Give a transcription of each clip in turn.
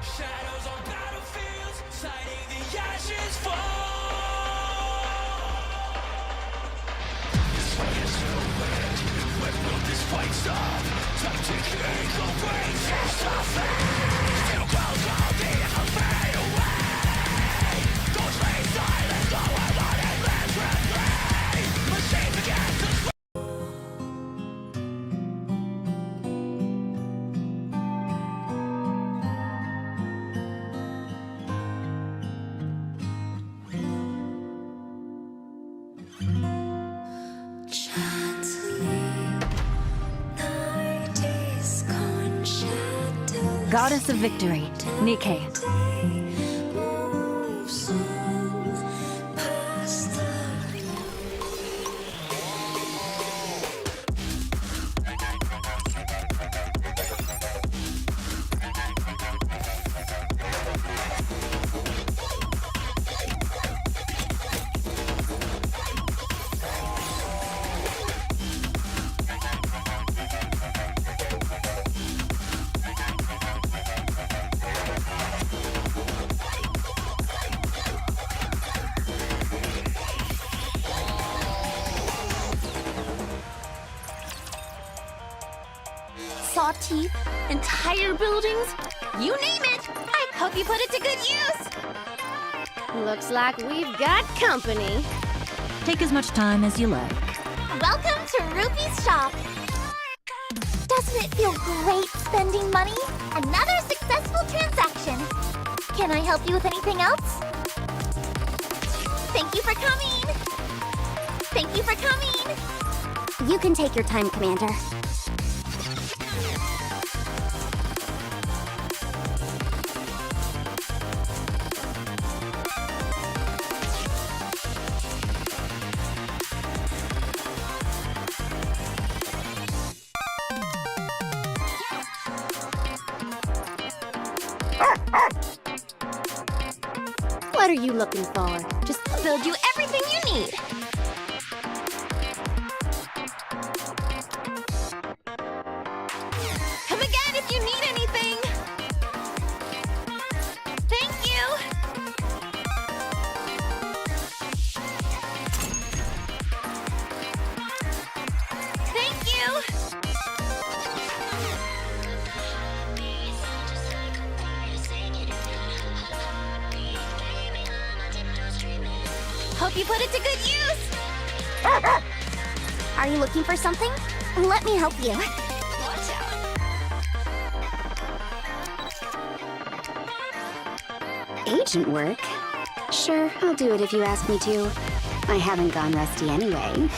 Shadows on battlefields, sighting the ashes fall. This fight is so red. When will this fight stop? Time to kick the waves of fate. Still grows all the fade away. Ghosts lay silent, though I want endless replay. Machine begins to Goddess of Victory, Nike. Saw teeth, entire buildings, you name it. I hope you put it to good use. Looks like we've got company. Take as much time as you like. Welcome to Rupee's shop. Doesn't it feel great spending money? Another successful transaction. Can I help you with anything else? Thank you for coming. Thank you for coming. You can take your time, Commander. What are you looking for? Just build you everything you need. Come again if you need anything. Thank you. Thank you. Hope you put it to good use. Are you looking for something? Let me help you. Watch out. Agent work? Sure, I'll do it if you ask me to. I haven't gone rusty anyway.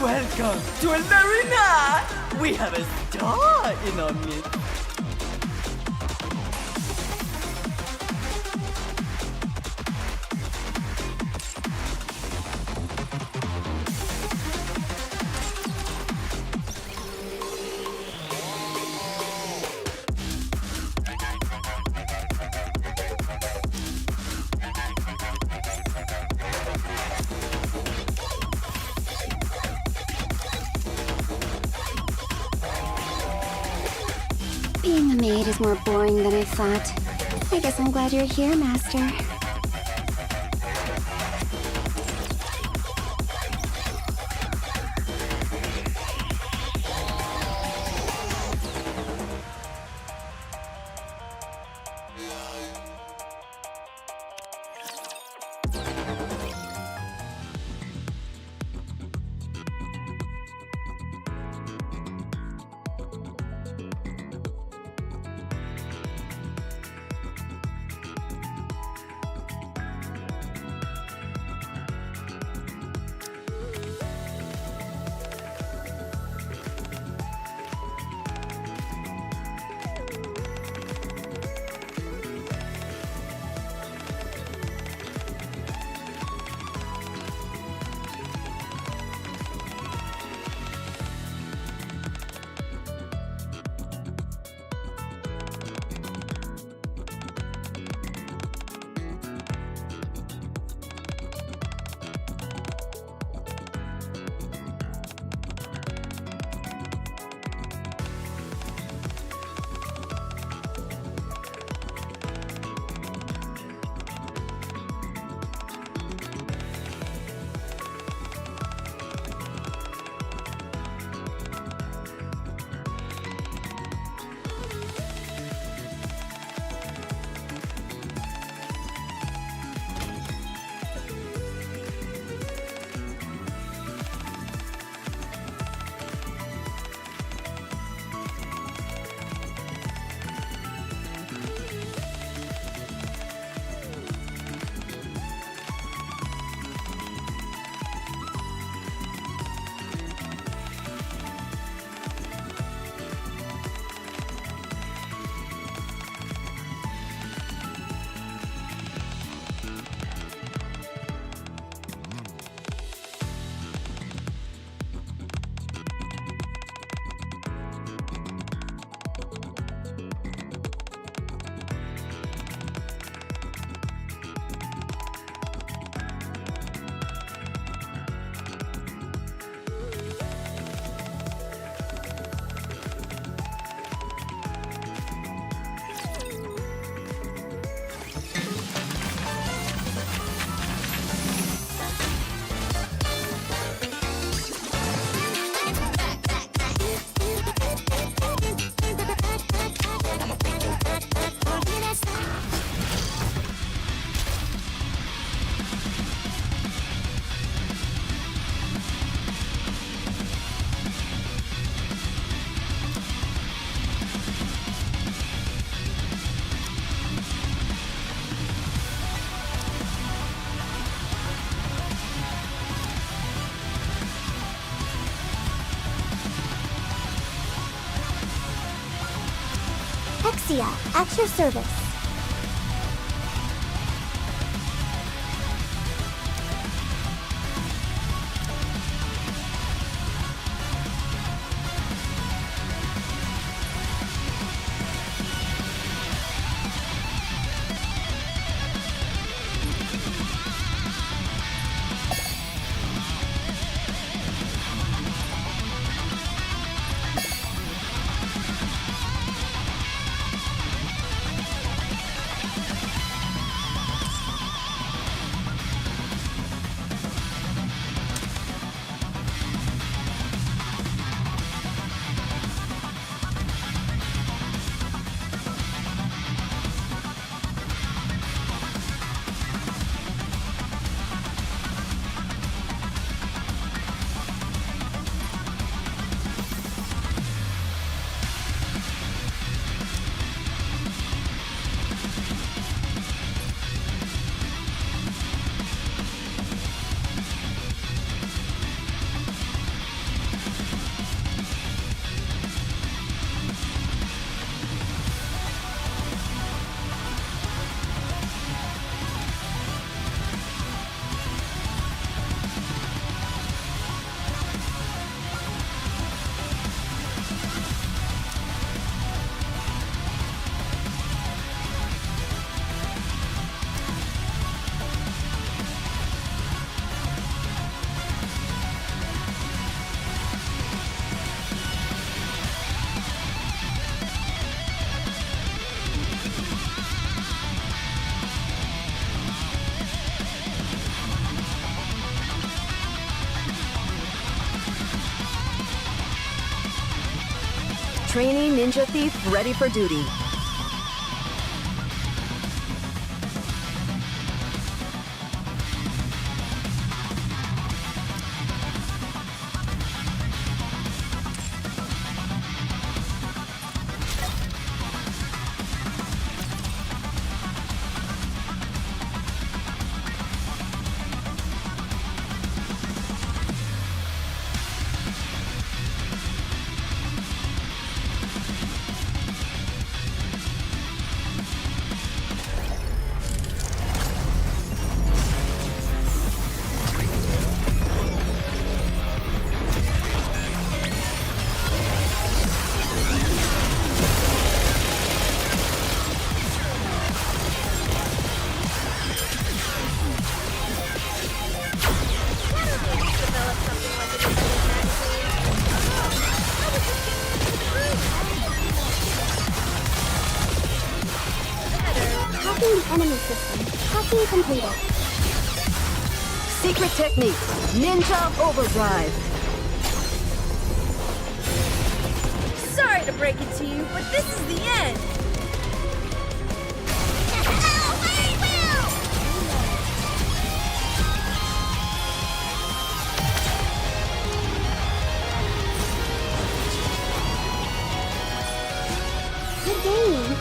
Welcome to El Marina! We have a star in our midst. Being a maid is more boring than I thought. I guess I'm glad you're here, Master. Alexia, at your service. Trainee Ninja Thief ready for duty. Hacking the enemy system. Hacking completed. Secret technique, Ninja Overdrive. Sorry to break it to you, but this is the end. Good game.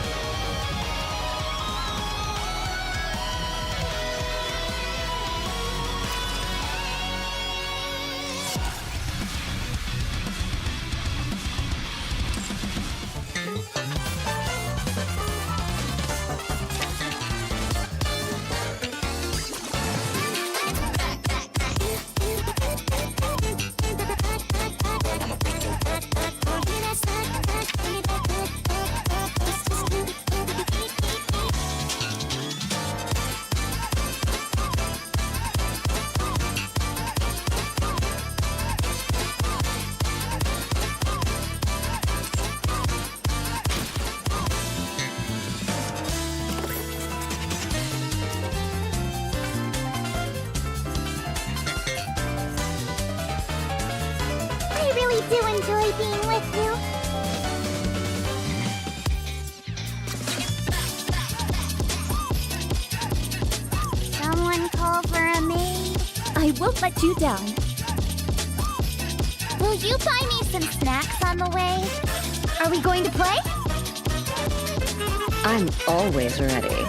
I really do enjoy being with you. Someone call for a maid? I won't let you down. Will you buy me some snacks on the way? Are we going to play? I'm always ready.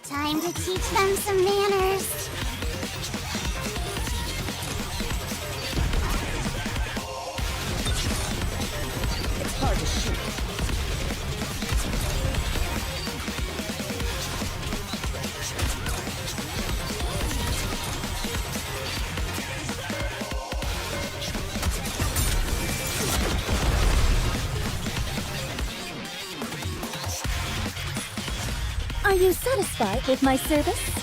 Time to teach them some manners. It's hard to shoot. Are you satisfied with my service?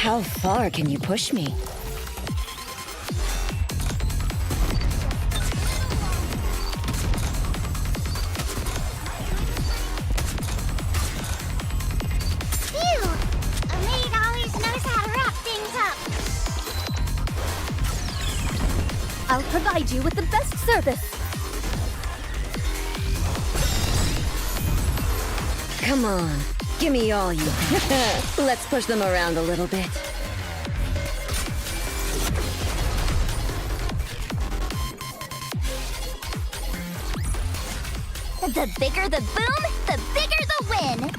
How far can you push me? Phew! A maid always knows how to wrap things up. I'll provide you with the best service. Come on, give me all you have. Let's push them around a little bit. The bigger the boom, the bigger the win.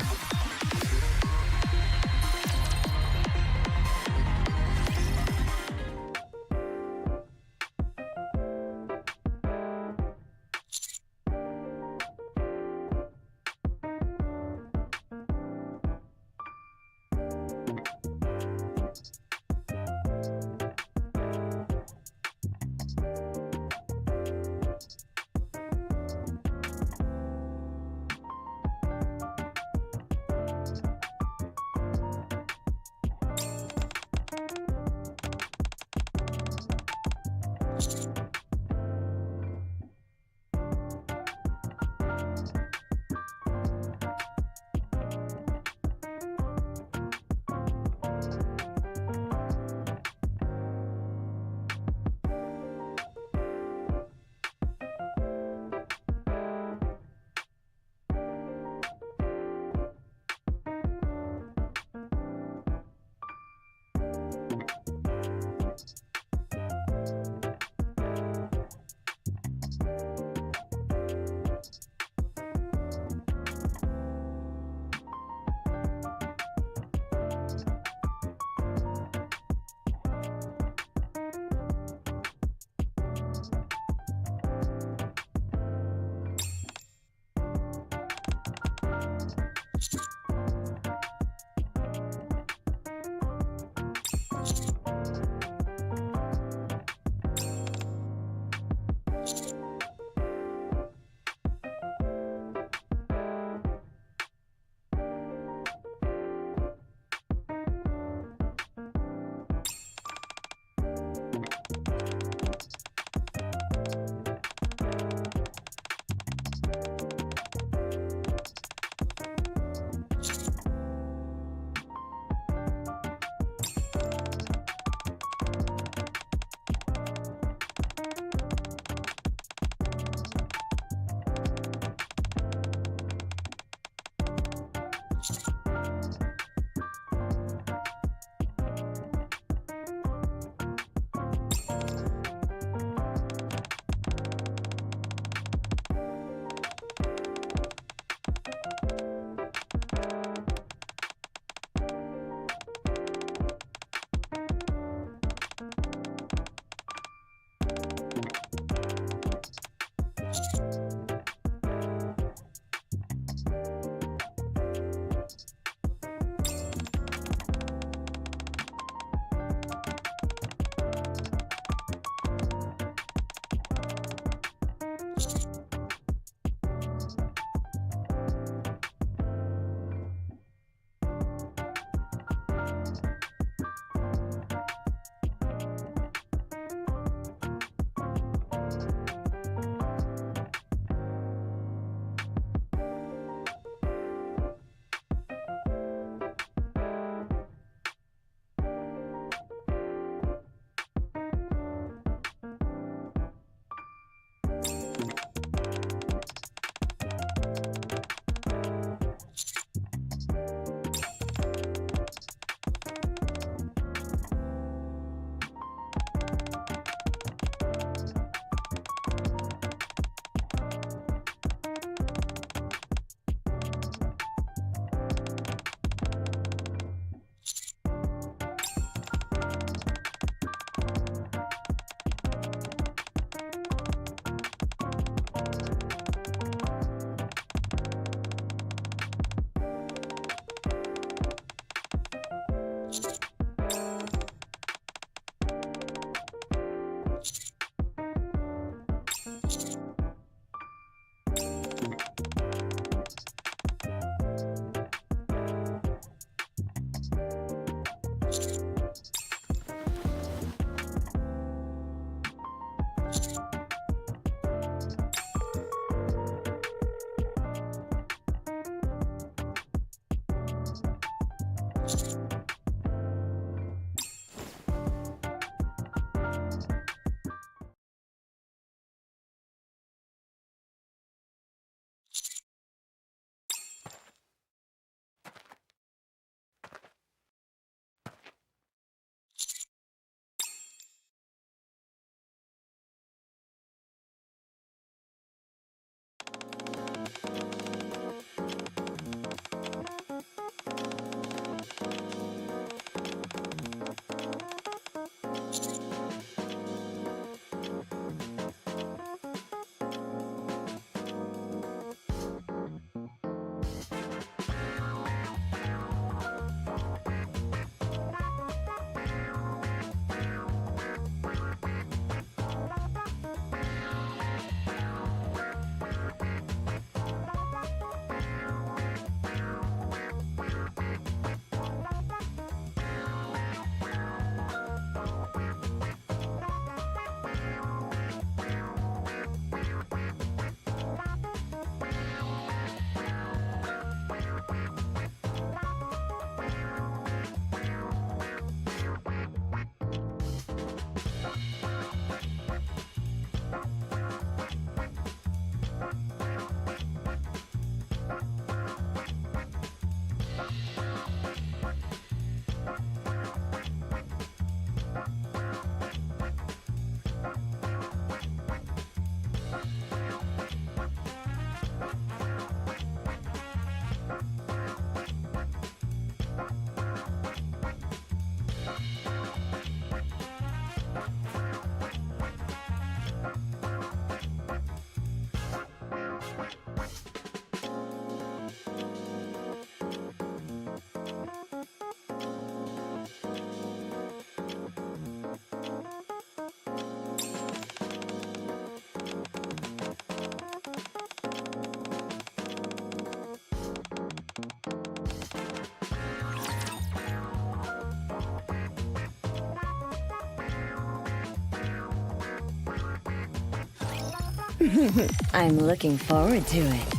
I'm looking forward to it.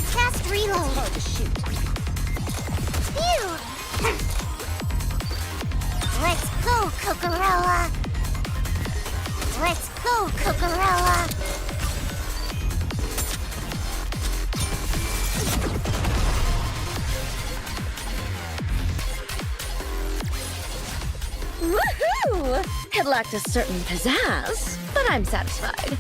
Fast reload. Hard to shoot. Phew! Let's go, Cocorella! Let's go, Cocorella! Woohoo! It lacked a certain pizzazz, but I'm satisfied.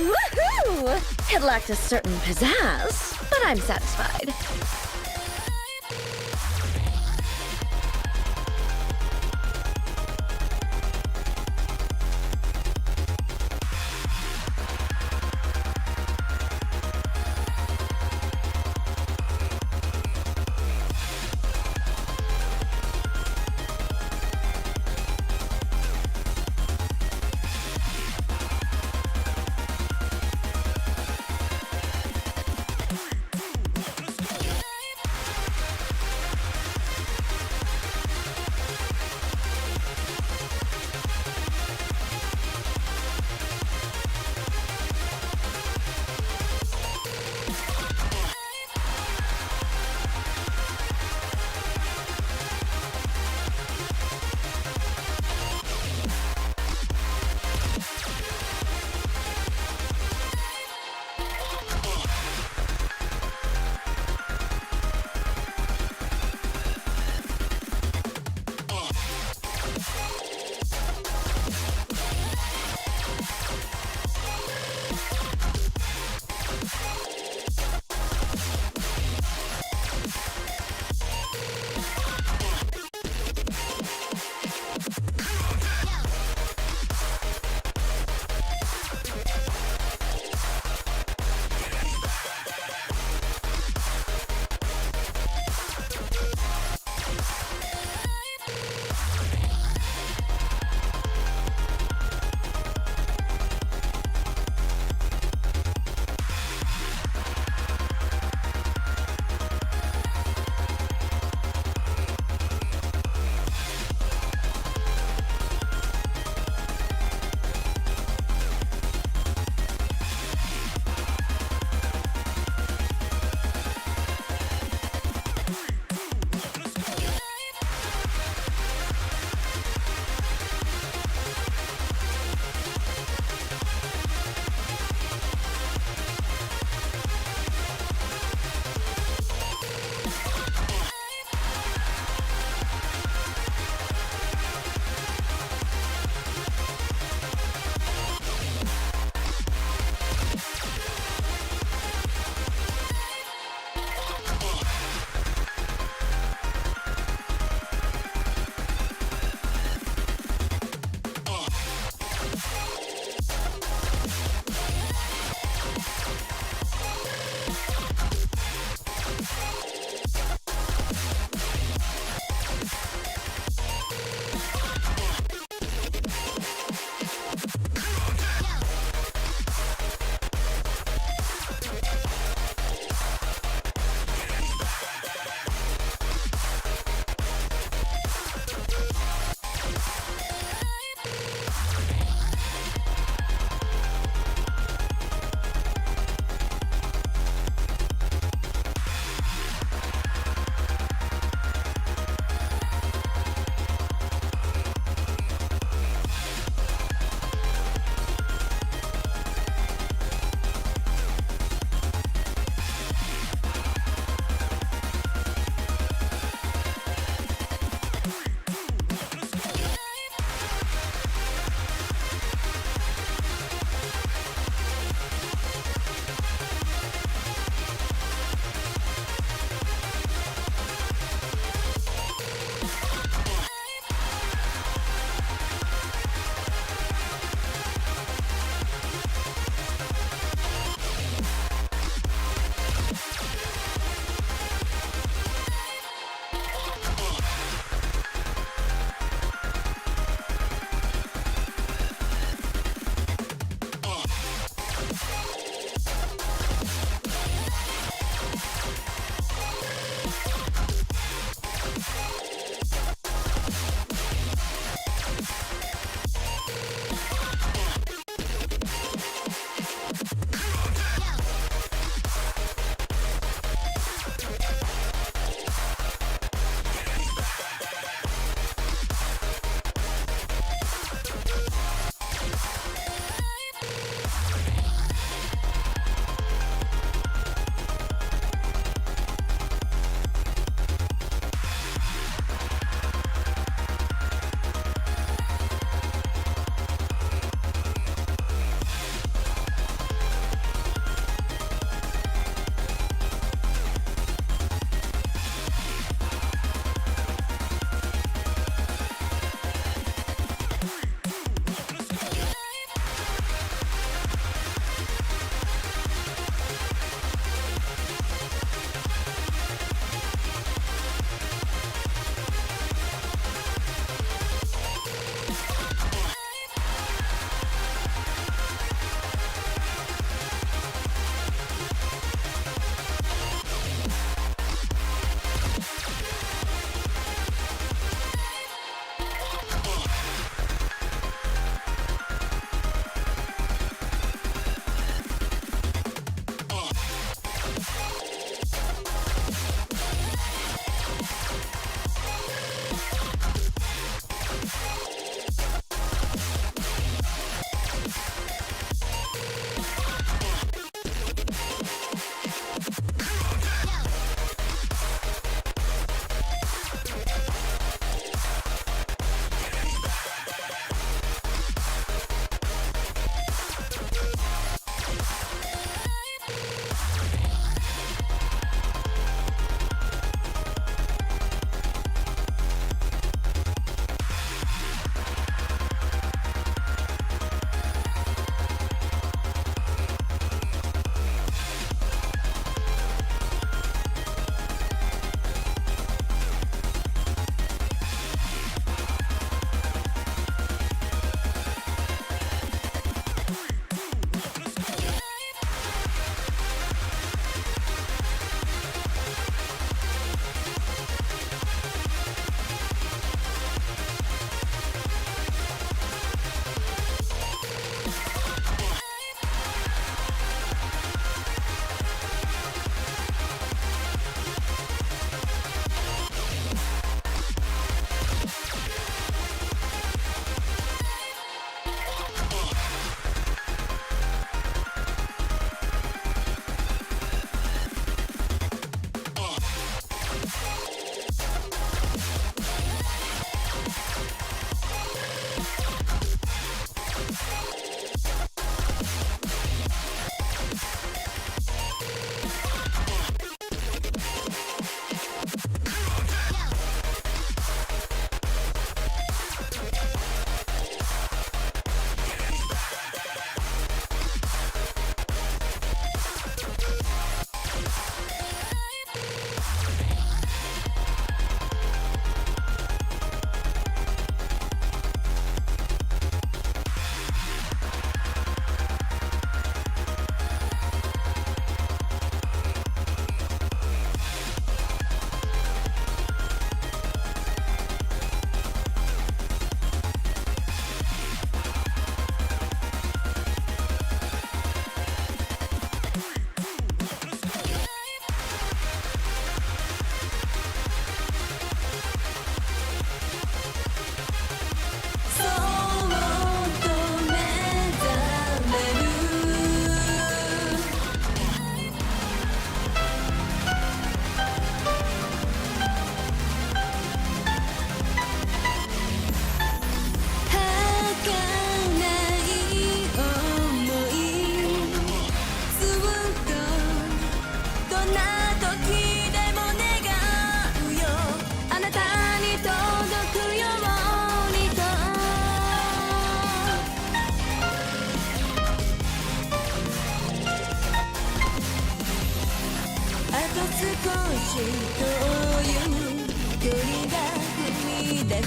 Woohoo! It lacked a certain pizzazz, but I'm satisfied.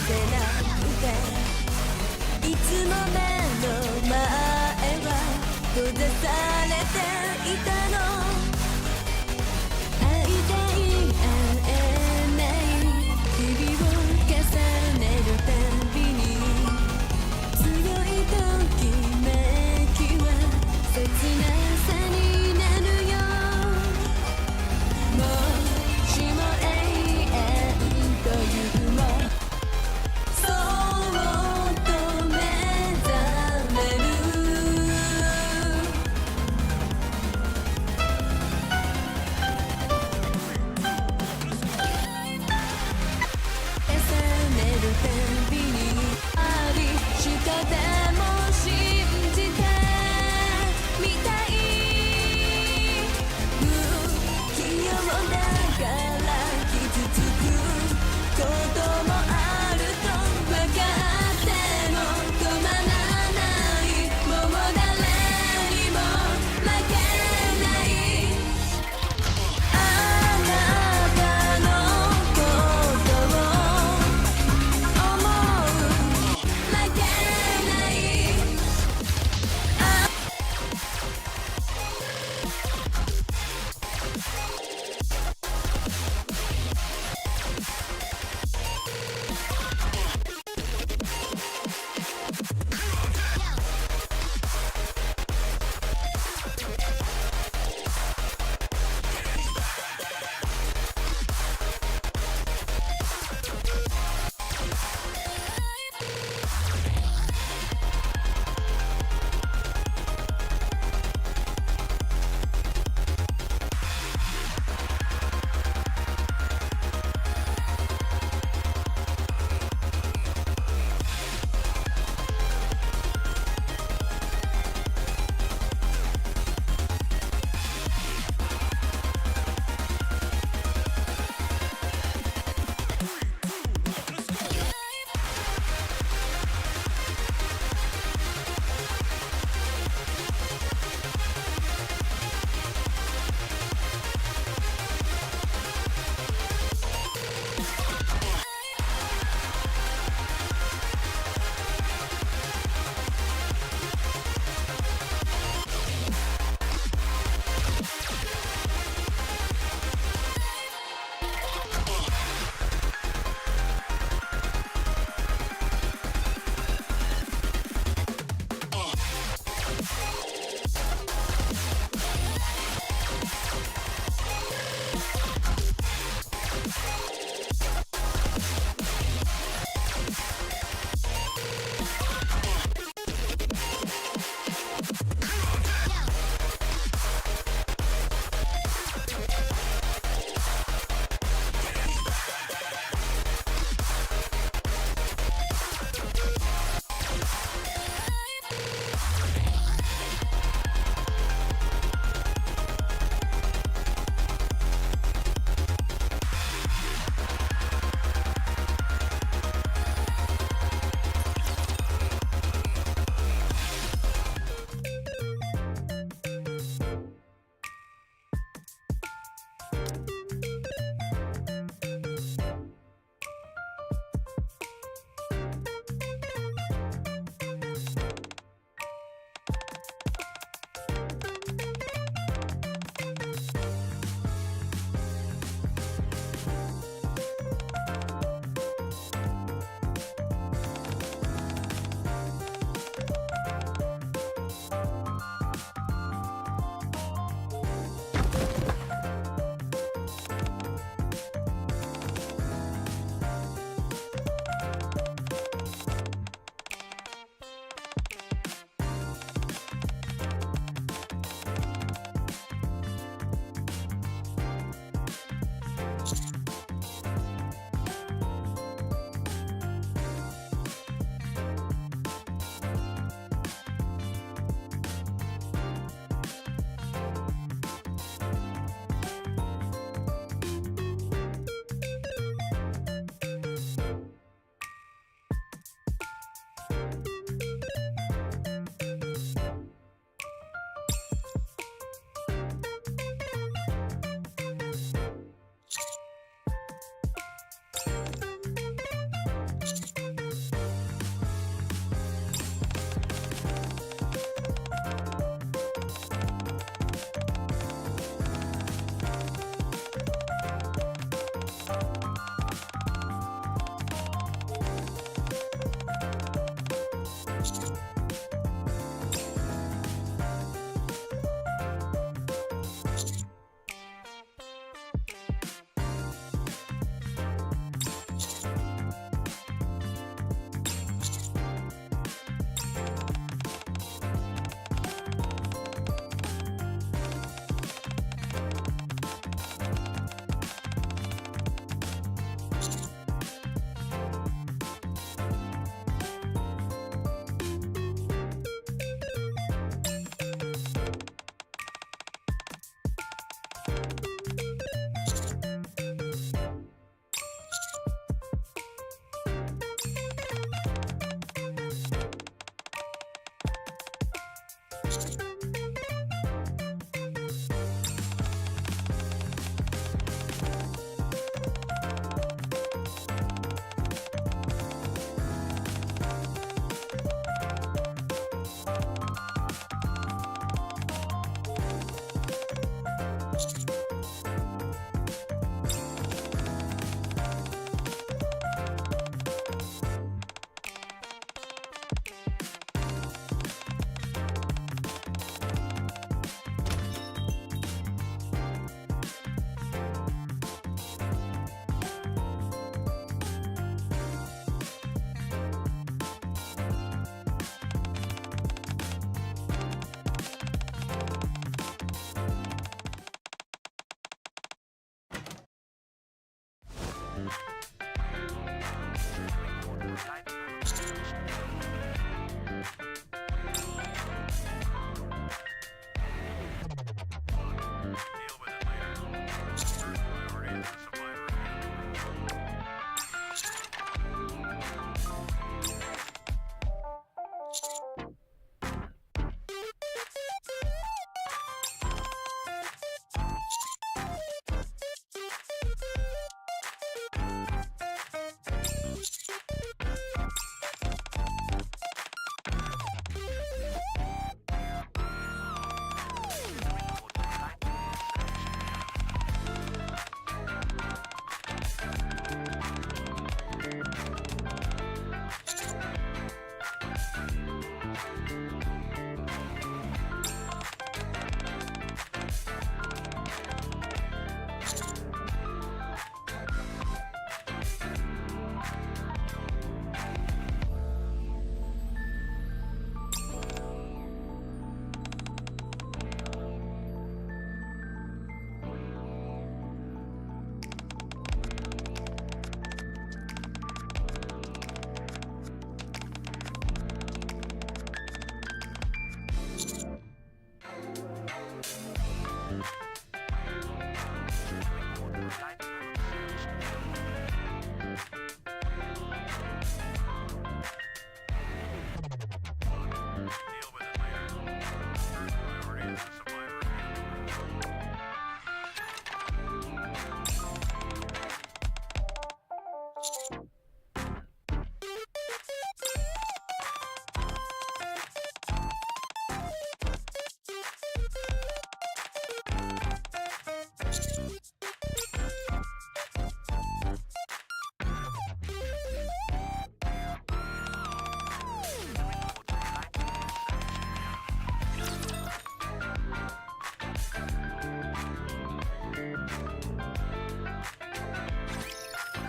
ていつも目の前は閉ざされていたの会いたい会えない日々を重ねるたびに強いときめきは切なさになるよもしも永遠というも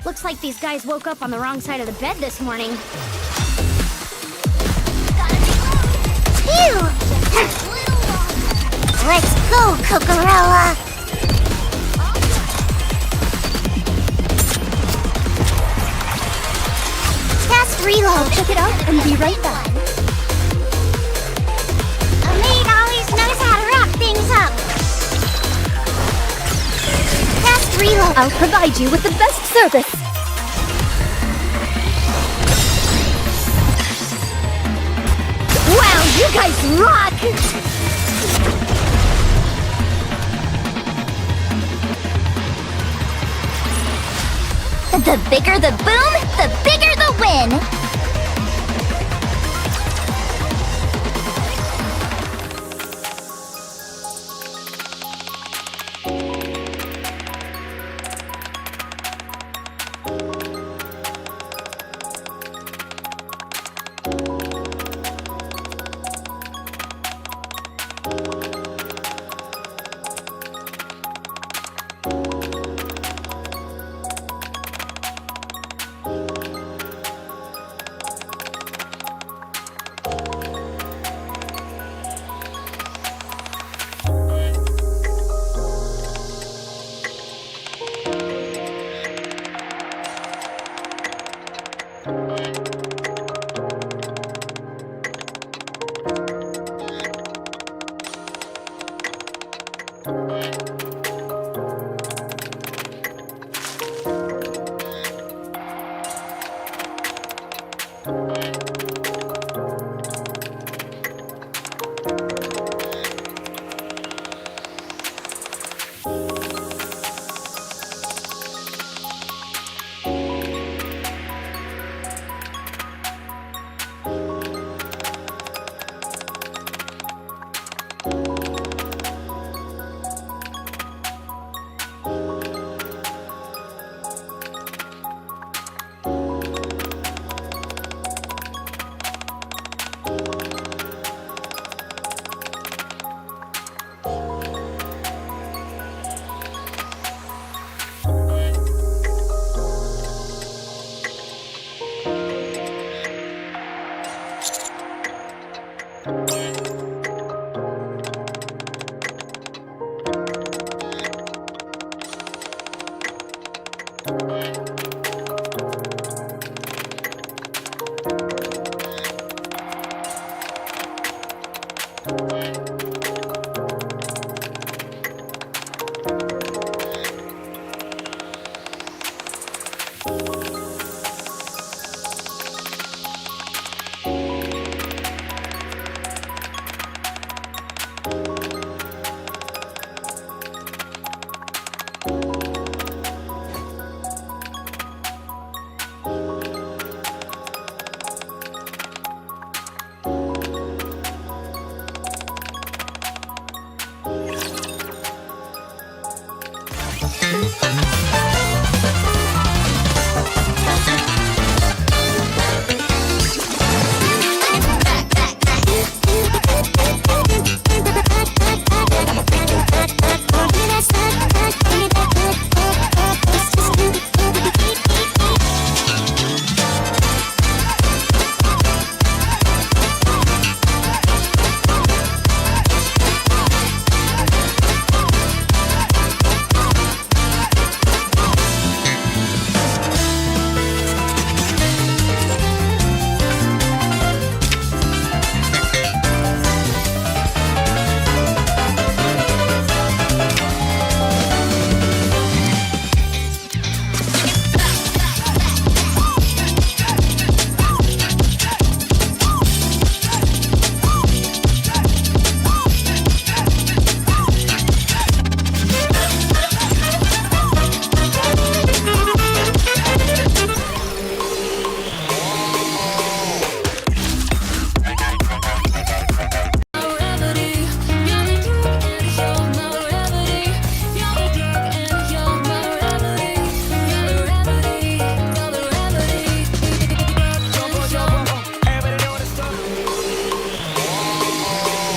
Looks like these guys woke up on the wrong side of the bed this morning. Phew! Let's go, Cucurella! Fast reload! Check it out and be right back. A maid always knows how to wrap things up! Fast reload! I'll provide you with the best service. Wow, you guys rock! The bigger the boom, the bigger the win!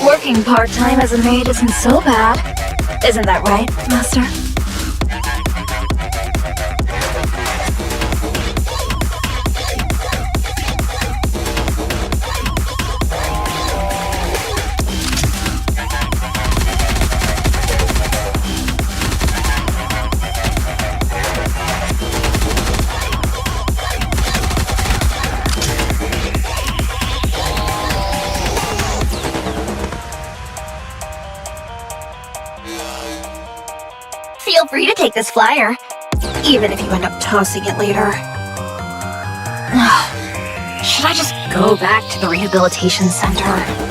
Working part-time as a maid isn't so bad. Isn't that right, Master? Feel free to take this flyer, even if you end up tossing it later. Should I just go back to the rehabilitation center?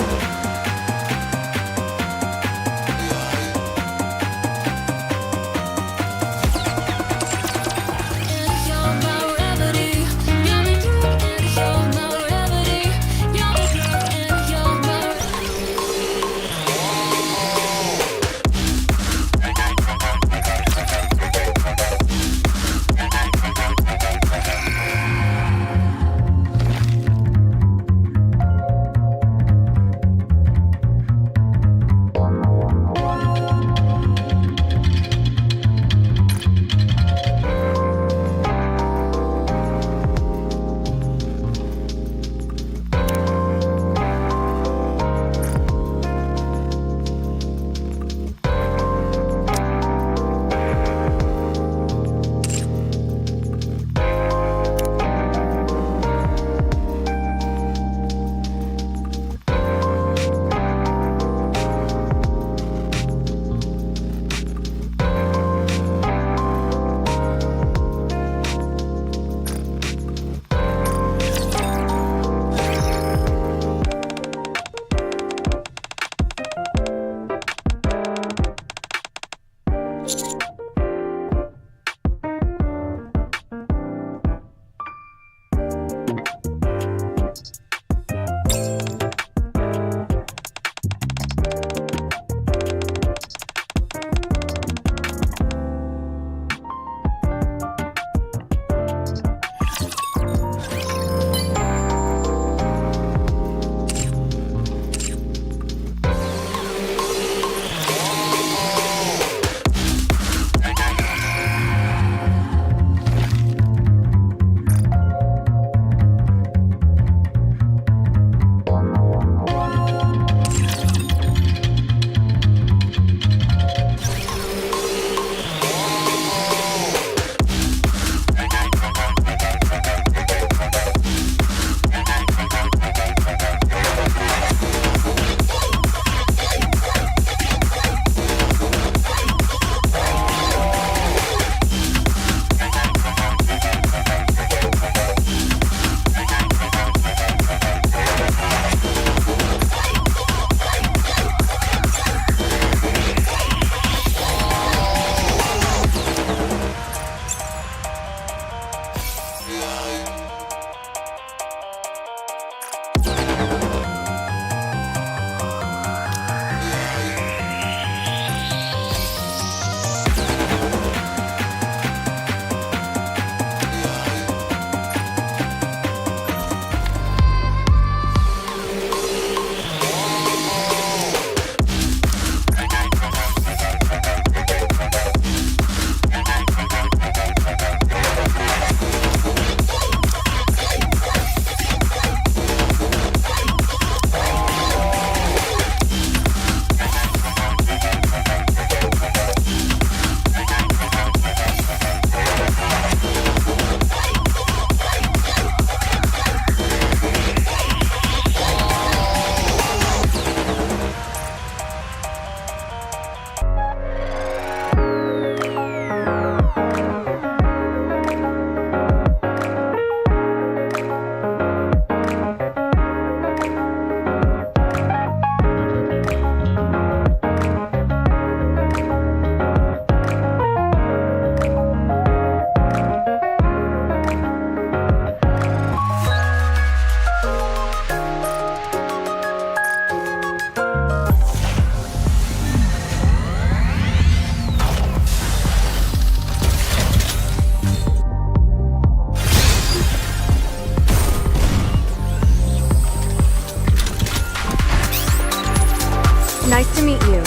Nice to meet you.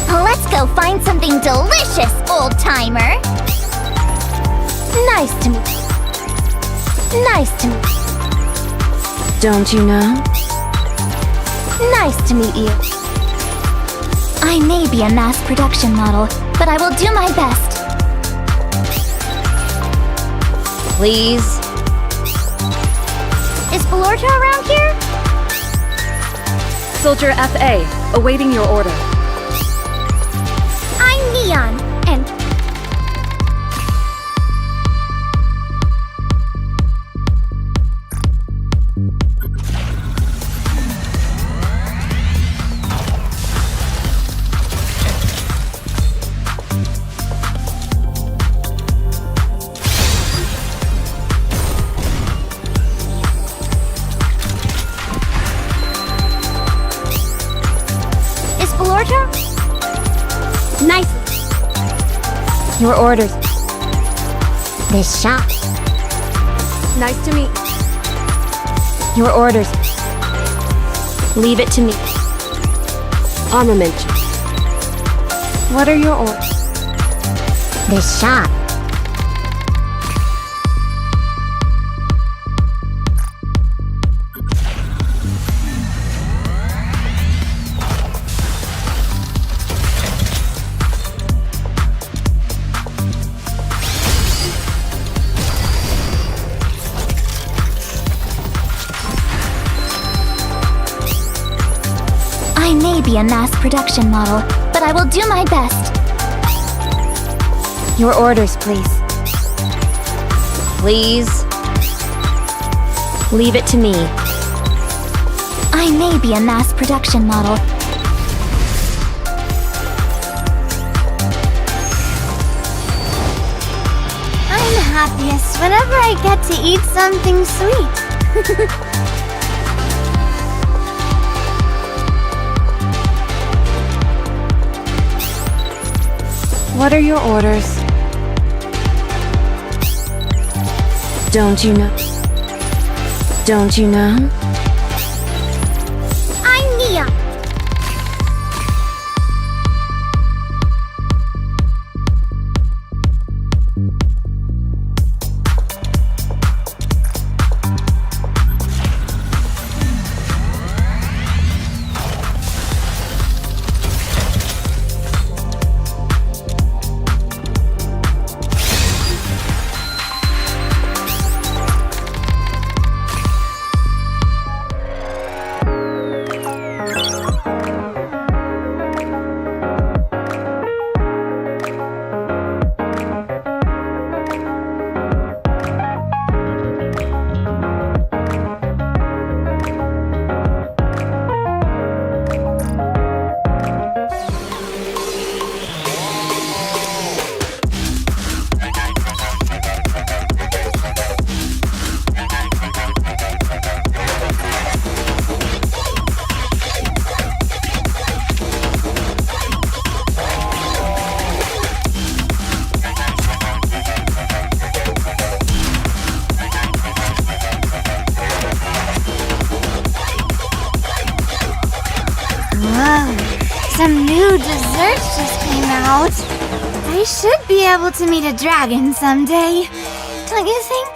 Let's go find something delicious, old-timer! Nice to meet you. Nice to meet you. Don't you know? Nice to meet you. I may be a mass production model, but I will do my best. Please? Is Florta around here? Soldier FA, awaiting your order. I'm Neon, and... Is Florta? Nice. Your orders. This shop. Nice to meet Your orders. Leave it to me. Armament. What are your orders? This shop. I may be a mass production model, but I will do my best. Your orders, please. Please? Leave it to me. I may be a mass production model. I'm happiest whenever I get to eat something sweet. What are your orders? Don't you know? Don't you know? I'm Nia. Whoa, some new desserts just came out. I should be able to meet a dragon someday. Don't you think?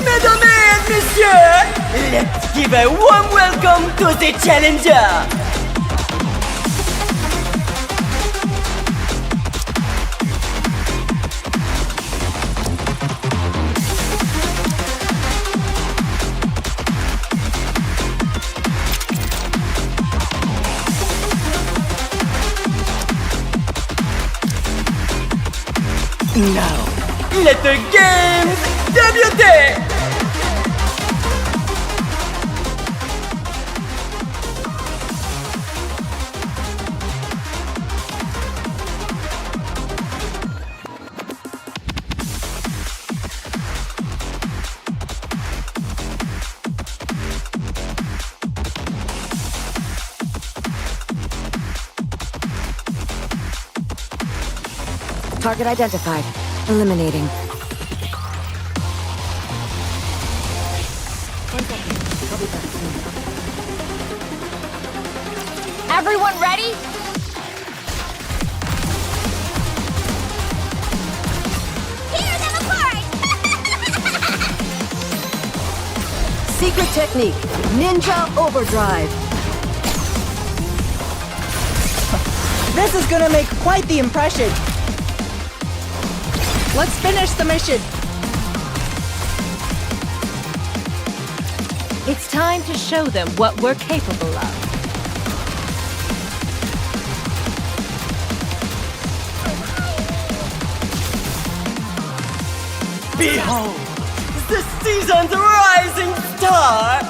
Mesdames et messieurs, let's give a warm welcome to the challenger. Now, let the games débute! Target identified. Eliminating. Everyone ready? Tear them apart! Secret technique. Ninja overdrive. This is gonna make quite the impression. Let's finish the mission. It's time to show them what we're capable of. Behold, the season's rising star!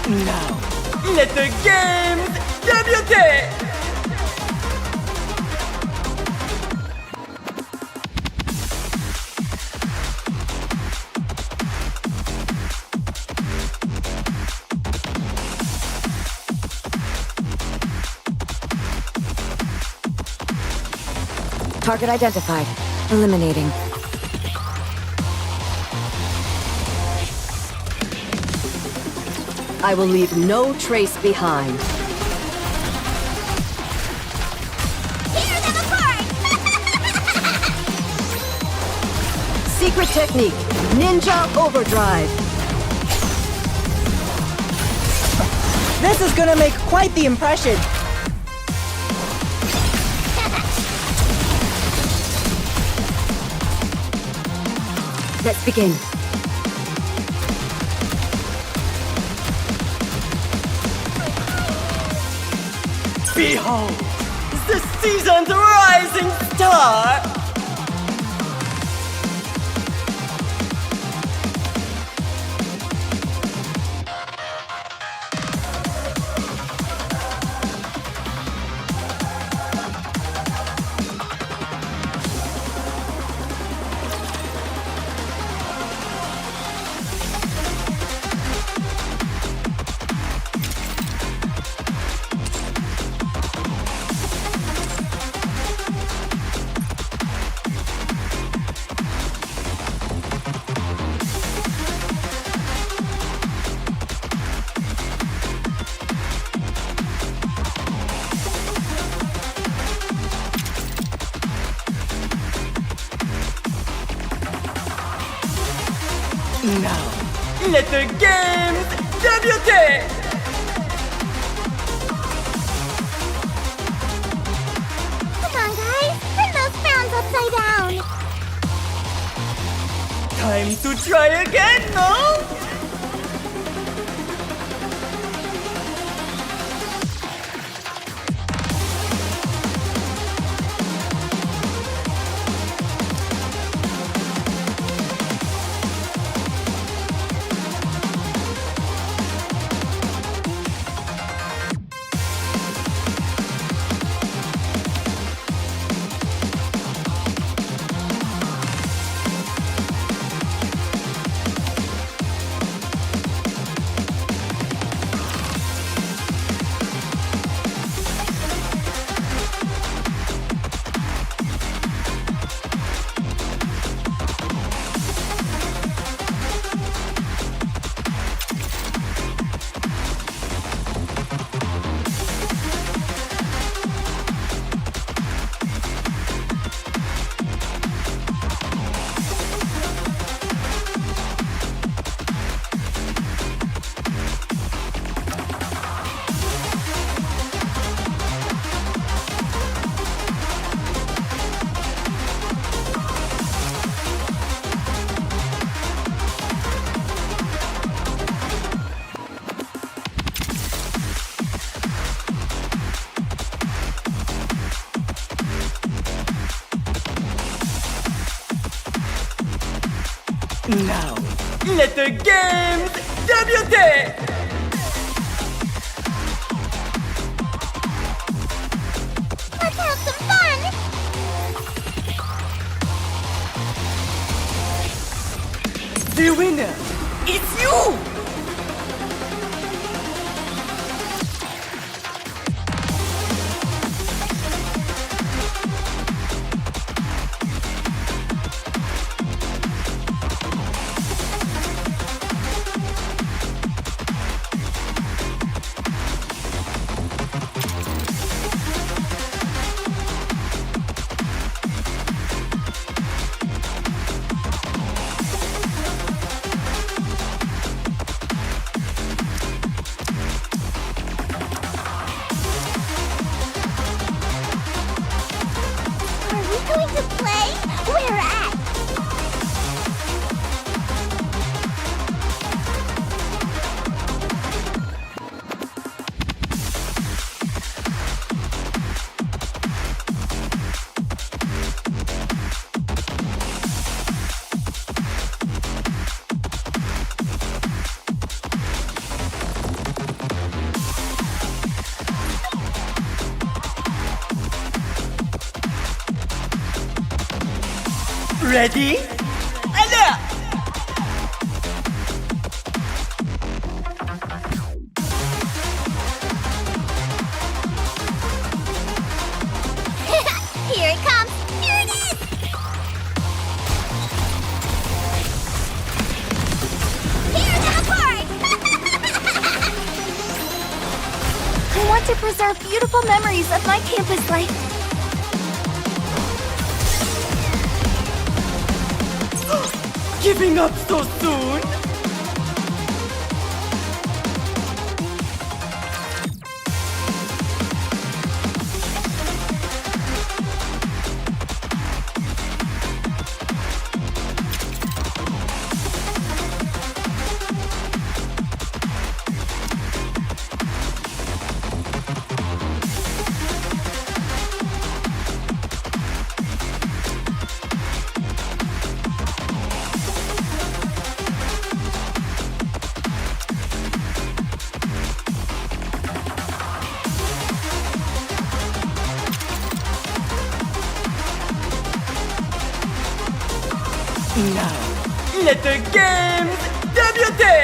Now, let the games débute! Target identified. Eliminating. I will leave no trace behind. Tear them apart! Secret technique. Ninja overdrive. This is gonna make quite the impression. Let's begin. Behold, the season's rising star! Now, let the games débute! Come on, guys. Turn those frowns upside down. Time to try again, no? Now, let the games débute! Let's have some fun. The winner is you! Are we going to play? Where at? Ready? Alert! Here it comes. Here it is. Here's the part. I want to preserve beautiful memories of my campus life. Giving up so soon? Now, let the games débute!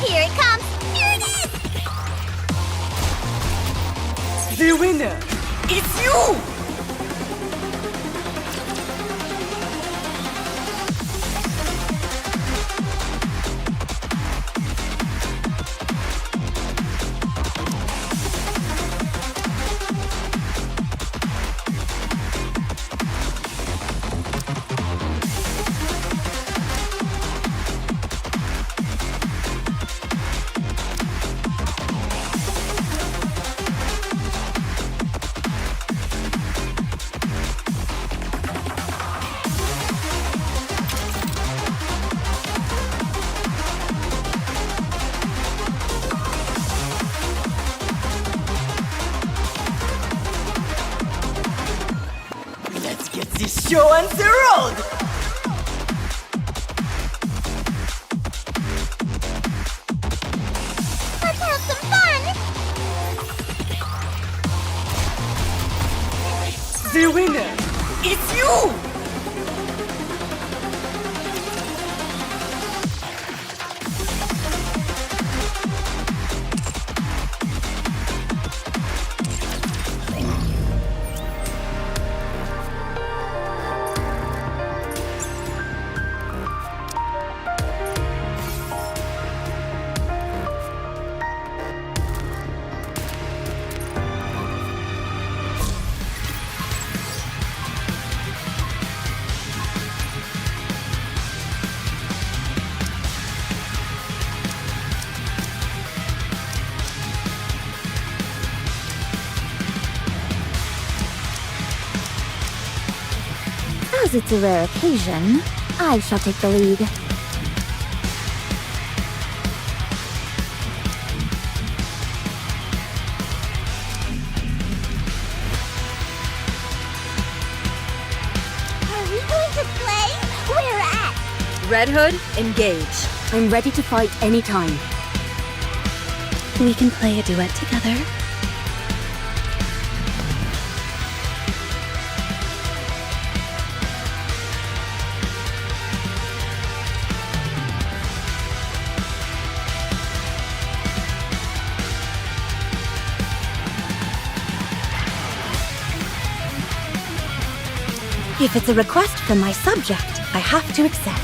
Here it comes. Here it is. The winner is you! Show on the road! Let's have some fun! The winner is you! As it's a rare occasion, I shall take the lead. Are we going to play? Where at? Red Hood, engage. I'm ready to fight anytime. We can play a duet together. If it's a request from my subject, I have to accept.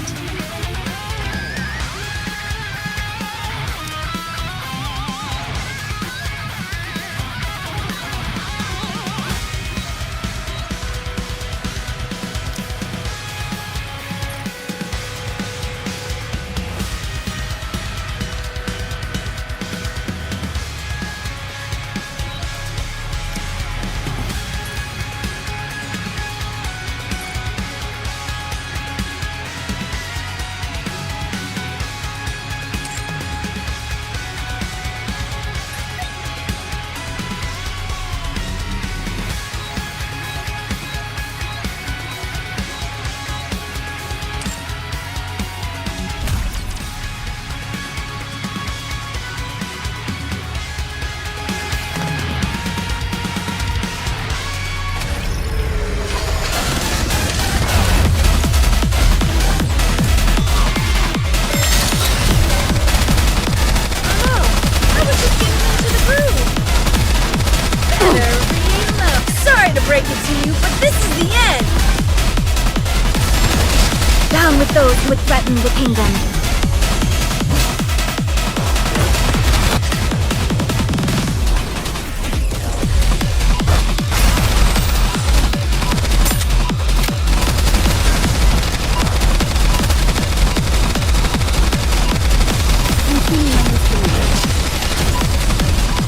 Sorry to break it to you, but this is the end! Down with those who would threaten the kingdom.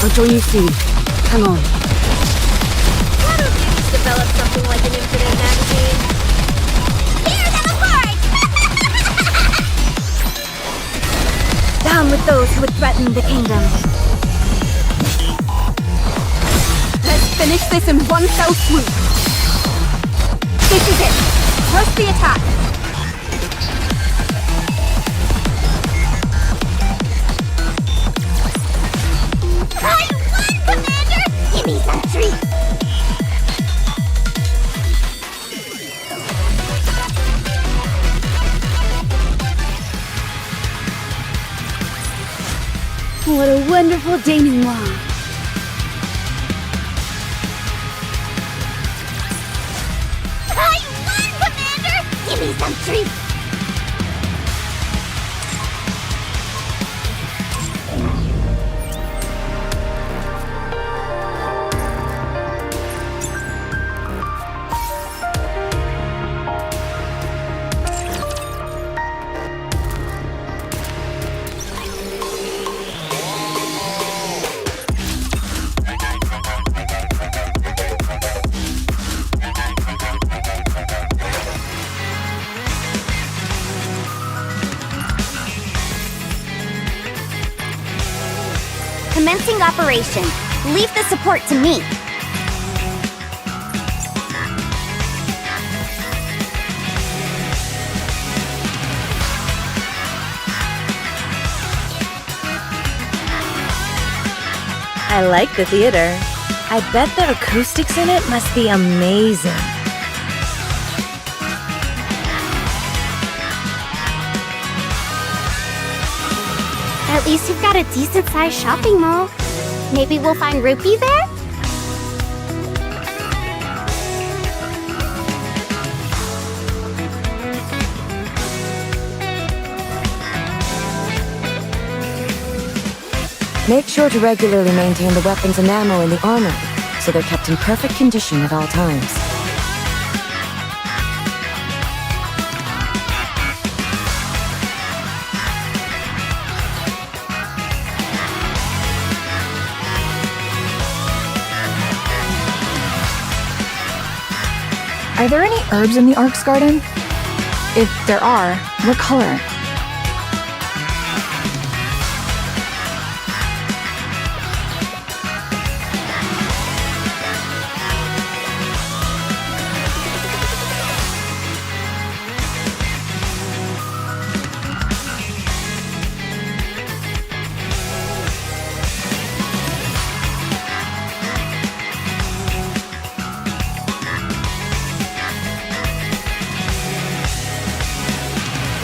I'll join you soon. Hang on. Why don't you just develop something like an infinite magazine? Tear them apart! Down with those who would threaten the kingdom. Let's finish this in one fell swoop. This is it. Press the attack. I won, Commander! Give me some treats! What a wonderful denouement. I won, Commander! Give me some treats! Commencing operation. Leave the support to me. I like the theater. I bet the acoustics in it must be amazing. At least you've got a decent-sized shopping mall. Maybe we'll find Rupee there? Make sure to regularly maintain the weapons and ammo in the armory, so they're kept in perfect condition at all times. Are there any herbs in the Ark's garden? If there are, what color?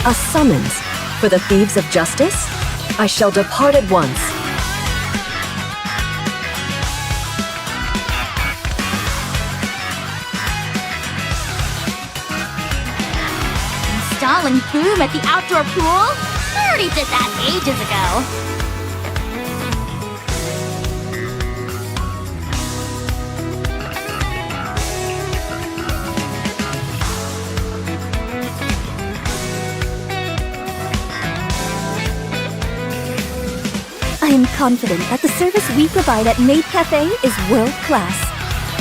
A summons for the thieves of justice? I shall depart at once. Installing boom at the outdoor pool? I already did that ages ago. I am confident that the service we provide at Maid Cafe is world class.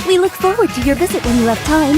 We look forward to your visit when you have time.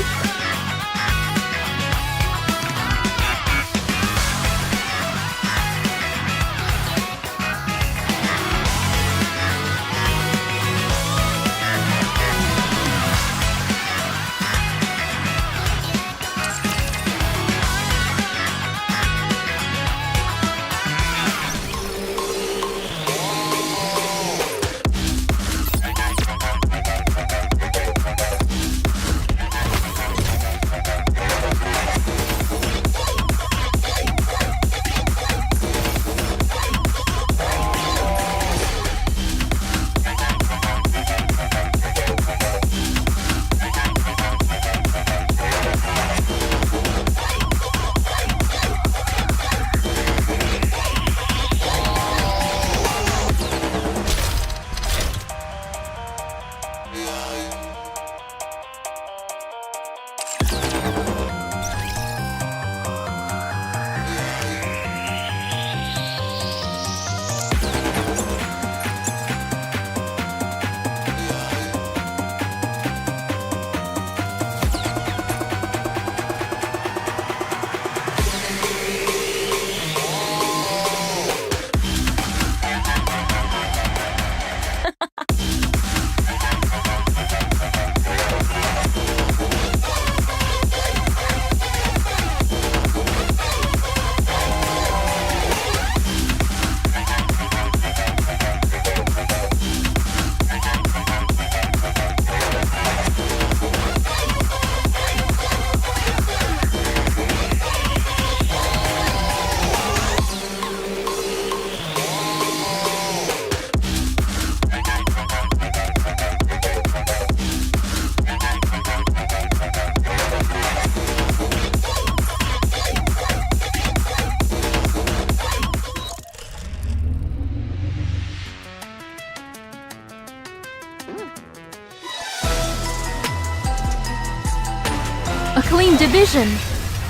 A clean division.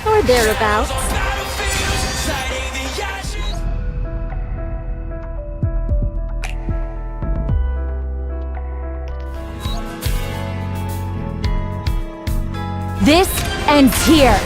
Or thereabouts. Battlefields inciting the ashes. This ends here.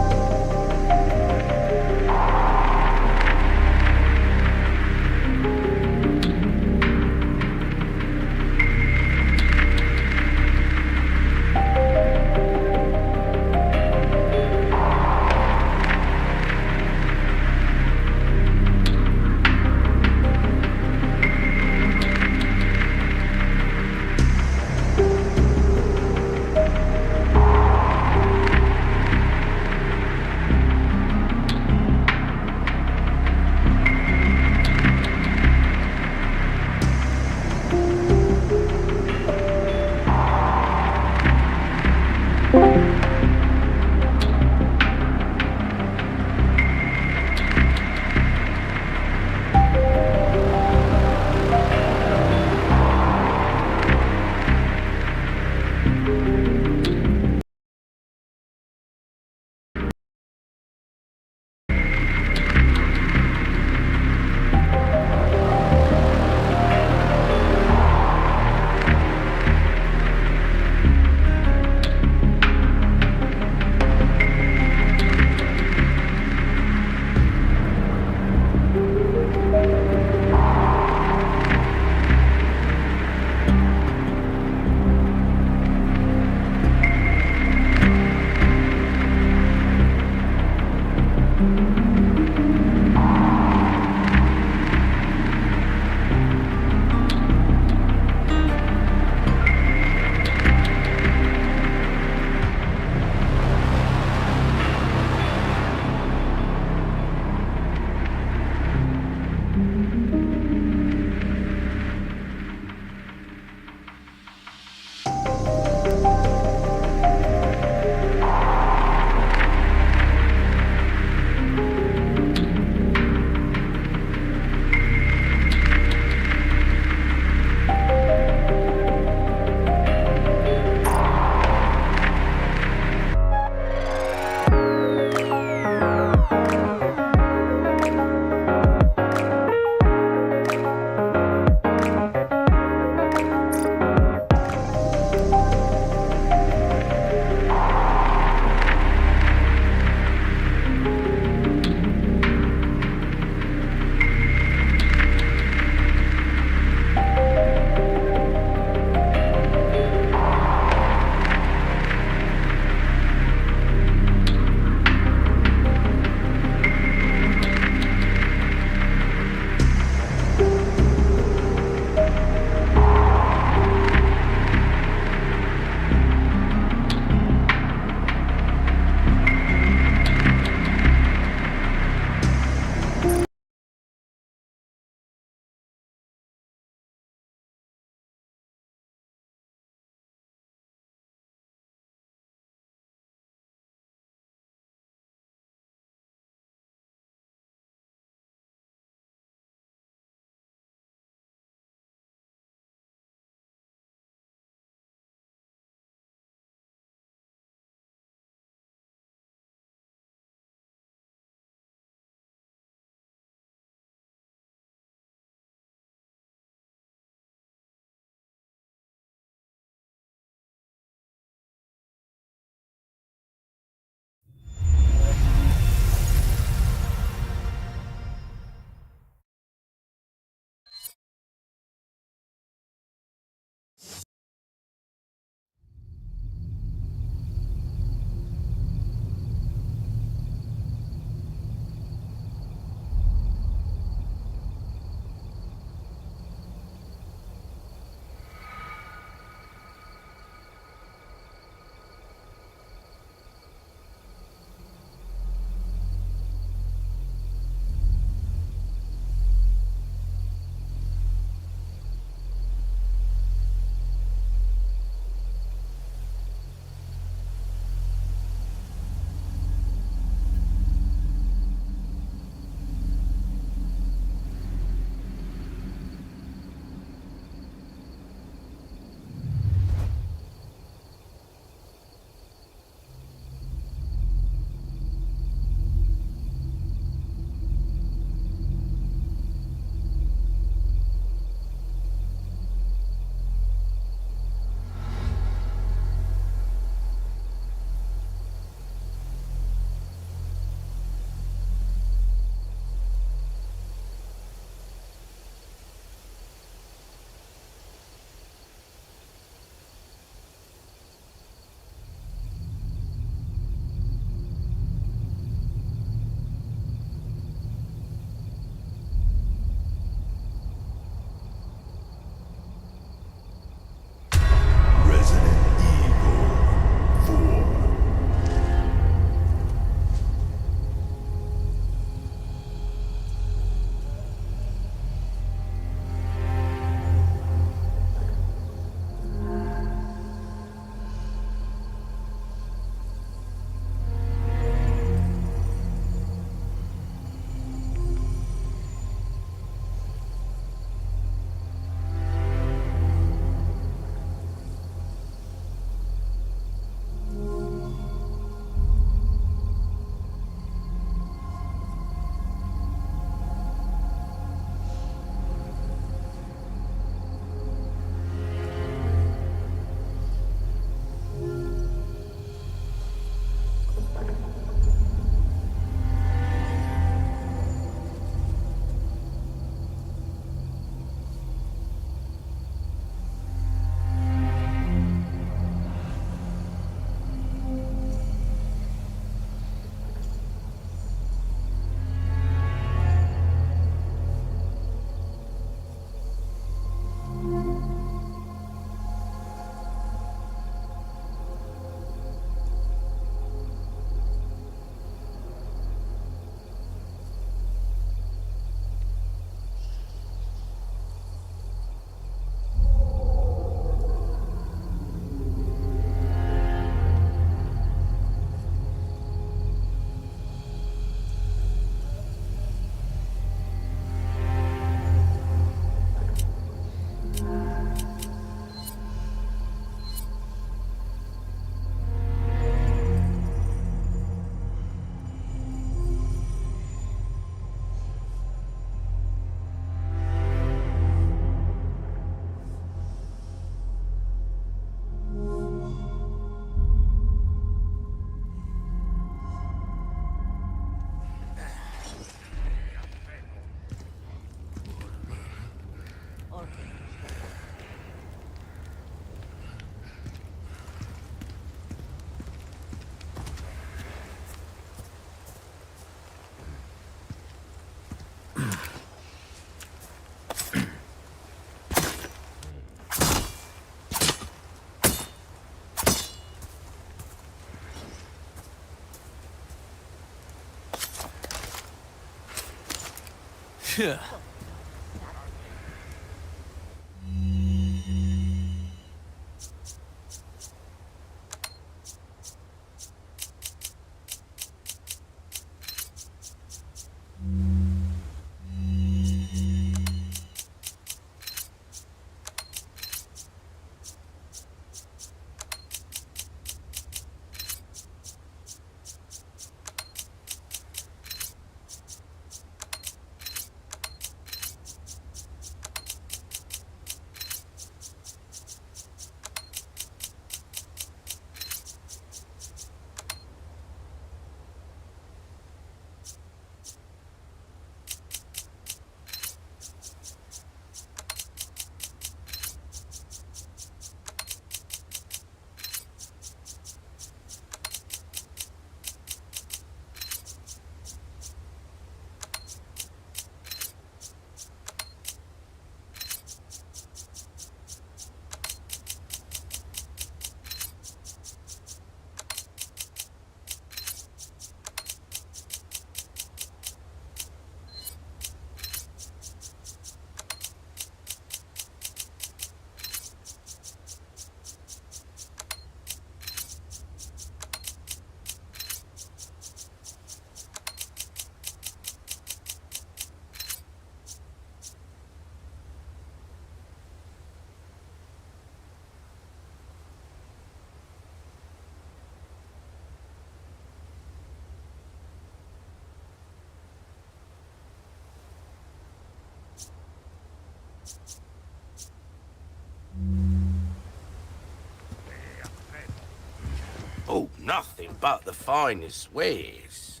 Oh, nothing but the finest wares.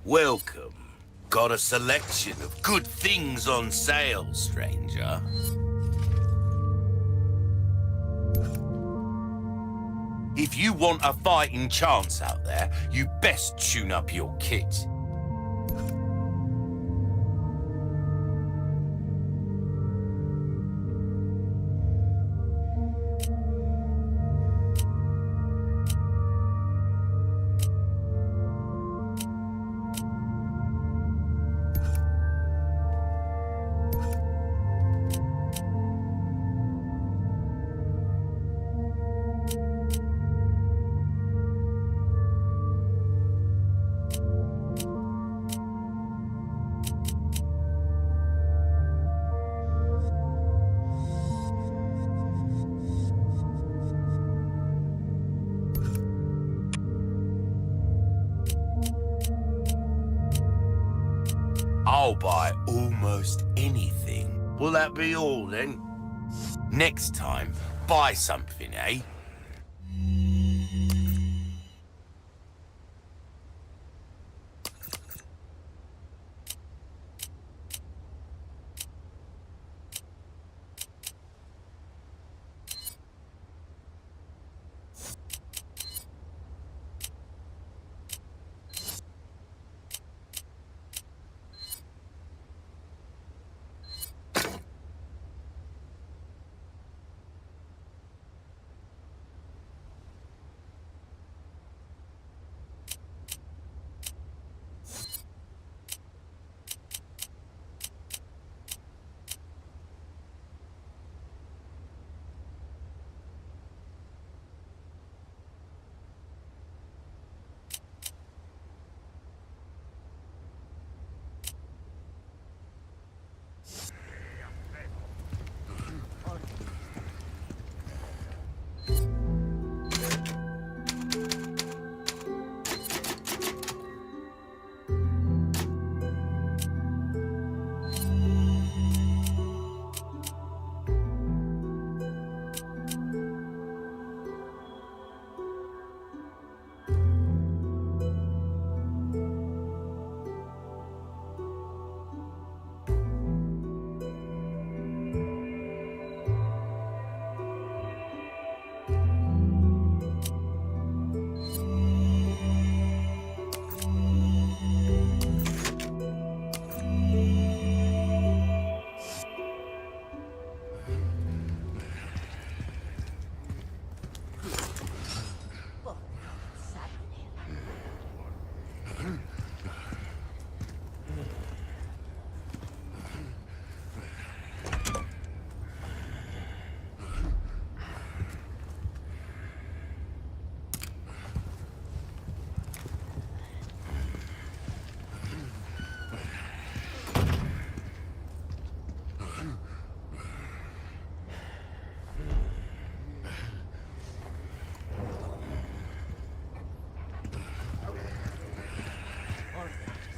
Welcome. Got a selection of good things on sale, stranger. If you want a fighting chance out there, you best tune up your kit. I'll buy almost anything. Will that be all then? Next time, buy something, eh?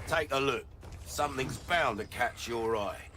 Take a look. Something's bound to catch your eye.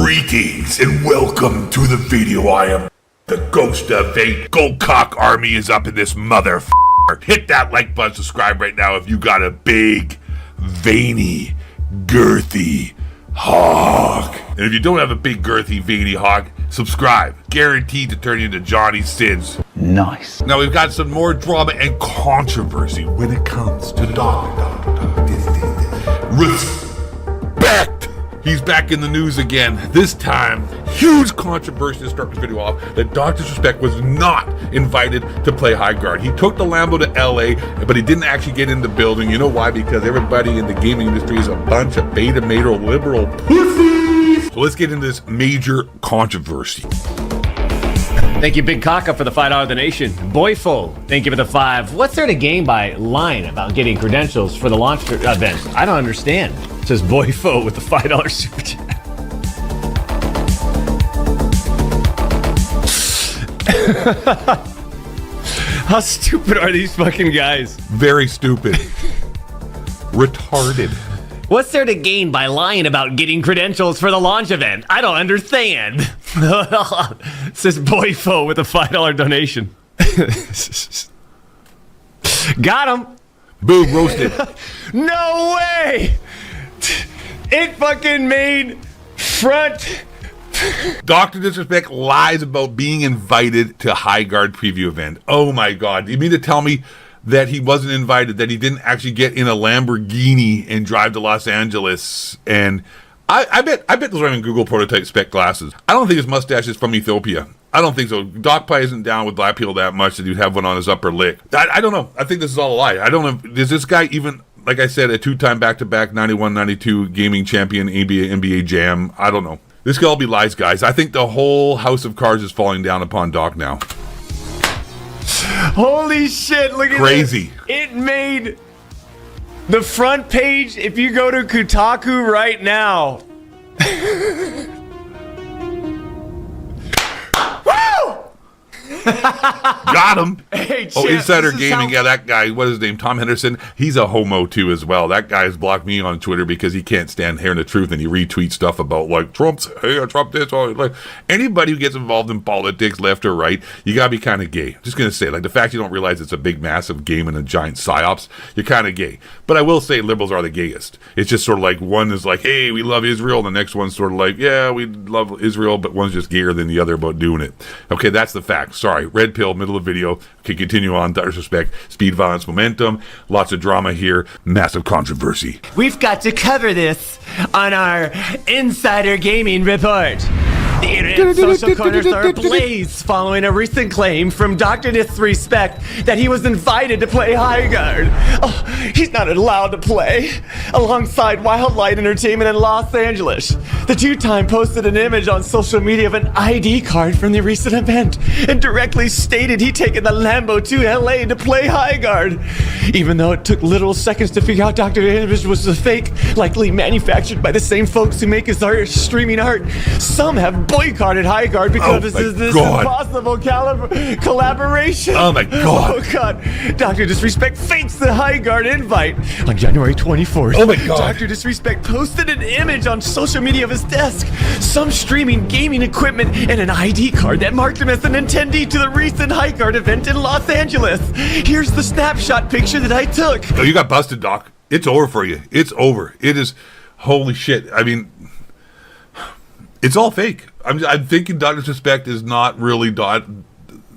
Greetings and welcome to the video. I am the Ghost of Fate. Goldcock Army is up in this motherfucker. Hit that like button, subscribe right now if you got a big, veiny, girthy hog. And if you don't have a big, girthy, veiny hog, subscribe. Guaranteed to turn you into Johnny Sins. Nice. Now we've got some more drama and controversy when it comes to Respect. He's back in the news again. This time, huge controversy to start this video off that Dr. Disrespect was not invited to play High Guard. He took the Lambo to LA, but he didn't actually get in the building. You know why? Because everybody in the gaming industry is a bunch of beta male liberal pussies. So let's get into this major controversy. Thank you, Big Kaka, for the $5 donation. Boyful, thank you for the 5. What's there to gain by lying about getting credentials for the launch event? I don't understand. It says Boyfo with the $5 super chat. How stupid are these fucking guys? Very stupid. Retarded. What's there to gain by lying about getting credentials for the launch event? I don't understand. It says Boyfo with a $5 donation. Got him. Boom, roasted. No way. It fucking made front. Dr. Disrespect lies about being invited to High Guard preview event. Oh my God. You mean to tell me that he wasn't invited, that he didn't actually get in a Lamborghini and drive to Los Angeles? And I bet those are in Google prototype spec glasses. I don't think his mustache is from Ethiopia. I don't think so. Doc probably isn't down with black people that much that he'd have one on his upper lip. I don't know. I think this is all a lie. I don't know. Is this guy even, like I said, a two-time back-to-back 91-92 gaming champion, NBA Jam? I don't know. This could all be lies, guys. I think the whole house of cards is falling down upon Doc now. Holy shit, look at crazy. It made the front page if you go to Kotaku right now. Woo! Got him. Hey, oh, Insider Gaming. Yeah, that guy, what is his name? Tom Henderson. He's a homo too as well. That guy's blocked me on Twitter because he can't stand hearing the truth and he retweets stuff about like Trump's, hey, Trump this. Or, like, anybody who gets involved in politics, left or right, you gotta be kind of gay. I'm just gonna say, like, the fact you don't realize it's a big, massive game and a giant psyops, you're kind of gay. But I will say liberals are the gayest. It's just sort of like one is like, hey, we love Israel. The next one's sort of like, yeah, we love Israel, but one's just gayer than the other about doing it. Okay, that's the fact. Sorry. Red pill, middle of video. Okay, continue on. Disrespect, speed, violence, momentum. Lots of drama here. Massive controversy. We've got to cover this on our Insider Gaming report. The internet social corners are ablaze following a recent claim from Dr. Disrespect that he was invited to play High Guard. Oh, he's not allowed to play. Alongside Wildlight Entertainment in Los Angeles, the two-time posted an image on social media of an ID card from the recent event and directly stated he'd taken the Lambo to LA to play High Guard. Even though it took literal seconds to figure out Dr. image was a fake, likely manufactured by the same folks who make his art, streaming art, some have boycotted High Guard because of this impossible collaboration. Oh my God. Oh God. Dr. Disrespect fakes the High Guard invite on January 24th. Oh my God. Dr. Disrespect posted an image on social media of his desk, some streaming gaming equipment, and an ID card that marked him as an attendee to the recent High Guard event in Los Angeles. Here's the snapshot picture that I took. Oh, you got busted, Doc. It's over for you. It's over. It is, holy shit. I mean, it's all fake. I'm thinking Dr. Disrespect is not really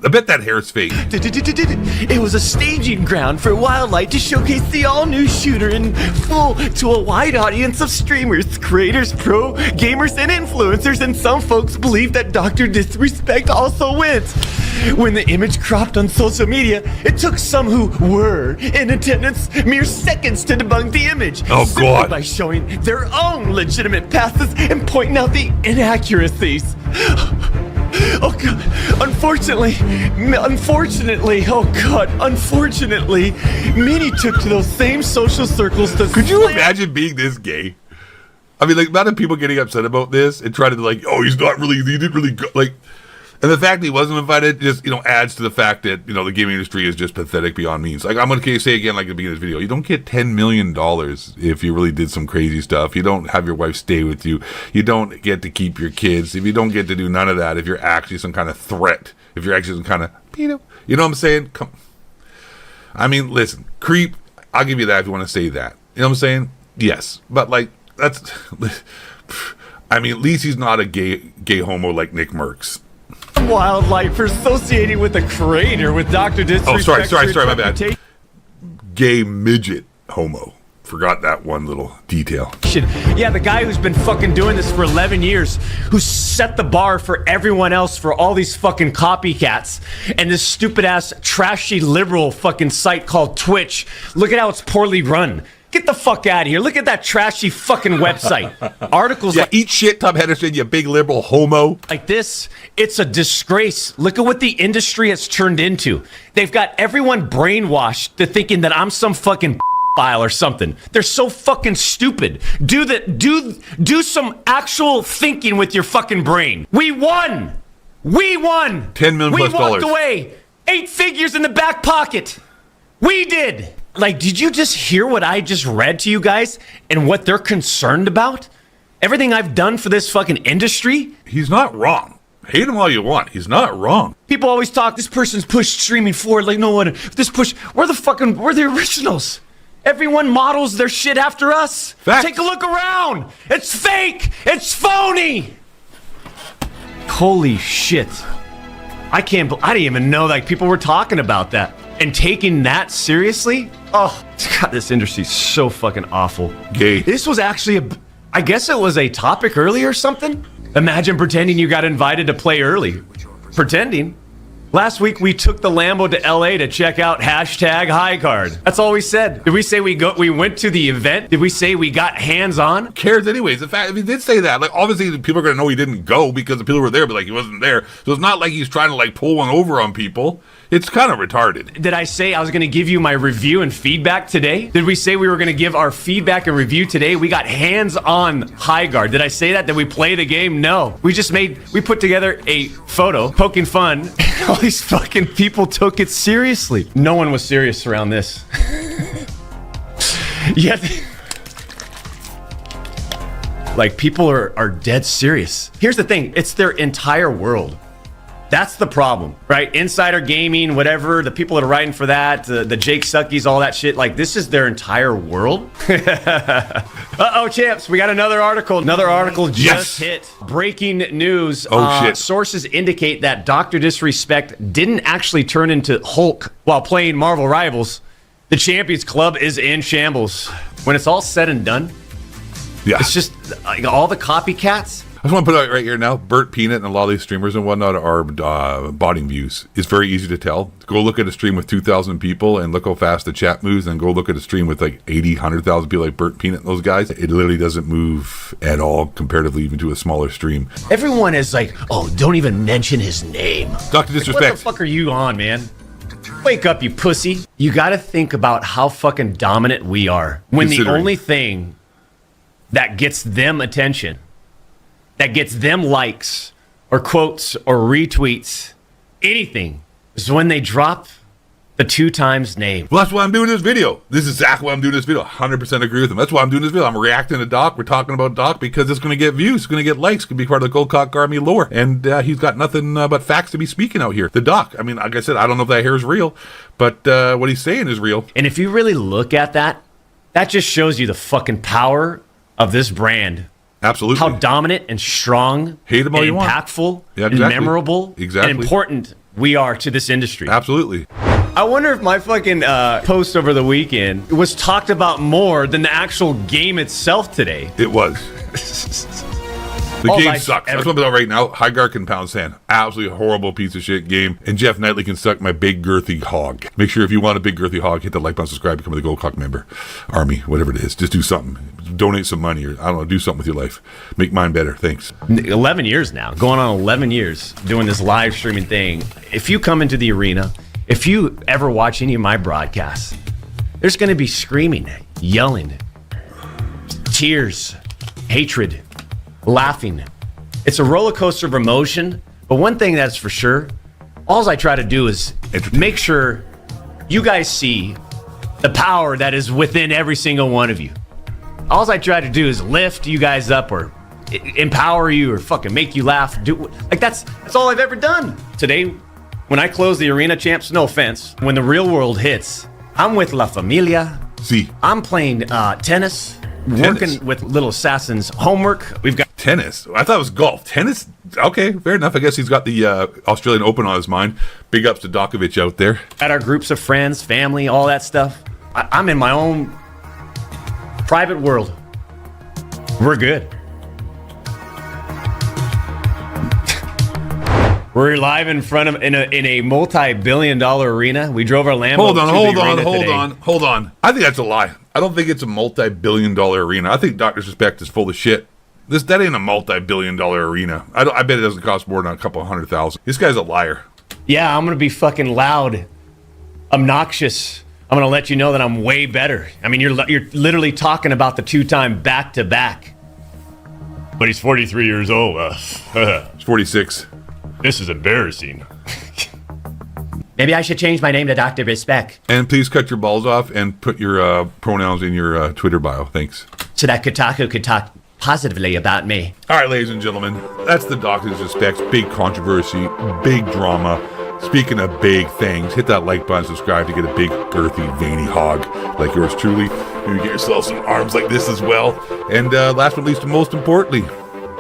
I bet that hair is fake. It was a staging ground for Wildlight to showcase the all-new shooter in full to a wide audience of streamers, creators, pro gamers, and influencers, and some folks believe that Dr. Disrespect also went. When the image cropped on social media, it took some who were in attendance mere seconds to debunk the image. Oh, God. By showing their own legitimate passes and pointing out the inaccuracies. Oh God, unfortunately, many took to those same social circles to Could you imagine being this gay? I mean, like, a lot of people getting upset about this and trying to, like, oh, he's not really, he didn't really go, like, And the fact that he wasn't invited just, adds to the fact that, the gaming industry is just pathetic beyond means. Like, I'm going to say again, like at the beginning of this video, you don't get $10 million if you really did some crazy stuff. You don't have your wife stay with you. You don't get to keep your kids. If you don't get to do none of that, if you're actually some kind of threat, if you're actually some kind of, you know what I'm saying? Listen, creep, I'll give you that if you want to say that. You know what I'm saying? Yes. But, like, that's, at least he's not a gay homo like Nick Merckx. Wildlife for associating with the creator with Dr. Disrespect. Oh, sorry, my bad. Gay midget homo. Forgot that one little detail. Yeah, the guy who's been fucking doing this for 11 years, who set the bar for everyone else, for all these fucking copycats, and this stupid ass trashy liberal fucking site called Twitch. Look at how it's poorly run. Get the fuck out of here. Look at that trashy fucking website. Articles like, eat shit, Tom Henderson, you big liberal homo. Like this, it's a disgrace. Look at what the industry has turned into. They've got everyone brainwashed to thinking that I'm some fucking file or something. They're so fucking stupid. Do some actual thinking with your fucking brain. We won. $10 million we plus. We walked away. 8 figures in the back pocket. We did. Like, did you just hear what I just read to you guys and what they're concerned about? Everything I've done for this fucking industry? He's not wrong. Hate him all you want. He's not wrong. People always talk, this person's pushed streaming forward. Like, no one, we're the originals. Everyone models their shit after us. Fact. Take a look around. It's fake. It's phony. Holy shit. I didn't even know like people were talking about that and taking that seriously. Oh, God, this industry's so fucking awful. Gay. This was actually I guess it was a topic earlier or something. Imagine pretending you got invited to play early. Pretending. Last week, we took the Lambo to LA to check out #HighCard. That's all we said. Did we say we went to the event? Did we say we got hands-on? Who cares anyways? In fact, if he did say that, like, obviously people are going to know he didn't go because the people were there, but like he wasn't there. So it's not like he's trying to like pull one over on people. It's kind of retarded. Did I say I was going to give you my review and feedback today? Did we say we were going to give our feedback and review today? We got hands-on HighCard. Did I say that? Did we play the game? No. We put together a photo, poking fun. All these fucking people took it seriously. No one was serious around this. Yet, like, people are dead serious. Here's the thing. It's their entire world. That's the problem, right? Insider gaming, whatever, the people that are writing for that, the Jake Suckies, all that shit, like, this is their entire world. Uh-oh, champs, we got another article. Another article just hit. Breaking news. Oh, shit. Sources indicate that Dr. Disrespect didn't actually turn into Hulk while playing Marvel Rivals. The Champions Club is in shambles. When it's all said and done, it's just like all the copycats. I just want to put it right here now. Burt Peanut and a lot of these streamers and whatnot are botting views. It's very easy to tell. Go look at a stream with 2,000 people and look how fast the chat moves, and go look at a stream with like 80, 100,000 people like Burt Peanut and those guys. It literally doesn't move at all comparatively even to a smaller stream. Everyone is like, oh, don't even mention his name. Dr. Disrespect. Like, what the fuck are you on, man? Wake up, you pussy. You got to think about how fucking dominant we are when the only thing that gets them attention, that gets them likes or quotes or retweets, anything, is when they drop the 2 times name. Well, that's why I'm doing this video. This is exactly why I'm doing this video. 100% agree with him. That's why I'm doing this video. I'm reacting to Doc. We're talking about Doc because it's going to get views. It's going to get likes. It's going to be part of the Gold Cock Army lore. And he's got nothing but facts to be speaking out here. The Doc, I mean, like I said, I don't know if that hair is real, but what he's saying is real. And if you really look at that, that just shows you the fucking power of this brand. Absolutely. How dominant and strong, hate them all you want, impactful, exactly. and memorable, and important we are to this industry. Absolutely. I wonder if my fucking post over the weekend was talked about more than the actual game itself today. It was. The game sucks. That's what I'm about right now. HighCard can pound sand. Absolutely horrible piece of shit game. And Jeff Knightley can suck my big girthy hog. Make sure if you want a big girthy hog, hit the like button, subscribe, become the Gold Cock member, Army, whatever it is. Just do something. Donate some money, or I don't know, do something with your life. Make mine better. Thanks. 11 years now. Going on 11 years doing this live streaming thing. If you come into the arena, if you ever watch any of my broadcasts, there's going to be screaming, yelling, tears, hatred, laughing. It's a roller coaster of emotion, But one thing that's for sure, all I try to do is make sure you guys see the power that is within every single one of you. All I try to do is lift you guys up or empower you or fucking make you laugh. That's all I've ever done. Today, when I close the Arena Champs, no offense, when the real world hits, I'm with La Familia. See, I'm playing tennis, working with Little Assassin's homework. We've got tennis. I thought it was golf. Tennis? Okay, fair enough. I guess he's got the Australian Open on his mind. Big ups to Dokovic out there. At our groups of friends, family, all that stuff. I'm in my own private world. We're good. We're live in front of in a multi-billion-dollar arena. We drove our Lambo. Hold on. I think that's a lie. I don't think it's a multi-billion-dollar arena. I think Dr. Suspect is full of shit. That ain't a multi-billion-dollar arena. I bet it doesn't cost more than a couple $100,000. This guy's a liar. Yeah, I'm gonna be fucking loud, obnoxious. I'm gonna let you know that I'm way better. I mean, you're literally talking about the 2-time back-to-back. But he's 43 years old. He's 46. This is embarrassing. Maybe I should change my name to Dr. Respect. And please cut your balls off and put your pronouns in your Twitter bio. Thanks. So that Kotaku could talk positively about me. All right, ladies and gentlemen, that's the Dr. Respect's big controversy, big drama. Speaking of big things, hit that like button, subscribe to get a big, girthy, veiny hog like yours truly. Maybe get yourself some arms like this as well. And last but least, and most importantly,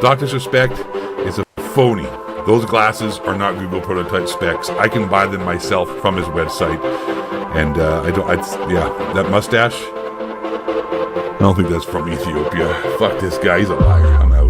Dr. Respect is a phony. Those glasses are not Google prototype specs. I can buy them myself from his website. And that mustache, I don't think that's from Ethiopia. Fuck this guy, he's a liar. I'm out.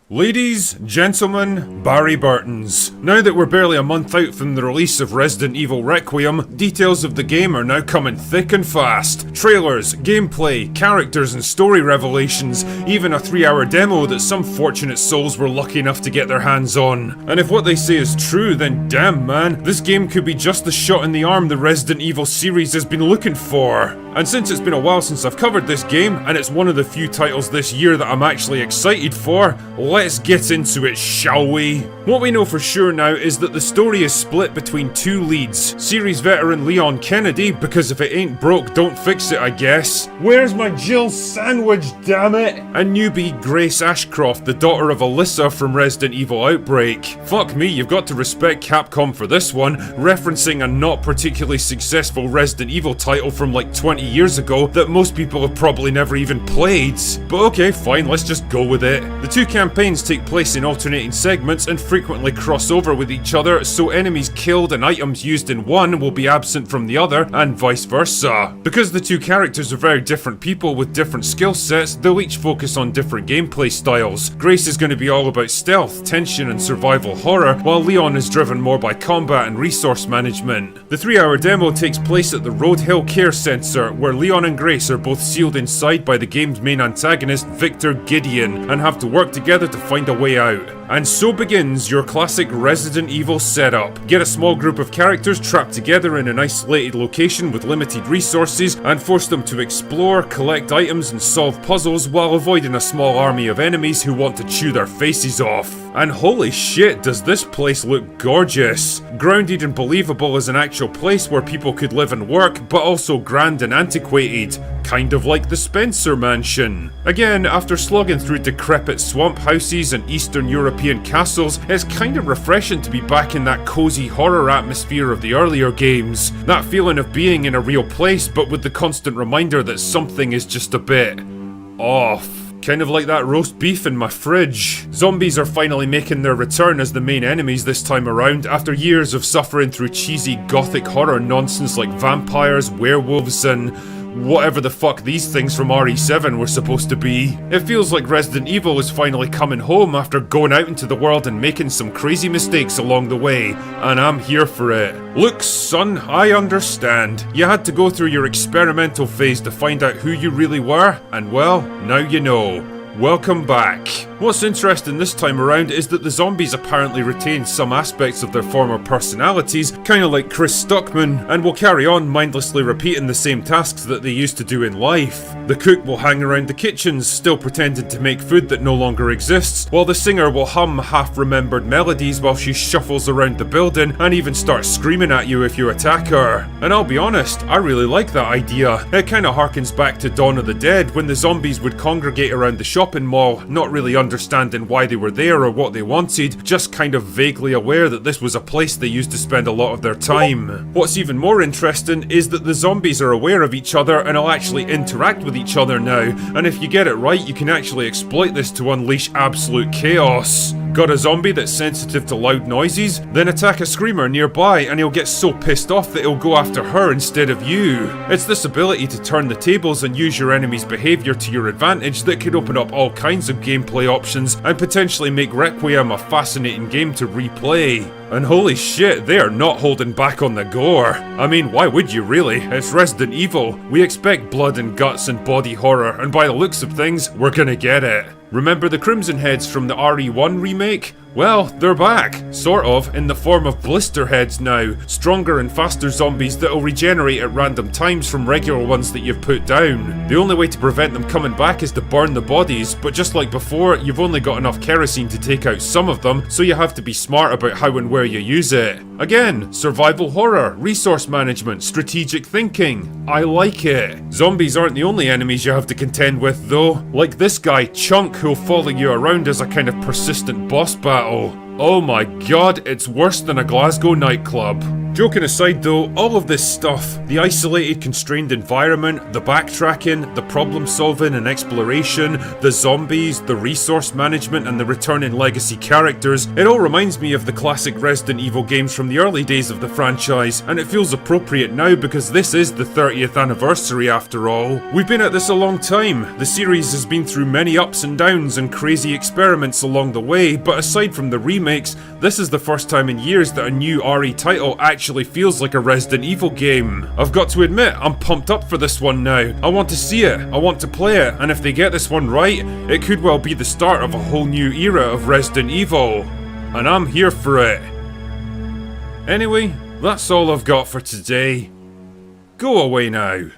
Ladies, gentlemen, Barry Burtons. Now that we're barely a month out from the release of Resident Evil Requiem, details of the game are now coming thick and fast. Trailers, gameplay, characters and story revelations, even a 3-hour demo that some fortunate souls were lucky enough to get their hands on. And if what they say is true, then damn man, this game could be just the shot in the arm the Resident Evil series has been looking for. And since it's been a while since I've covered this game, and it's one of the few titles this year that I'm actually excited for, let's get into it, shall we? What we know for sure now is that the story is split between two leads. Series veteran Leon Kennedy, because if it ain't broke, don't fix it, I guess. Where's my Jill sandwich, damn it? And newbie Grace Ashcroft, the daughter of Alyssa from Resident Evil Outbreak. Fuck me, you've got to respect Capcom for this one, referencing a not particularly successful Resident Evil title from like 20 years ago that most people have probably never even played. But okay, fine, let's just go with it. The two campaigns take place in alternating segments and frequently cross over with each other, so enemies killed and items used in one will be absent from the other, and vice versa. Because the two characters are very different people with different skill sets, they'll each focus on different gameplay styles. Grace is going to be all about stealth, tension and survival horror, while Leon is driven more by combat and resource management. The 3-hour demo takes place at the Road Hill Care Center, where Leon and Grace are both sealed inside by the game's main antagonist, Victor Gideon, and have to work together to find a way out. And so begins your classic Resident Evil setup. Get a small group of characters trapped together in an isolated location with limited resources and force them to explore, collect items and solve puzzles while avoiding a small army of enemies who want to chew their faces off. And holy shit, does this place look gorgeous. Grounded and believable as an actual place where people could live and work, but also grand and antiquated. Kind of like the Spencer Mansion. Again, after slogging through decrepit swamp houses and Eastern European castles, it's kind of refreshing to be back in that cozy horror atmosphere of the earlier games. That feeling of being in a real place, but with the constant reminder that something is just a bit off. Kind of like that roast beef in my fridge. Zombies are finally making their return as the main enemies this time around, after years of suffering through cheesy gothic horror nonsense like vampires, werewolves and whatever the fuck these things from RE7 were supposed to be. It feels like Resident Evil is finally coming home after going out into the world and making some crazy mistakes along the way, and I'm here for it. Look, son, I understand. You had to go through your experimental phase to find out who you really were, and well, now you know. Welcome back. What's interesting this time around is that the zombies apparently retain some aspects of their former personalities, kinda like Chris Stuckman, and will carry on mindlessly repeating the same tasks that they used to do in life. The cook will hang around the kitchens, still pretending to make food that no longer exists, while the singer will hum half-remembered melodies while she shuffles around the building and even starts screaming at you if you attack her. And I'll be honest, I really like that idea. It kinda harkens back to Dawn of the Dead, when the zombies would congregate around the shopping mall, not really understanding why they were there or what they wanted, just kind of vaguely aware that this was a place they used to spend a lot of their time. What's even more interesting is that the zombies are aware of each other and will actually interact with each other now, and if you get it right, you can actually exploit this to unleash absolute chaos. Got a zombie that's sensitive to loud noises? Then attack a screamer nearby and he'll get so pissed off that he'll go after her instead of you. It's this ability to turn the tables and use your enemy's behaviour to your advantage that could open up all kinds of gameplay options and potentially make Requiem a fascinating game to replay. And holy shit, they are not holding back on the gore. I mean, why would you really? It's Resident Evil. We expect blood and guts and body horror, and by the looks of things, we're gonna get it. Remember the Crimson Heads from the RE1 remake? Well, they're back, sort of, in the form of blister heads now, stronger and faster zombies that'll regenerate at random times from regular ones that you've put down. The only way to prevent them coming back is to burn the bodies, but just like before, you've only got enough kerosene to take out some of them, so you have to be smart about how and where you use it. Again, survival horror, resource management, strategic thinking. I like it. Zombies aren't the only enemies you have to contend with though, like this guy, Chunk, who'll follow you around as a kind of persistent boss battle. Oh my god, it's worse than a Glasgow nightclub. Joking aside though, all of this stuff, the isolated constrained environment, the backtracking, the problem solving and exploration, the zombies, the resource management and the returning legacy characters, it all reminds me of the classic Resident Evil games from the early days of the franchise, and it feels appropriate now because this is the 30th anniversary after all. We've been at this a long time. The series has been through many ups and downs and crazy experiments along the way, but aside from the remakes, this is the first time in years that a new RE title actually feels like a Resident Evil game. I've got to admit, I'm pumped up for this one now. I want to see it, I want to play it, and if they get this one right, it could well be the start of a whole new era of Resident Evil. And I'm here for it. Anyway, that's all I've got for today. Go away now.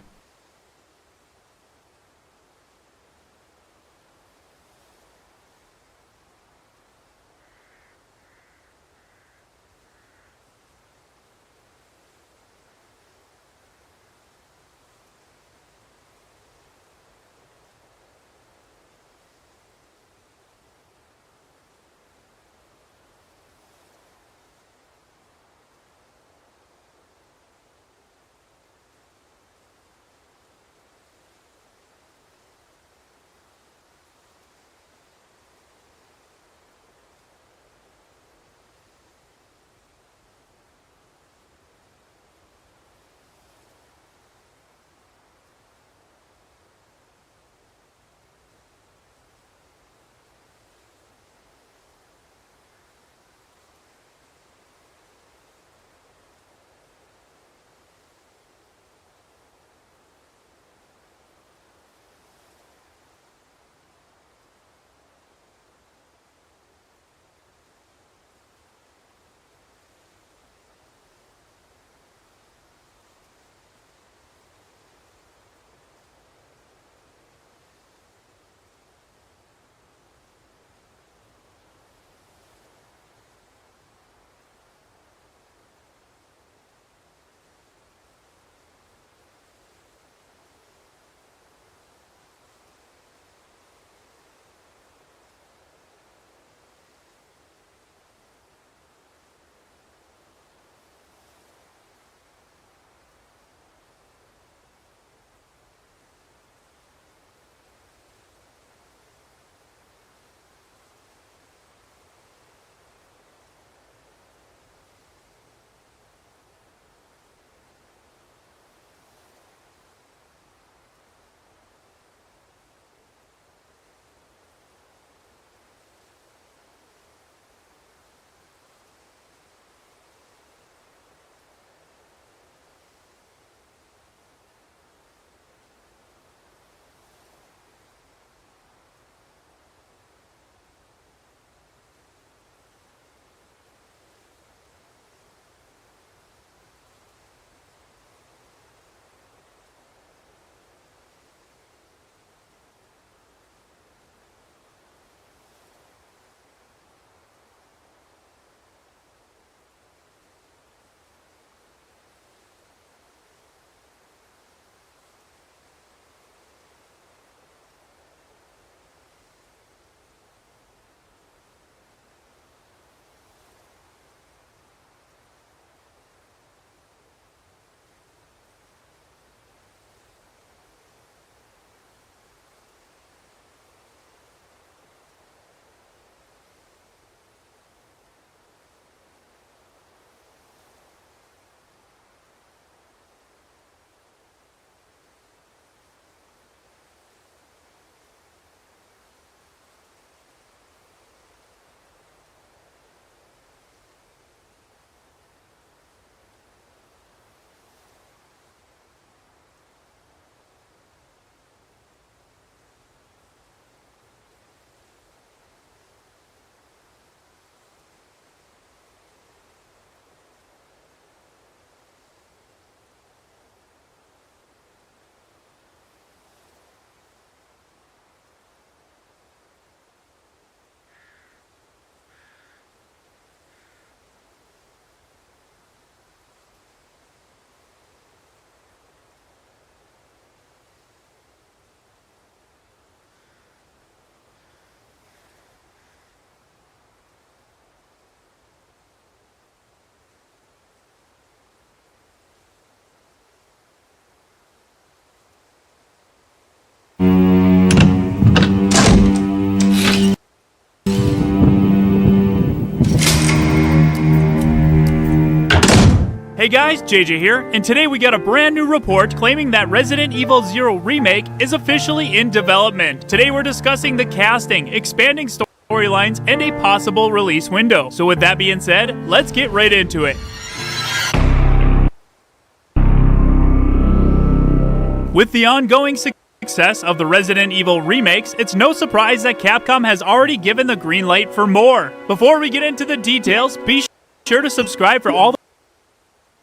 Hey guys, JJ here, and today we got a brand new report claiming that Resident Evil 0 Remake is officially in development. Today we're discussing the casting, expanding storylines, and a possible release window. So with that being said, let's get right into it. With the ongoing success of the Resident Evil remakes, it's no surprise that Capcom has already given the green light for more. Before we get into the details, be sure to subscribe for all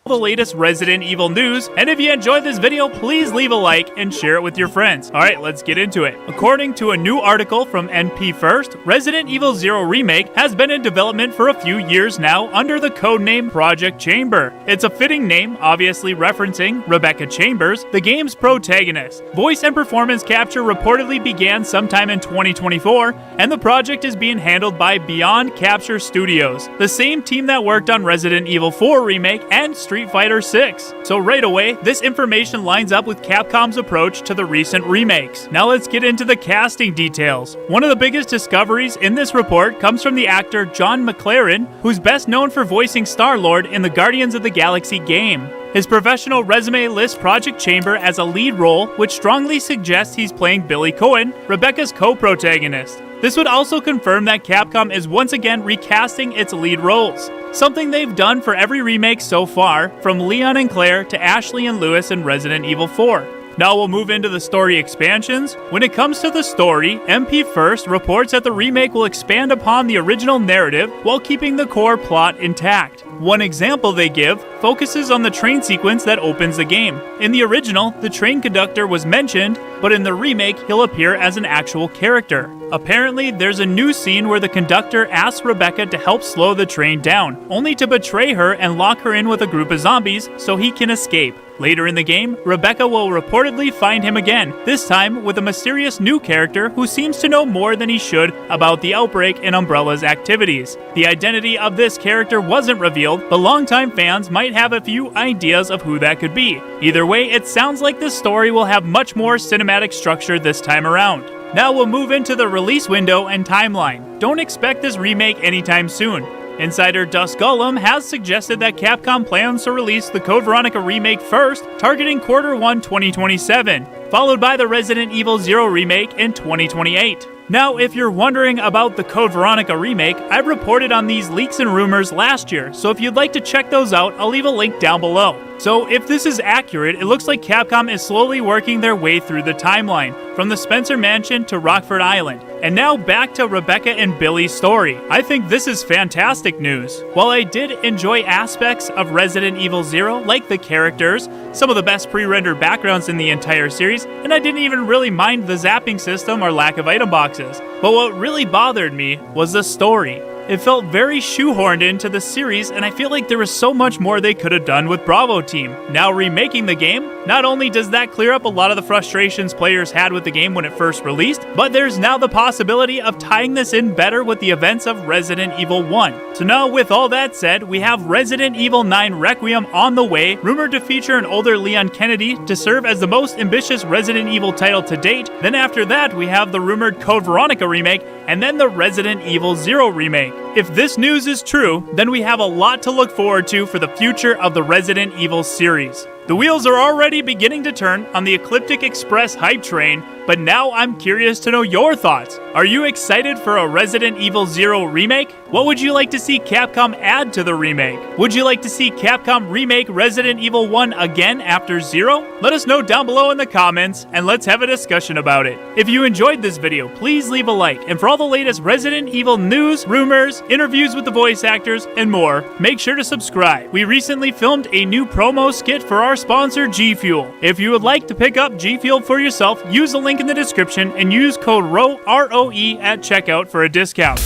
the latest Resident Evil news, and if you enjoyed this video, please leave a like and share it with your friends. Alright, let's get into it. According to a new article from NP First, Resident Evil 0 Remake has been in development for a few years now under the codename Project Chamber. It's a fitting name, obviously referencing Rebecca Chambers, the game's protagonist. Voice and performance capture reportedly began sometime in 2024, and the project is being handled by Beyond Capture Studios, the same team that worked on Resident Evil 4 Remake and Street Fighter 6. So right away, this information lines up with Capcom's approach to the recent remakes. Now let's get into the casting details. One of the biggest discoveries in this report comes from the actor John McLaren, who's best known for voicing Star-Lord in the Guardians of the Galaxy game. His professional resume lists Project Chamber as a lead role, which strongly suggests he's playing Billy Cohen, Rebecca's co-protagonist. This would also confirm that Capcom is once again recasting its lead roles, something they've done for every remake so far, from Leon and Claire to Ashley and Lewis in Resident Evil 4. Now we'll move into the story expansions. When it comes to the story, MP First reports that the remake will expand upon the original narrative while keeping the core plot intact. One example they give focuses on the train sequence that opens the game. In the original, the train conductor was mentioned, but in the remake, he'll appear as an actual character. Apparently, there's a new scene where the conductor asks Rebecca to help slow the train down, only to betray her and lock her in with a group of zombies so he can escape. Later in the game, Rebecca will reportedly find him again, this time with a mysterious new character who seems to know more than he should about the outbreak and Umbrella's activities. The identity of this character wasn't revealed, but longtime fans might have a few ideas of who that could be. Either way, it sounds like this story will have much more cinematic structure this time around. Now we'll move into the release window and timeline. Don't expect this remake anytime soon. Insider Dusk Golem has suggested that Capcom plans to release the Code Veronica remake first, targeting Q1 2027, followed by the Resident Evil 0 remake in 2028. Now, if you're wondering about the Code Veronica remake, I reported on these leaks and rumors last year, so if you'd like to check those out, I'll leave a link down below. So if this is accurate, it looks like Capcom is slowly working their way through the timeline, from the Spencer Mansion to Rockford Island, and now back to Rebecca and Billy's story. I think this is fantastic news. While I did enjoy aspects of Resident Evil 0, like the characters, some of the best pre-rendered backgrounds in the entire series, and I didn't even really mind the zapping system or lack of item boxes. But what really bothered me was the story. It felt very shoehorned into the series, and I feel like there was so much more they could have done with Bravo Team. Now remaking the game, not only does that clear up a lot of the frustrations players had with the game when it first released, but there's now the possibility of tying this in better with the events of Resident Evil 1. So now with all that said, we have Resident Evil 9 Requiem on the way, rumored to feature an older Leon Kennedy to serve as the most ambitious Resident Evil title to date. Then after that, we have the rumored Code Veronica remake, and then the Resident Evil 0 remake. If this news is true, then we have a lot to look forward to for the future of the Resident Evil series. The wheels are already beginning to turn on the Ecliptic Express hype train, but now I'm curious to know your thoughts. Are you excited for a Resident Evil 0 remake? What would you like to see Capcom add to the remake? Would you like to see Capcom remake Resident Evil 1 again after 0? Let us know down below in the comments, and let's have a discussion about it. If you enjoyed this video, please leave a like, and for all the latest Resident Evil news, rumors, interviews with the voice actors, and more, make sure to subscribe. We recently filmed a new promo skit for our sponsor G Fuel. If you would like to pick up G Fuel for yourself, use the link in the description and use code ROE at checkout for a discount.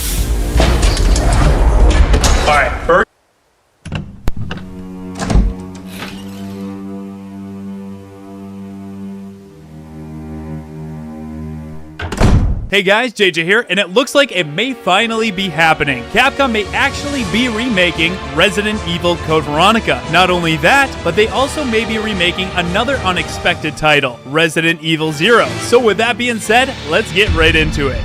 Alright, first. Hey guys, JJ here, and it looks like it may finally be happening. Capcom may actually be remaking Resident Evil Code Veronica. Not only that, but they also may be remaking another unexpected title, Resident Evil 0. So with that being said, let's get right into it.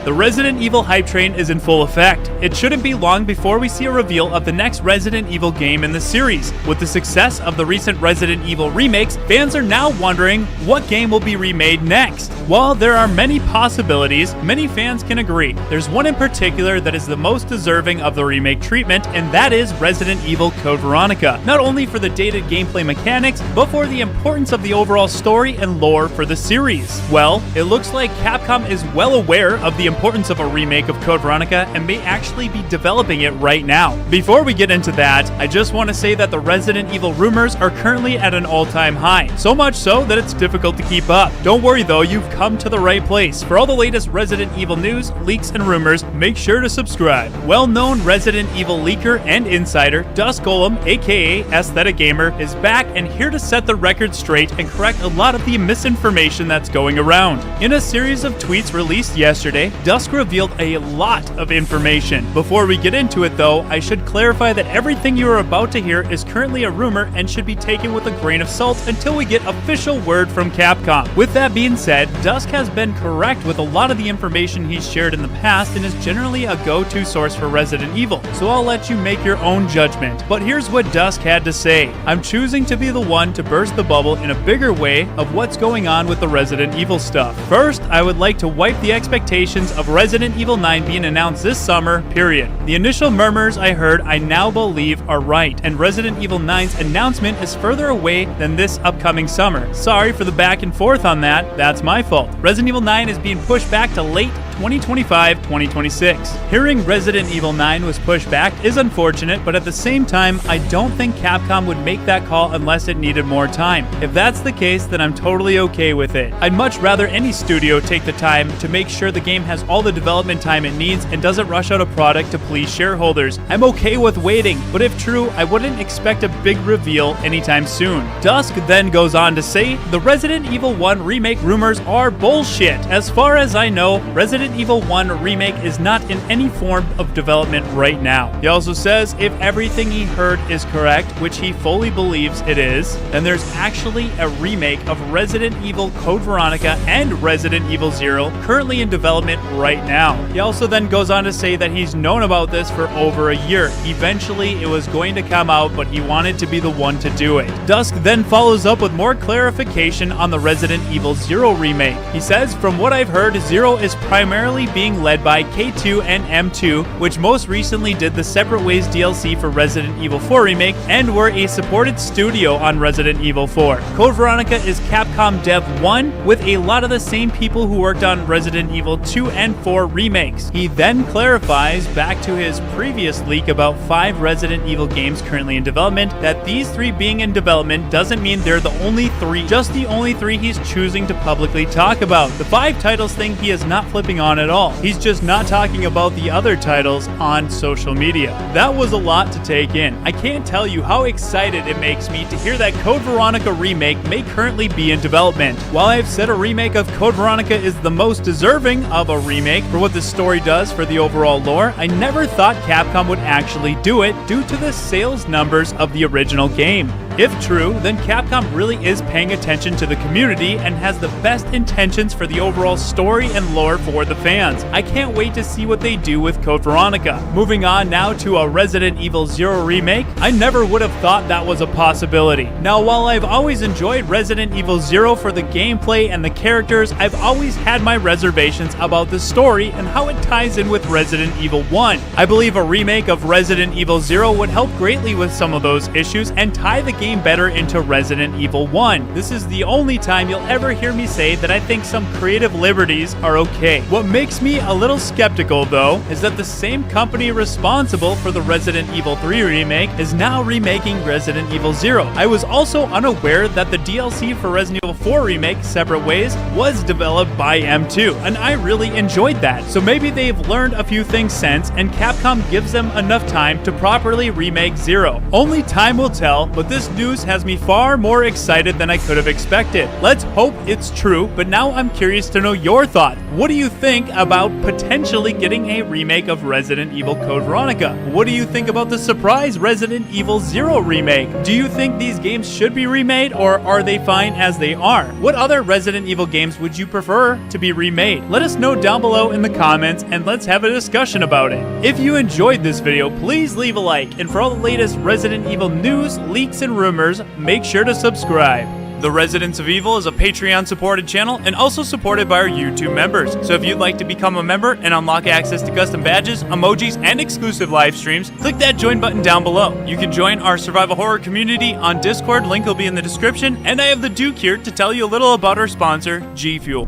The Resident Evil hype train is in full effect. It shouldn't be long before we see a reveal of the next Resident Evil game in the series. With the success of the recent Resident Evil remakes, fans are now wondering what game will be remade next. While there are many possibilities, many fans can agree. There's one in particular that is the most deserving of the remake treatment, and that is Resident Evil Code Veronica. Not only for the dated gameplay mechanics, but for the importance of the overall story and lore for the series. Well, it looks like Capcom is well aware of the importance of a remake of Code Veronica and may actually be developing it right now. Before we get into that, I just want to say that the Resident Evil rumors are currently at an all-time high. So much so that it's difficult to keep up. Don't worry though, you've come to the right place. For all the latest Resident Evil news, leaks, and rumors, make sure to subscribe. Well-known Resident Evil leaker and insider, Dusk Golem, aka Aesthetic Gamer, is back and here to set the record straight and correct a lot of the misinformation that's going around. In a series of tweets released yesterday, Dusk revealed a lot of information. Before we get into it though, I should clarify that everything you are about to hear is currently a rumor and should be taken with a grain of salt until we get official word from Capcom. With that being said, Dusk has been correct with a lot of the information he's shared in the past and is generally a go-to source for Resident Evil, so I'll let you make your own judgment. But here's what Dusk had to say. I'm choosing to be the one to burst the bubble in a bigger way of what's going on with the Resident Evil stuff. First, I would like to wipe the expectations of Resident Evil 9 being announced this summer, period. The initial murmurs I heard I now believe are right, and Resident Evil 9's announcement is further away than this upcoming summer. Sorry for the back and forth on that, that's my fault. Resident Evil 9 is being pushed back to late 2025-2026. Hearing Resident Evil 9 was pushed back is unfortunate, but at the same time, I don't think Capcom would make that call unless it needed more time. If that's the case, then I'm totally okay with it. I'd much rather any studio take the time to make sure the game has all the development time it needs and doesn't rush out a product to please shareholders. I'm okay with waiting, but if true, I wouldn't expect a big reveal anytime soon. Dusk then goes on to say, the Resident Evil 1 remake rumors are bullshit. As far as I know, Resident Evil 1 remake is not in any form of development right now. He also says if everything he heard is correct, which he fully believes it is, then there's actually a remake of Resident Evil Code Veronica and Resident Evil 0 currently in development right now. He also then goes on to say that he's known about this for over a year. Eventually it was going to come out, but he wanted to be the one to do it. Dusk then follows up with more clarification on the Resident Evil 0 remake. He says, from what I've heard, 0 is primarily being led by K2 and M2, which most recently did the Separate Ways DLC for Resident Evil 4 Remake and were a supported studio on Resident Evil 4. Code Veronica is Capcom Dev 1 with a lot of the same people who worked on Resident Evil 2 and 4 remakes. He then clarifies back to his previous leak about 5 Resident Evil games currently in development that these 3 being in development doesn't mean they're the only 3, just the only 3 he's choosing to publicly talk about. The 5 titles thing he is not flipping on at all. He's just not talking about the other titles on social media. That was a lot to take in. I can't tell you how excited it makes me to hear that Code Veronica remake may currently be in development. While I've said a remake of Code Veronica is the most deserving of a remake for what the story does for the overall lore, I never thought Capcom would actually do it due to the sales numbers of the original game. If true, then Capcom really is paying attention to the community and has the best intentions for the overall story and lore for the fans. I can't wait to see what they do with Code Veronica. Moving on now to a Resident Evil 0 remake, I never would have thought that was a possibility. Now, while I've always enjoyed Resident Evil 0 for the gameplay and the characters, I've always had my reservations about the story and how it ties in with Resident Evil 1. I believe a remake of Resident Evil 0 would help greatly with some of those issues and tie the game better into Resident Evil 1. This is the only time you'll ever hear me say that I think some creative liberties are okay. What makes me a little skeptical though is that the same company responsible for the Resident Evil 3 remake is now remaking Resident Evil 0. I was also unaware that the DLC for Resident Evil 4 remake, Separate Ways, was developed by M2, and I really enjoyed that. So maybe they've learned a few things since, and Capcom gives them enough time to properly remake 0. Only time will tell, but this news has me far more excited than I could have expected. Let's hope it's true, but now I'm curious to know your thoughts. What do you think about potentially getting a remake of Resident Evil Code Veronica? What do you think about the surprise Resident Evil 0 remake? Do you think these games should be remade, or are they fine as they are? What other Resident Evil games would you prefer to be remade? Let us know down below in the comments and let's have a discussion about it. If you enjoyed this video, please leave a like, and for all the latest Resident Evil news, leaks, and rumors, make sure to subscribe. The Residents of Evil is a Patreon supported channel and also supported by our YouTube members. So if you'd like to become a member and unlock access to custom badges, emojis, and exclusive live streams, click that join button down below. You can join our survival horror community on Discord, link will be in the description, and I have the Duke here to tell you a little about our sponsor, G Fuel.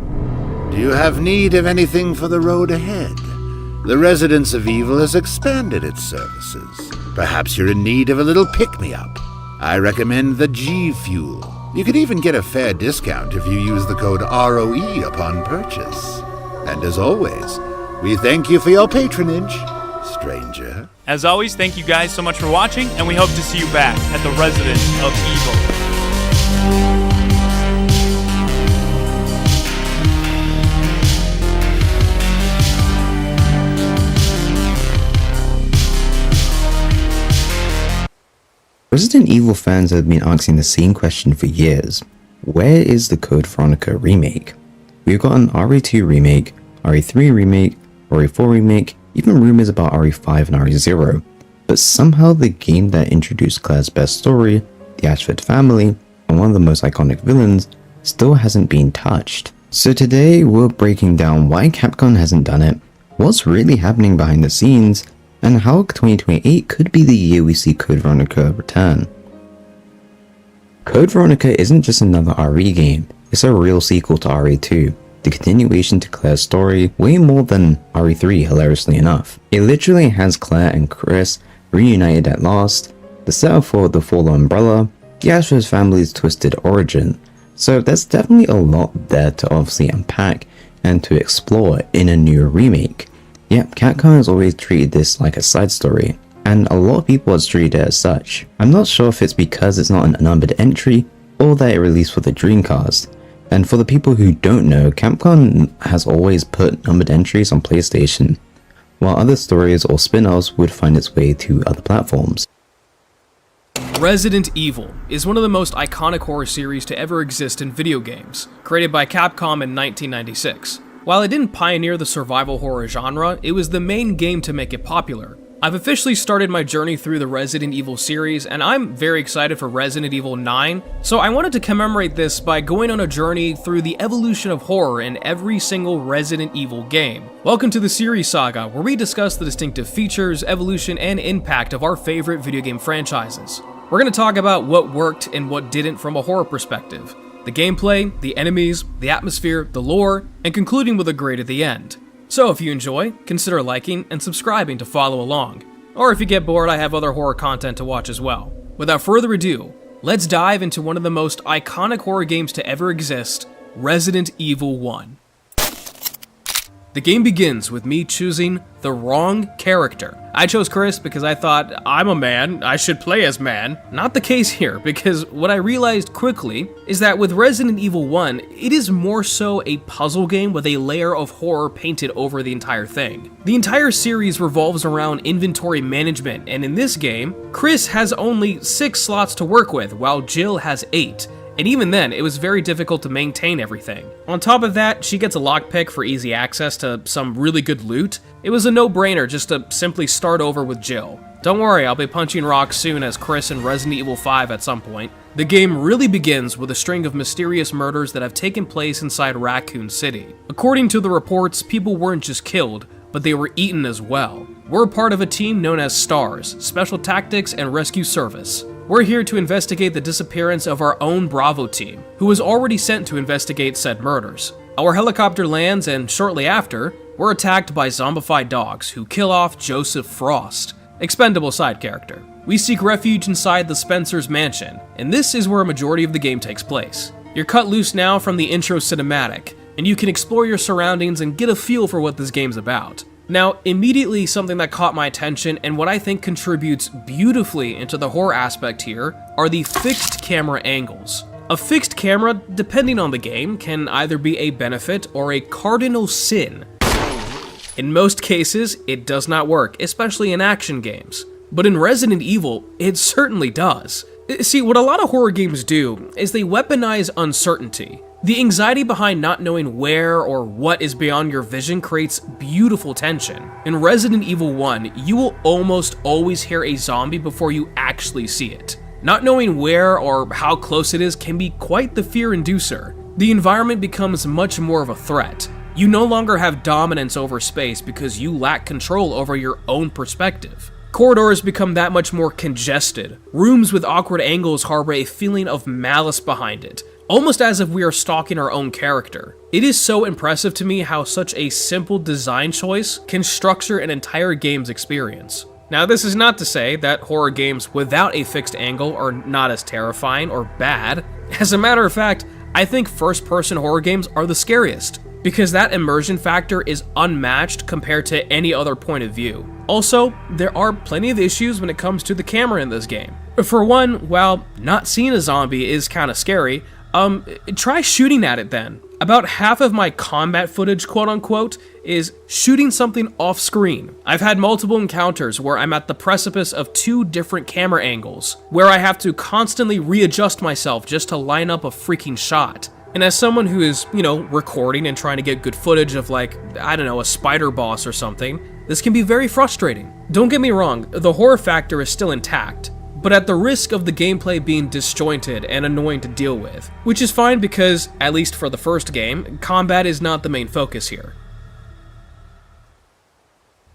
Do you have need of anything for the road ahead? The Residents of Evil has expanded its services. Perhaps you're in need of a little pick-me-up. I recommend the G Fuel. You can even get a fair discount if you use the code ROE upon purchase. And as always, we thank you for your patronage, stranger. As always, thank you guys so much for watching, and we hope to see you back at the Residents of Evil. Resident Evil fans have been asking the same question for years. Where is the Code Veronica remake? We've got an RE2 remake, RE3 remake, RE4 remake, even rumors about RE5 and RE0. But somehow the game that introduced Claire's best story, the Ashford family, and one of the most iconic villains, still hasn't been touched. So today we're breaking down why Capcom hasn't done it, what's really happening behind the scenes, and how 2028 could be the year we see Code Veronica return. Code Veronica isn't just another RE game, it's a real sequel to RE2, the continuation to Claire's story, way more than RE3 hilariously enough. It literally has Claire and Chris reunited at last, the setup for the Fallen Umbrella, the Ashford family's twisted origin, so there's definitely a lot there to obviously unpack and to explore in a new remake. Yep, Capcom has always treated this like a side story, and a lot of people have treated it as such. I'm not sure if it's because it's not an numbered entry, or that it released for the Dreamcast. And for the people who don't know, Capcom has always put numbered entries on PlayStation, while other stories or spin-offs would find its way to other platforms. Resident Evil is one of the most iconic horror series to ever exist in video games, created by Capcom in 1996. While it didn't pioneer the survival horror genre, it was the main game to make it popular. I've officially started my journey through the Resident Evil series, and I'm very excited for Resident Evil 9, so I wanted to commemorate this by going on a journey through the evolution of horror in every single Resident Evil game. Welcome to the series saga, where we discuss the distinctive features, evolution, and impact of our favorite video game franchises. We're going to talk about what worked and what didn't from a horror perspective, the gameplay, the enemies, the atmosphere, the lore, and concluding with a grade at the end. So if you enjoy, consider liking and subscribing to follow along. Or if you get bored, I have other horror content to watch as well. Without further ado, let's dive into one of the most iconic horror games to ever exist, Resident Evil 1. The game begins with me choosing the wrong character. I chose Chris because I thought, I'm a man, I should play as man. Not the case here, because what I realized quickly is that with Resident Evil 1, it is more so a puzzle game with a layer of horror painted over the entire thing. The entire series revolves around inventory management, and in this game, Chris has only 6 slots to work with, while Jill has 8. And even then, it was very difficult to maintain everything. On top of that, she gets a lockpick for easy access to some really good loot. It was a no-brainer just to simply start over with Jill. Don't worry, I'll be punching rocks soon as Chris in Resident Evil 5 at some point. The game really begins with a string of mysterious murders that have taken place inside Raccoon City. According to the reports, people weren't just killed, but they were eaten as well. We're part of a team known as STARS, Special Tactics and Rescue Service. We're here to investigate the disappearance of our own Bravo team, who was already sent to investigate said murders. Our helicopter lands, and shortly after, we're attacked by zombified dogs who kill off Joseph Frost, expendable side character. We seek refuge inside the Spencer's mansion, and this is where a majority of the game takes place. You're cut loose now from the intro cinematic, and you can explore your surroundings and get a feel for what this game's about. Now, immediately something that caught my attention and what I think contributes beautifully into the horror aspect here are the fixed camera angles. A fixed camera, depending on the game, can either be a benefit or a cardinal sin. In most cases, it does not work, especially in action games. But in Resident Evil, it certainly does. See, what a lot of horror games do is they weaponize uncertainty. The anxiety behind not knowing where or what is beyond your vision creates beautiful tension. In Resident Evil 1, you will almost always hear a zombie before you actually see it. Not knowing where or how close it is can be quite the fear inducer. The environment becomes much more of a threat. You no longer have dominance over space because you lack control over your own perspective. Corridors become that much more congested. Rooms with awkward angles harbor a feeling of malice behind it, almost as if we are stalking our own character. It is so impressive to me how such a simple design choice can structure an entire game's experience. Now, this is not to say that horror games without a fixed angle are not as terrifying or bad. As a matter of fact, I think first-person horror games are the scariest, because that immersion factor is unmatched compared to any other point of view. Also, there are plenty of issues when it comes to the camera in this game. For one, while not seeing a zombie is kinda scary, try shooting at it then. About half of my combat footage, quote unquote, is shooting something off screen. I've had multiple encounters where I'm at the precipice of 2 different camera angles, where I have to constantly readjust myself just to line up a freaking shot. And as someone who is, recording and trying to get good footage of a spider boss or something, this can be very frustrating. Don't get me wrong, the horror factor is still intact, but at the risk of the gameplay being disjointed and annoying to deal with, which is fine because, at least for the first game, combat is not the main focus here.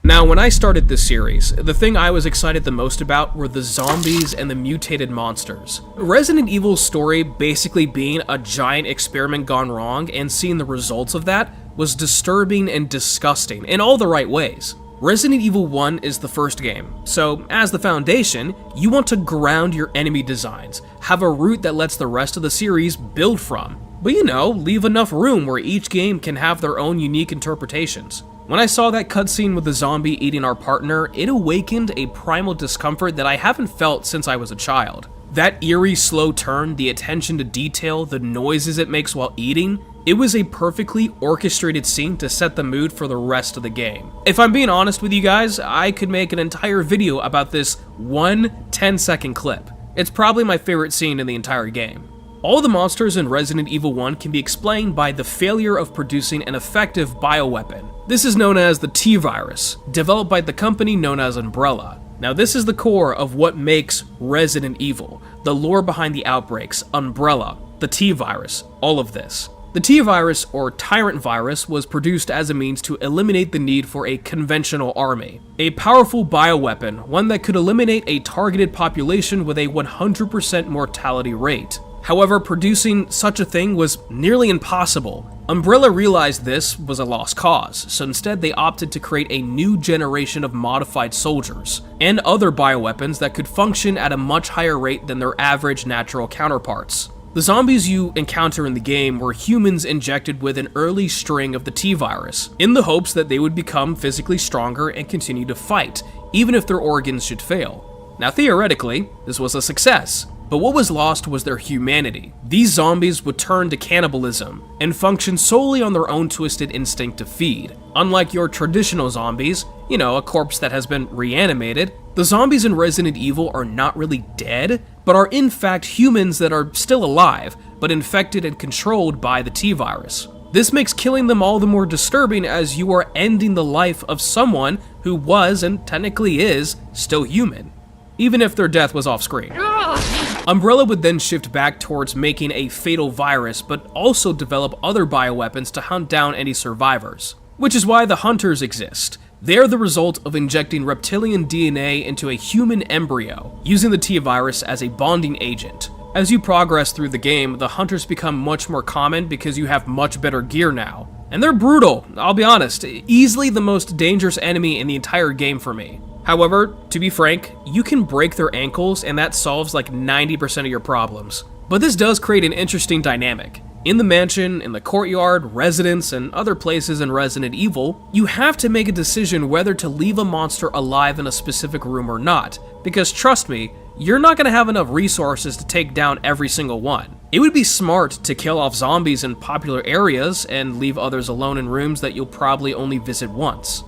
Now, when I started this series, the thing I was excited the most about were the zombies and the mutated monsters. Resident Evil's story basically being a giant experiment gone wrong and seeing the results of that was disturbing and disgusting in all the right ways. Resident Evil 1 is the first game, so as the foundation, you want to ground your enemy designs, have a root that lets the rest of the series build from, but leave enough room where each game can have their own unique interpretations. When I saw that cutscene with the zombie eating our partner, it awakened a primal discomfort that I haven't felt since I was a child. That eerie slow turn, the attention to detail, the noises it makes while eating, it was a perfectly orchestrated scene to set the mood for the rest of the game. If I'm being honest with you guys, I could make an entire video about this one 10-second clip. It's probably my favorite scene in the entire game. All the monsters in Resident Evil 1 can be explained by the failure of producing an effective bioweapon. This is known as the T-Virus, developed by the company known as Umbrella. Now, this is the core of what makes Resident Evil, the lore behind the outbreaks, Umbrella, the T-Virus, all of this. The T-Virus, or Tyrant Virus, was produced as a means to eliminate the need for a conventional army. A powerful bioweapon, one that could eliminate a targeted population with a 100% mortality rate. However, producing such a thing was nearly impossible. Umbrella realized this was a lost cause, so instead they opted to create a new generation of modified soldiers, and other bioweapons that could function at a much higher rate than their average natural counterparts. The zombies you encounter in the game were humans injected with an early string of the T-Virus, in the hopes that they would become physically stronger and continue to fight, even if their organs should fail. Now theoretically, this was a success, but what was lost was their humanity. These zombies would turn to cannibalism and function solely on their own twisted instinct to feed. Unlike your traditional zombies, a corpse that has been reanimated, the zombies in Resident Evil are not really dead, but are in fact humans that are still alive, but infected and controlled by the T-Virus. This makes killing them all the more disturbing as you are ending the life of someone who was, and technically is, still human, even if their death was off screen. Umbrella would then shift back towards making a fatal virus, but also develop other bioweapons to hunt down any survivors. Which is why the Hunters exist. They are the result of injecting reptilian DNA into a human embryo, using the T-Virus as a bonding agent. As you progress through the game, the Hunters become much more common because you have much better gear now. And they're brutal, I'll be honest, easily the most dangerous enemy in the entire game for me. However, to be frank, you can break their ankles and that solves like 90% of your problems. But this does create an interesting dynamic. In the mansion, in the courtyard, residence, and other places in Resident Evil, you have to make a decision whether to leave a monster alive in a specific room or not, because trust me, you're not going to have enough resources to take down every single one. It would be smart to kill off zombies in popular areas and leave others alone in rooms that you'll probably only visit once.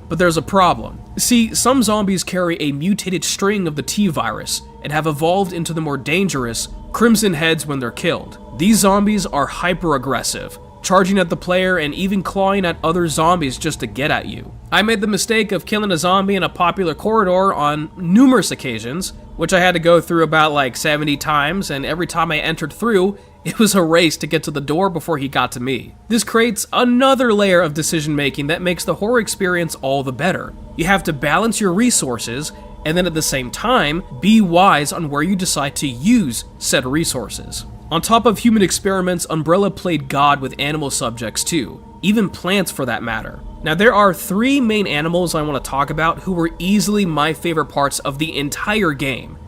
But there's a problem. See, some zombies carry a mutated string of the T-virus and have evolved into the more dangerous Crimson Heads when they're killed. These zombies are hyper-aggressive, charging at the player and even clawing at other zombies just to get at you. I made the mistake of killing a zombie in a popular corridor on numerous occasions, which I had to go through about like 70 times, and every time I entered through, it was a race to get to the door before he got to me. This creates another layer of decision making that makes the horror experience all the better. You have to balance your resources, and then at the same time, be wise on where you decide to use said resources. On top of human experiments, Umbrella played God with animal subjects too, even plants for that matter. Now there are 3 main animals I want to talk about who were easily my favorite parts of the entire game.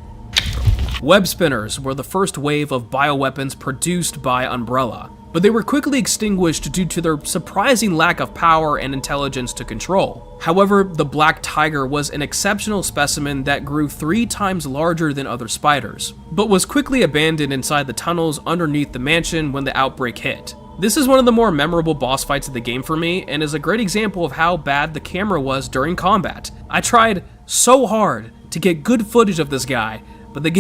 Web spinners were the first wave of bioweapons produced by Umbrella, but they were quickly extinguished due to their surprising lack of power and intelligence to control. However, the black tiger was an exceptional specimen that grew 3 times larger than other spiders, but was quickly abandoned inside the tunnels underneath the mansion when the outbreak hit. This is one of the more memorable boss fights of the game for me, and is a great example of how bad the camera was during combat. I tried so hard to get good footage of this guy, but the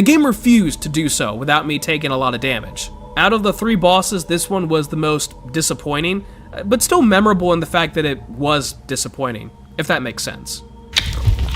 game refused to do so without me taking a lot of damage. Out of the 3 bosses, this one was the most disappointing, but still memorable in the fact that it was disappointing, if that makes sense.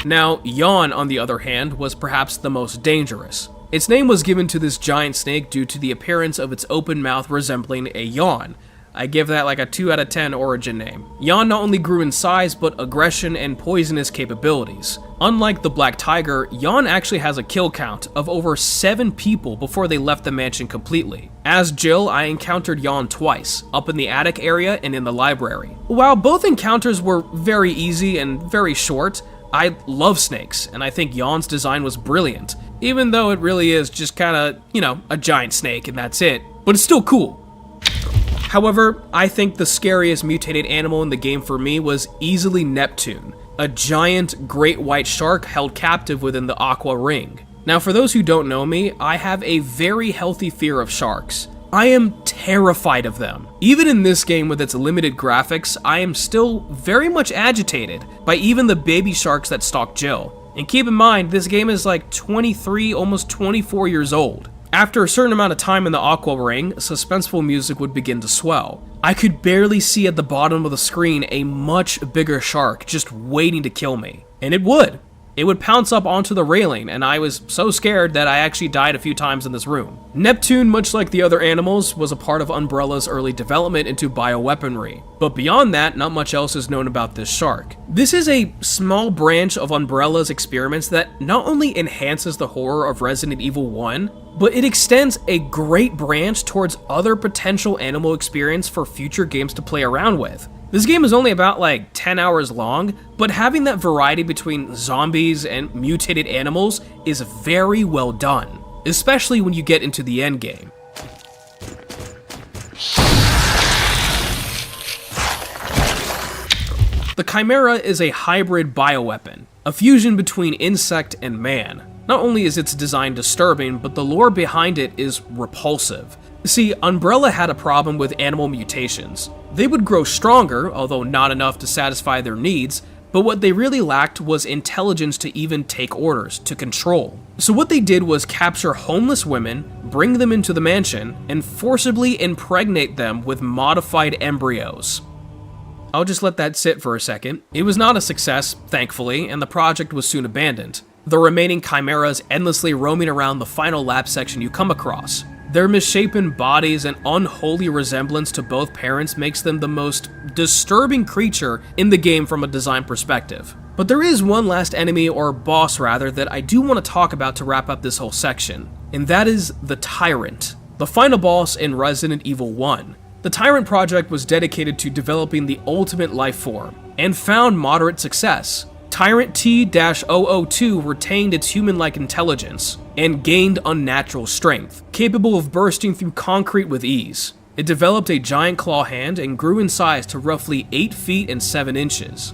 Now, Yawn, on the other hand, was perhaps the most dangerous. Its name was given to this giant snake due to the appearance of its open mouth resembling a yawn. I give that like a 2 out of 10 origin name. Yawn not only grew in size, but aggression and poisonous capabilities. Unlike the Black Tiger, Yawn actually has a kill count of over 7 people before they left the mansion completely. As Jill, I encountered Yawn twice, up in the attic area and in the library. While both encounters were very easy and very short, I love snakes, and I think Yawn's design was brilliant, even though it really is just kinda, a giant snake and that's it, but it's still cool. However, I think the scariest mutated animal in the game for me was easily Neptune, a giant great white shark held captive within the Aqua Ring. Now for those who don't know me, I have a very healthy fear of sharks. I am terrified of them. Even in this game with its limited graphics, I am still very much agitated by even the baby sharks that stalk Jill. And keep in mind, this game is like 23, almost 24 years old. After a certain amount of time in the Aqua Ring, suspenseful music would begin to swell. I could barely see at the bottom of the screen a much bigger shark just waiting to kill me. And it would. It would pounce up onto the railing, and I was so scared that I actually died a few times in this room. Neptune, much like the other animals, was a part of Umbrella's early development into bioweaponry. But beyond that, not much else is known about this shark. This is a small branch of Umbrella's experiments that not only enhances the horror of Resident Evil 1, but it extends a great branch towards other potential animal experience for future games to play around with. This game is only about like 10 hours long, but having that variety between zombies and mutated animals is very well done, especially when you get into the end game. The Chimera is a hybrid bioweapon, a fusion between insect and man. Not only is its design disturbing, but the lore behind it is repulsive. See, Umbrella had a problem with animal mutations. They would grow stronger, although not enough to satisfy their needs, but what they really lacked was intelligence to even take orders, to control. So what they did was capture homeless women, bring them into the mansion, and forcibly impregnate them with modified embryos. I'll just let that sit for a second. It was not a success, thankfully, and the project was soon abandoned. The remaining chimeras endlessly roaming around the final lab section you come across. Their misshapen bodies and unholy resemblance to both parents makes them the most disturbing creature in the game from a design perspective. But there is one last enemy, or boss rather, that I do want to talk about to wrap up this whole section, and that is the Tyrant, the final boss in Resident Evil 1. The Tyrant project was dedicated to developing the ultimate life form, and found moderate success. Tyrant T-002 retained its human-like intelligence, and gained unnatural strength, capable of bursting through concrete with ease. It developed a giant claw hand and grew in size to roughly 8 feet and 7 inches.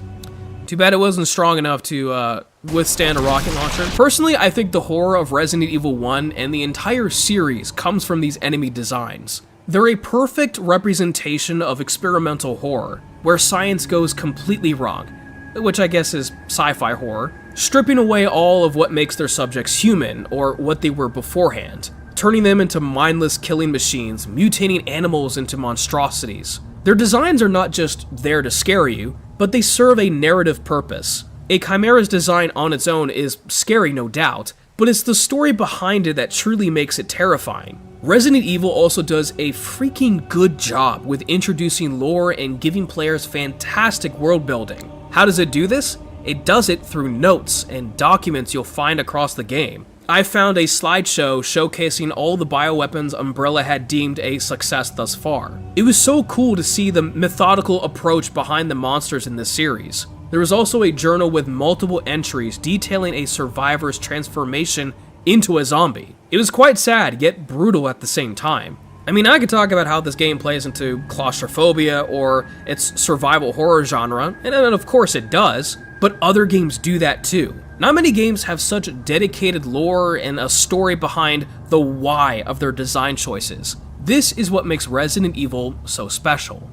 Too bad it wasn't strong enough to withstand a rocket launcher. Personally, I think the horror of Resident Evil 1 and the entire series comes from these enemy designs. They're a perfect representation of experimental horror, where science goes completely wrong, which I guess is sci-fi horror, stripping away all of what makes their subjects human, or what they were beforehand, turning them into mindless killing machines, mutating animals into monstrosities. Their designs are not just there to scare you, but they serve a narrative purpose. A Chimera's design on its own is scary, no doubt, but it's the story behind it that truly makes it terrifying. Resident Evil also does a freaking good job with introducing lore and giving players fantastic world building. How does it do this? It does it through notes and documents you'll find across the game. I found a slideshow showcasing all the bioweapons Umbrella had deemed a success thus far. It was so cool to see the methodical approach behind the monsters in this series. There was also a journal with multiple entries detailing a survivor's transformation into a zombie. It was quite sad, yet brutal at the same time. I mean, I could talk about how this game plays into claustrophobia or its survival horror genre, and of course it does, but other games do that too. Not many games have such dedicated lore and a story behind the why of their design choices. This is what makes Resident Evil so special.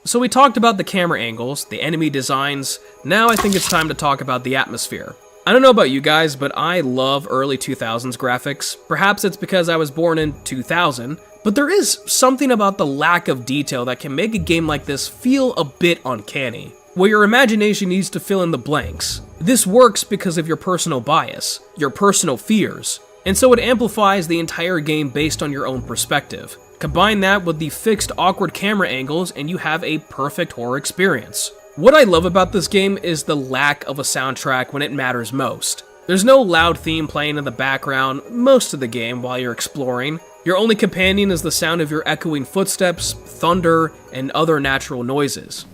So we talked about the camera angles, the enemy designs, now I think it's time to talk about the atmosphere. I don't know about you guys, but I love early 2000s graphics. Perhaps it's because I was born in 2000, but there is something about the lack of detail that can make a game like this feel a bit uncanny, where your imagination needs to fill in the blanks. This works because of your personal bias, your personal fears, and so it amplifies the entire game based on your own perspective. Combine that with the fixed awkward camera angles and you have a perfect horror experience. What I love about this game is the lack of a soundtrack when it matters most. There's no loud theme playing in the background most of the game while you're exploring. Your only companion is the sound of your echoing footsteps, thunder, and other natural noises.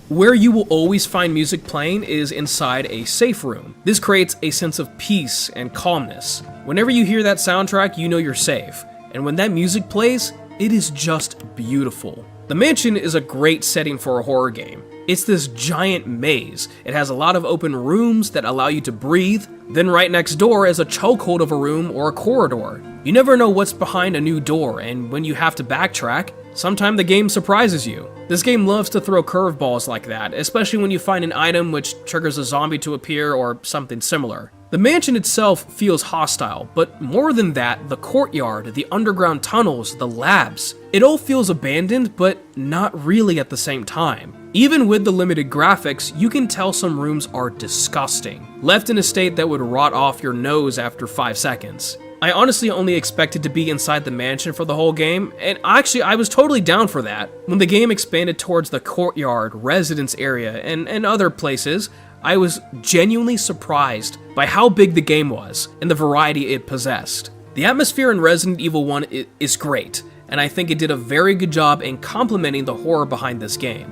Where you will always find music playing is inside a safe room. This creates a sense of peace and calmness. Whenever you hear that soundtrack, you know you're safe. And when that music plays, it is just beautiful. The mansion is a great setting for a horror game. It's this giant maze. It has a lot of open rooms that allow you to breathe. Then right next door is a chokehold of a room or a corridor. You never know what's behind a new door, and when you have to backtrack, sometimes the game surprises you. This game loves to throw curveballs like that, especially when you find an item which triggers a zombie to appear or something similar. The mansion itself feels hostile, but more than that, the courtyard, the underground tunnels, the labs, it all feels abandoned, but not really at the same time. Even with the limited graphics, you can tell some rooms are disgusting, left in a state that would rot off your nose after 5 seconds. I honestly only expected to be inside the mansion for the whole game, and actually I was totally down for that. When the game expanded towards the courtyard, residence area, and other places, I was genuinely surprised by how big the game was and the variety it possessed. The atmosphere in Resident Evil 1 is great, and I think it did a very good job in complementing the horror behind this game.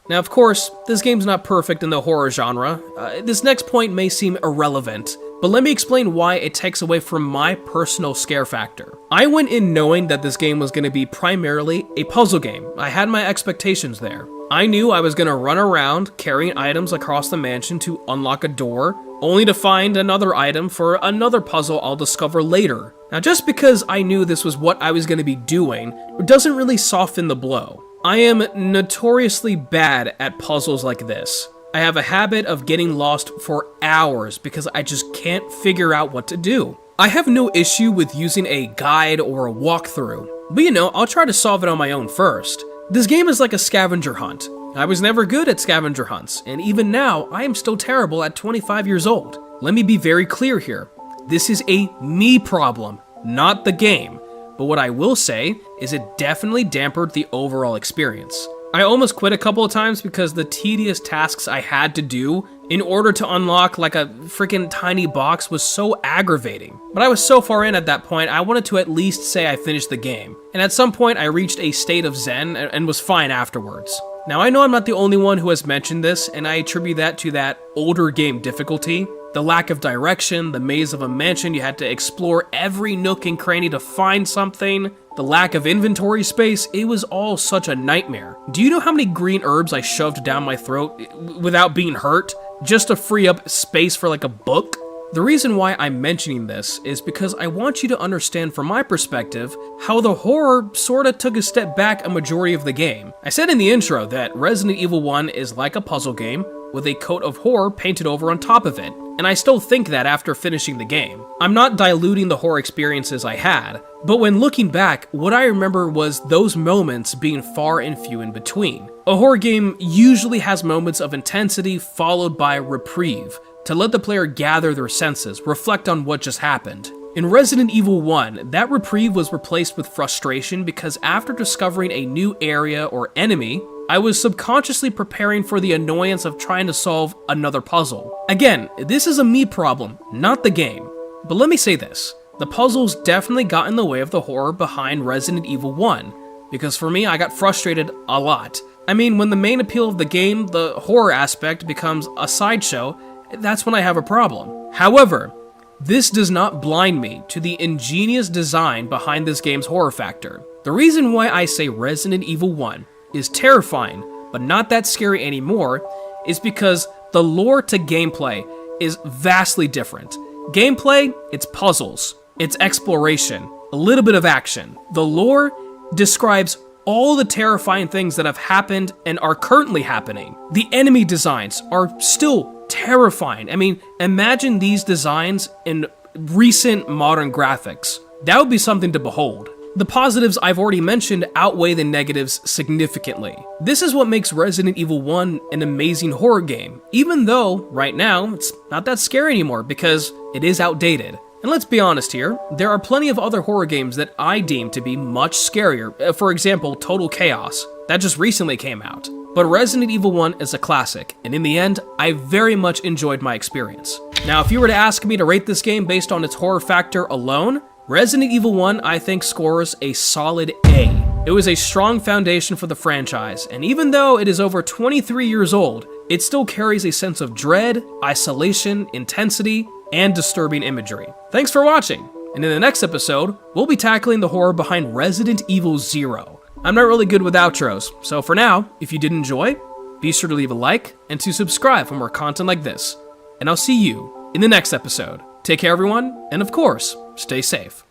Now, of course, this game's not perfect in the horror genre. This next point may seem irrelevant, but let me explain why it takes away from my personal scare factor. I went in knowing that this game was going to be primarily a puzzle game. I had my expectations there. I knew I was going to run around carrying items across the mansion to unlock a door, only to find another item for another puzzle I'll discover later. Now, just because I knew this was what I was going to be doing doesn't really soften the blow. I am notoriously bad at puzzles like this. I have a habit of getting lost for hours because I just can't figure out what to do. I have no issue with using a guide or a walkthrough, but I'll try to solve it on my own first. This game is like a scavenger hunt. I was never good at scavenger hunts, and even now, I am still terrible at 25 years old. Let me be very clear here. This is a me problem, not the game. But what I will say is it definitely dampened the overall experience. I almost quit a couple of times because the tedious tasks I had to do in order to unlock like a freaking tiny box was so aggravating. But I was so far in at that point, I wanted to at least say I finished the game. And at some point I reached a state of zen and was fine afterwards. Now I know I'm not the only one who has mentioned this, and I attribute that to that older game difficulty. The lack of direction, the maze of a mansion, you had to explore every nook and cranny to find something, the lack of inventory space, it was all such a nightmare. Do you know how many green herbs I shoved down my throat without being hurt, just to free up space for like a book? The reason why I'm mentioning this is because I want you to understand from my perspective how the horror sorta took a step back a majority of the game. I said in the intro that Resident Evil 1 is like a puzzle game with a coat of horror painted over on top of it, and I still think that after finishing the game. I'm not diluting the horror experiences I had, but when looking back, what I remember was those moments being far and few in between. A horror game usually has moments of intensity followed by reprieve, to let the player gather their senses, reflect on what just happened. In Resident Evil 1, that reprieve was replaced with frustration because after discovering a new area or enemy, I was subconsciously preparing for the annoyance of trying to solve another puzzle. Again, this is a me problem, not the game. But let me say this, the puzzles definitely got in the way of the horror behind Resident Evil 1, because for me, I got frustrated a lot. I mean, when the main appeal of the game, the horror aspect, becomes a sideshow, that's when I have a problem. However, this does not blind me to the ingenious design behind this game's horror factor. The reason why I say Resident Evil 1 is terrifying, but not that scary anymore, is because the lore to gameplay is vastly different. Gameplay, it's puzzles, it's exploration, a little bit of action. The lore describes all the terrifying things that have happened and are currently happening. The enemy designs are still terrifying. I mean, imagine these designs in recent modern graphics. That would be something to behold. The positives I've already mentioned outweigh the negatives significantly. This is what makes Resident Evil 1 an amazing horror game, even though, right now, it's not that scary anymore because it is outdated. And let's be honest here, there are plenty of other horror games that I deem to be much scarier. For example, Total Chaos. That just recently came out. But Resident Evil 1 is a classic, and in the end, I very much enjoyed my experience. Now, if you were to ask me to rate this game based on its horror factor alone, Resident Evil 1 I think scores a solid A. It was a strong foundation for the franchise, and even though it is over 23 years old, it still carries a sense of dread, isolation, intensity, and disturbing imagery. Thanks for watching, and in the next episode, we'll be tackling the horror behind Resident Evil 0. I'm not really good with outros, so for now, if you did enjoy, be sure to leave a like and to subscribe for more content like this. And I'll see you in the next episode. Take care everyone, and of course, stay safe.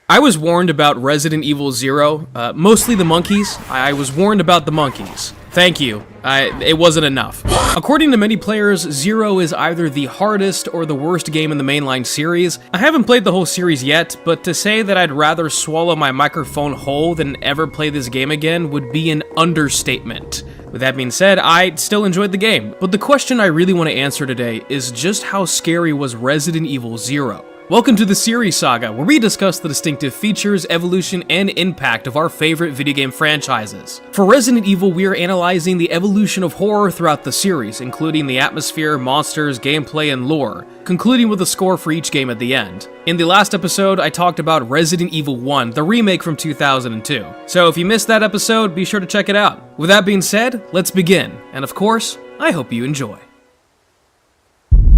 I was warned about Resident Evil 0, mostly the monkeys. I was warned about the monkeys. Thank you. It wasn't enough. According to many players, 0 is either the hardest or the worst game in the mainline series. I haven't played the whole series yet, but to say that I'd rather swallow my microphone whole than ever play this game again would be an understatement. With that being said, I still enjoyed the game, but the question I really want to answer today is just how scary was Resident Evil 0? Welcome to the Series Saga, where we discuss the distinctive features, evolution, and impact of our favorite video game franchises. For Resident Evil, we are analyzing the evolution of horror throughout the series, including the atmosphere, monsters, gameplay, and lore, concluding with a score for each game at the end. In the last episode, I talked about Resident Evil 1, the remake from 2002. So if you missed that episode, be sure to check it out. With that being said, let's begin, and of course, I hope you enjoy.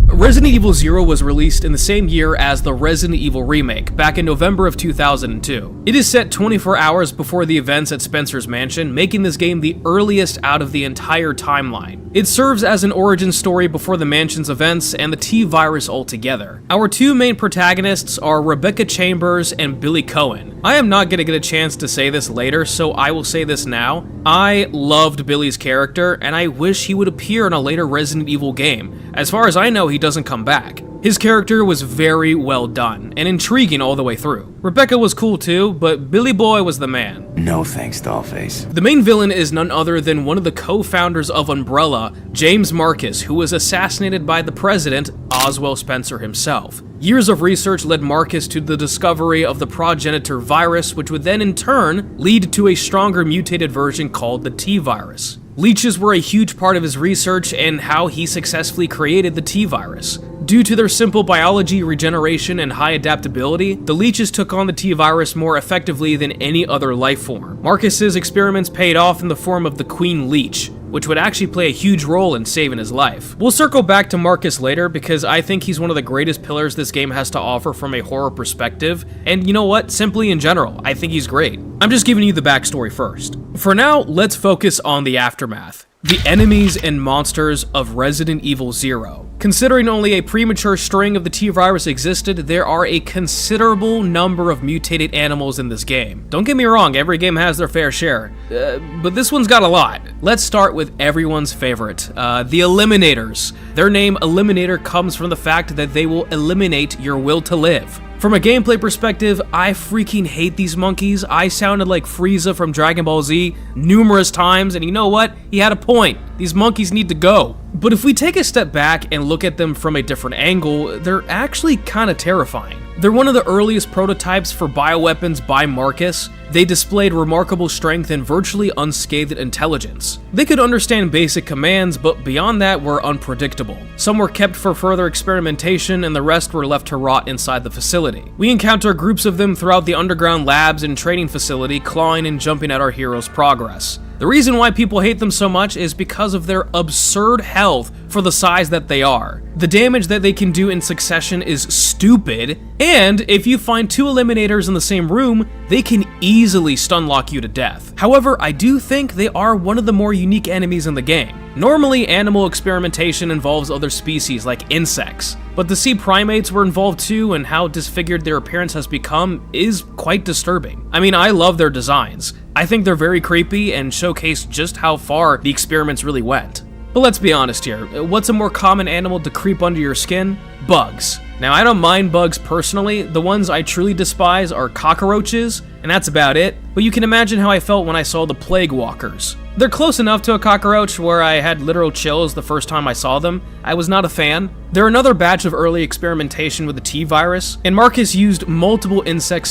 Resident Evil 0 was released in the same year as the Resident Evil remake, back in November of 2002. It is set 24 hours before the events at Spencer's mansion, making this game the earliest out of the entire timeline. It serves as an origin story before the mansion's events and the T-Virus altogether. Our two main protagonists are Rebecca Chambers and Billy Cohen. I am not going to get a chance to say this later, so I will say this now. I loved Billy's character, and I wish he would appear in a later Resident Evil game. As far as I know, he doesn't come back. His character was very well done, and intriguing all the way through. Rebecca was cool too, but Billy Boy was the man. No thanks, Dollface. The main villain is none other than one of the co-founders of Umbrella, James Marcus, who was assassinated by the president, Oswell Spencer himself. Years of research led Marcus to the discovery of the progenitor virus, which would then in turn lead to a stronger mutated version called the T-virus. Leeches were a huge part of his research and how he successfully created the T-virus. Due to their simple biology, regeneration, and high adaptability, the leeches took on the T-virus more effectively than any other life form. Marcus's experiments paid off in the form of the Queen Leech, which would actually play a huge role in saving his life. We'll circle back to Marcus later because I think he's one of the greatest pillars this game has to offer from a horror perspective, and you know what, simply in general, I think he's great. I'm just giving you the backstory first. For now, let's focus on the aftermath. The enemies and monsters of Resident Evil 0. Considering only a premature string of the T-virus existed, there are a considerable number of mutated animals in this game. Don't get me wrong, every game has their fair share, but this one's got a lot. Let's start with everyone's favorite, the Eliminators. Their name Eliminator comes from the fact that they will eliminate your will to live. From a gameplay perspective, I freaking hate these monkeys. I sounded like Frieza from Dragon Ball Z numerous times, and you know what? He had a point. These monkeys need to go. But if we take a step back and look at them from a different angle, they're actually kind of terrifying. They're one of the earliest prototypes for bioweapons by Marcus. They displayed remarkable strength and virtually unscathed intelligence. They could understand basic commands, but beyond that were unpredictable. Some were kept for further experimentation, and the rest were left to rot inside the facility. We encounter groups of them throughout the underground labs and training facility, clawing and jumping at our hero's progress. The reason why people hate them so much is because of their absurd health for the size that they are. The damage that they can do in succession is stupid, and if you find two Eliminators in the same room, they can easily stunlock you to death. However, I do think they are one of the more unique enemies in the game. Normally, animal experimentation involves other species like insects, but to see primates were involved too and how disfigured their appearance has become is quite disturbing. I mean, I love their designs. I think they're very creepy and showcase just how far the experiments really went. But let's be honest here, what's a more common animal to creep under your skin? Bugs. Now, I don't mind bugs personally. The ones I truly despise are cockroaches, and that's about it. But you can imagine how I felt when I saw the plague walkers. They're close enough to a cockroach where I had literal chills the first time I saw them. I was not a fan. They're another batch of early experimentation with the T-virus, and Marcus used multiple insect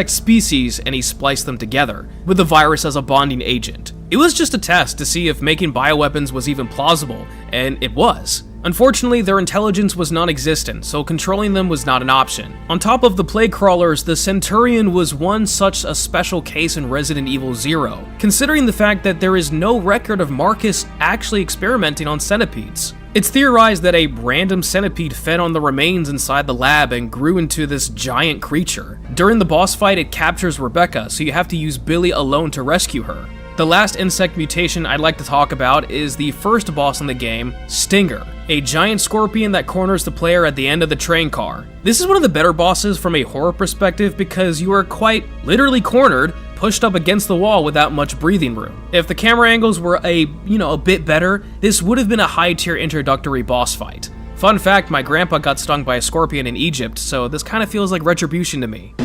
species and he spliced them together, with the virus as a bonding agent. It was just a test to see if making bioweapons was even plausible, and it was. Unfortunately, their intelligence was non-existent, so controlling them was not an option. On top of the plague crawlers, the Centurion was one such a special case in Resident Evil 0, considering the fact that there is no record of Marcus actually experimenting on centipedes. It's theorized that a random centipede fed on the remains inside the lab and grew into this giant creature. During the boss fight, it captures Rebecca, so you have to use Billy alone to rescue her. The last insect mutation I'd like to talk about is the first boss in the game, Stinger, a giant scorpion that corners the player at the end of the train car. This is one of the better bosses from a horror perspective because you are quite literally cornered, pushed up against the wall without much breathing room. If the camera angles were a bit better, this would have been a high-tier introductory boss fight. Fun fact, my grandpa got stung by a scorpion in Egypt, so this kind of feels like retribution to me.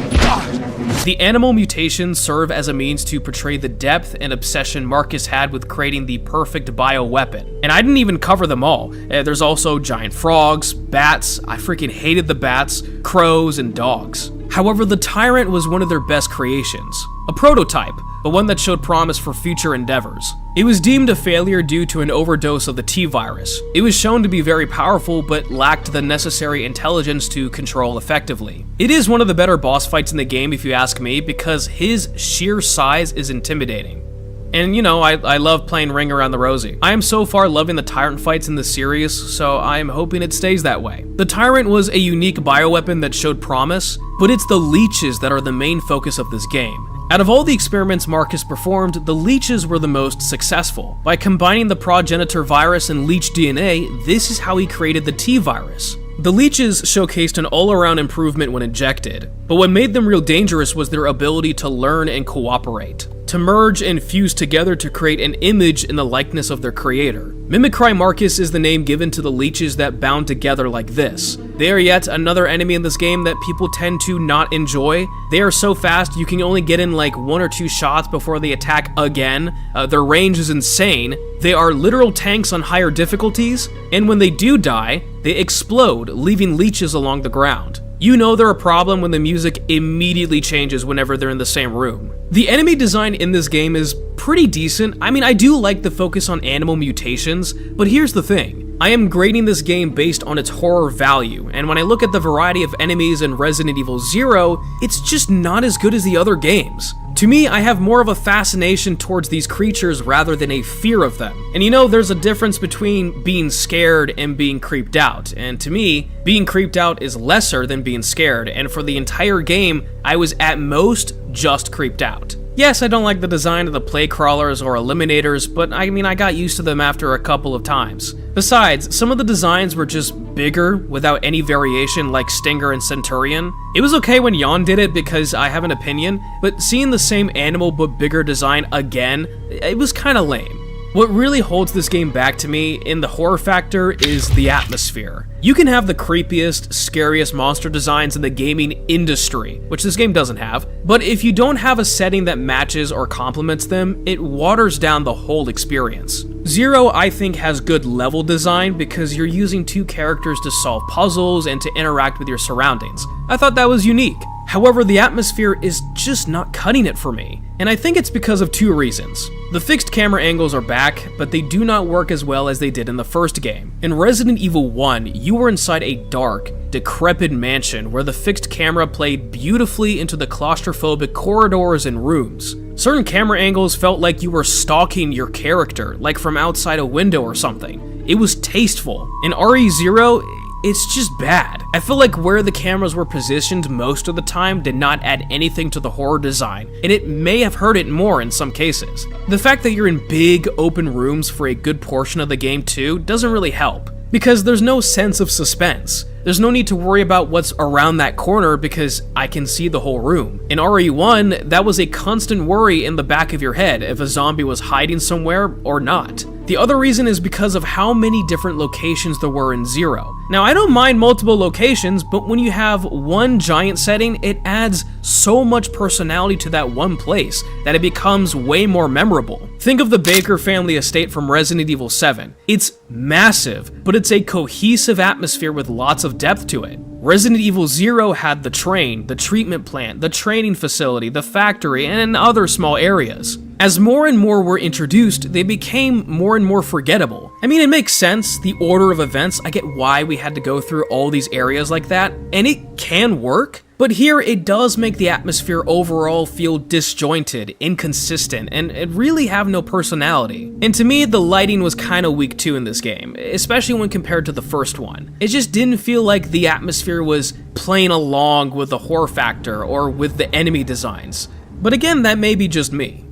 The animal mutations serve as a means to portray the depth and obsession Marcus had with creating the perfect bioweapon. And I didn't even cover them all. There's also giant frogs, bats, I freaking hated the bats, crows, and dogs. However, the Tyrant was one of their best creations. A prototype, but one that showed promise for future endeavors. It was deemed a failure due to an overdose of the T-virus. It was shown to be very powerful, but lacked the necessary intelligence to control effectively. It is one of the better boss fights in the game if you ask me, because his sheer size is intimidating. And I love playing Ring Around the Rosie. I am so far loving the Tyrant fights in the series, so I am hoping it stays that way. The Tyrant was a unique bioweapon that showed promise, but it's the leeches that are the main focus of this game. Out of all the experiments Marcus performed, the leeches were the most successful. By combining the progenitor virus and leech DNA, this is how he created the T-virus. The leeches showcased an all-around improvement when injected, but what made them real dangerous was their ability to learn and cooperate. to merge and fuse together to create an image in the likeness of their creator. Mimicry Marcus is the name given to the leeches that bound together like this. They are yet another enemy in this game that people tend to not enjoy. They are so fast you can only get in like 1 or 2 shots before they attack again. Their range is insane. They are literal tanks on higher difficulties, and when they do die, they explode, leaving leeches along the ground. You know they're a problem when the music immediately changes whenever they're in the same room. The enemy design in this game is pretty decent. I mean, I do like the focus on animal mutations, but here's the thing. I am grading this game based on its horror value, and when I look at the variety of enemies in Resident Evil 0, it's just not as good as the other games. To me, I have more of a fascination towards these creatures rather than a fear of them. And you know, there's a difference between being scared and being creeped out, and to me, being creeped out is lesser than being scared, and for the entire game, I was at most just creeped out. Yes, I don't like the design of the play crawlers or eliminators, but I mean, I got used to them after a couple of times. Besides, some of the designs were just bigger without any variation like Stinger and Centurion. It was okay when Yawn did it because I have an opinion, but seeing the same animal but bigger design again, it was kinda lame. What really holds this game back to me in the horror factor is the atmosphere. You can have the creepiest, scariest monster designs in the gaming industry, which this game doesn't have, but if you don't have a setting that matches or complements them, it waters down the whole experience. Zero, I think, has good level design because you're using 2 characters to solve puzzles and to interact with your surroundings. I thought that was unique. However, the atmosphere is just not cutting it for me, and I think it's because of 2 reasons. The fixed camera angles are back, but they do not work as well as they did in the first game. In Resident Evil 1, you were inside a dark, decrepit mansion where the fixed camera played beautifully into the claustrophobic corridors and rooms. Certain camera angles felt like you were stalking your character, like from outside a window or something. It was tasteful. In RE0, it's just bad. I feel like where the cameras were positioned most of the time did not add anything to the horror design, and it may have hurt it more in some cases. The fact that you're in big, open rooms for a good portion of the game too doesn't really help, because there's no sense of suspense. There's no need to worry about what's around that corner because I can see the whole room. In RE1, that was a constant worry in the back of your head if a zombie was hiding somewhere or not. The other reason is because of how many different locations there were in Zero. Now, I don't mind multiple locations, but when you have one giant setting, it adds so much personality to that one place that it becomes way more memorable. Think of the Baker family estate from Resident Evil 7. It's massive, but it's a cohesive atmosphere with lots of depth to it. Resident Evil 0 had the train, the treatment plant, the training facility, the factory, and other small areas. As more and more were introduced, they became more and more forgettable. I mean, it makes sense, the order of events, I get why we had to go through all these areas like that, and it can work, but here it does make the atmosphere overall feel disjointed, inconsistent, and it really have no personality. And to me, the lighting was kinda weak too in this game, especially when compared to the first one. It just didn't feel like the atmosphere was playing along with the horror factor or with the enemy designs. But again, that may be just me.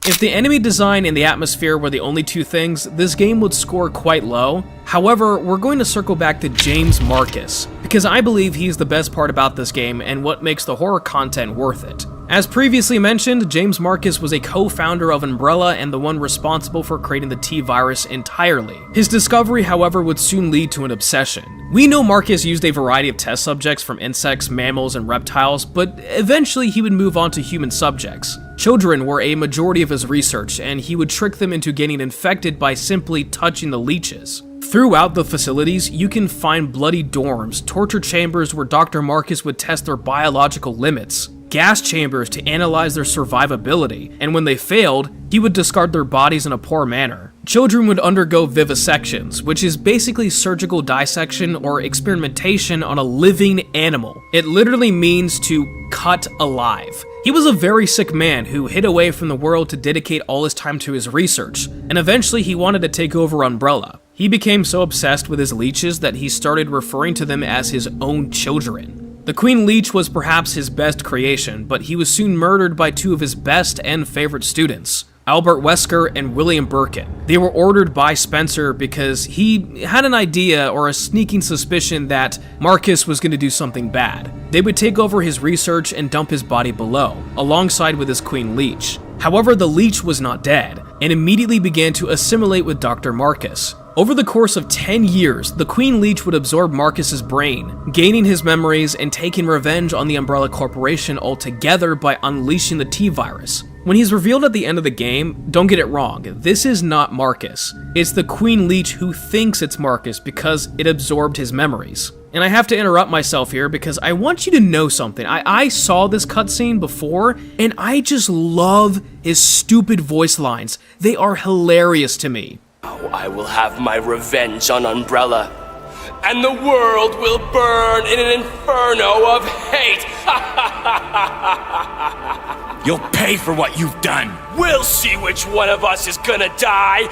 If the enemy design and the atmosphere were the only 2 things, this game would score quite low. However, we're going to circle back to James Marcus, because I believe he's the best part about this game and what makes the horror content worth it. As previously mentioned, James Marcus was a co-founder of Umbrella and the one responsible for creating the T-Virus entirely. His discovery, however, would soon lead to an obsession. We know Marcus used a variety of test subjects from insects, mammals, and reptiles, but eventually he would move on to human subjects. Children were a majority of his research, and he would trick them into getting infected by simply touching the leeches. Throughout the facilities, you can find bloody dorms, torture chambers where Dr. Marcus would test their biological limits, gas chambers to analyze their survivability, and when they failed, he would discard their bodies in a poor manner. Children would undergo vivisections, which is basically surgical dissection or experimentation on a living animal. It literally means to cut alive. He was a very sick man who hid away from the world to dedicate all his time to his research, and eventually he wanted to take over Umbrella. He became so obsessed with his leeches that he started referring to them as his own children. The Queen Leech was perhaps his best creation, but he was soon murdered by 2 of his best and favorite students, Albert Wesker and William Birkin. They were ordered by Spencer because he had an idea or a sneaking suspicion that Marcus was going to do something bad. They would take over his research and dump his body below, alongside with his Queen Leech. However, the leech was not dead, and immediately began to assimilate with Dr. Marcus. Over the course of 10 years, the Queen Leech would absorb Marcus's brain, gaining his memories and taking revenge on the Umbrella Corporation altogether by unleashing the T-Virus. When he's revealed at the end of the game, don't get it wrong, this is not Marcus. It's the Queen Leech who thinks it's Marcus because it absorbed his memories. And I have to interrupt myself here because I want you to know something. I saw this cutscene before, and I just love his stupid voice lines. They are hilarious to me. Now I will have my revenge on Umbrella, and the world will burn in an inferno of hate. You'll pay for what you've done. We'll see which one of us is gonna die.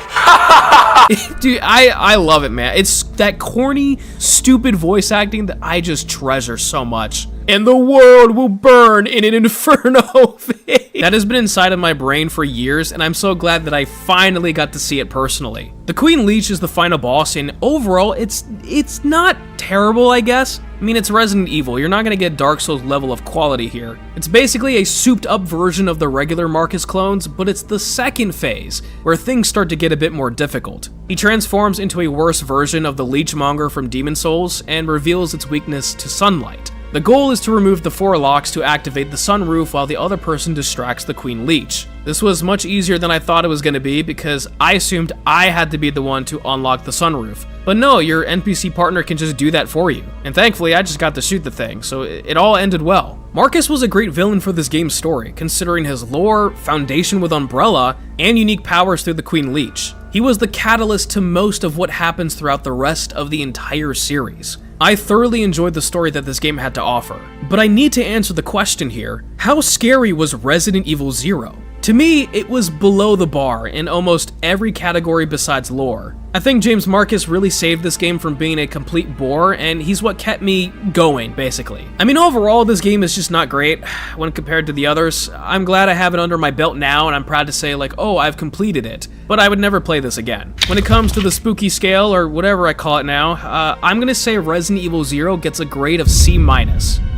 Dude, I love it, man. It's that corny, stupid voice acting that I just treasure so much. And the world will burn in an inferno of hate. That has been inside of my brain for years, and I'm so glad that I finally got to see it personally. The Queen Leech is the final boss, and overall, it's not terrible, I guess. I mean, it's Resident Evil. You're not gonna get Dark Souls level of quality here. It's basically a souped up version of the regular Marcus clones, but it's the second phase, where things start to get a bit more difficult. He transforms into a worse version of the Leechmonger from Demon Souls, and reveals its weakness to sunlight. The goal is to remove the 4 locks to activate the sunroof while the other person distracts the Queen Leech. This was much easier than I thought it was going to be because I assumed I had to be the one to unlock the sunroof. But no, your NPC partner can just do that for you. And thankfully I just got to shoot the thing, so it all ended well. Marcus was a great villain for this game's story, considering his lore, foundation with Umbrella, and unique powers through the Queen Leech. He was the catalyst to most of what happens throughout the rest of the entire series. I thoroughly enjoyed the story that this game had to offer, but I need to answer the question here: how scary was Resident Evil 0? To me, it was below the bar in almost every category besides lore. I think James Marcus really saved this game from being a complete bore, and he's what kept me going, basically. I mean, overall, this game is just not great when compared to the others. I'm glad I have it under my belt now, and I'm proud to say, like, oh, I've completed it. But I would never play this again. When it comes to the spooky scale, or whatever I call it now, I'm gonna say Resident Evil 0 gets a grade of C-.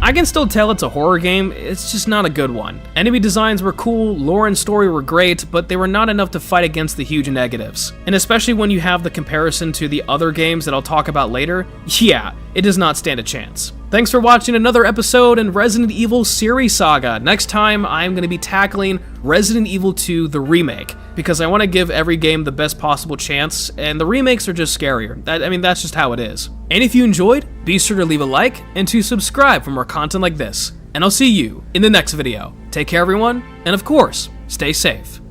I can still tell it's a horror game, it's just not a good one. Enemy designs were cool, lore and story were great, but they were not enough to fight against the huge negatives. And especially when you have the comparison to the other games that I'll talk about later, yeah, it does not stand a chance. Thanks for watching another episode in Resident Evil Series Saga. Next time, I'm going to be tackling Resident Evil 2, the remake, because I want to give every game the best possible chance, and the remakes are just scarier. That's just how it is. And if you enjoyed, be sure to leave a like and to subscribe for more content like this. And I'll see you in the next video. Take care, everyone, and of course, stay safe.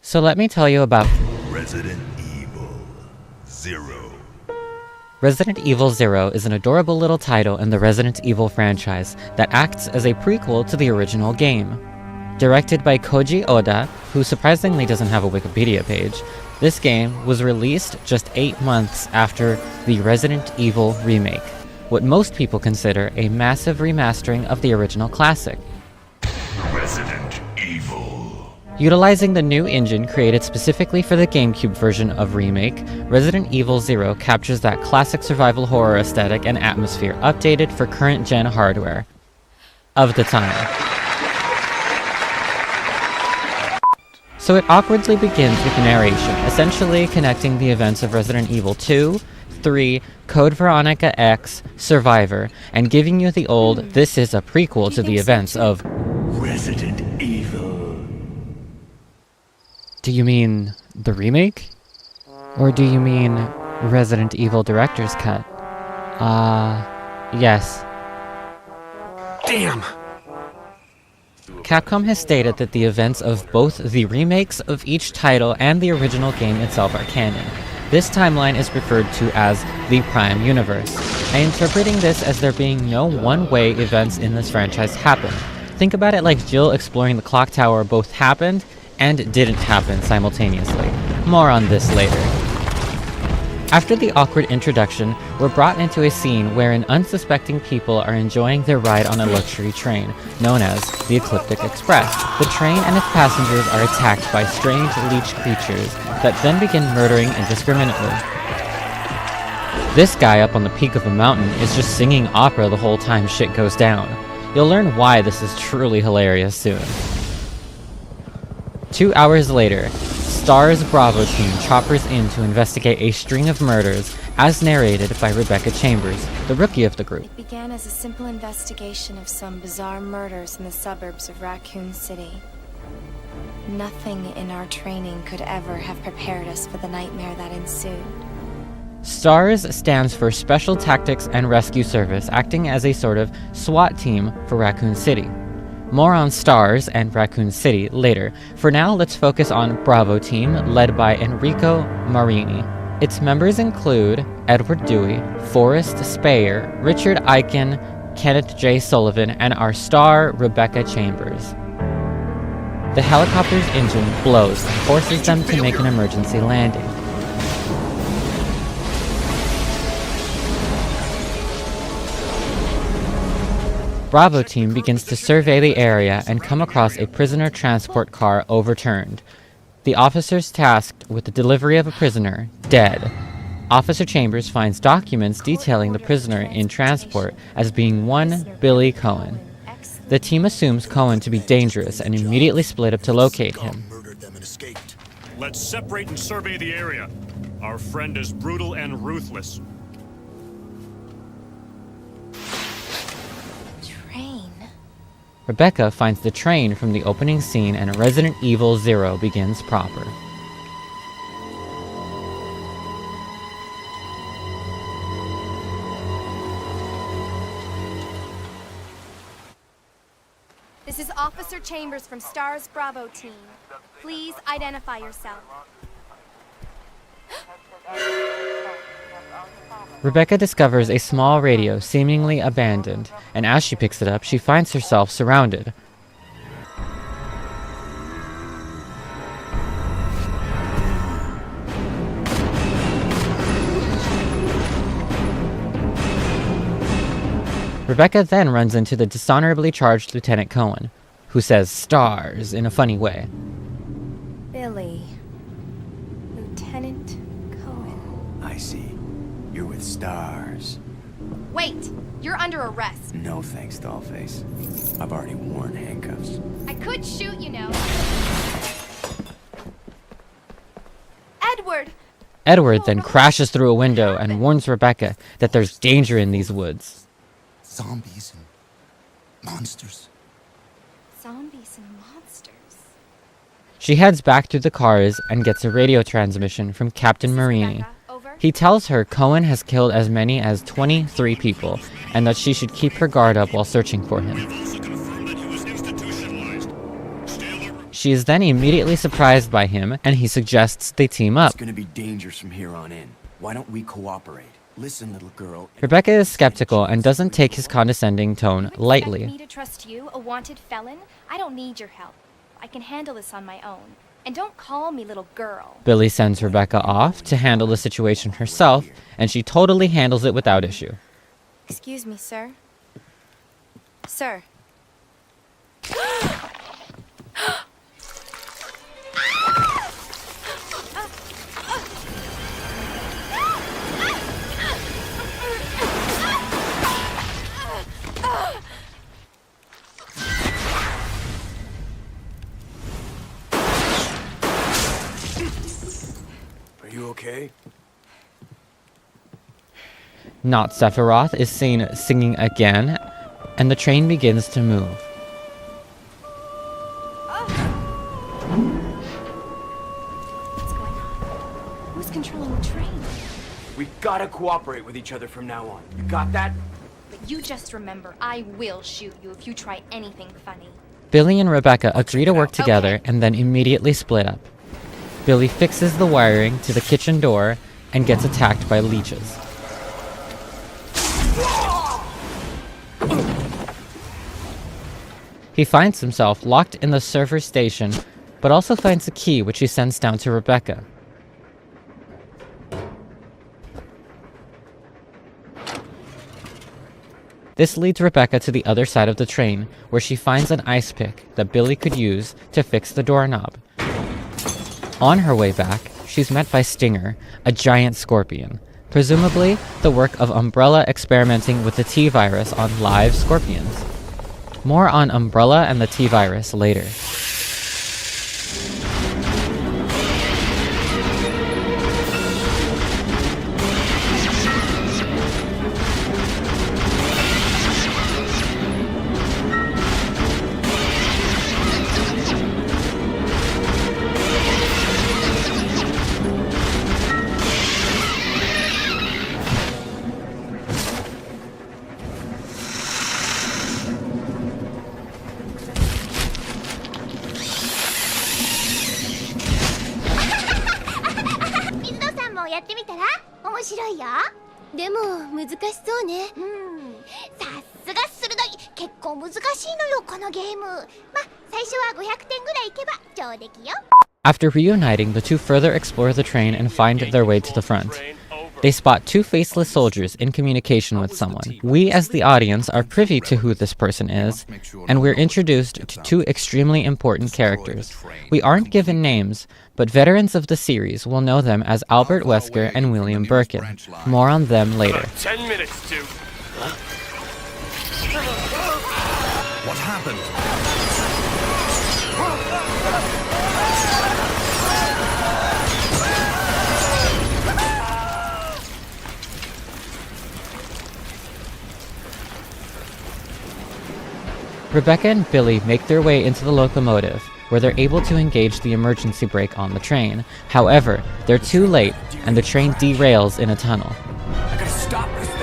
So let me tell you about Resident Evil 0. Resident Evil 0 is an adorable little title in the Resident Evil franchise that acts as a prequel to the original game. Directed by Koji Oda, who surprisingly doesn't have a Wikipedia page, this game was released just 8 months after the Resident Evil remake, what most people consider a massive remastering of the original classic. Resident Evil. Utilizing the new engine created specifically for the GameCube version of Remake, Resident Evil 0 captures that classic survival horror aesthetic and atmosphere updated for current-gen hardware of the time. So it awkwardly begins with narration, essentially connecting the events of Resident Evil 2, 3, Code Veronica X, Survivor, and giving you the old, this is a prequel to the events of Resident Evil. Do you mean the remake? Or do you mean Resident Evil Director's Cut? Yes. Damn! Capcom has stated that the events of both the remakes of each title and the original game itself are canon. This timeline is referred to as the Prime Universe. I'm interpreting this as there being no one way events in this franchise happen. Think about it like Jill exploring the clock tower both happened and didn't happen simultaneously. More on this later. After the awkward introduction, we're brought into a scene wherein unsuspecting people are enjoying their ride on a luxury train, known as the Ecliptic Express. The train and its passengers are attacked by strange leech creatures that then begin murdering indiscriminately. This guy up on the peak of a mountain is just singing opera the whole time shit goes down. You'll learn why this is truly hilarious soon. 2 hours later, STAR's Bravo team choppers in to investigate a string of murders, as narrated by Rebecca Chambers, the rookie of the group. It began as a simple investigation of some bizarre murders in the suburbs of Raccoon City. Nothing in our training could ever have prepared us for the nightmare that ensued. STARS stands for Special Tactics and Rescue Service, acting as a sort of SWAT team for Raccoon City. More on STARS and Raccoon City later. For now, let's focus on Bravo team, led by Enrico Marini. Its members include Edward Dewey, Forrest Speyer, Richard Eichen, Kenneth J. Sullivan, and our star, Rebecca Chambers. The helicopter's engine blows and forces them to make an emergency landing. Bravo team begins to survey the area and come across a prisoner transport car overturned. The officers tasked with the delivery of a prisoner, dead. Officer Chambers finds documents detailing the prisoner in transport as being one Billy Cohen. The team assumes Cohen to be dangerous and immediately split up to locate him. Let's separate and survey the area. Our friend is brutal and ruthless. Rebecca finds the train from the opening scene and Resident Evil 0 begins proper. This is Officer Chambers from STARS Bravo team. Please identify yourself. Rebecca discovers a small radio seemingly abandoned, and as she picks it up, she finds herself surrounded. Rebecca then runs into the dishonorably charged Lieutenant Cohen, who says STARS in a funny way. Billy. Lieutenant Cohen. I see. You're with STARS. Wait! You're under arrest. No thanks, Dollface. I've already worn handcuffs. I could shoot, you know. Edward! Edward then crashes through a window and warns Rebecca that there's danger in these woods. Zombies and monsters. Zombies and monsters. She heads back through the cars and gets a radio transmission from Captain Marini. He tells her Cohen has killed as many as 23 people, and that she should keep her guard up while searching for him. She is then immediately surprised by him, and he suggests they team up. It's gonna be dangerous from here on in. Why don't we cooperate? Listen, little girl. Rebecca is skeptical and doesn't take his condescending tone lightly. You expect me to trust you, a wanted felon? I don't need your help. I can handle this on my own. And don't call me little girl. Billy sends Rebecca off to handle the situation herself, and she totally handles it without issue. Excuse me, sir. Sir. You okay? Not Sephiroth is seen singing again, and the train begins to move. What's going on? Who's controlling the train? We gotta cooperate with each other from now on. You got that? But you just remember, I will shoot you if you try anything funny. Billy and Rebecca agree to work together and then immediately split up. Billy fixes the wiring to the kitchen door and gets attacked by leeches. He finds himself locked in the server station, but also finds a key which he sends down to Rebecca. This leads Rebecca to the other side of the train, where she finds an ice pick that Billy could use to fix the doorknob. On her way back, she's met by Stinger, a giant scorpion, presumably the work of Umbrella experimenting with the T-virus on live scorpions. More on Umbrella and the T-virus later. After reuniting, the two further explore the train and find their way to the front. They spot two faceless soldiers in communication with someone. We as the audience are privy to who this person is, and we're introduced to two extremely important characters. We aren't given names, but veterans of the series will know them as Albert Wesker and William Birkin. More on them later. 10 minutes to... What happened? Rebecca and Billy make their way into the locomotive, where they're able to engage the emergency brake on the train. However, they're too late, and the train derails in a tunnel. I gotta stop this thing.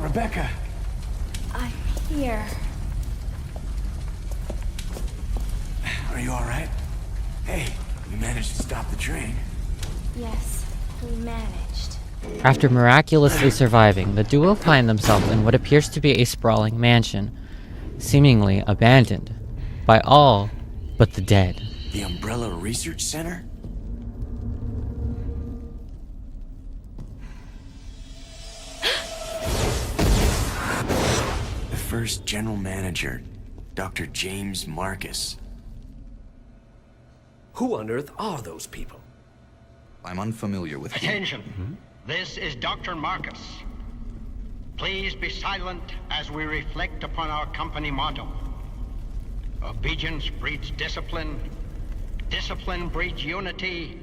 Rebecca! I'm here. Are you alright? Hey, we managed to stop the train. Yes, we managed. After miraculously surviving, the duo find themselves in what appears to be a sprawling mansion, seemingly abandoned by all but the dead. The Umbrella Research Center? The first general manager, Dr. James Marcus. Who on earth are those people? I'm unfamiliar with him. Attention. This is Dr. Marcus. Please be silent as we reflect upon our company motto. Obedience breeds discipline. Discipline breeds unity.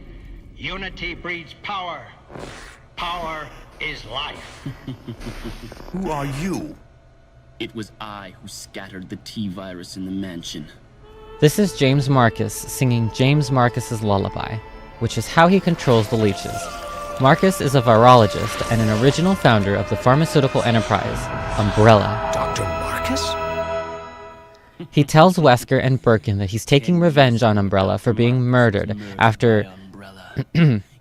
Unity breeds power. Power is life. Who are you? It was I who scattered the T-virus in the mansion. This is James Marcus singing James Marcus's Lullaby, which is how he controls the leeches. Marcus is a virologist and an original founder of the pharmaceutical enterprise, Umbrella. Dr. Marcus? He tells Wesker and Birkin that he's taking revenge on Umbrella for being murdered after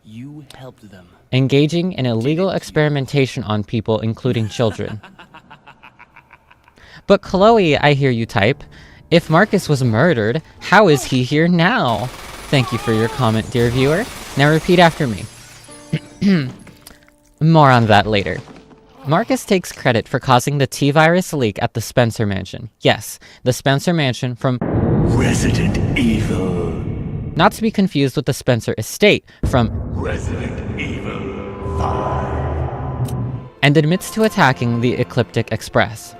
You helped them. engaging in illegal experimentation on people, including children. But Chloe, I hear you type, if Marcus was murdered, how is he here now? Thank you for your comment, dear viewer. Now repeat after me. More on that later. Marcus takes credit for causing the T-virus leak at the Spencer Mansion. Yes, the Spencer Mansion from Resident Evil. Not to be confused with the Spencer Estate from Resident Evil 5. And admits to attacking the Ecliptic Express.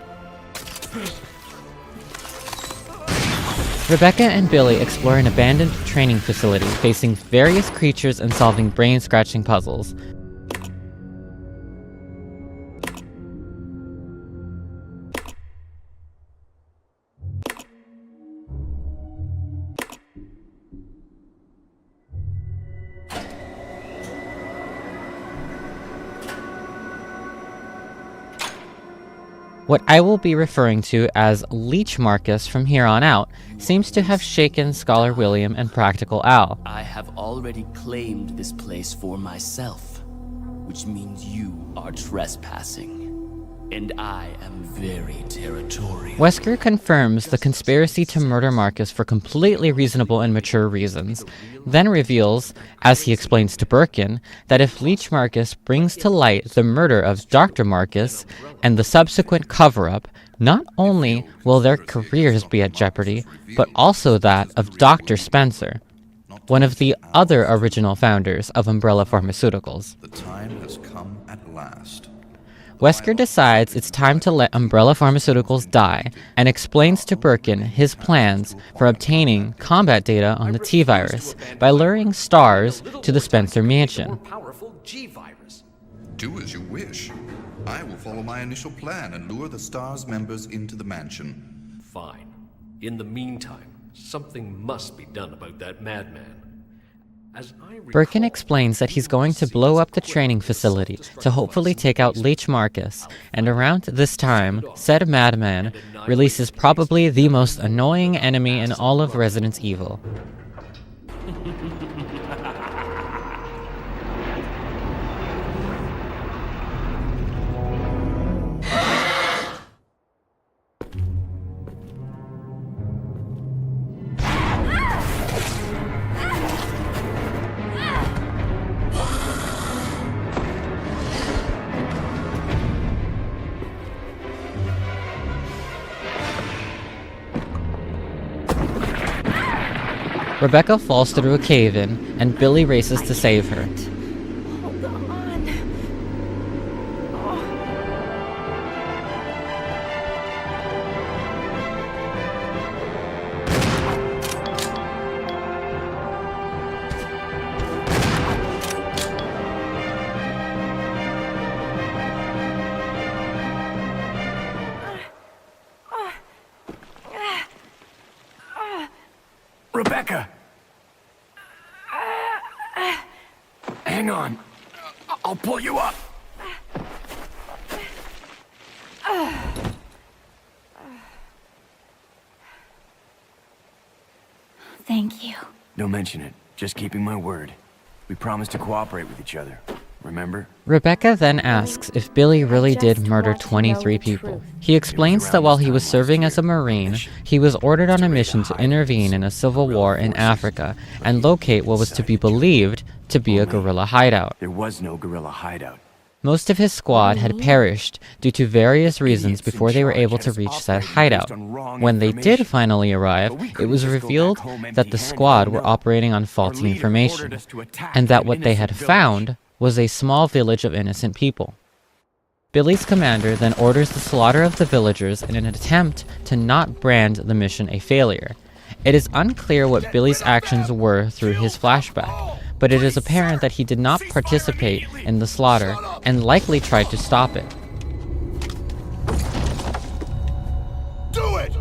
Rebecca and Billy explore an abandoned training facility, facing various creatures and solving brain-scratching puzzles. What I will be referring to as Leech Marcus from here on out seems to have shaken Scholar William and Practical Al. I have already claimed this place for myself, which means you are trespassing. And I am very territorial. Wesker confirms the conspiracy to murder Marcus for completely reasonable and mature reasons, then reveals, as he explains to Birkin, that if Leech Marcus brings to light the murder of Dr. Marcus and the subsequent cover-up, not only will their careers be at jeopardy, but also that of Dr. Spencer, one of the other original founders of Umbrella Pharmaceuticals. The time has come at last. Wesker decides it's time to let Umbrella Pharmaceuticals die and explains to Birkin his plans for obtaining combat data on the T-Virus by luring STARS to the Spencer Mansion. Do as you wish. I will follow my initial plan and lure the STARS members into the mansion. Fine. In the meantime, something must be done about that madman. Birkin explains that he's going to blow up the training facility to hopefully take out Leech Marcus, and around this time, said madman releases probably the most annoying enemy in all of Resident Evil. Rebecca falls through a cave-in, and Billy races to save her. Hold on. Rebecca! Hang on. I'll pull you up. Thank you. Don't mention it. Just keeping my word. We promised to cooperate with each other. Remember? Rebecca then asks if Billy really did murder 23 people. He explains that while he was serving as a Marine, he was ordered on a mission to intervene in a civil war in Africa and locate what was to be believed to be a guerrilla hideout. There was no guerrilla hideout. Most of his squad had perished due to various reasons before they were able to reach that hideout. When they did finally arrive, it was revealed that the squad were operating on faulty information, and that what they had found was a small village of innocent people. Billy's commander then orders the slaughter of the villagers in an attempt to not brand the mission a failure. It is unclear what Billy's actions were through his flashback, but it is apparent that he did not participate in the slaughter and likely tried to stop it. Do it!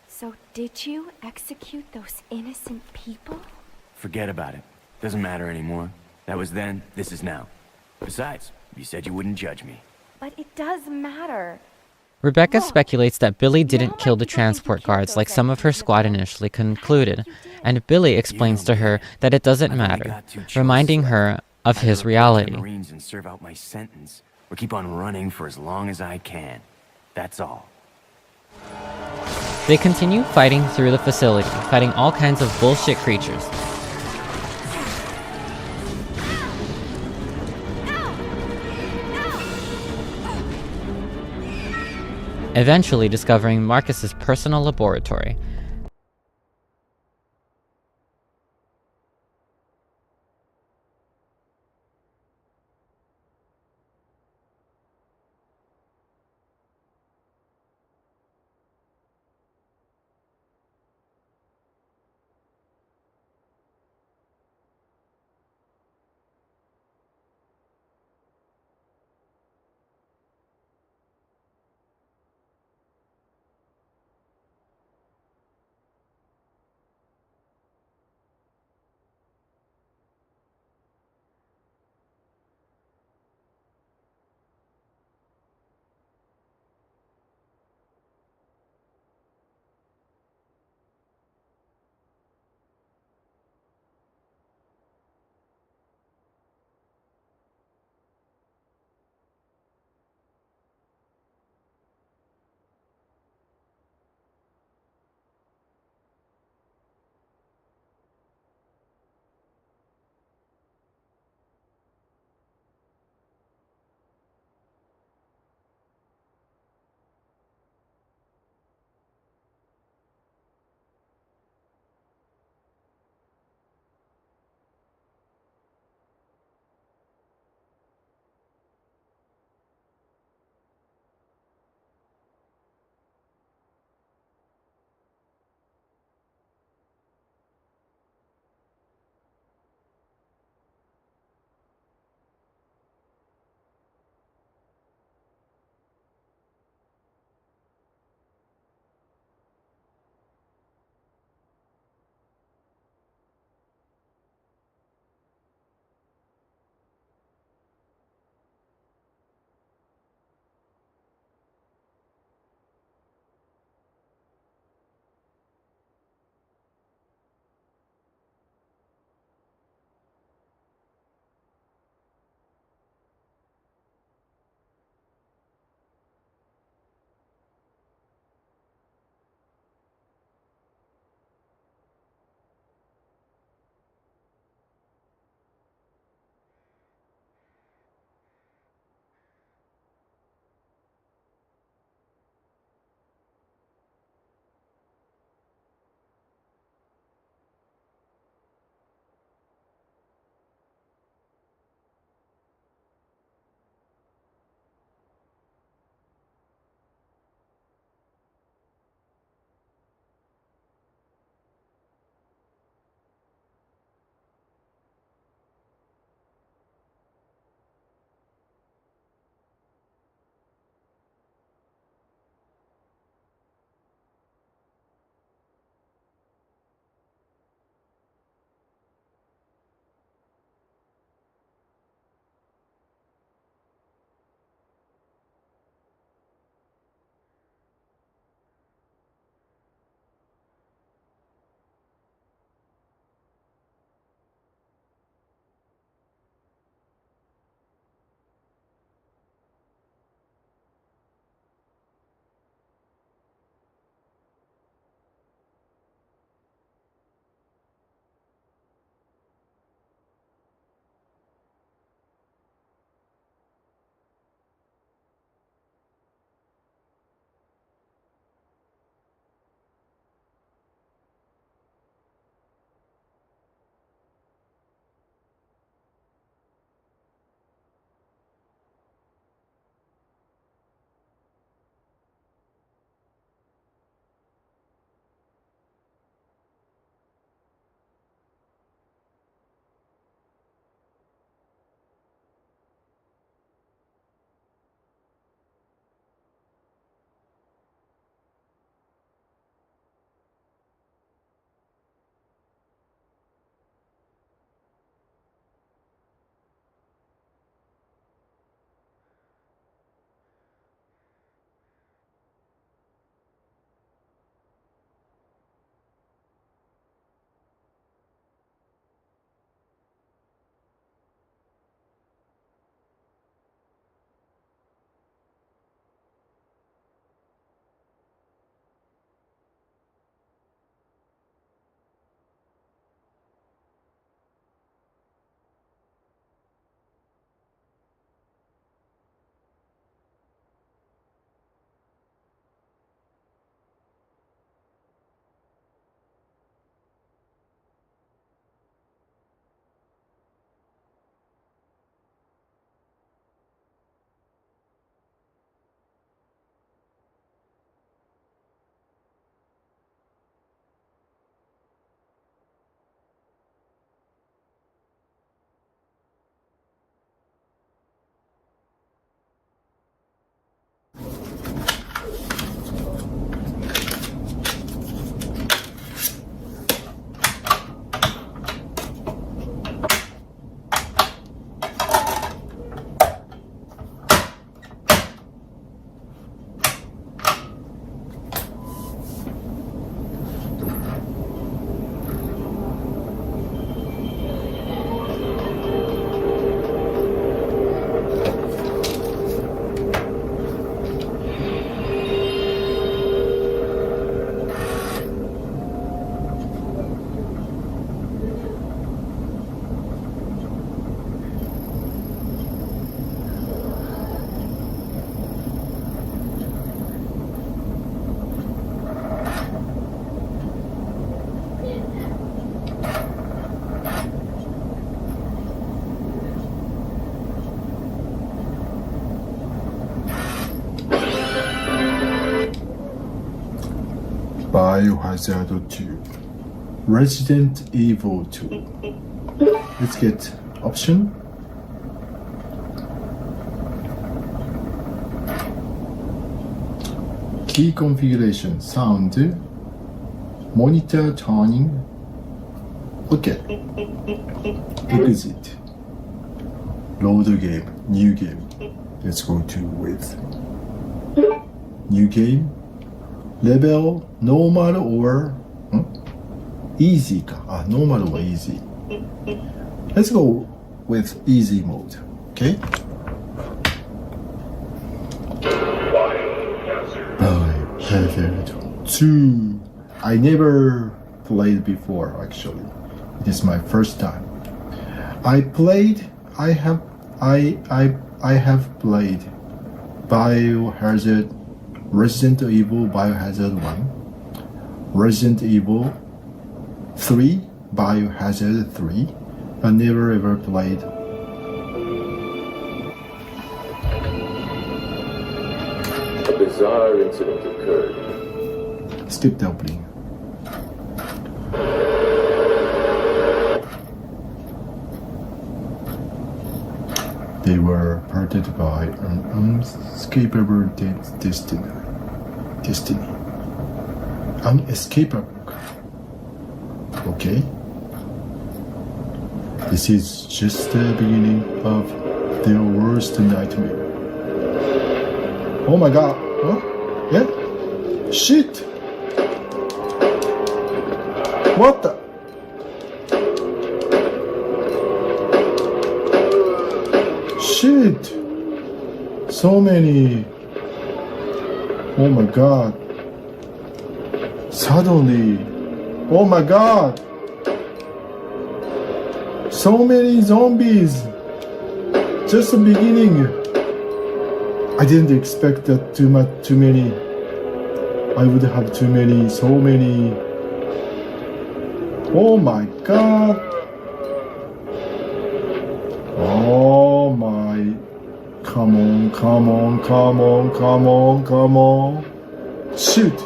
So did you execute those innocent people? Forget about it. Doesn't matter anymore. That was then, this is now. Besides, you said you wouldn't judge me. But it does matter. Rebecca speculates that Billy didn't kill the transport guards like some of her squad initially concluded, and Billy explains to her that it doesn't matter, reminding her of his reality. Marines and serve out my sentence, or keep on running for as long as I can. That's all. They continue fighting through the facility, fighting all kinds of bullshit creatures. Eventually discovering Marcus's personal laboratory. Biohazard 2. Resident Evil 2. Let's get option. Key configuration, sound, monitor turning. Okay. Exit. Load game, new game. Let's go to with new game. Level normal or easy. Normal or easy. Let's go with easy mode. Okay. Biohazard 2. I never played before actually. It is my first time. I have played Biohazard, Resident Evil Biohazard 1, Resident Evil 3, Biohazard 3, but never ever played. A bizarre incident occurred. Skip the opening. They were parted by an unescapable destiny. Unescapable. Okay. This is just the beginning of their worst nightmare. Oh my god. Huh? Yeah? Shit! What the? Shit! So many. Oh my god. Suddenly. Oh my god. So many zombies. Just the beginning. I didn't expect that too many. I would have too many, so many. Oh my god. Oh my. Come on. Shoot.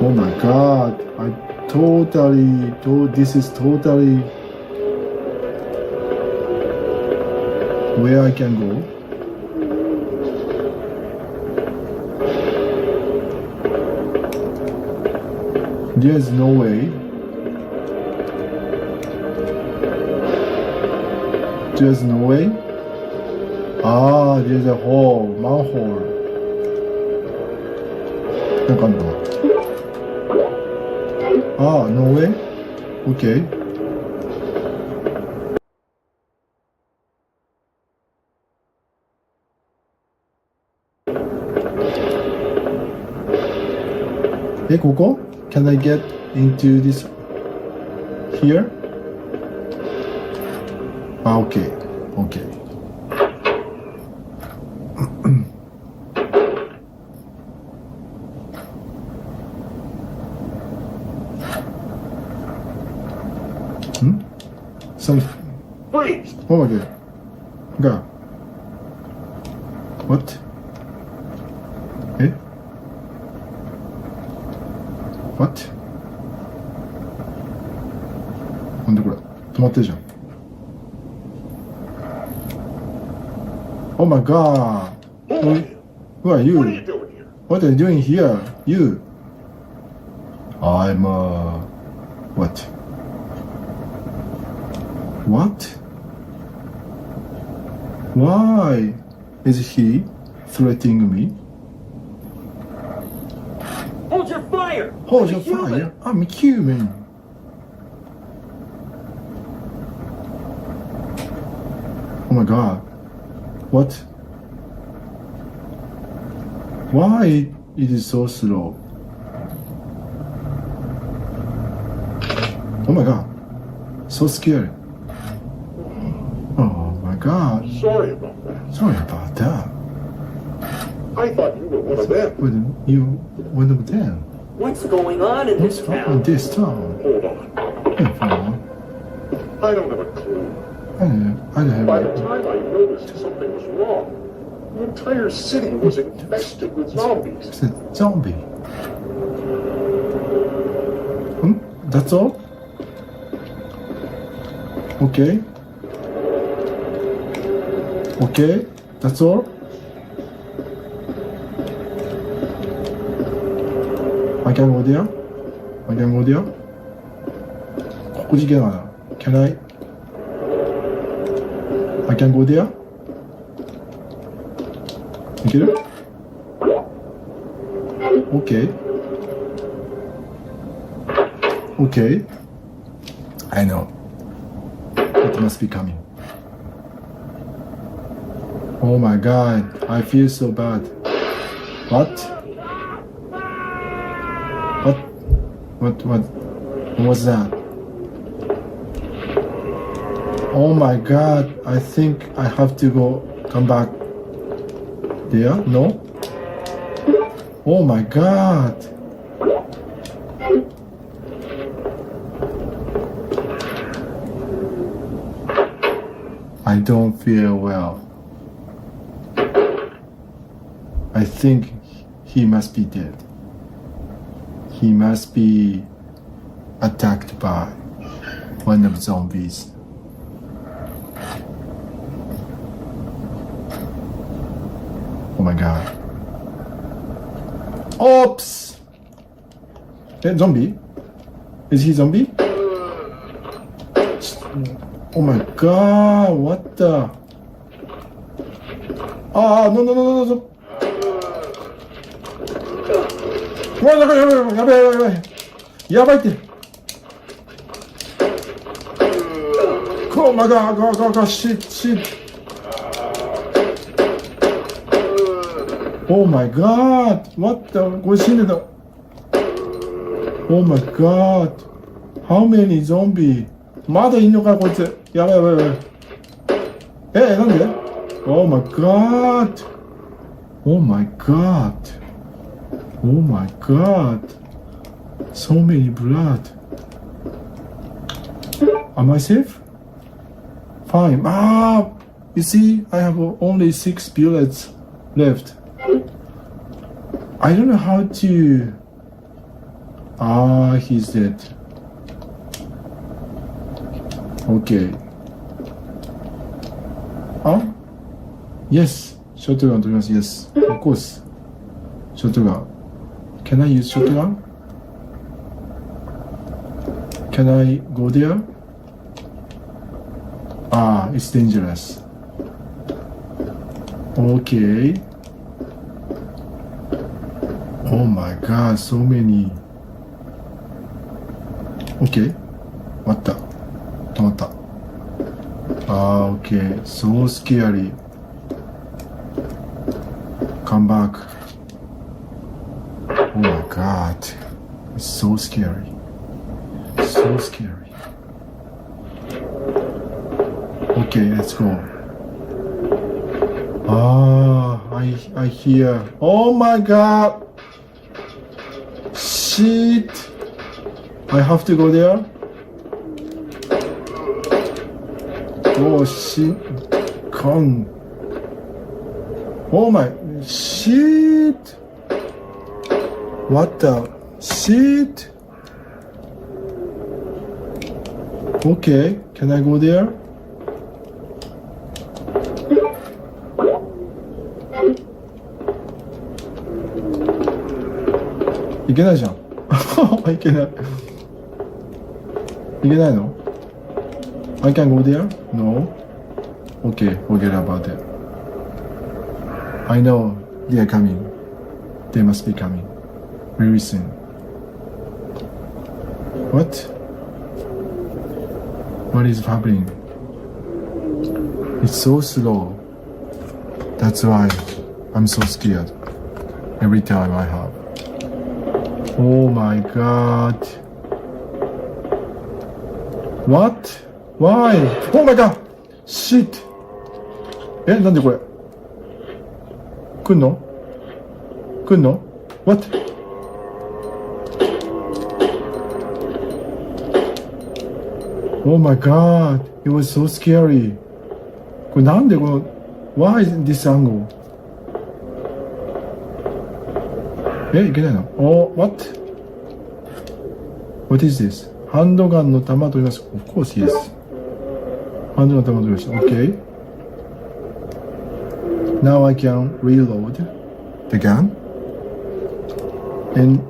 Oh my god. This is totally where I can go. There's no way. There's no way. There's a hole, manhole. No way. Okay. Koko? Can I get into this here? Okay. Freeze! Oh my god. Go. What? Eh? What? なんでこれ止まってるじゃん。Oh my god. Who are you? What are you doing here? You. I'm what? What? Why is he threatening me? Hold your fire! Hold your fire? I'm human. Oh my god. What? Why it is so slow? Oh my god. So scary. Oh my god. Sorry about that. I thought you were one of them. You one of them? What's going on in this town? In this town? Hold on. I don't have a clue. I don't have By the time I noticed something was wrong, The entire city was infested with zombies. It's a zombie. That's all? Okay. Okay, that's all? I can go there? I can go there? ここ次元かな? Can I can go there? いける? Okay. Okay. I know. It must be coming. Oh my god, I feel so bad. What? What was that? Oh my god, I think I have to come back there? No? Oh my god. I don't feel well. I think he must be dead. He must be attacked by one of the zombies. Oh my god. Oops! Zombie? Is he zombie? Oh my god, what the? Ah, no. うわ、やばいやばいって。Oh my god, go, shit. Oh my god, what the? これ死んでた。Oh my god, how many zombie? まだいんのかこいつ。やばい。なんで？ Oh my god. Oh my god. So many blood. Am I safe? Fine. You see, I have only 6 bullets left. I don't know how to... he's dead. Okay. Yes. Shotgun, yes. Of course. Shotgun. Can I use shotgun? Can I go there? It's dangerous. Okay. Oh my god, so many. Okay. 待った。止まった。Okay. So scary. Come back. Oh my god. It's so scary. So scary. Okay, let's go. I hear. Oh my god. Shit. I have to go there. Oh shit. Come. Oh my shit. What the shit? Okay, can I go there? I can't. I can't. I can go there? No? Okay, forget about it. I know they are coming. They must be coming. Very soon. What? What is happening? It's so slow. That's why I'm so scared. Every time I have. Oh my god. What? Why? Oh my god! Shit! なんでこれ? 来んの? What? Oh my god! It was so scary. これなんでこの... Why is this angle? いけないの？what? What is this? ハンドガンの弾取りました。Of course, yes. ハンドガンの弾取りました。Okay. Now I can reload the gun. And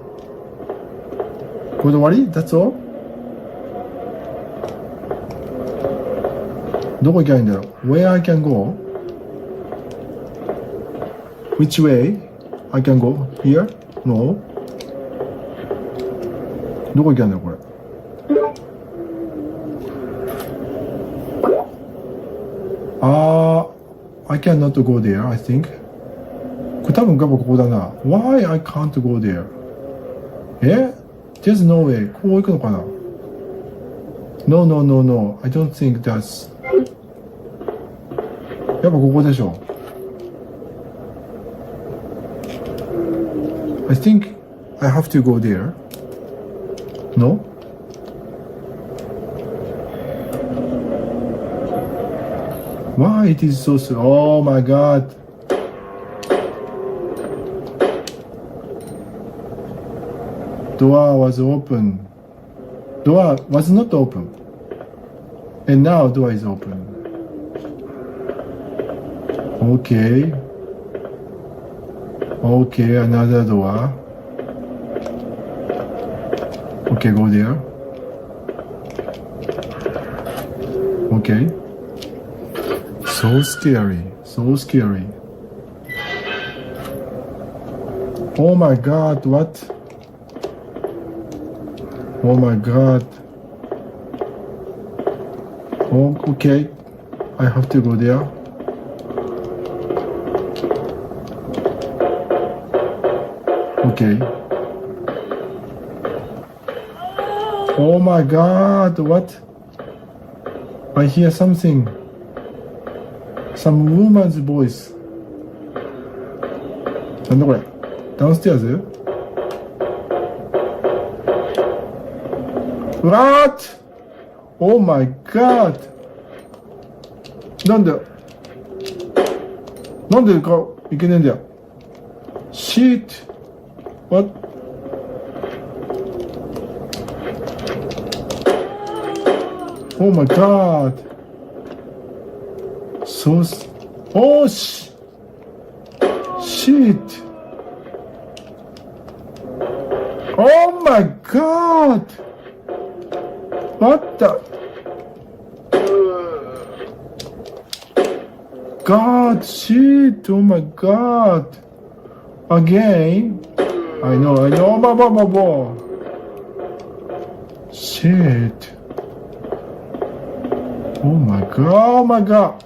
これで終わり？ That's all? どこ行けばいいんだろう？ Where I can go? Which way I can go? Here? No? どこ行けばいいんだろうこれ？I cannot go there, I think. これ多分ここだな。Why I can't go there? There's no way. こう行くのかな？ No, no, no, no. I don't think that's... やっぱここでしょ。I think I have to go there. No? Why it is so slow? Oh my god. Door was open. Door was not open. And now door is open. Okay. Okay, another door. Okay, go there. Okay. So scary, so scary. Oh my god, what? Oh my god. Oh, okay. I have to go there. Okay. Oh my god, what? I hear something. Some woman's voice. なんだこれ? Downstairs? What? Oh my god. なんでかいけねえんだよ。Shit. What? Oh my god. So... Oh shit. Oh my god. What the... God, shit. Oh my god. Again? I know. Shit. Oh my god.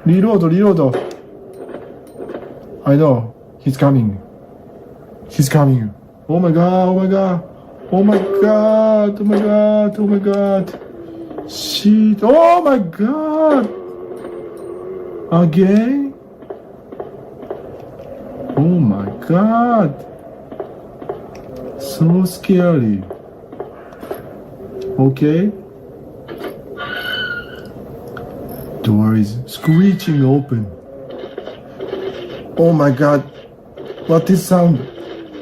Reload. I know. He's coming. Oh my god. Shit. Oh my god. Again? Oh my god. So scary. Okay. Door is screeching open. Oh my god. What is sound?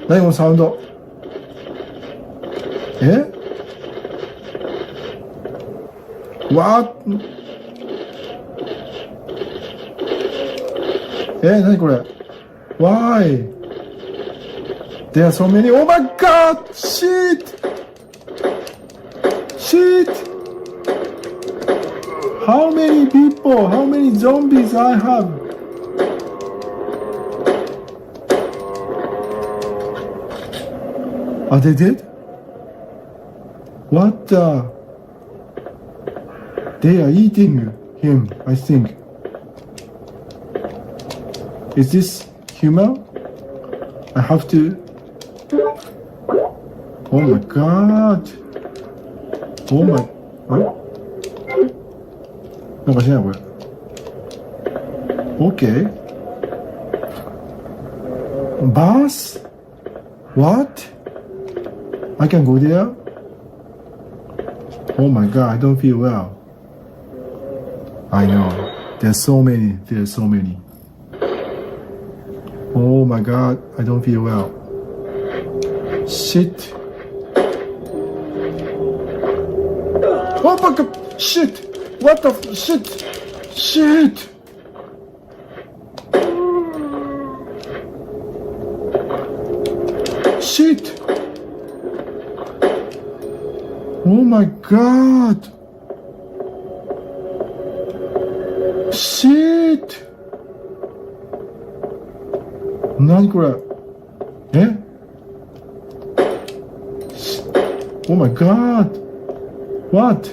何このサウンド? What? 何これ? Why? There are so many. Oh my god! Shit! How many people? How many zombies I have? Are they dead? What the? They are eating him, I think. Is this human? I have to... Oh my god. Oh my... なんかしないこれ。Okay. Bus? What? I can go there? Oh my god, I don't feel well. I know. There's so many. Oh my god, I don't feel well. Shit. Oh my god, shit. What the shit. Shit. Shit. Oh my god. Shit. 何これえ Oh my god What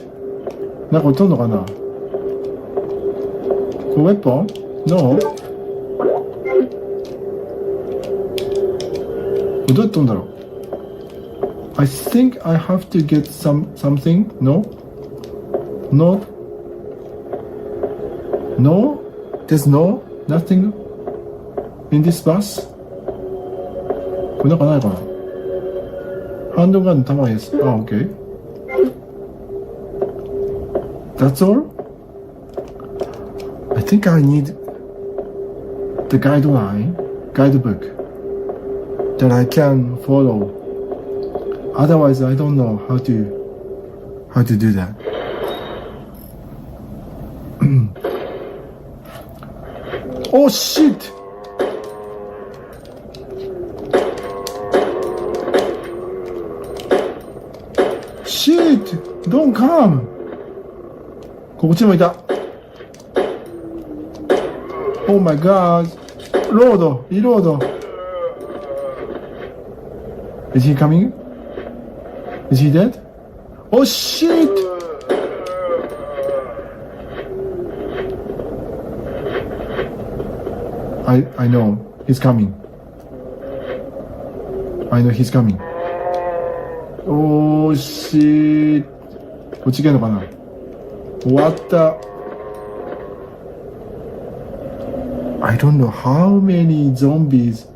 なんか撃っとんのかなこれウェポン No どうやったんだろう I think I have to get something No No No There's no Nothing In this bus? これなんかないかなハンドガンの弾です。あ、OK。That's all? I think I need the guidebook that I can follow. Otherwise, I don't know how to do that. Oh shit! Shit! Don't come! こっちもいた。Oh my god! Reload! Is he coming? Is he dead? Oh shit! I know he's coming. I know he's coming. Oh shit. こっち行けんのかな終わった。I don't know how many zombies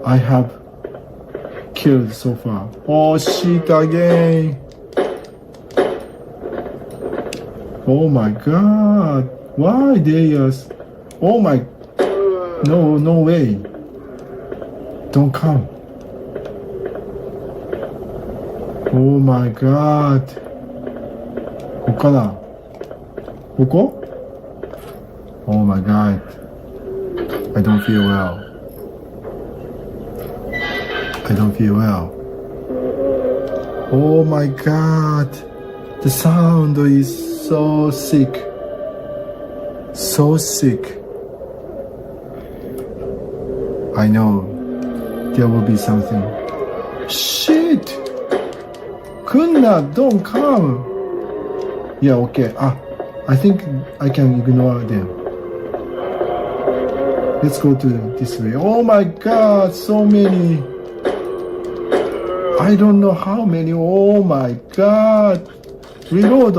I have killed so far. Oh shit again. Oh my god. Why they are... Oh my... No way. Don't come. Oh my god. ここかなここ Oh my god. I don't feel well. Oh my god. The sound is so sick. I know there will be something. Shit! Kunna, don't come! Yeah, okay. I think I can ignore them. Let's go to this way. Oh my god, so many. I don't know how many. Oh my god. Reload.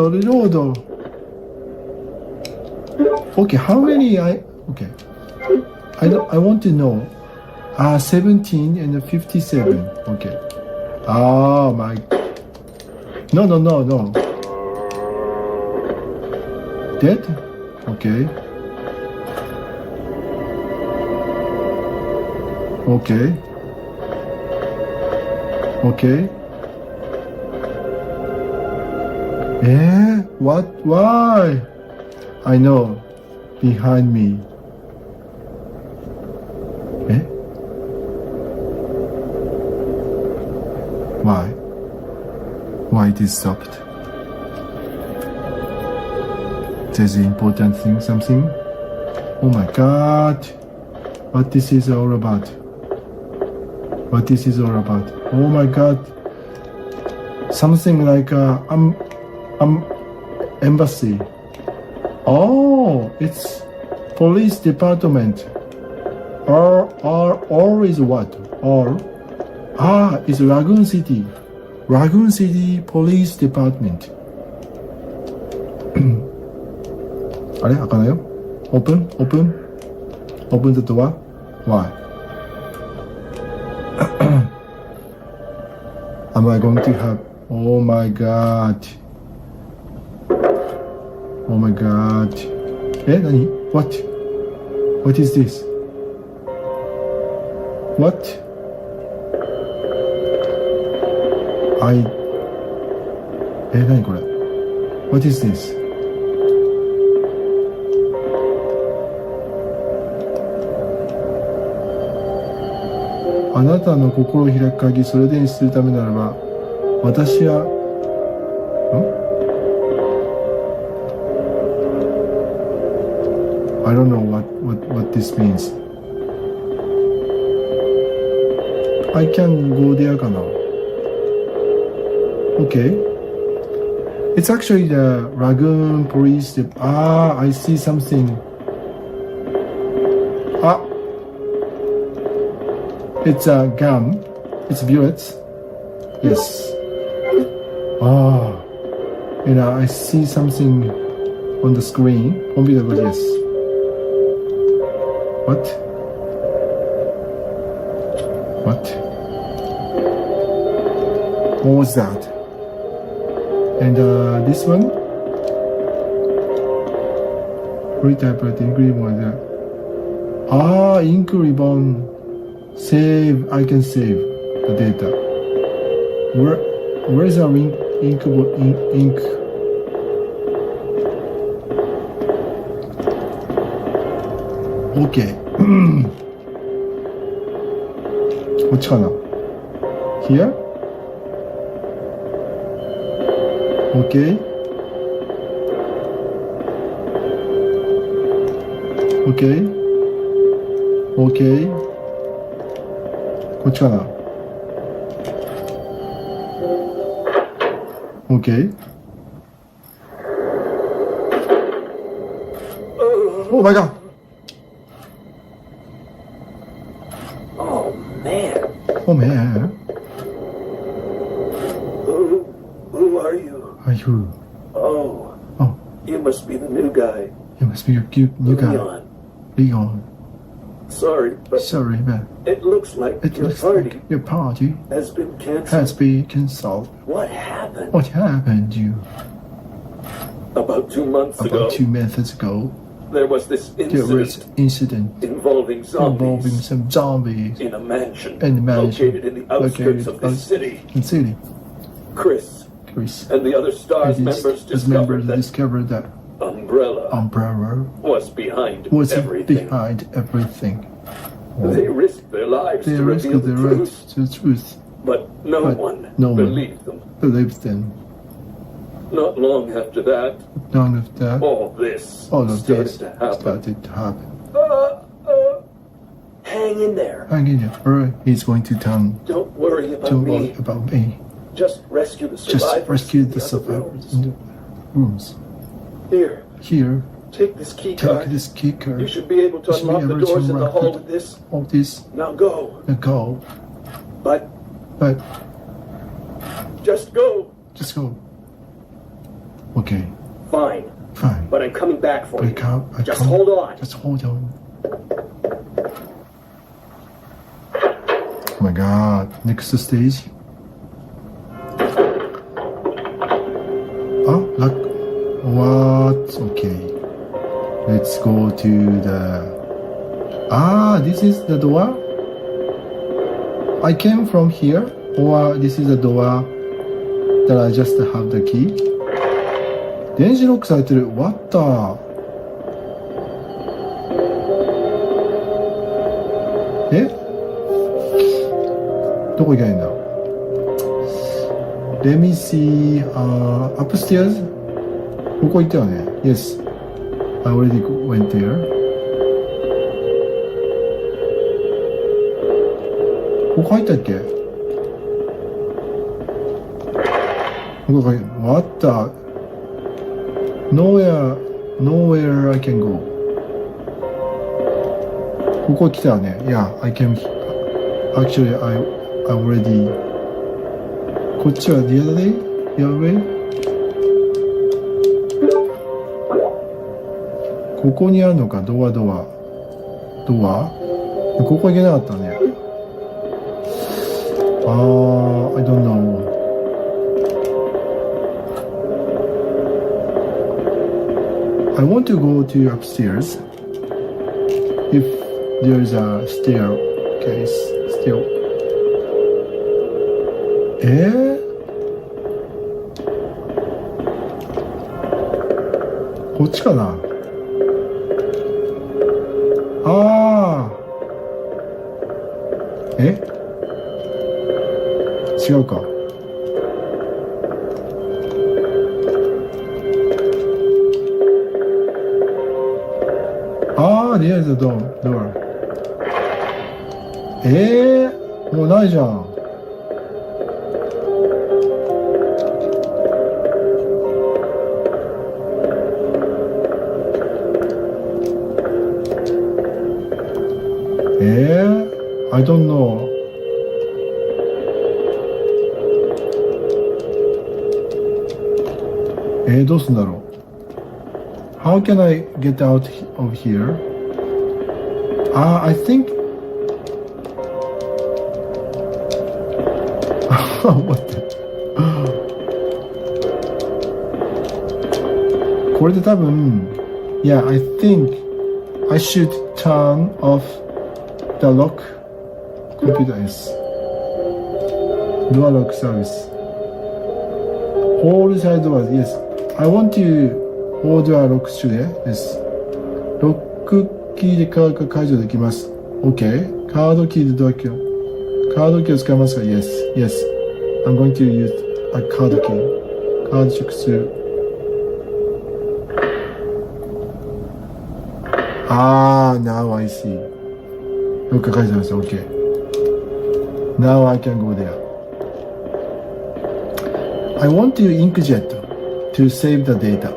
Okay, how many okay. I want to know. 17 and 57. Okay. Oh my. No. Dead? Okay. What? Why? I know. Behind me. Why it is stopped? There's an important thing, something? Oh my god! What this is all about? Oh my god! Something like embassy. Oh, it's police department. Or is what? It's Lagoon City Police Department. あれ開かないよ Open the door. Why? Am I going to have... Oh my god. What is this? What?何これ What is this? あなたの心を開く鍵、それでにするためならば、私は、I don't know what this means. I can go there かな Okay. It's actually the Lagoon Police. I see something. It's a gun. It's bullets. Yes. And I see something on the screen. Computer, yes. What? What was that? And this one? Retype green one. Ink ribbon. Save. I can save the data. Where is our ink? Okay. こっちかな Here? Okay. Okay. こっちかな Okay. Oh my god. Oh man. Oh man. Who are you? Are you? Oh. You must be the new guy. You must be your cute new guy. Leon. Sorry, man. It looks like your party has been canceled. Has been cancelled. What happened? What happened, you? About 2 months ago. There was this incident involving some zombies in a mansion, located in the outskirts of the city. Chris and the other STARS members discovered that Umbrella was behind everything. They risked their lives to reveal the truth, but no one believed them. Not long after that, all this started to happen. Hang in there. Alright, he's going to town. Don't worry about me. Just rescue the survivors in the rooms. Here. Take this key card. You should be able to unlock the doors in the hall with this. Now go. But just go. Okay. Fine. But I'm coming back for you. Just hold on. Oh my god. Next stage. What? Okay. Let's go to the... this is the door? I came from here? Or this is the door that I just have the key? 電子ロックされてる。What the? どこ行けばいいんだ Let me see, upstairs? ここ行ったよね Yes, I already went there. ここ入ったっけ What the? Nowhere I can go. ここ来たよね Yeah, I can... Actually, I already... こっちは the other way? ここにあるのかドアここ行けなかったねI don't know I want to go to upstairs if there's a staircase still. こっちかな。違うか。There's the door. もうないじゃん。I don't know. どうすんだろう。How can I get out of here? I think. What the? これで多分 Yeah, I think I should turn off the lock computer is door lock service. All side doors, yes. I want to order lock 中で Yes. ロックキーでカード解除できます。OK。カードキーでドアキー。カードキーを使いますか Yes. Yes. I'm going to use a card key. カードチェックする。Now I see. ロック解除しました。OK. Now I can go there. I want to inkjet to save the data.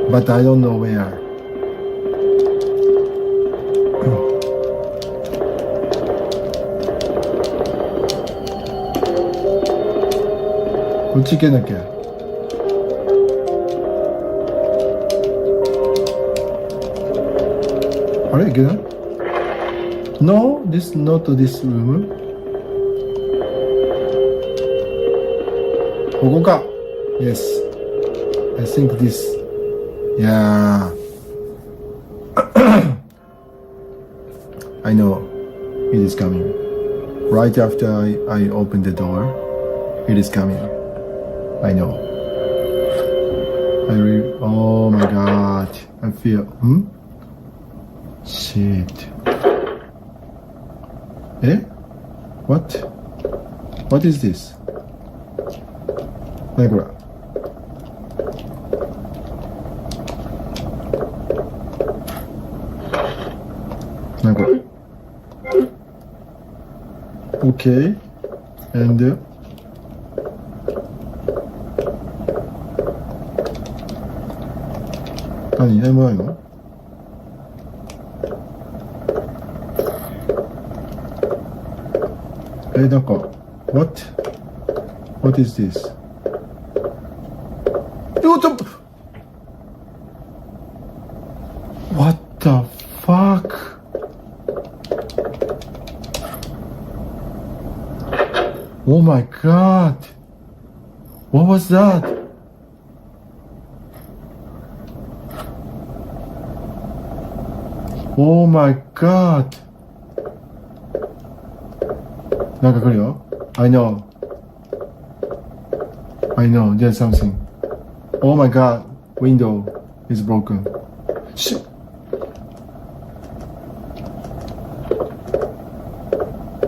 But I don't know where. こっち行けなきゃ。あれ行けない？ No, this not this room. ここか。Yes. I think this. Yeah. I know. It is coming. Right after I open the door, it is coming. I know. Oh my god. I feel. Shit. What? What is this? 何これ？何これ？ Okay. And何もないの？なんか What is this? ちょっと What the fuck? Oh my god! What was that? Oh my god! なんか来るよ。I know. There's something. Oh my god. Window is broken. Shit.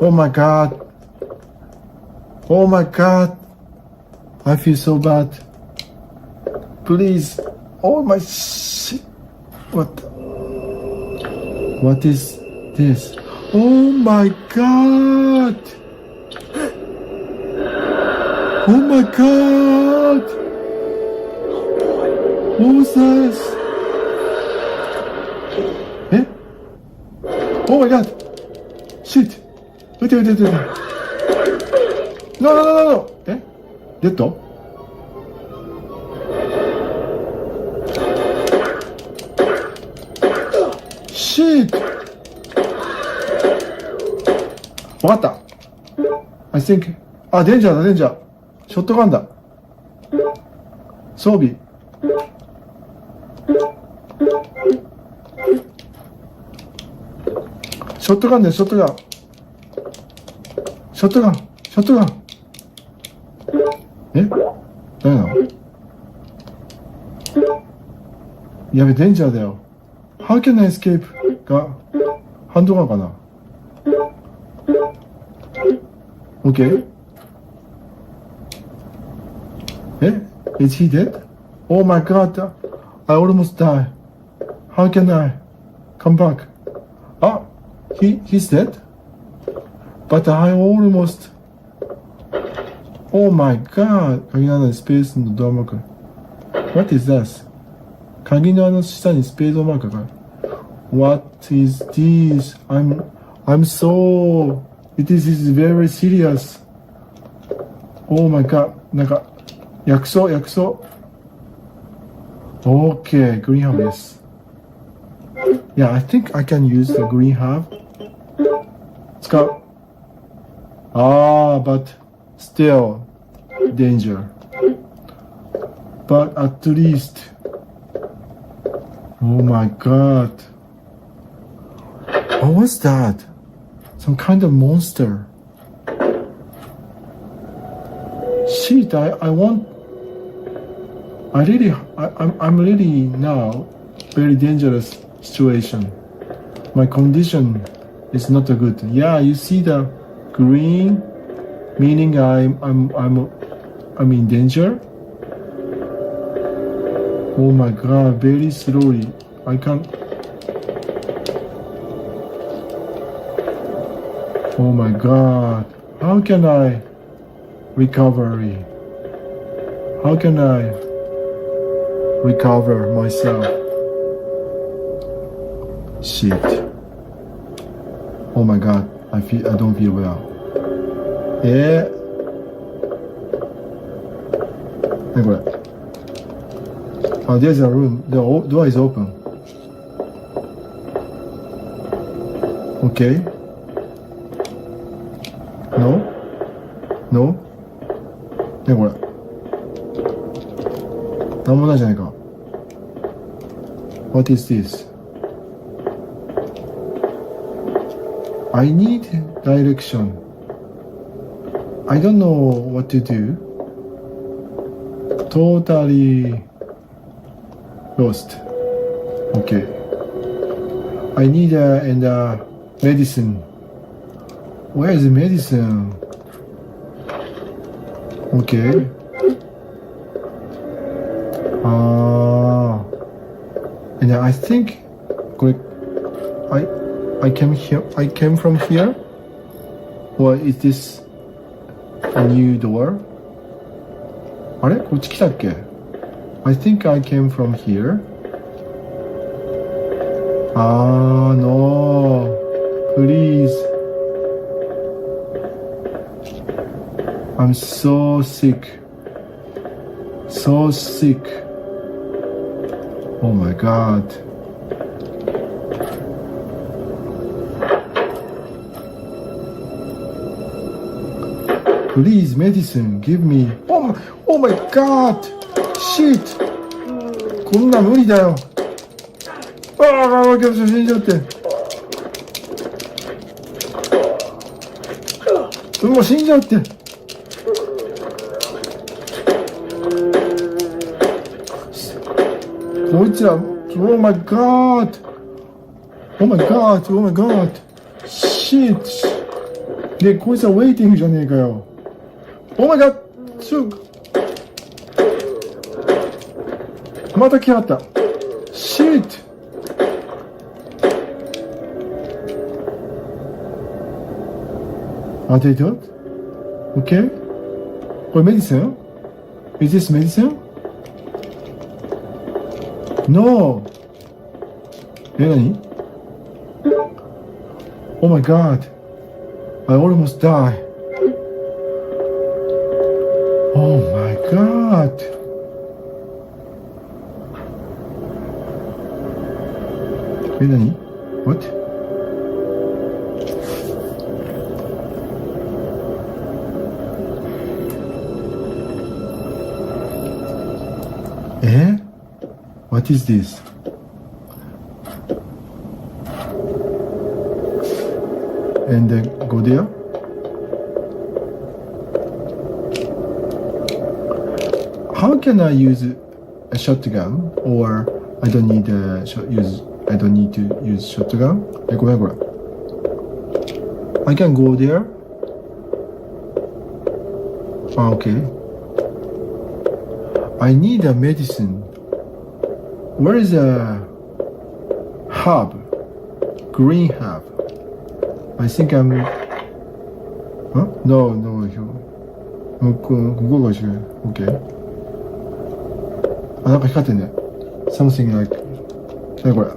Oh my god. Oh my god. I feel so bad. Please. Oh my shit. What is this? Oh my god. Oh my god! What was this? Oh my god! Shit! Wait. No! Dead? Shit! わかった。I think. デンジャー。ショットガンだ。装備。ショットガン。ショットガンショットガンえダメなのやべ、デンジャーだよ。How can I escape? が、ハンドガンかな ?OK? え Is he dead? Oh my god! I almost died. How can I come back? Ah, he's dead? But I almost... Oh my god! 鍵の穴にスペースのドアマーク。What is this? 鍵の穴の下にスペードマークがある。What is this? I'm so... It is very serious. Oh my god. なんか、薬草。Okay, green herb, yes. Yeah, I think I can use the green herb. 使う。But still danger. But at least... Oh my god. What was that? Some kind of monster. Shit, I'm really now very dangerous situation. My condition is not good. Yeah, you see the green, meaning I'm in danger. Oh my god, very slowly. I can't. Oh my god. How can I recover? How can I recover myself? Shit. Oh my god. I don't feel well. Yeah. ね、これ。there's a room. The door is open. Okay. No? ね、これ。なんもないじゃないか。What is this? I need direction. I don't know what to do. Totally lost. Okay. I need medicine. Where is the medicine? Okay. And I think I came from here? Or is this a new door? あれこっち来たっけ I think I came from here. No. Please. I'm so sick. So sick. Oh my god. Please, medicine, give me. Oh my god! Shit! こんな無理だよ。死んじゃって。もう死んじゃって。こいつら、Oh my god! Oh my god! Oh my god! Shit! で、こいつはウェイティングじゃねえかよ。Oh my god! また来やがった。Shit! Antidote? Okay. これメディシン? Is this medicine? No! 何? Oh my god! I almost died. Oh my god!何? What? What is this? And then go there? how can I use a shotgun or I don't need to use shotgun? ごめんこれ。I can go there. Okay. I need a medicine. Where is a herb? Green herb. I think I'm. Huh? No. ここが違う。Okay. あ、なんか光ってんね。Something like. 何これ。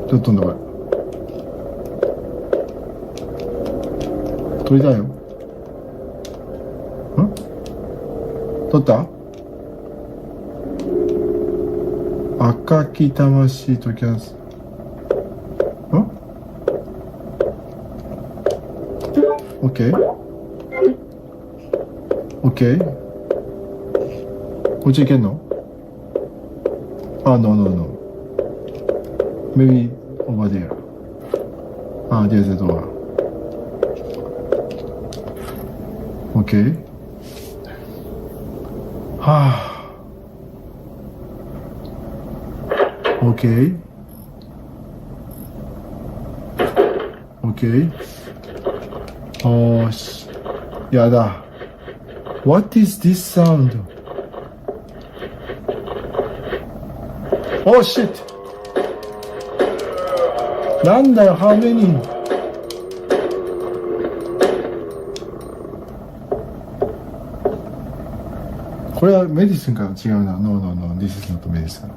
どう飛んだこれ。取りたいよ。取った？赤き魂とキャンス。OK。OK。こっち行けんの？No. Maybe over there. There's a door. Okay. Okay. Oh, やだ。What is this sound? Oh shit! なんだよ、how many? これはメディスンか違うな。No, this is not medicine.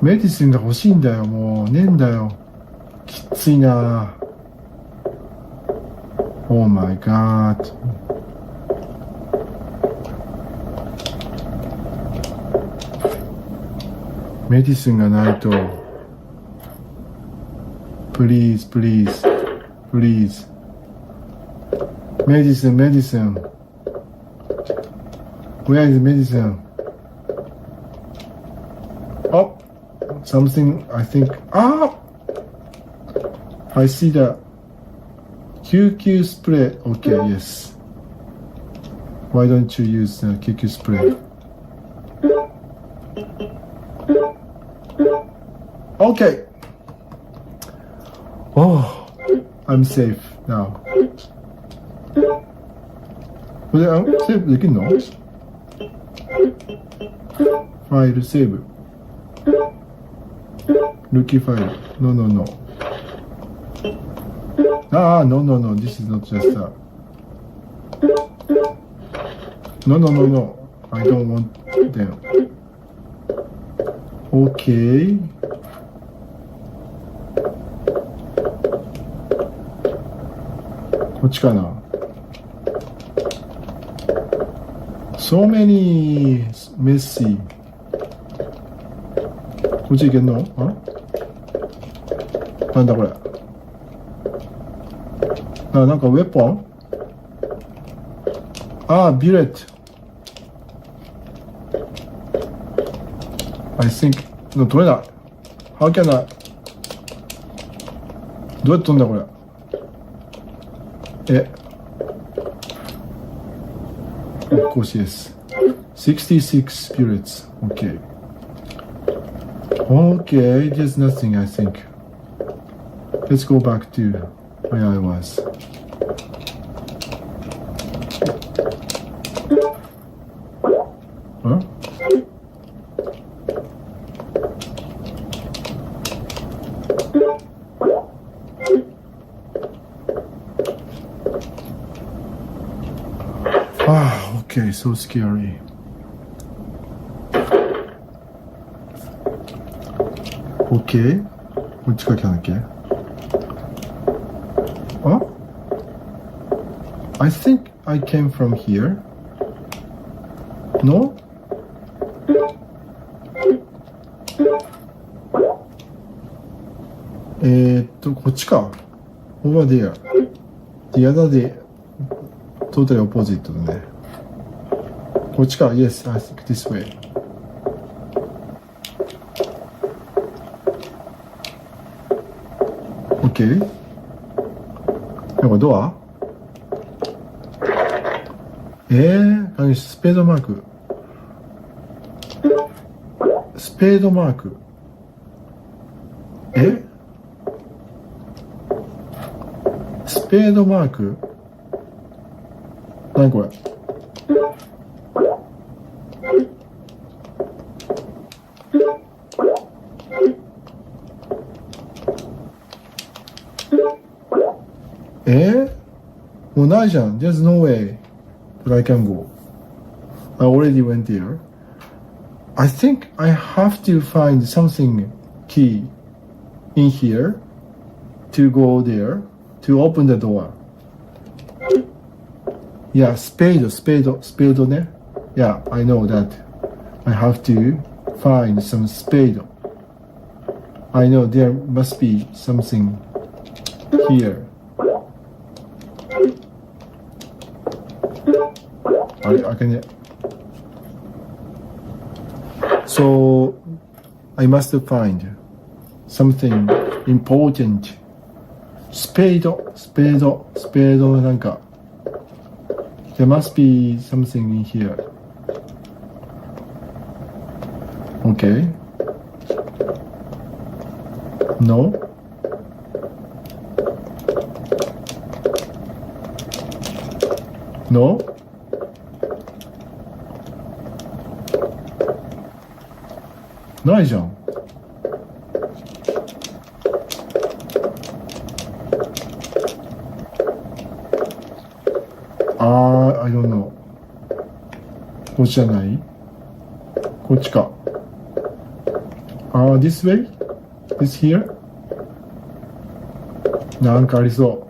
メディスンが欲しいんだよ、もう。ねえんだよ。きついな。Oh my god. メディスンがないと。Please. Medicine. Where is medicine? Oh, something I think. I see the QQ spray. Okay, yes. Why don't you use the QQ spray? Okay. Oh, I'm safe now. これセーブできるの？ファイルセーブ。ルーキーファイル。No. No. This is not just that. No. I don't want them. Okay. Which one? So many messy. こっち行けんの？なんだこれ。なんかウェポン？ビュレット。I think 取れない。How can I? どうやって飛んだこれ。Of course, yes. 66 bullets. Okay. There's nothing, I think. Let's go back to where I was. Huh? Okay, so scary. Okay, こっちから来たんだっけ？I think I came from here. No? こっちか。Over there. The other day, totally opposite だね。こっちか。Yes, I think this way. Okay. これドア？スペードマーク。スペードマーク。スペードマーク？何これ？もうないじゃん。There's no way that I can go. I already went there. I think I have to find something key in here to go there to open the door. Yeah, spade ね。Yeah, I know that. I have to find some spade. I know there must be something here. I can. So I must find something important. スペードなんか。There must be something in here. Okay. No? No?ないじゃん。I don't know. こっちじゃない？こっちか。This way? This here? なんかありそう。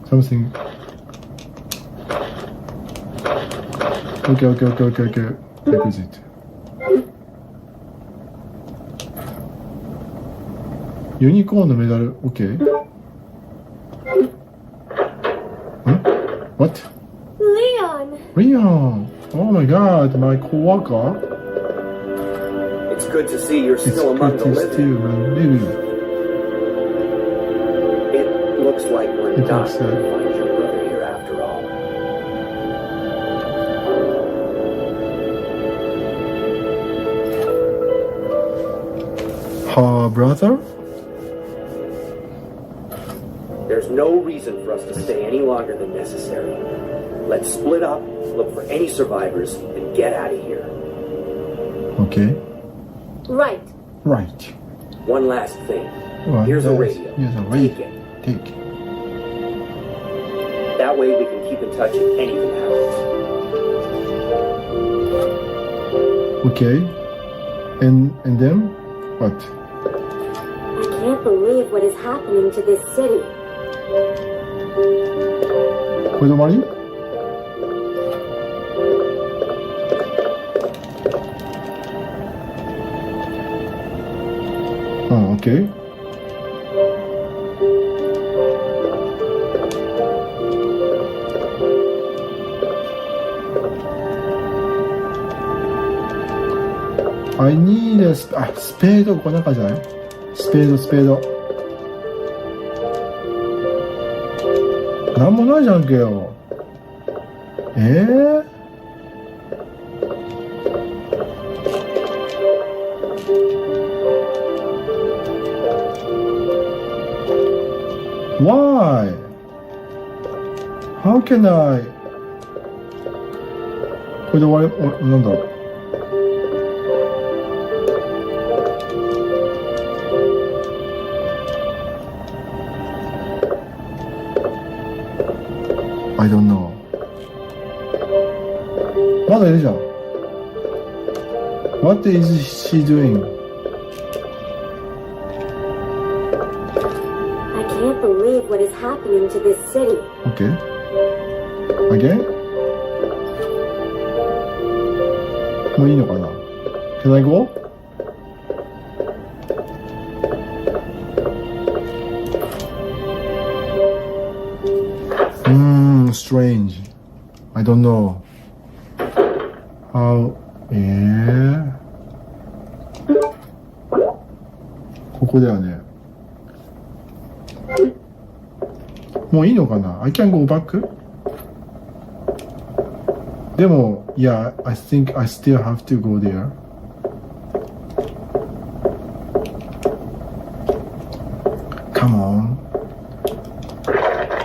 Something. Okay. Exit. Unicorn のメダル。Okay. What? Leon! Oh my god, my co-worker. It's good to see you're still among the living. It looks like we're not going to find your brother here after all. Her brother? There's no reason for us to stay any longer than necessary. Let's split up, look for any survivors, and get out of here. Okay. Right. One last thing. Here's a radio. Take it. Take. That way we can keep in touch if anything happens. Okay. And then? What? I can't believe what is happening to this city. これで終わり？Okay. I need a スペード、これなんかじゃない？スペード。なんもないじゃんけよ。Why? How can I? これで終わり？なんだろう。I don't know. まだいるじゃん。What is she doing? I can't believe what is happening to this city. Okay. Again? もういいのかな？ Can I go? Strange. I don't know how ここだよね。もういいのかな？ I can go back? でも、yeah, I think I still have to go there. Come on.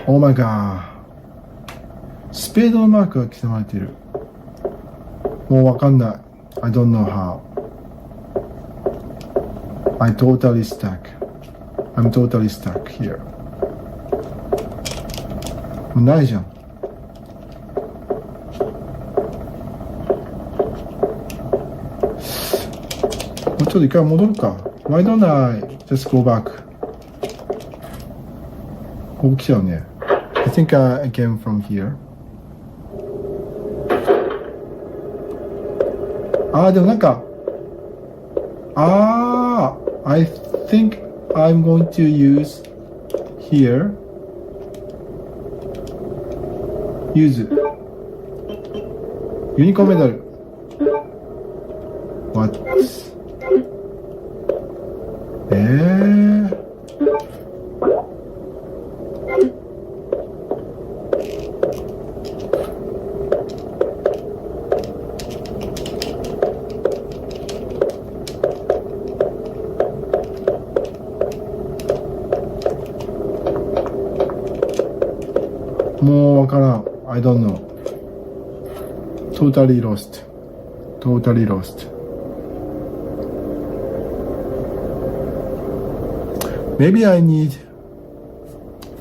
Oh my god. スペードのマークが刻まれている。もうわかんない。I don't know how. I'm totally stuck here. もうないじゃん。もうちょっと一回戻るか。Why don't I just go back? ここ来ちゃうね。I think I came from here. でもなんか、I think I'm going to use here. Use ユニコーンメダル。What? もうわからん。I don't know. Totally lost. Maybe I need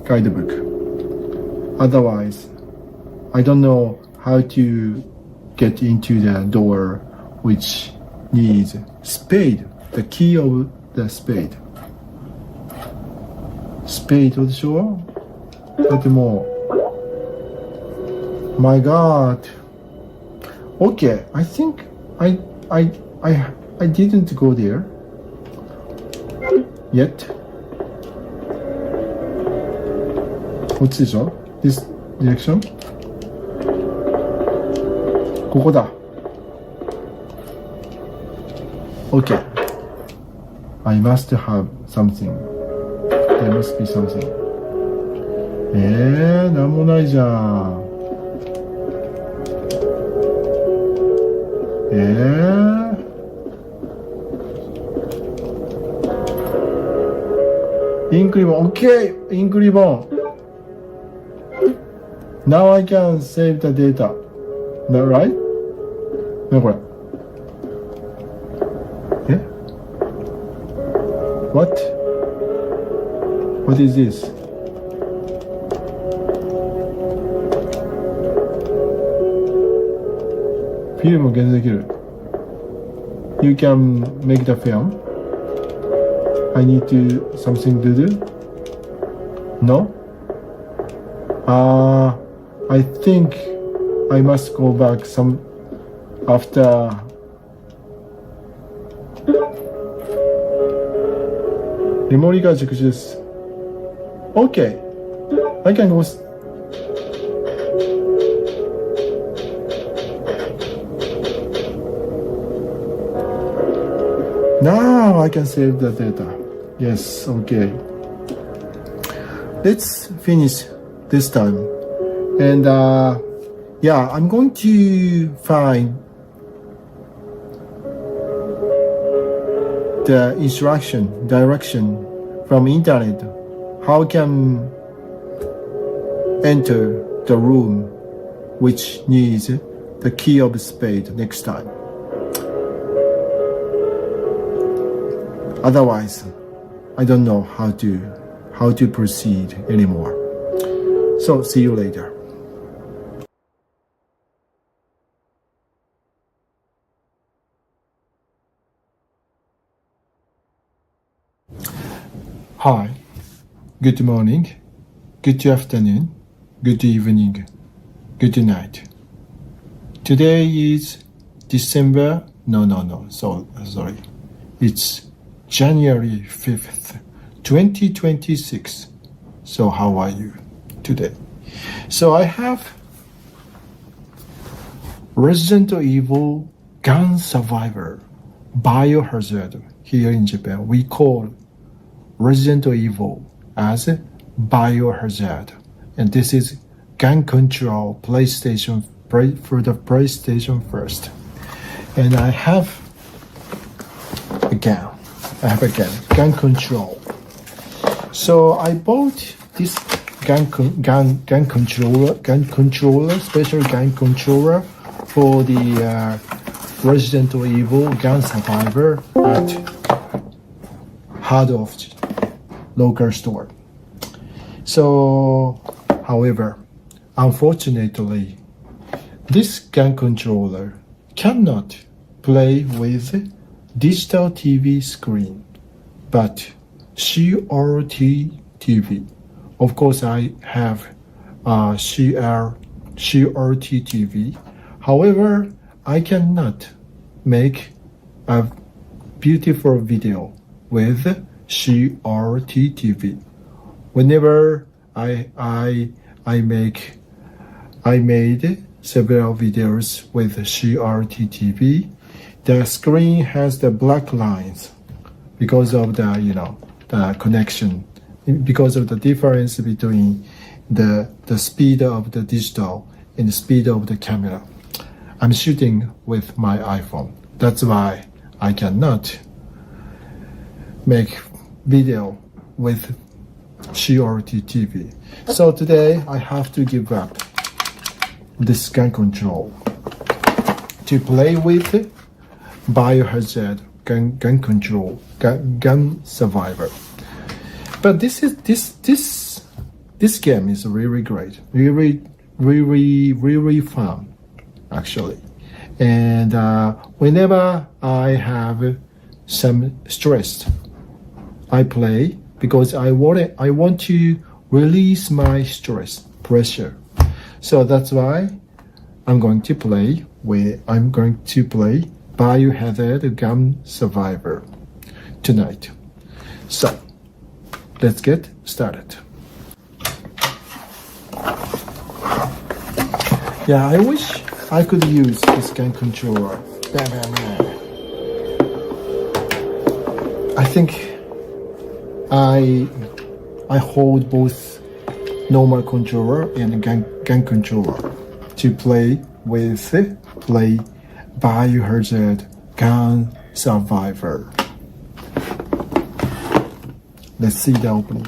guidebook. Otherwise, I don't know how to get into the door which needs spade. The key of the spade. Spade でしょ？だってもうMy God. Okay, I think I didn't go there yet. こっちでしょ？ This direction? ここだ。Okay. I must have something. There must be something. なんもないじゃん。インクリボン、OK! インクリボン。Now I can save the data. Is that right? 何これ？What? What is this? フィルムを現像できる。You can make the film. I need to something to do. No? I think I must go back some after. メモリが熟知です。OK. I can go. Now I can save the data. Yes, okay. Let's finish this time. And yeah, I'm going to find the direction from internet. How can enter the room which needs the key of spade next time. Otherwise, I don't know how to proceed anymore. So see you later. Hi, good morning, good afternoon, good evening, good night. Today is December, sorry. It's January 5th, 2026. So how are you today? So I have Resident Evil Gun Survivor, Biohazard. Here in Japan, we call Resident Evil as Biohazard. And this is Gun Control PlayStation for the PlayStation first. And I have a gun. Gun Control. So I bought this gun controller, special gun controller for the Resident Evil Gun Survivor at Hardware local store. So, however, unfortunately, this gun controller cannot play with digital TV screen, but CRT TV. Of course, I have CRT TV. However, I cannot make a beautiful video with CRT TV. Whenever I made several videos with CRT TV, the screen has the black lines because of the connection, because of the difference between the speed of the digital and the speed of the camera. I'm shooting with my iPhone. That's why I cannot make video with CRT TV. So today I have to give up this gun control to play with Biohazard gun control, gun survivor. But this game is really great, really fun, actually. And whenever I have some stress, I play because I want to release my stress, pressure. So that's why I'm going to play Biohazard Gun Survivor tonight. So let's get started. Yeah, I wish I could use this gun controller. I think I hold both normal controller and gun controller to play Biohazard Gun Survivor. Let's see the opening.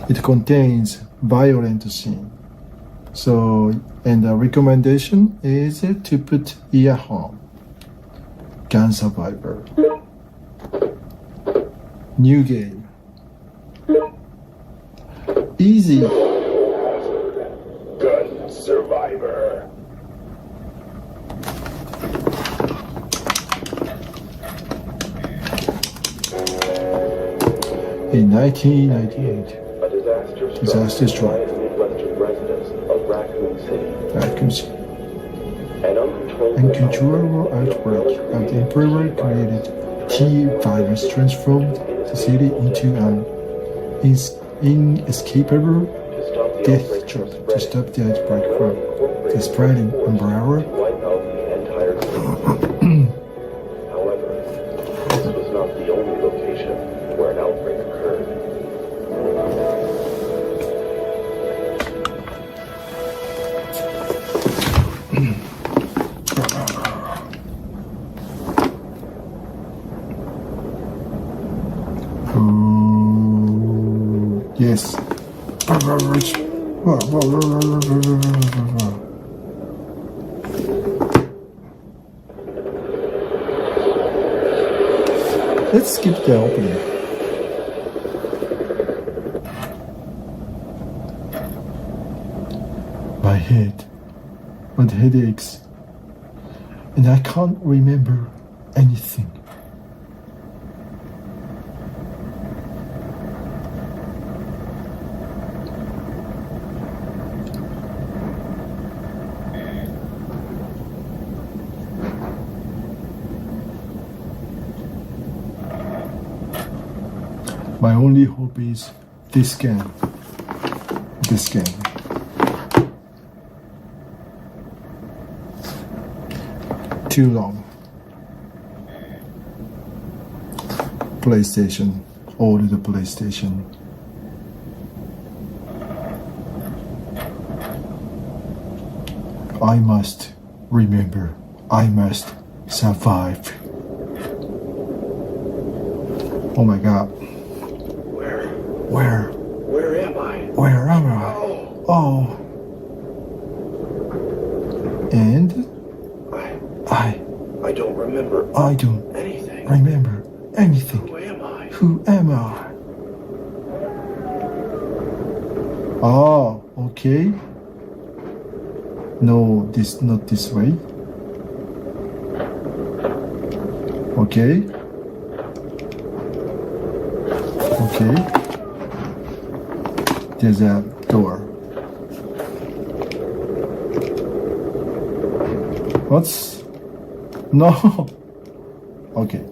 It contains violent scene. So, and the recommendation is to put earphone. Gun Survivor. New game. Easy. Gun Survivor. In 1998, disaster struck Raccoon City. Uncontrollable outbreak of the Emperor created T-virus transformed the city into an inescapable death trap to stop the outbreak from the spreading umbrella. However, this was not the only location where an outbreak occurred. Yes. Let's skip the opening. My head, my headaches, and I can't remember anything. My only hope is this game. This game. Too long. PlayStation. All the PlayStation. I must remember. I must survive. Oh my god. Where? Where am I? Where am I? Oh. And I don't remember. I don't anything. remember anything. Who am I? Who am I? Oh, okay. No, not this way. Okay. Okay. There's a door. What's... No. Okay.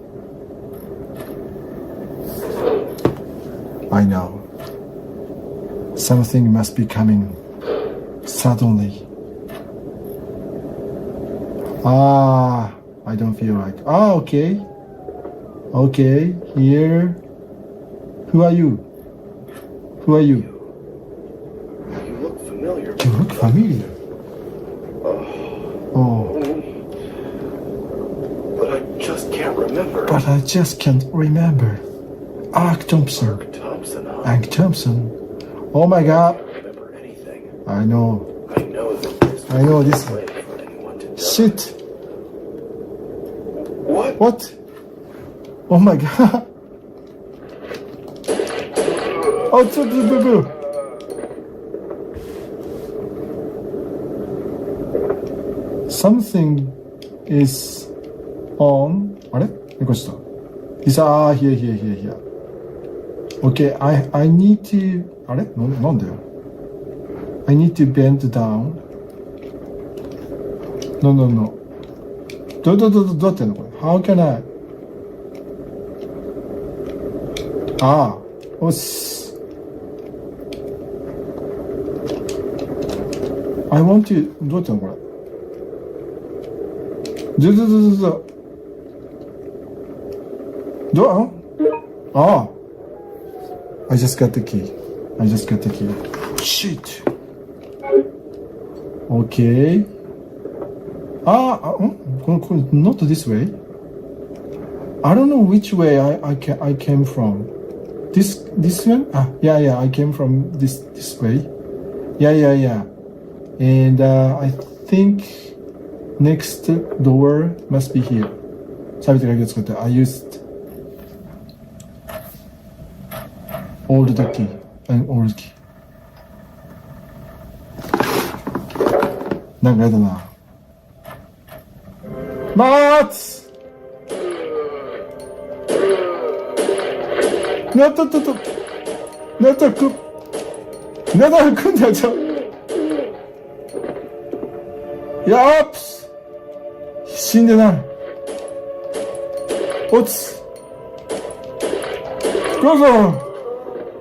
I know. Something must be coming. Suddenly. I don't feel like... okay. Okay, here. Who are you? Who are you? You look familiar. You look familiar. Oh. But I just can't remember. But I just can't remember. Ark Thompson. Ark Thompson. Oh my god. I don't remember anything. I know. I know that this I know this. way for anyone to die. Shit. What? What? Oh my god. Oh, something is on. あれ？猫下。Is here. Okay, I need to. あれ？なんでよ。I need to bend down. No. どうやってんのこれ？ How can I? I want to... どうやってんのこれ？どうI just got the key. Shit. Okay. Not this way. I don't know which way I came from. This one? Yeah, I came from this way. Yeah. And I think next door must be here. I used old key and old key. なんかやだな。待つ。なったくんだじゃん。やっす。死んでない。落つ。どうぞ。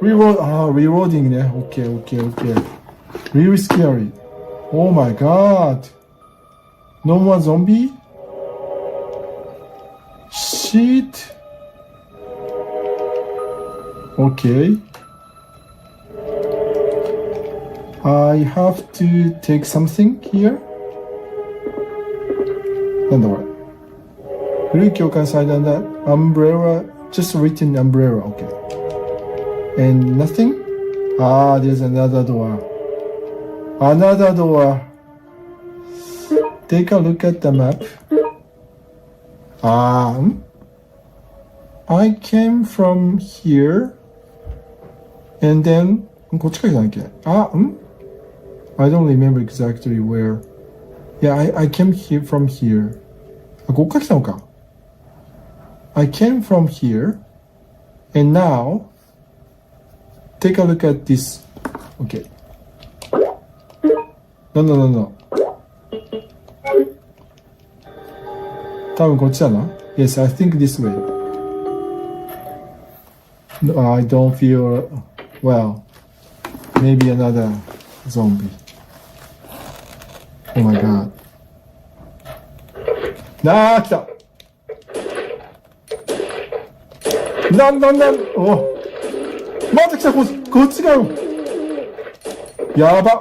reloading ね。Okay. Really scary. Oh my god. No more zombie? Shit. Okay. I have to take something here. なんだこれ。古い教官祭壇だ。Umbrella. Just written umbrella. Okay. And nothing? There's another door. Take a look at the map. I came from here. And then こっちからじゃなきゃ。I don't remember exactly where. Yeah, I came here from here. こっから来たのか。I came from here. And now, take a look at this. Okay. No. 多分こっちだな。Yes, I think this way. I don't feel well. Maybe another zombie. Oh my god. あー来た。なんおまた来た。こっちがやば。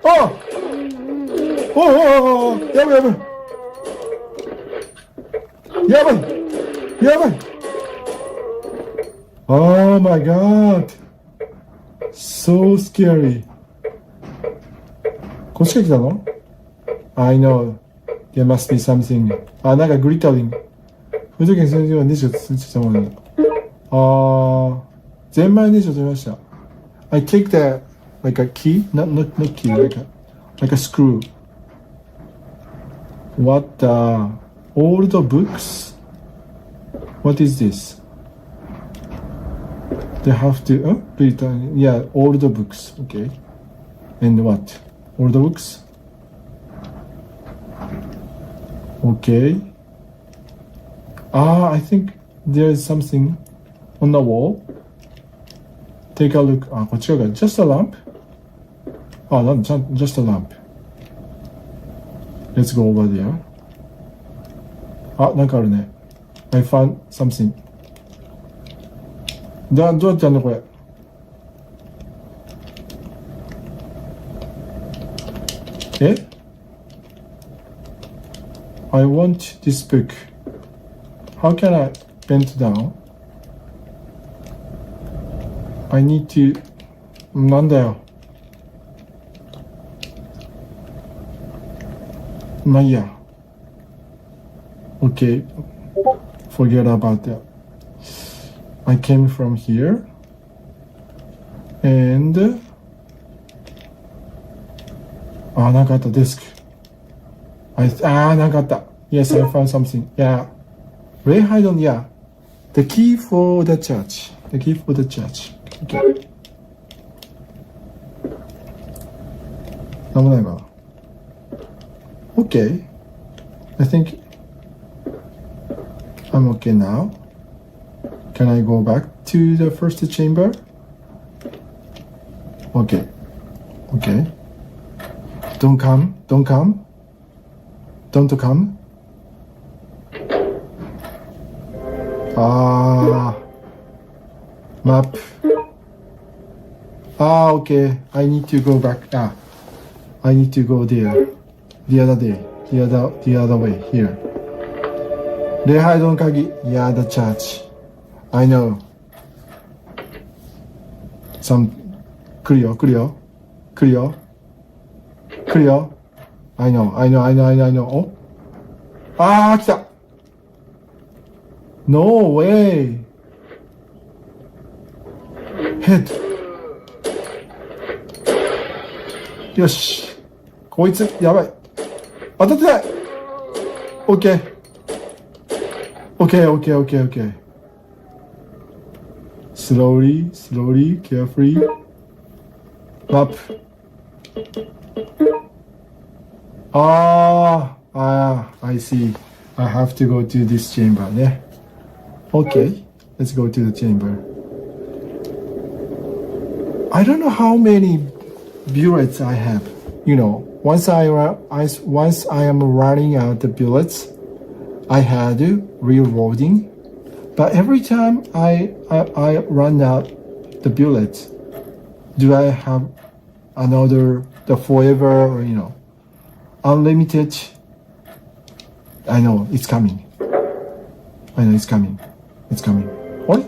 あおやばいやばい。Oh my god. So scary. こっちが来たの？ I know. There must be something. あ、なんかグリッタリング。風俗券先生はネジを通知したものだ。ゼンマイネジを取りました。I take the, like a key? Not key, like a screw. What the? Old books? What is this? They have to, return. Yeah, old books. Okay. And what? Old books? Okay. I think there's something on the wall. Take a look. こっち側が just a lamp? Just a lamp. Let's go over there. なんかあるね。I found something. どうやってやるのこれ。I want this book. How can I bend down? I need to... なんだよ。まあいいや。Okay. Forget about that. I came from here. And... なんかあった、デスク。なんかあった。Yes, I found something. Yeah. Ray Haydon, yeah. The key for the church. The key for the church. Okay. なんもないかな。Okay. I think I'm okay now. Can I go back to the first chamber? Okay. Okay. Don't come. Don't come. Don't come. Map. Okay. I need to go back. I need to go there. The other day. The other way. Here. 礼拝堂の鍵. Yeah, the church. I know. Some. 来るよ。来るよ。I know. お来た。No way. Head. よし。こいつ、やばい。当たってない。OK。OK。Slowly, carefully. Up. I see. I have to go to this chamber ね。Okay, let's go to the chamber. I don't know how many bullets I have. You know, once I am running out the bullets, I had reloading. But every time I run out the bullets, do I have another the forever or unlimited? I know it's coming. What?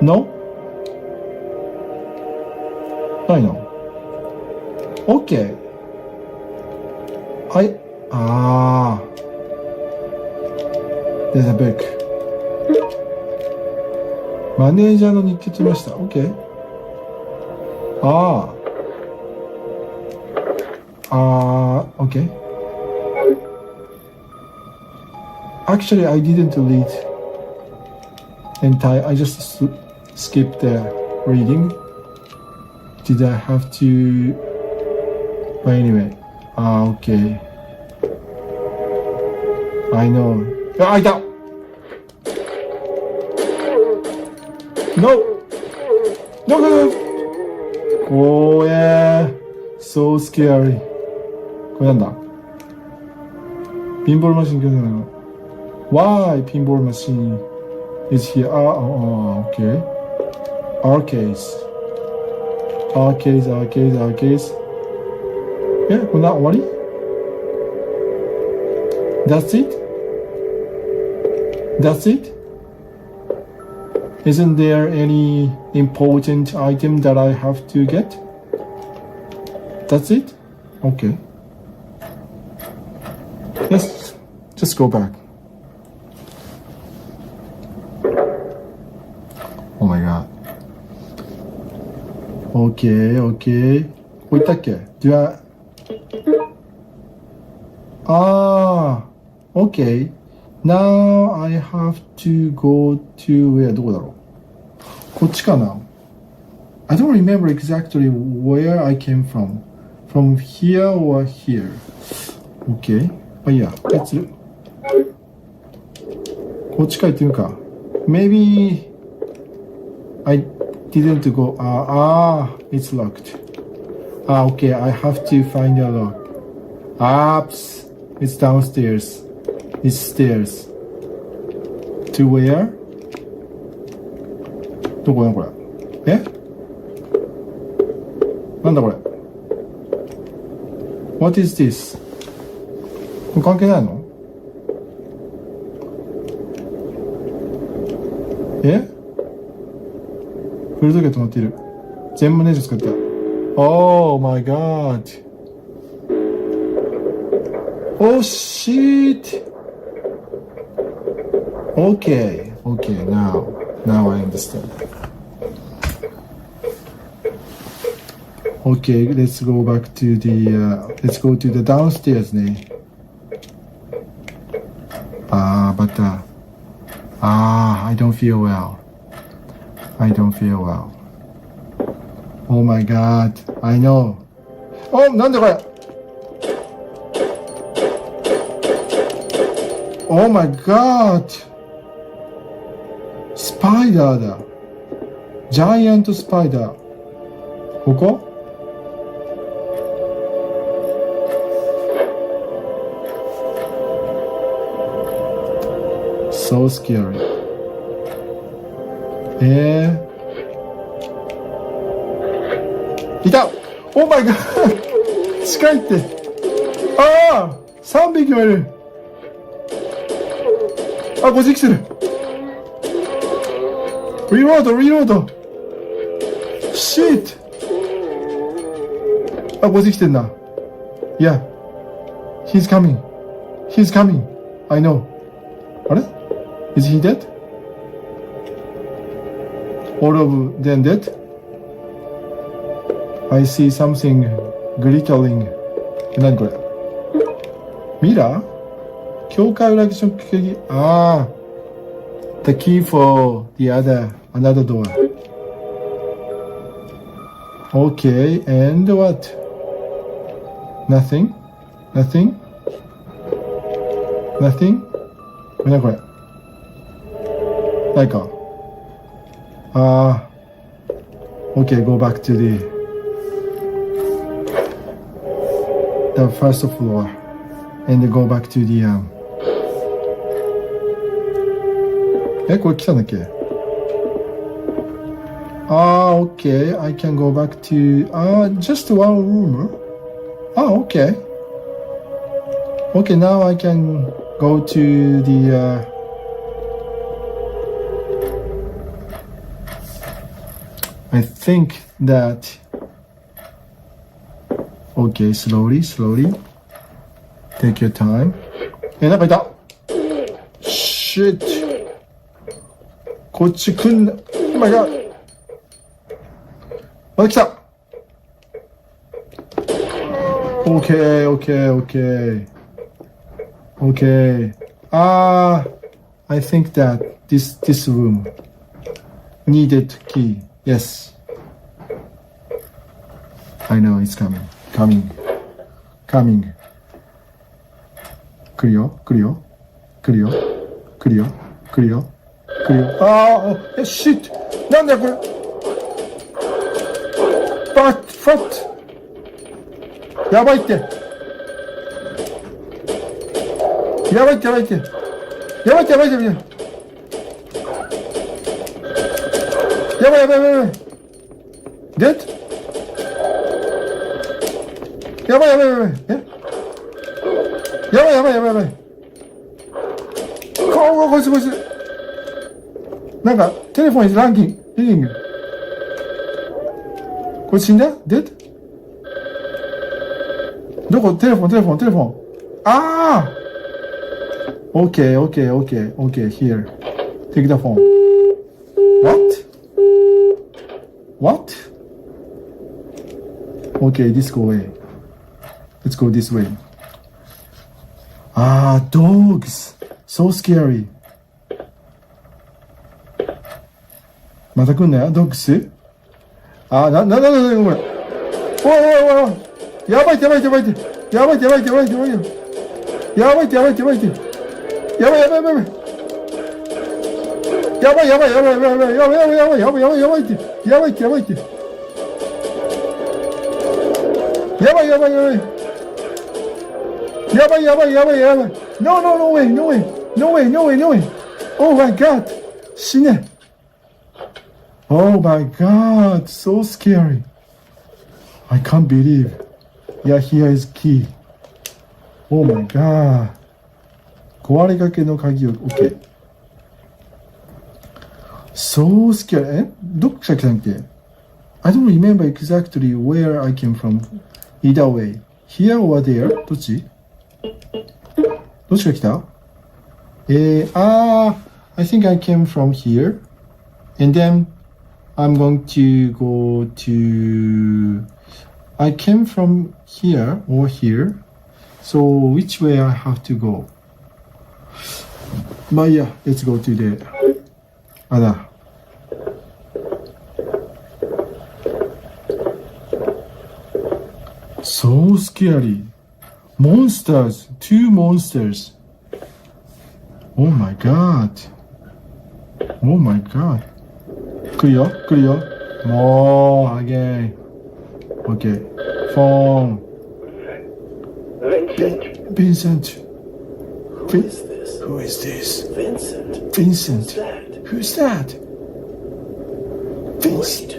No? I know. Okay. There's a book. マネージャーの日記来ました。OK。OK. Actually, I didn't read entire. I just skipped the reading. Did I have to? But anyway, okay. I know. いた。No! No, no, no! Oh yeah! So scary. これなんだ？ピンボールマシン興味ないの？ Why pinball machine is here? Okay. Arcades. Arcades. え、こんな終わり？ That's it? That's it? Isn't there any important item that I have to get? That's it? Okay. Let's just go back. Oh my god. Okay. ここ行ったっけ？ Do I... Okay. Now I have to go to where? どこだろう？こっちかな？ I don't remember exactly where I came from. From here or here? Okay. まあいいや。Let's... こっちか行ってみるか。Maybe I didn't go. It's locked. Okay. I have to find a lock. Oops. It's downstairs. It's stairs. To where? どこだこれ？え？なんだこれ？ What is this? これ関係ないの？え？フル時計止まっている。全部ネジ使った。Oh my god. Oh shit. Okay, now I understand. Okay, let's go back to let's go to the downstairs ね。But I don't feel well. Oh my god, I know. Oh, なんでこれ? Oh my god. スパイダーだ。ジャイアントスパイダー。ここ? So scary. いた! Oh my god! 近いって。3匹もいる。こっち来てる。リロード。Shit! こっち来てんな。Yeah. He's coming. I know. あれ? Is he dead? All of them dead? I see something glittering. 何これ? ミラー? 境界裏口の鍵。The key for another door. Okay, and what? Nothing? 何これ? ないか? Okay, go back to the first floor and go back to the これ来たんだっけ? Okay, I can go back to just one room. Okay. Okay, now I can go to the I think that okay, slowly. Take your time. なんかいた! Shit! こっち来んな。Oh my god! また来た! Okay. I think that this room needed key. Yes. I know it's coming. 来るよ。来るよ。シット。なんだよこれ。ファッやばいって。やばいって。デッやばい。こいつ。なんか、テレフォンis ringing. これ死んだ？デッどこ？テレフォン。Okay, here. Take the phone. What? Okay, let's go this way. Dogs. So scary. また来んなよ、ドッグス。なんだこれ。おい。やばいって。やばい。No way. Oh my god. 死ね。Oh my god, so scary. I can't believe. Yeah, here is key. Oh my god. 壊れかけの鍵を OK. So scary. どっから来たんっけ? I don't remember exactly where I came from. Either way. Here or there? どっちから来た? I think I came from here. And then I'm going to go to... I came from here or here. So which way I have to go? But yeah, let's go to the... Ada. So scary. Monsters. 2 monsters. Oh my god. 来るよ。もう、again. Okay. Phone. Vincent. Who is this? Vincent. Who's that? Vincent.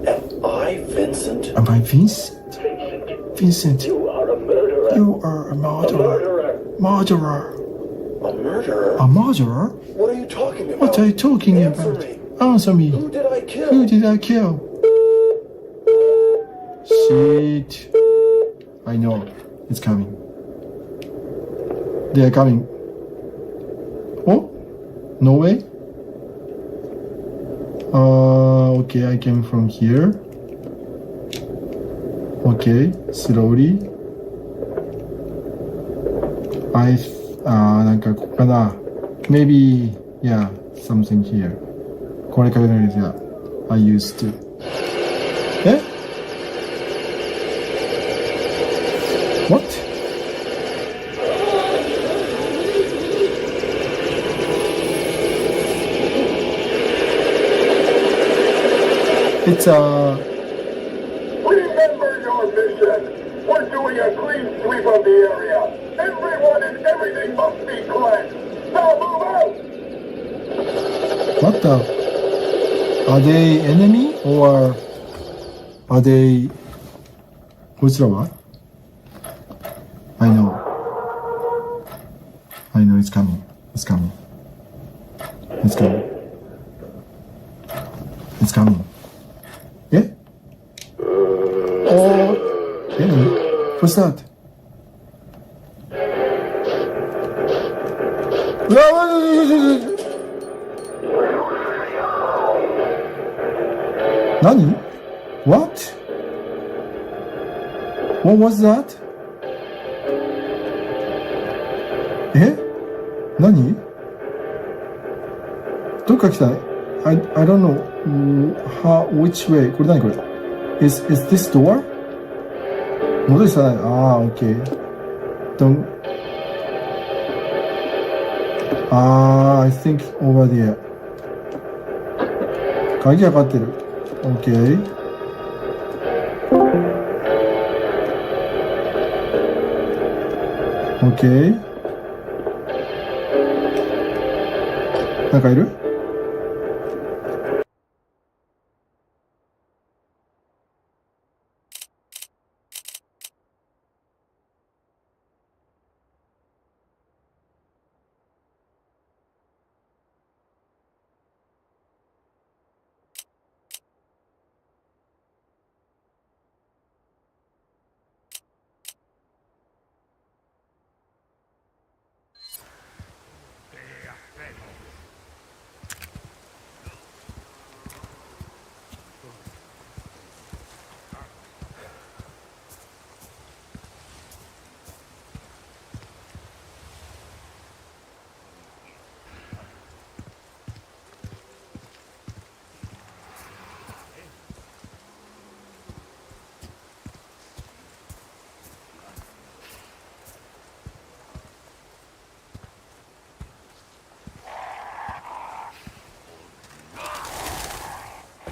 Am I Vincent? Am I Vincent? Vincent. You are a murderer. You are a murderer. Murderer. A murderer? A murderer? What are you talking about? What are you talking about? Answer me. Who did I kill? Who did I kill? Shit. I know. It's coming. They are coming. Oh? No way? Okay, I came from here. Okay, slowly. なんかここかな。Maybe, yeah, something here. これかけないですが、I used to. え？ What? It's Remember your mission. We're doing a clean sweep of the area. Everyone and everything must be cleansed. Now move out. What the? Are they enemy or are they? こいつらは? I know. It's coming. It's coming. Yeah? Oh, enemy? What's that? Nani? What? What was that? Nani? どっから来た? I don't know which way. これ何これ? Is this door? 戻りさない. Okay. Don't. I think over there. 鍵かかってる。OK。OK。なんかいる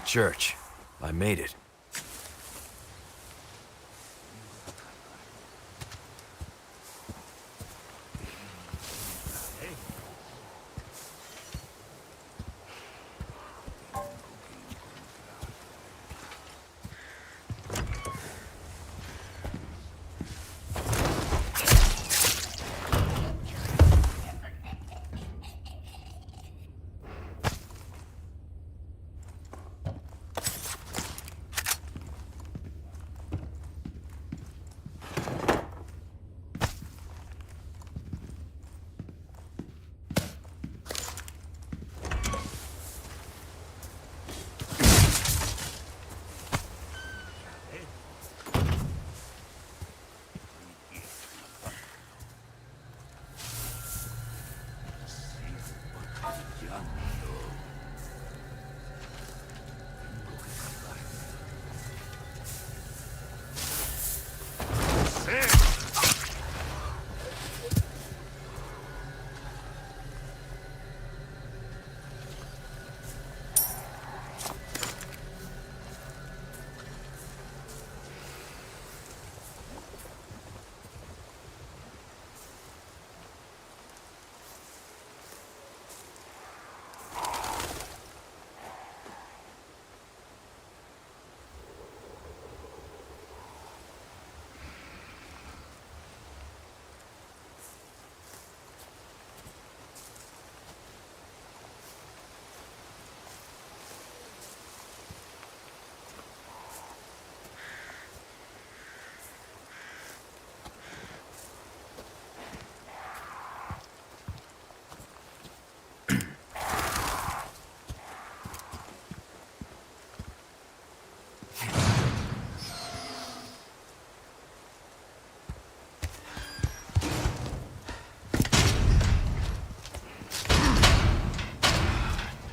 ？Church. I made it.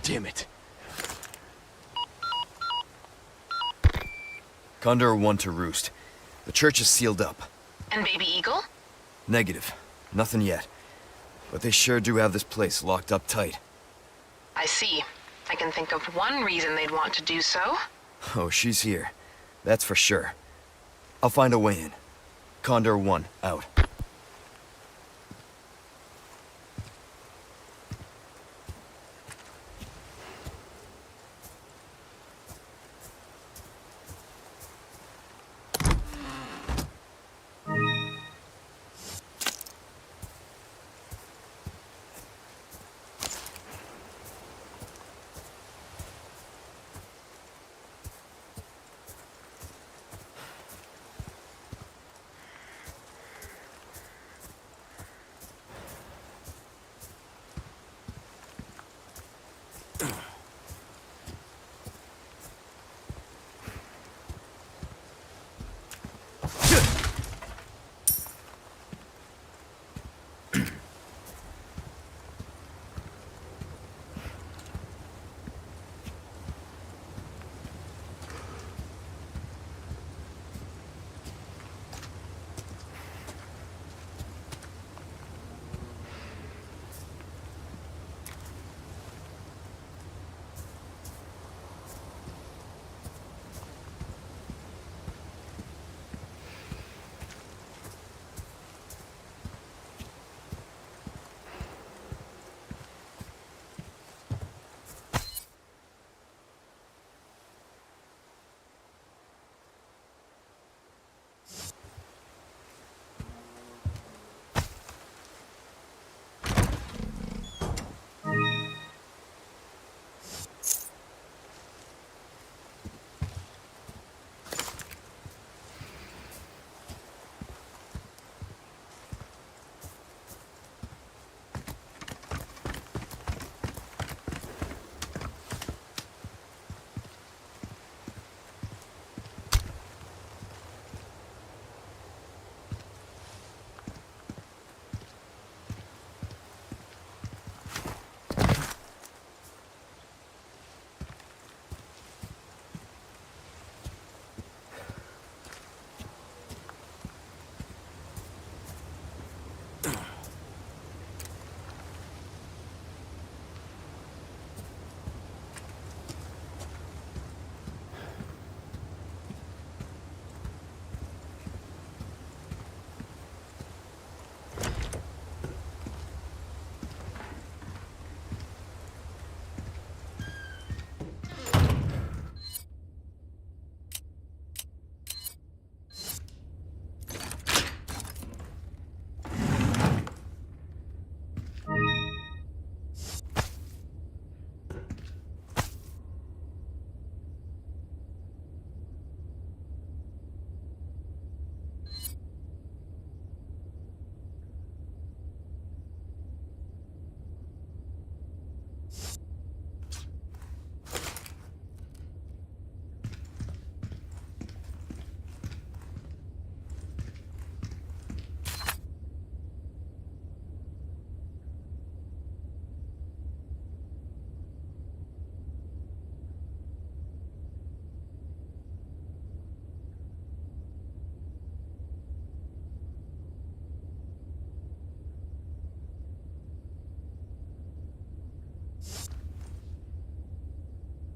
Damn it. Condor 1 to Roost. The church is sealed up. And Baby Eagle? Negative. Nothing yet. But they sure do have this place locked up tight. I see. I can think of one reason they'd want to do so. Oh, she's here. That's for sure. I'll find a way in. Condor 1, out.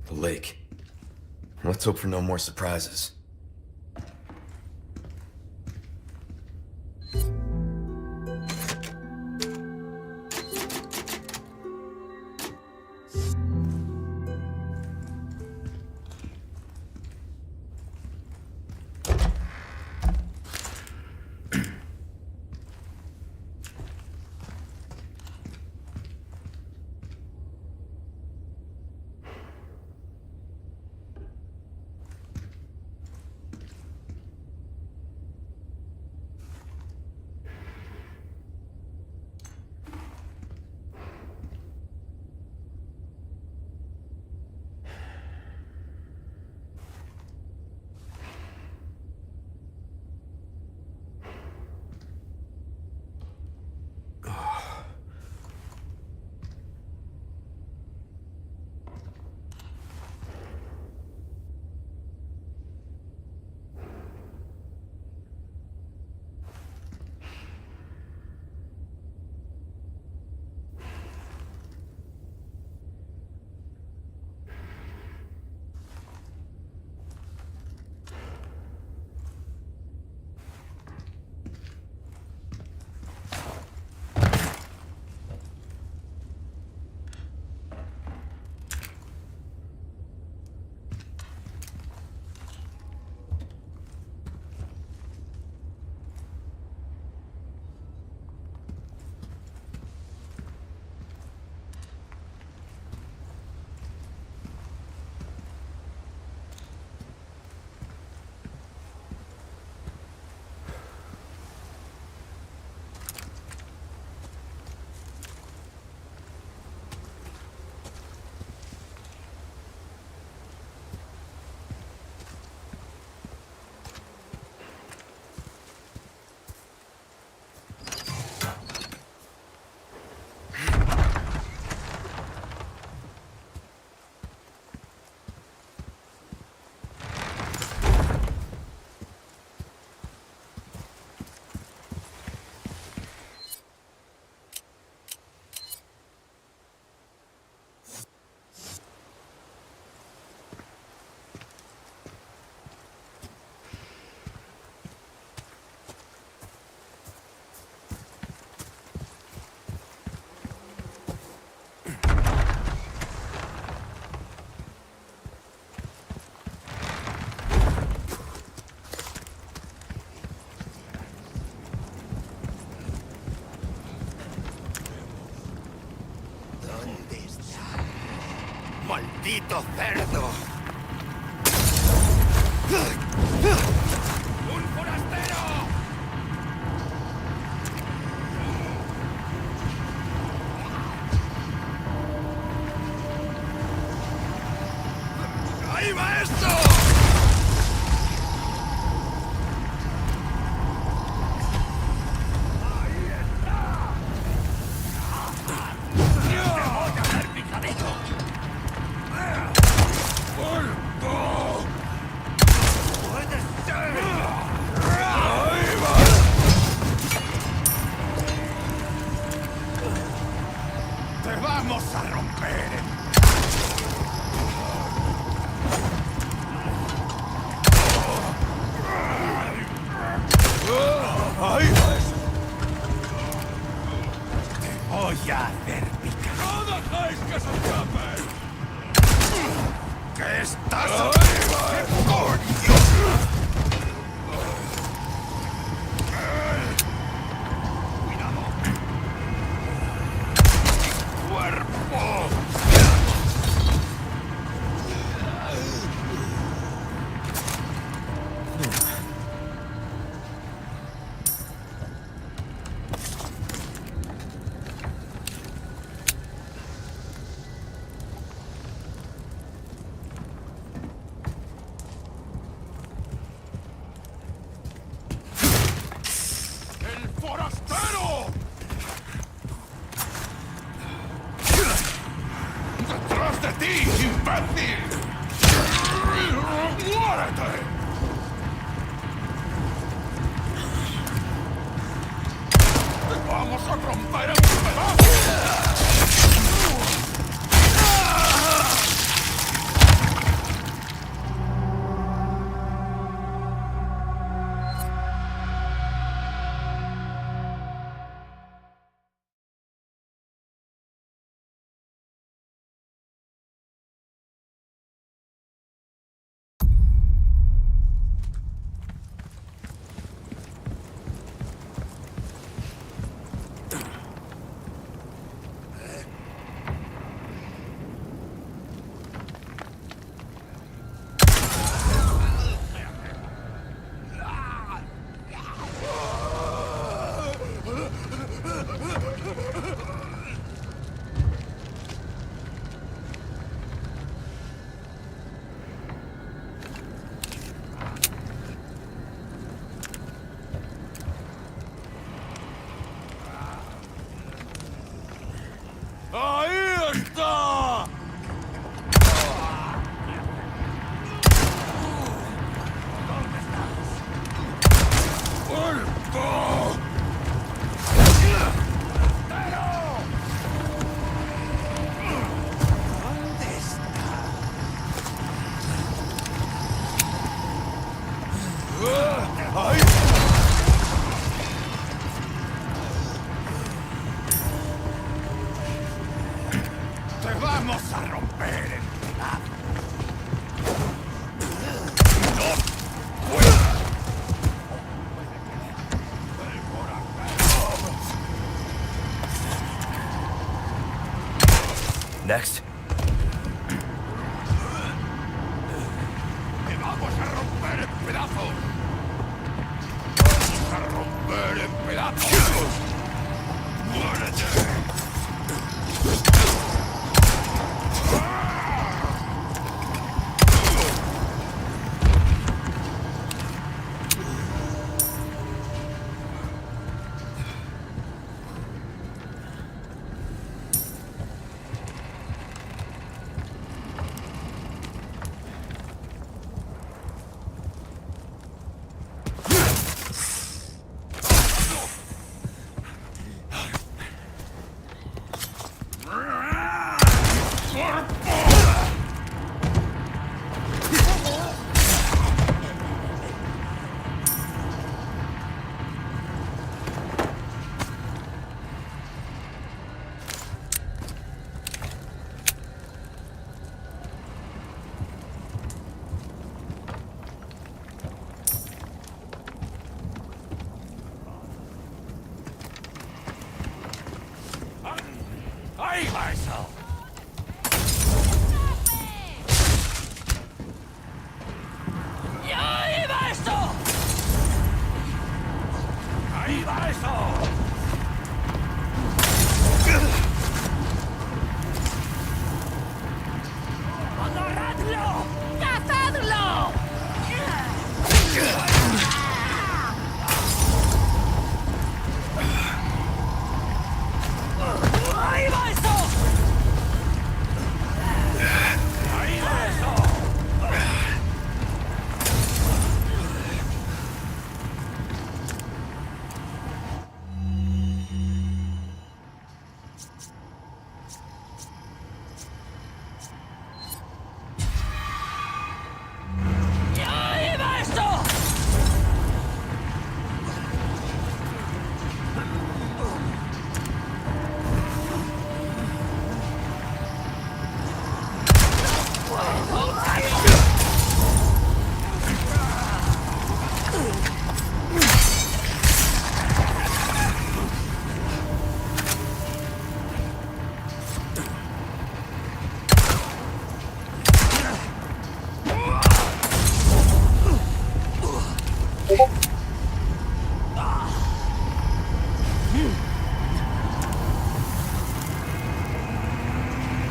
The lake. Let's hope for no more surprises. ¡Maldito cerdo! ¡Un forastero! ¡Ahí va esto! Next. ¡Te vamos a romper en pedazos! ¡Vamos a romper en pedazos! ¡Muérete! ¡Ahí va eso! ¡Y ahí va eso! ¡Ahí va eso! ¡Agarradlo! ¡Cazadlo! ¡Ahí va eso! ¡Ahí va eso! ¡Y ahí va eso!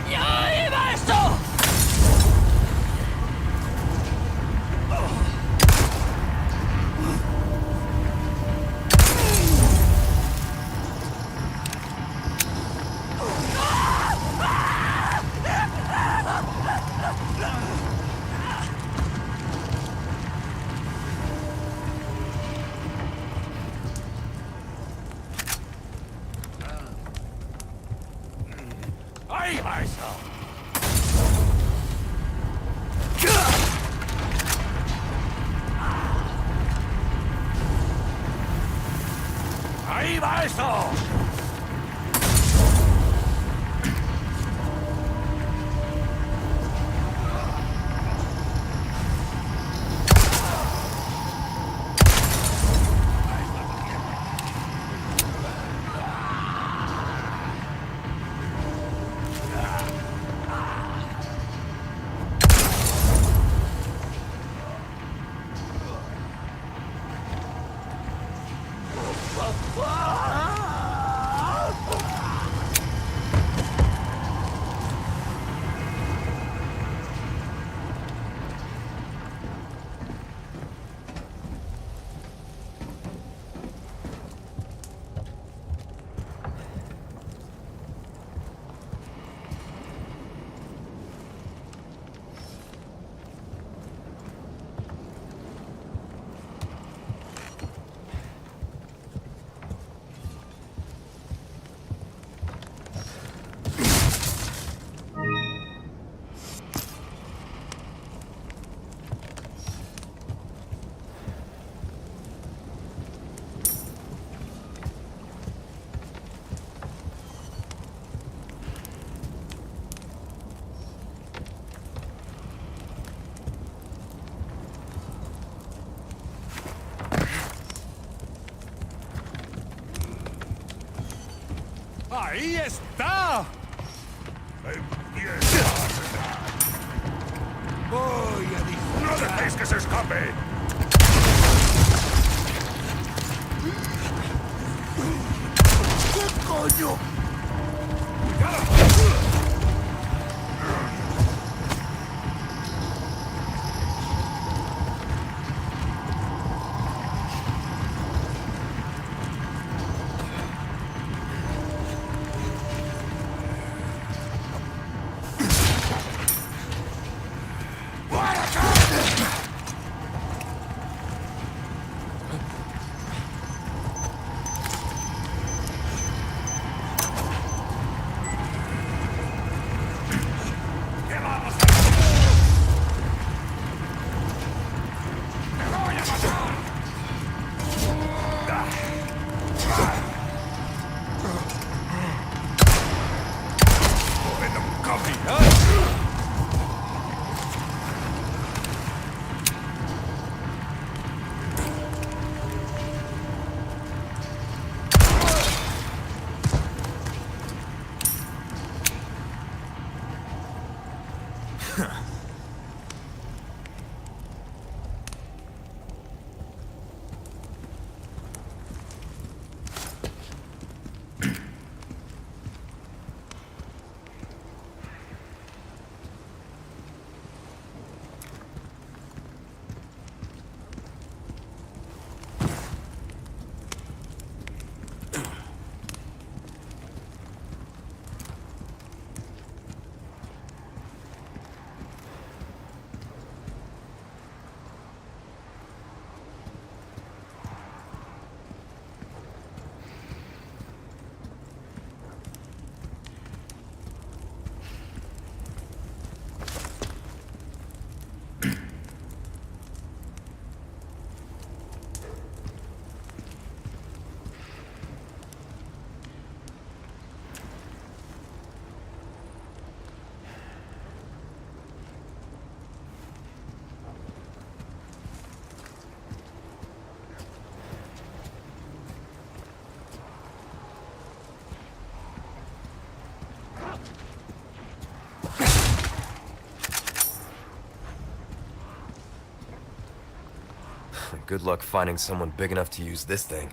¡Y ahí va eso! ¡Ahí va eso! ¡Ahí va eso! ¡Ahí está! Other Fiskis's copy! Coño! Good luck finding someone big enough to use this thing.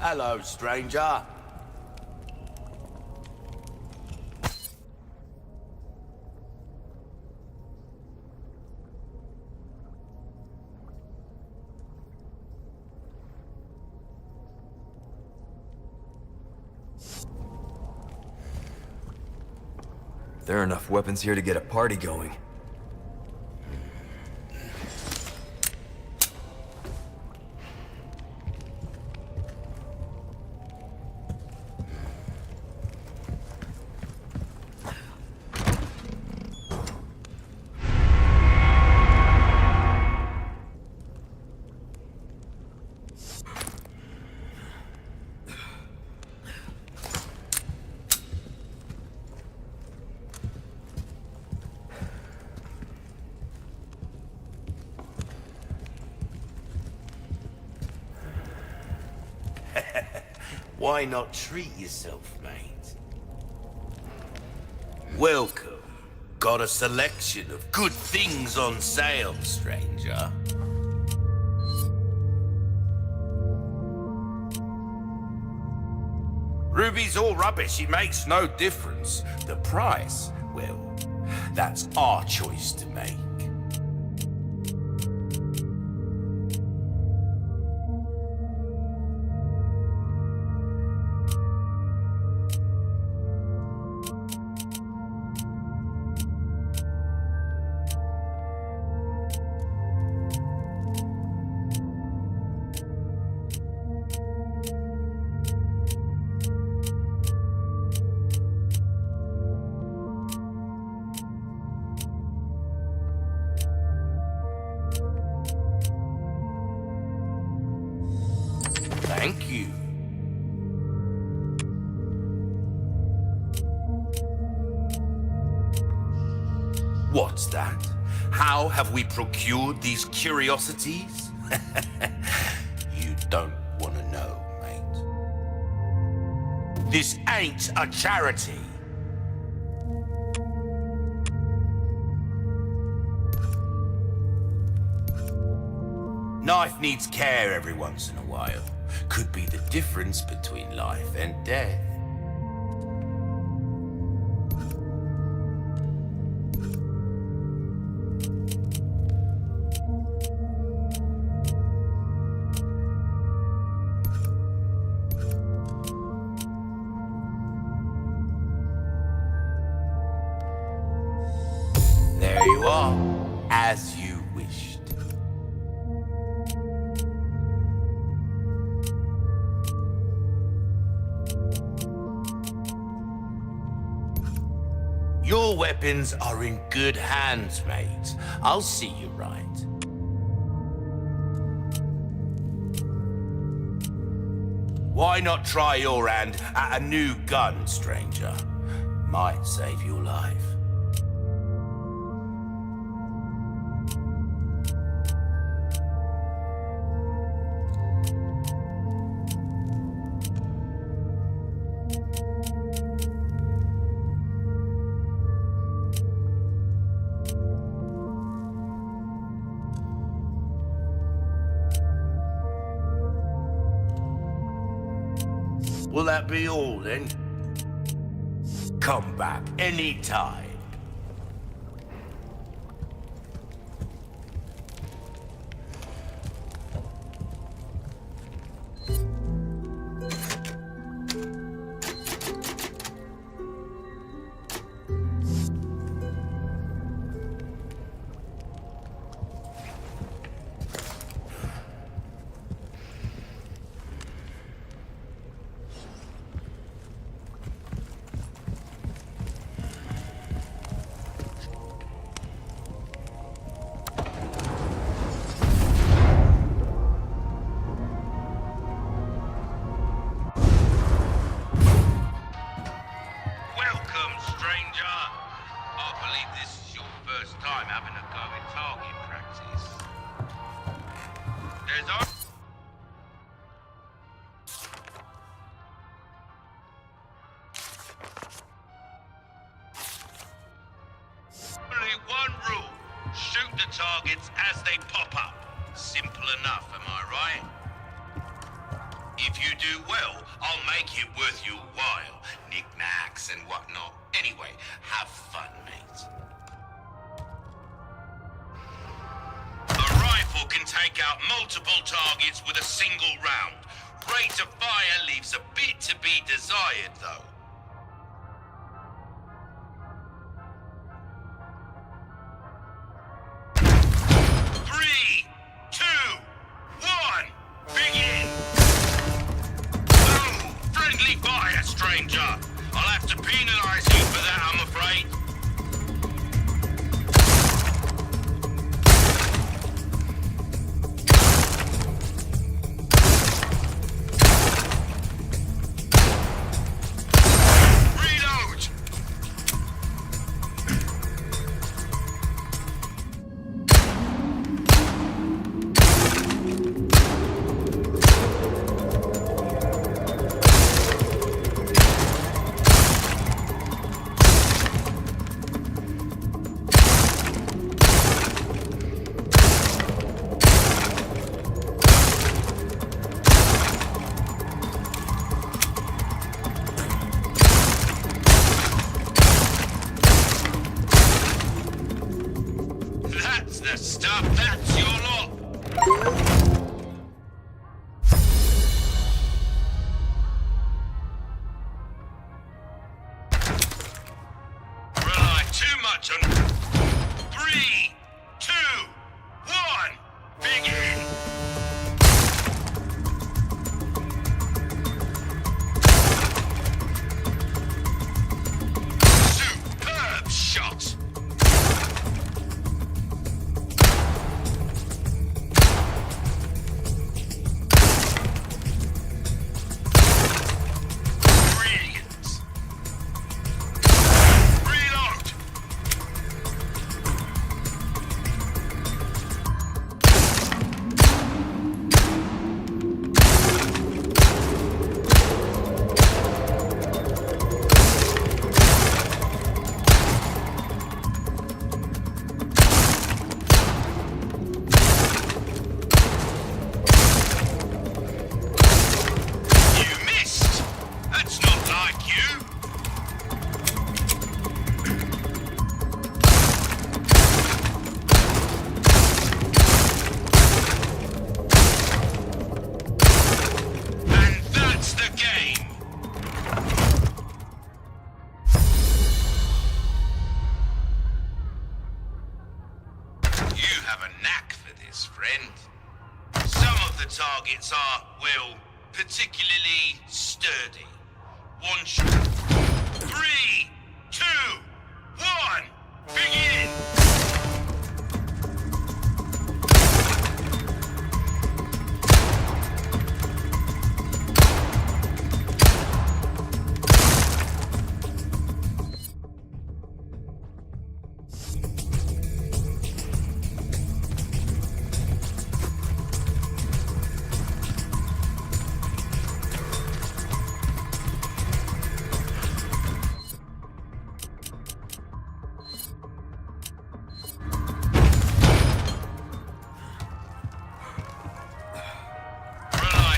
Hello, stranger. There are enough weapons here to get a party going. Why not treat yourself, mate? Welcome. Got a selection of good things on sale, stranger. Ruby's all rubbish, it makes no difference. The price, well, that's our choice to make. Thank you. What's that? How have we procured these curiosities? You don't want to know, mate. This ain't a charity. Knife needs care every once in a while. Could be the difference between life and death. There you are, as you wished. Your weapons are in good hands, mate. I'll see you right. Why not try your hand at a new gun, stranger? Might save your life. Will that be all then? Come back anytime. do well, I'll make it worth your while. Knickknacks and whatnot. Anyway, have fun, mate. A rifle can take out multiple targets with a single round. Rate of fire leaves a bit to be desired, though. Begin! Oh, friendly fire, stranger! I'll have to penalize you for that, I'm afraid. Reload! That's the stuff, that's your lot! Rely too much on... 3, 2, 1, begin! Superb shot! Targets are, well, particularly sturdy. One shot. 3, 2, 1, begin!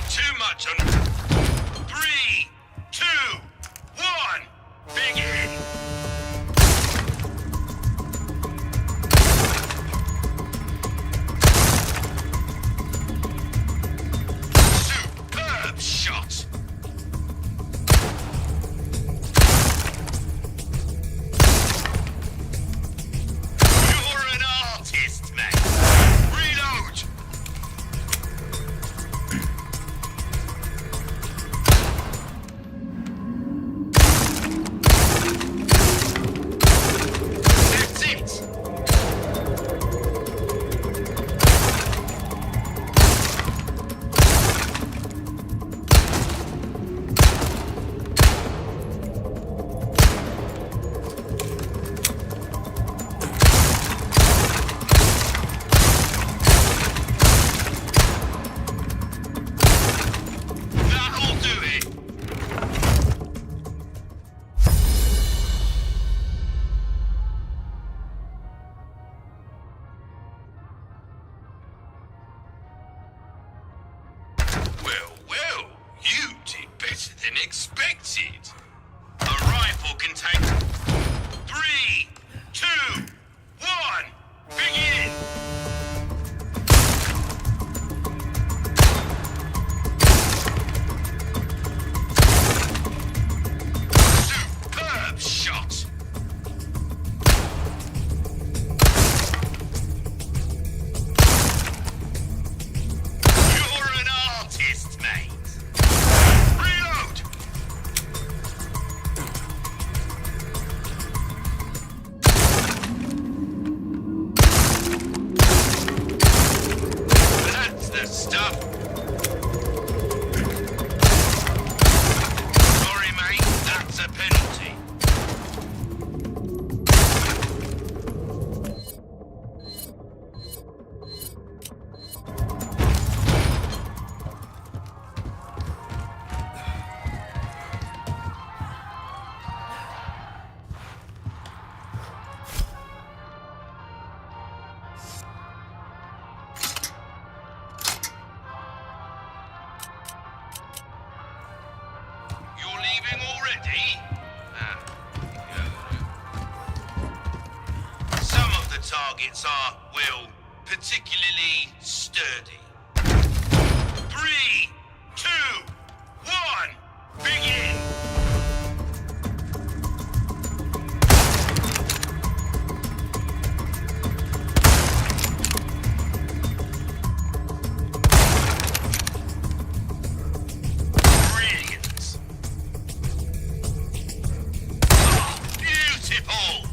Too much on... 3, 2, 1, begin! Superb shot! You're an artist, mate! Reload! targets are, well, particularly sturdy. 3, 2, 1, begin! Brilliant! Oh, beautiful!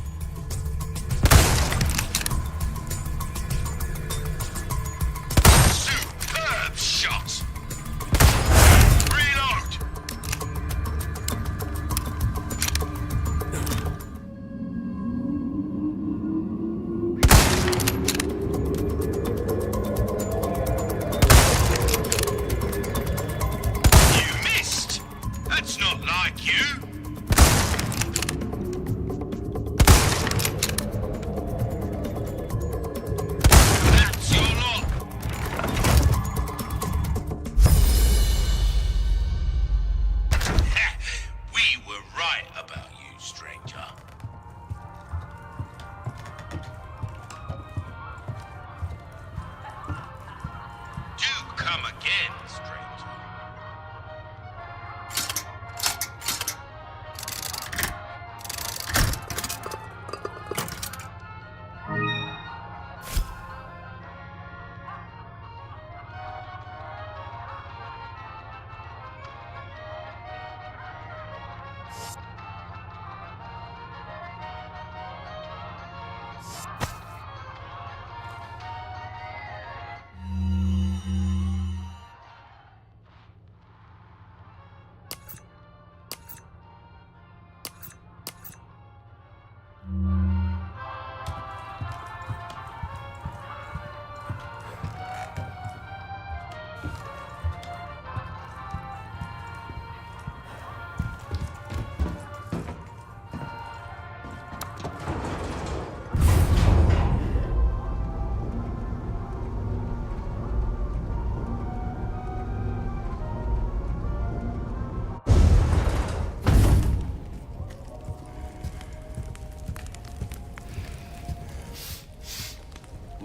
Superb shot! Reload! You missed! That's not like you! That's your lot! We were right about you, stranger. Do come again, stranger.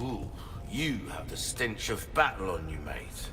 Ooh, you have the stench of battle on you, mate.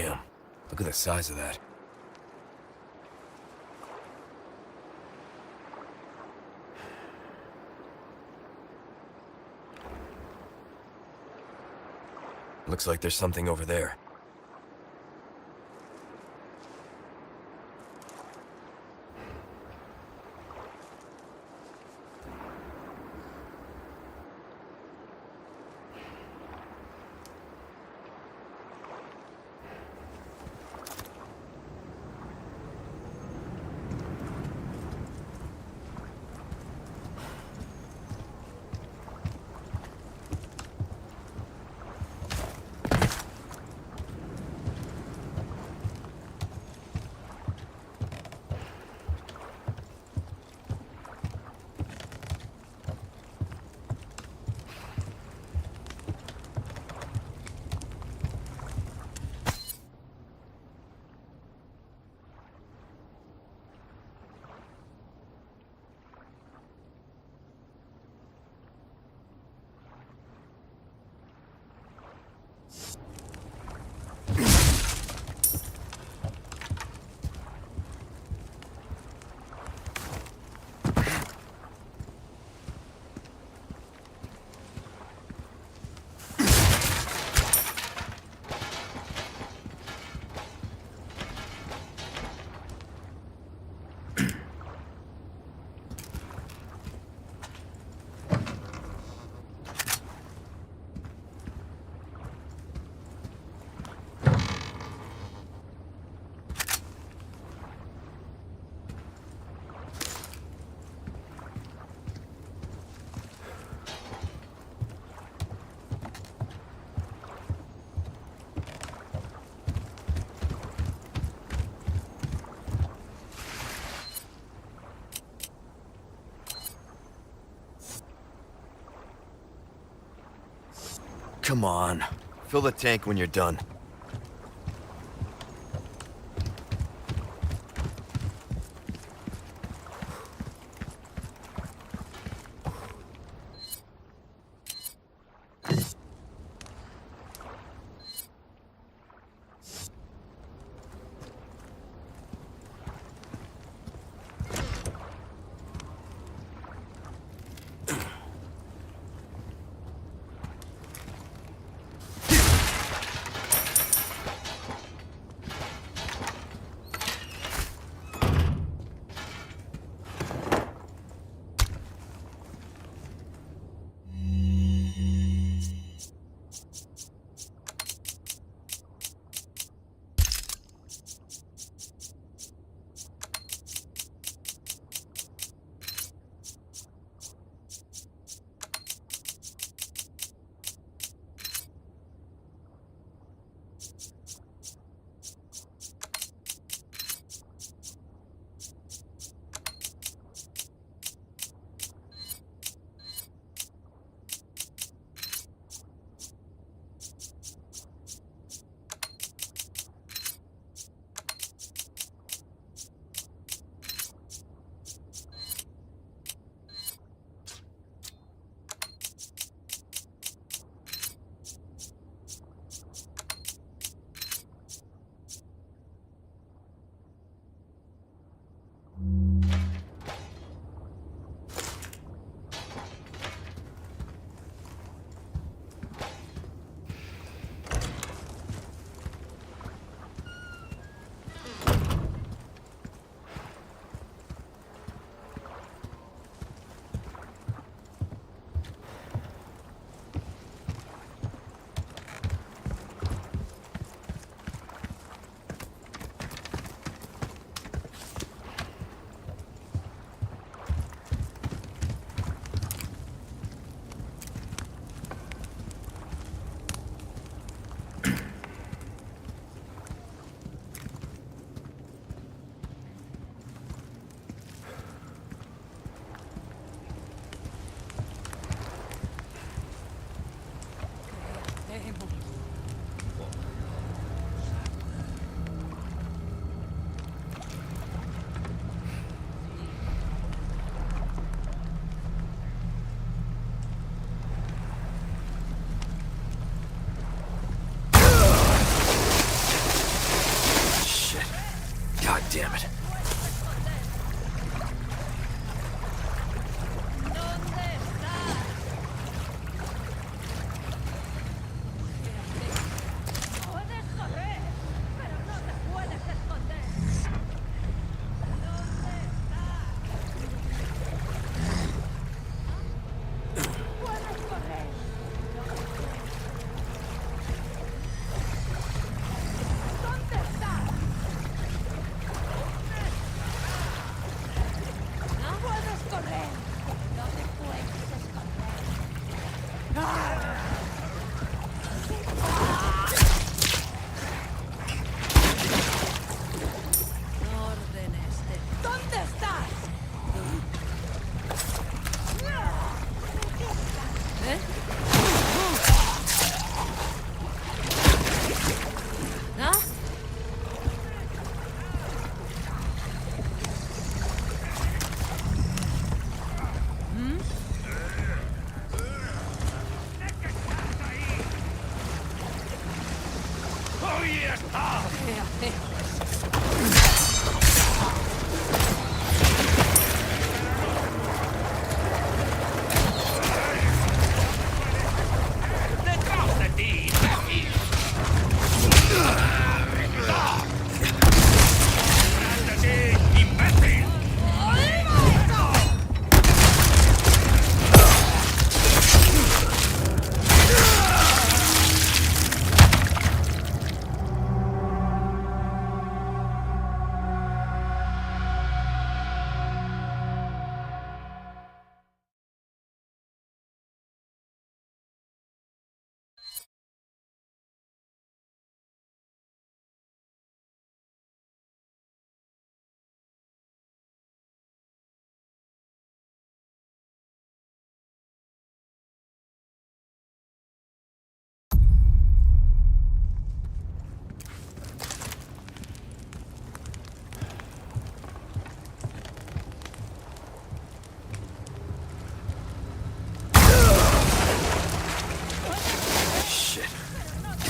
Damn, look at the size of that. Looks like there's something over there. Come on. Fill the tank when you're done.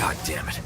God damn it.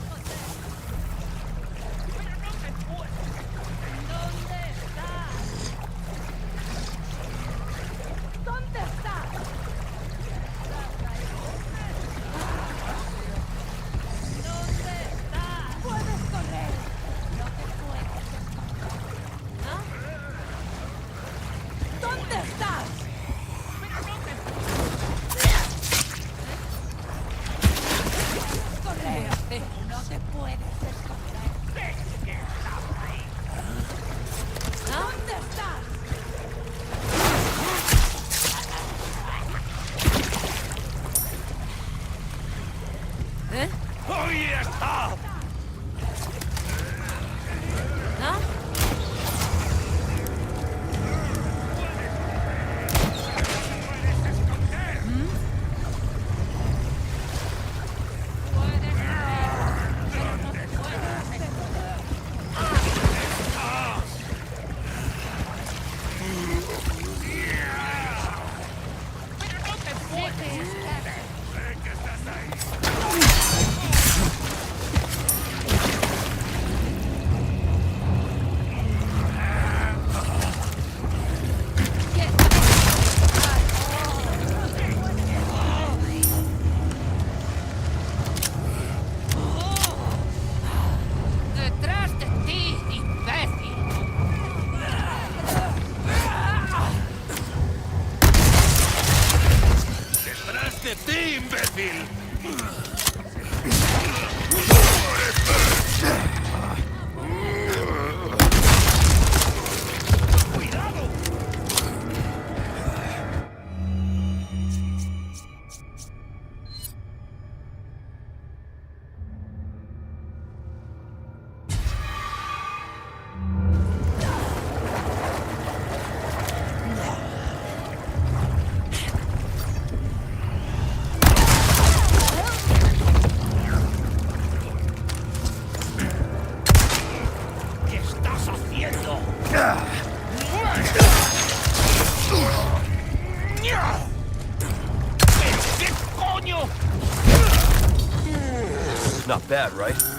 Not bad, right?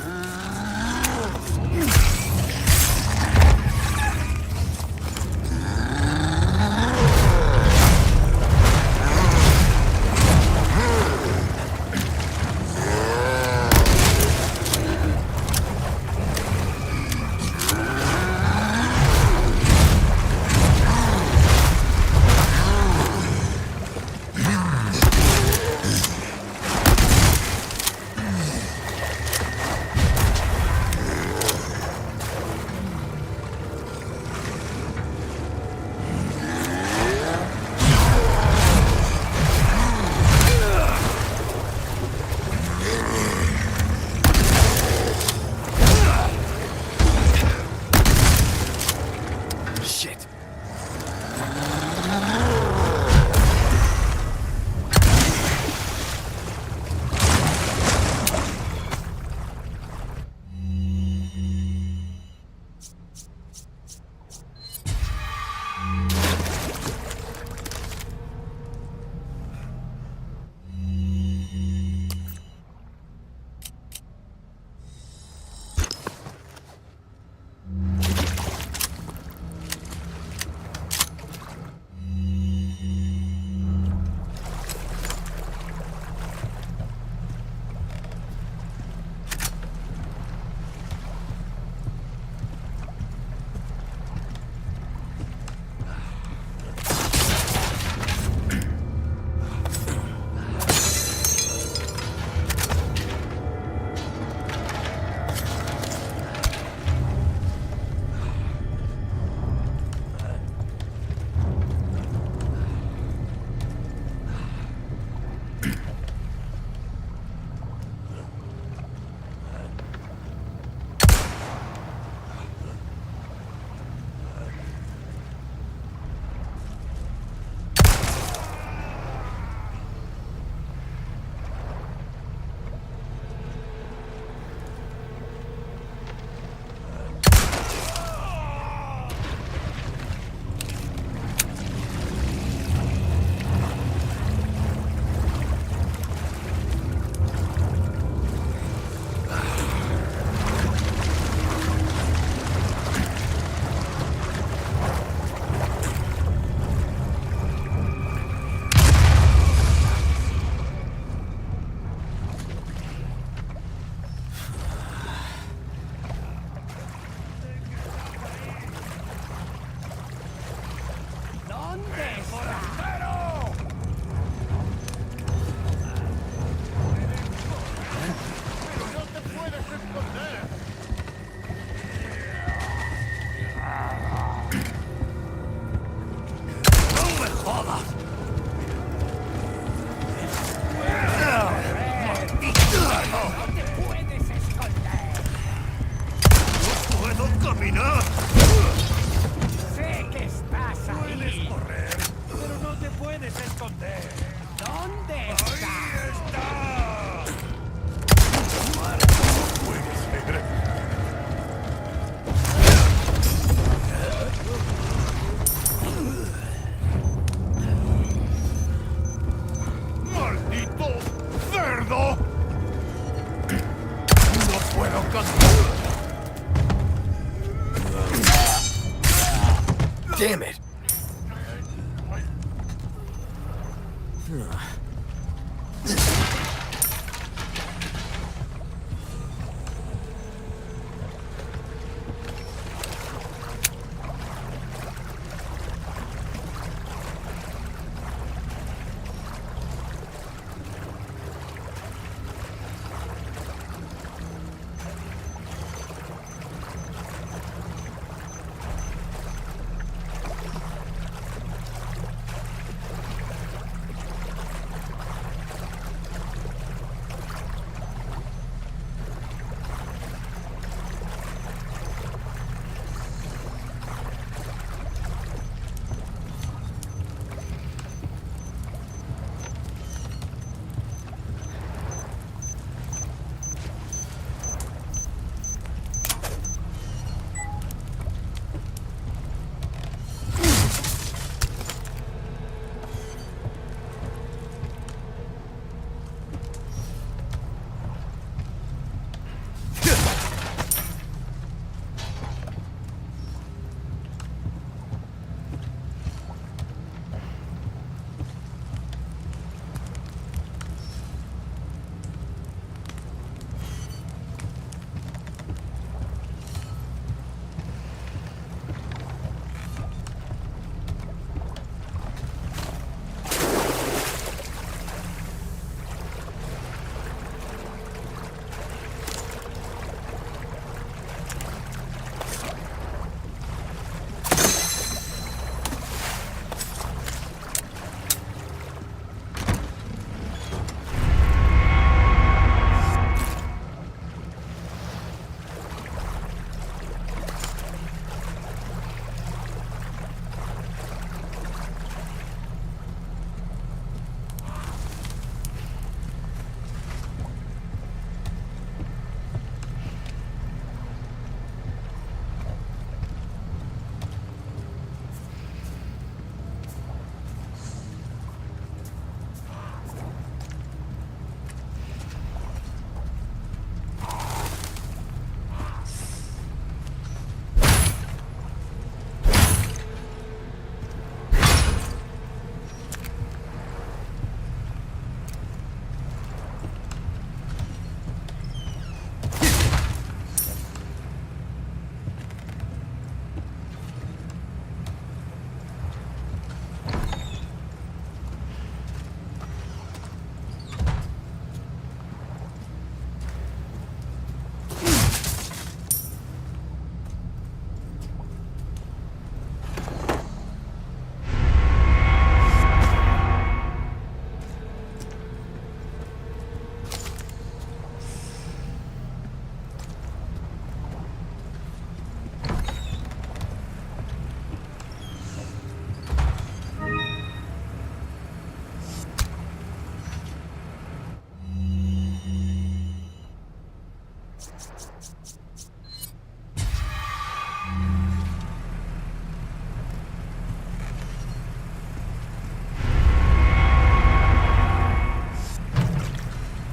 Damn it!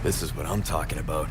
This is what I'm talking about.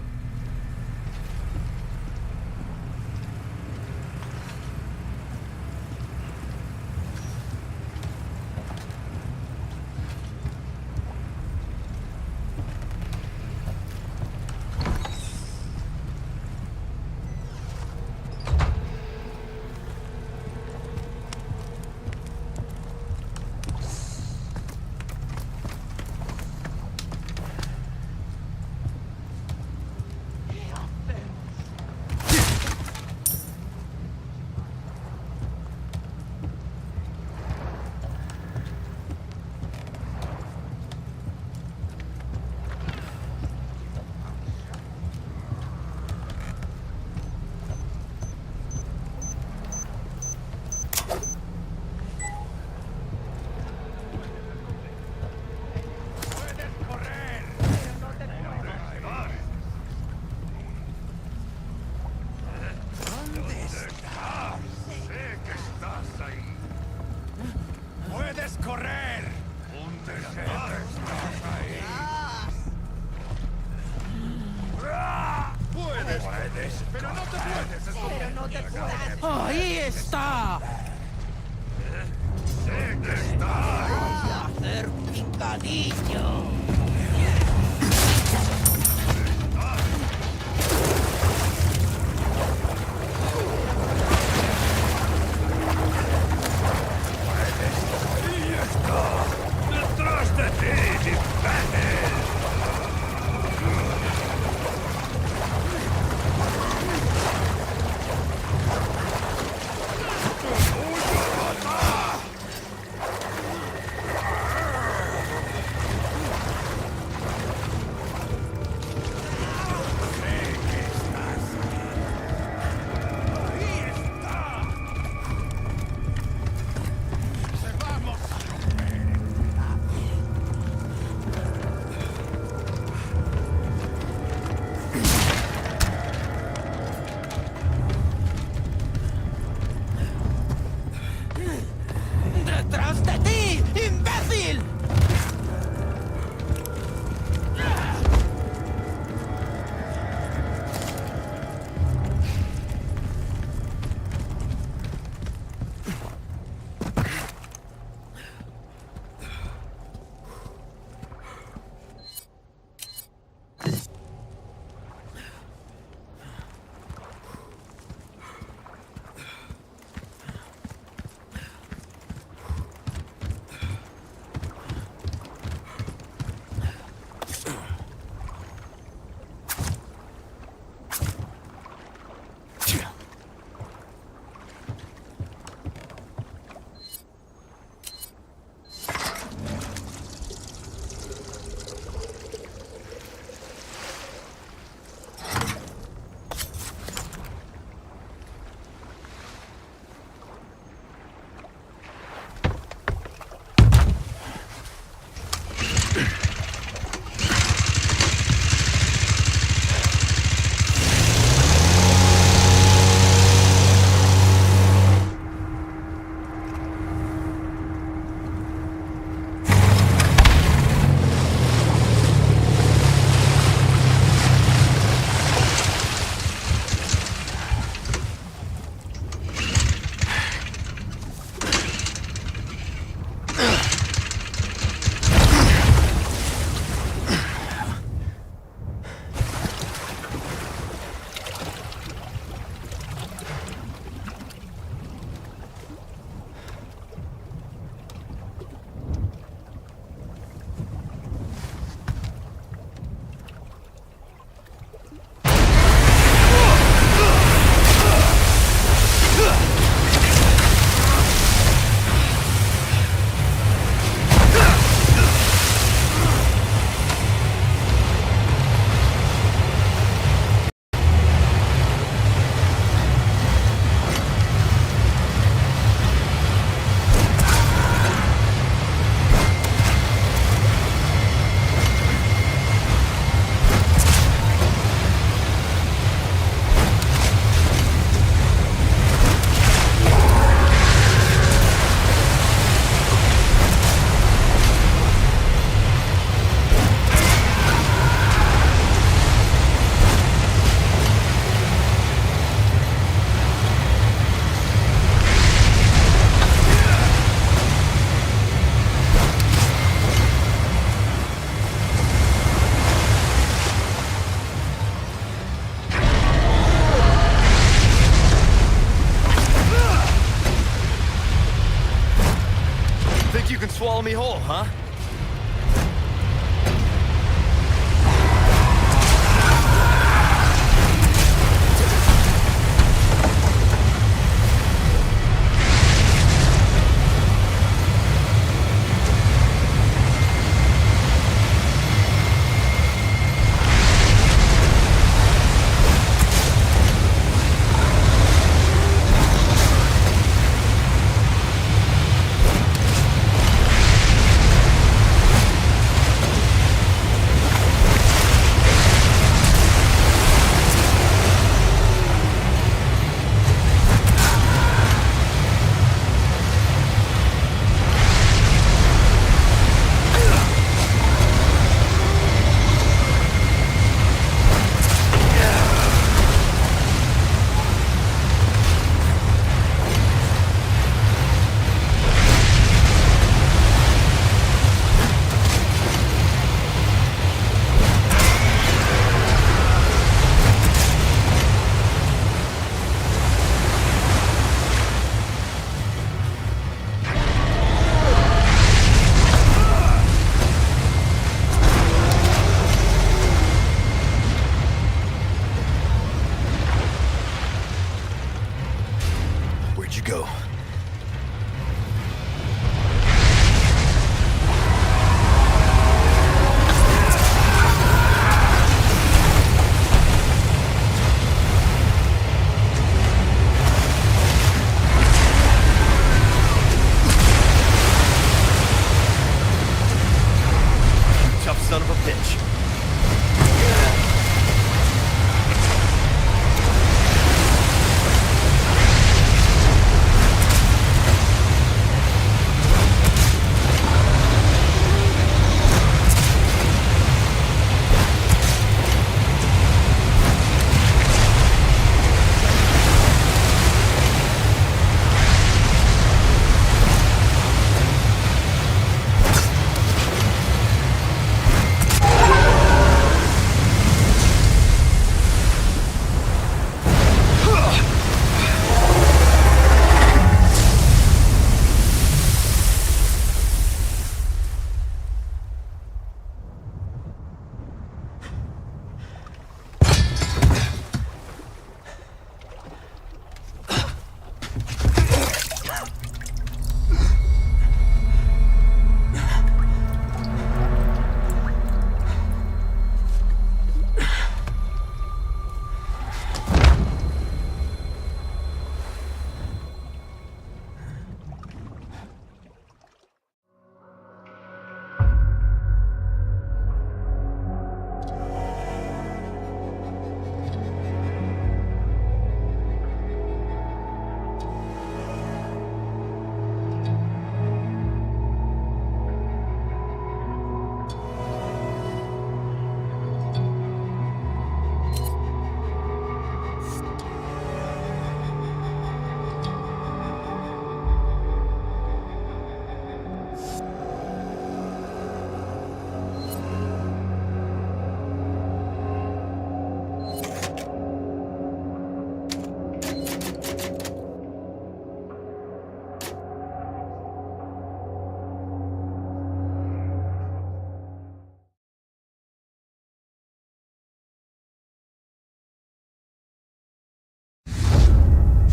puedes. Pero no te puedes. Pero no te puedes. Ahí está. Sé que está. Hacer picadillo. Ahí está. Detrás de ti, imbécil.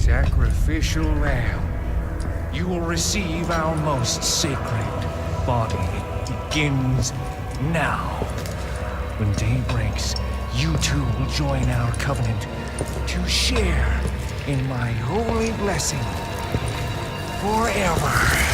sacrificial lamb, you will receive our most sacred body. It begins now. When day breaks, you two will join our covenant to share in my holy blessing forever.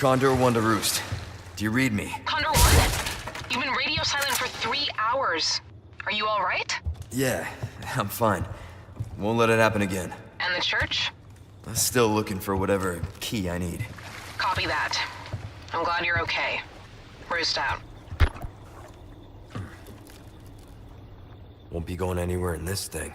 Condor 1 to Roost. Do you read me? Condor 1? You've been radio silent for 3 hours. Are you all right? Yeah, I'm fine. Won't let it happen again. And the church? I'm still looking for whatever key I need. Copy that. I'm glad you're okay. Roost out. Won't be going anywhere in this thing.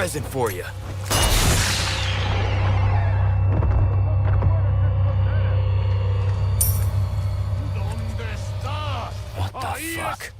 present for you. What the fuck?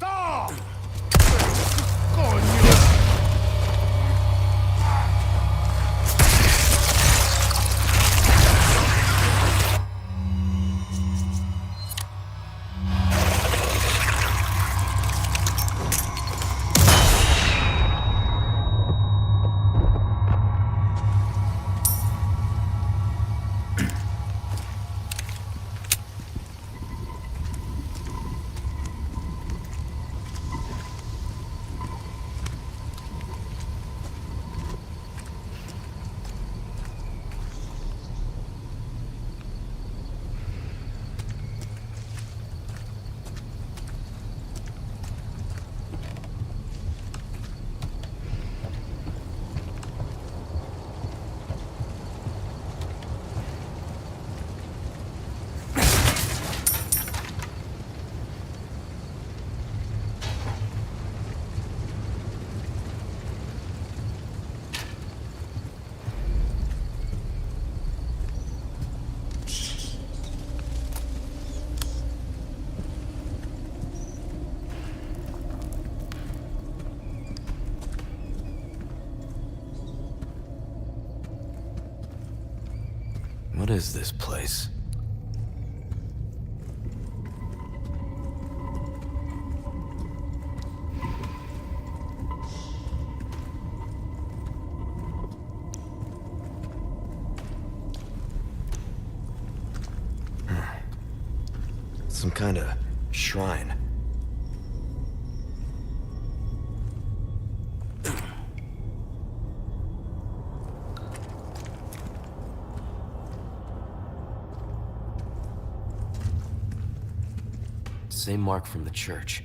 What is this place? Some kind of shrine. Same mark from the church.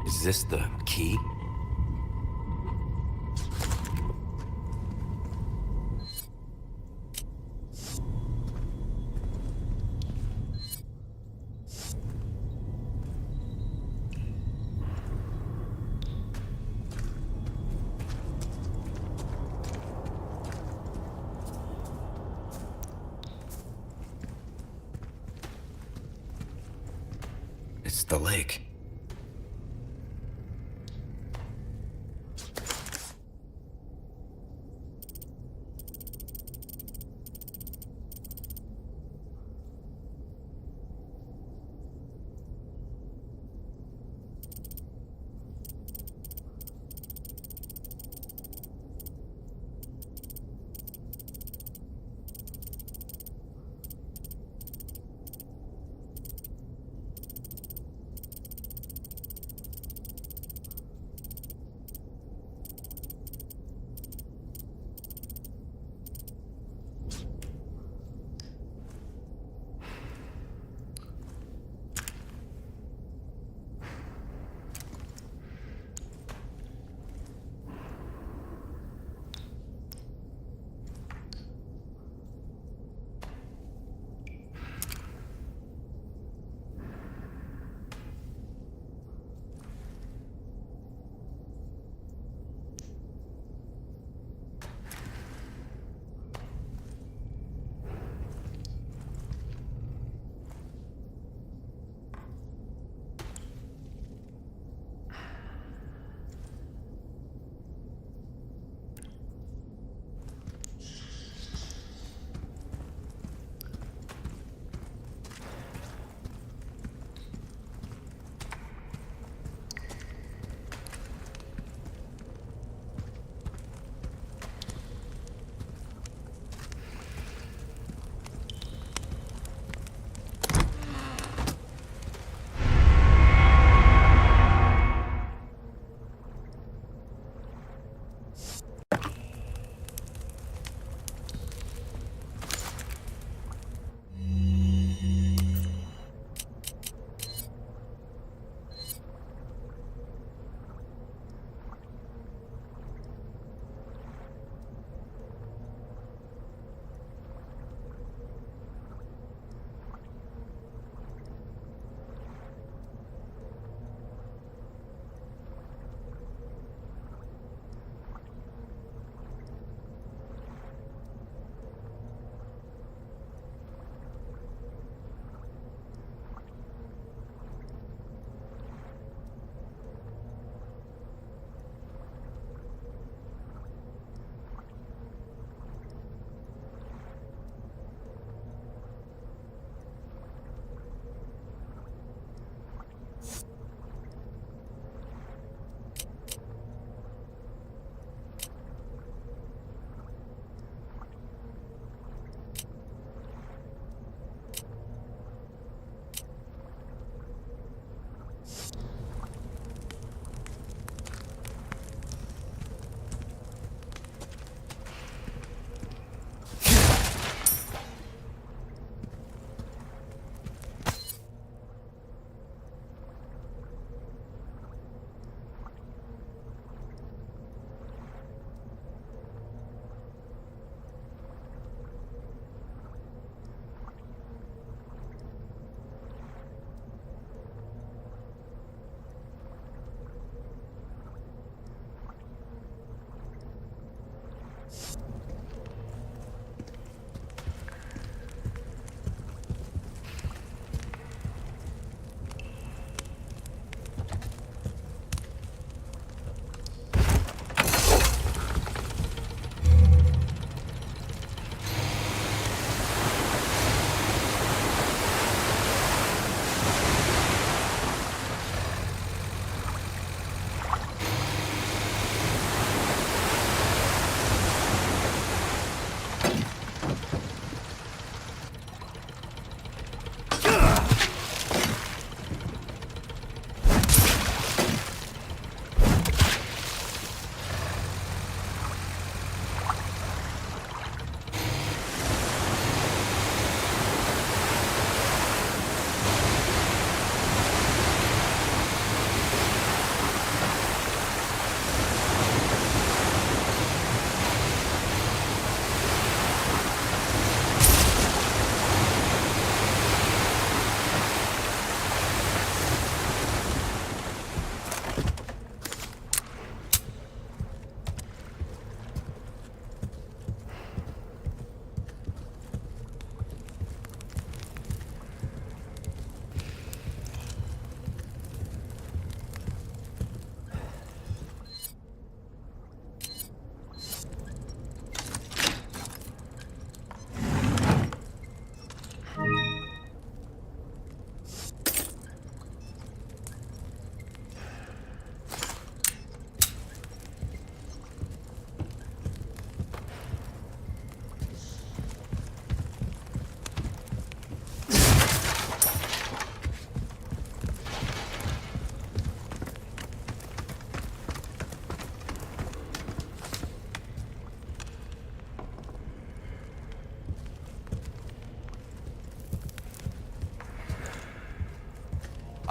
Is this the key? It's the lake.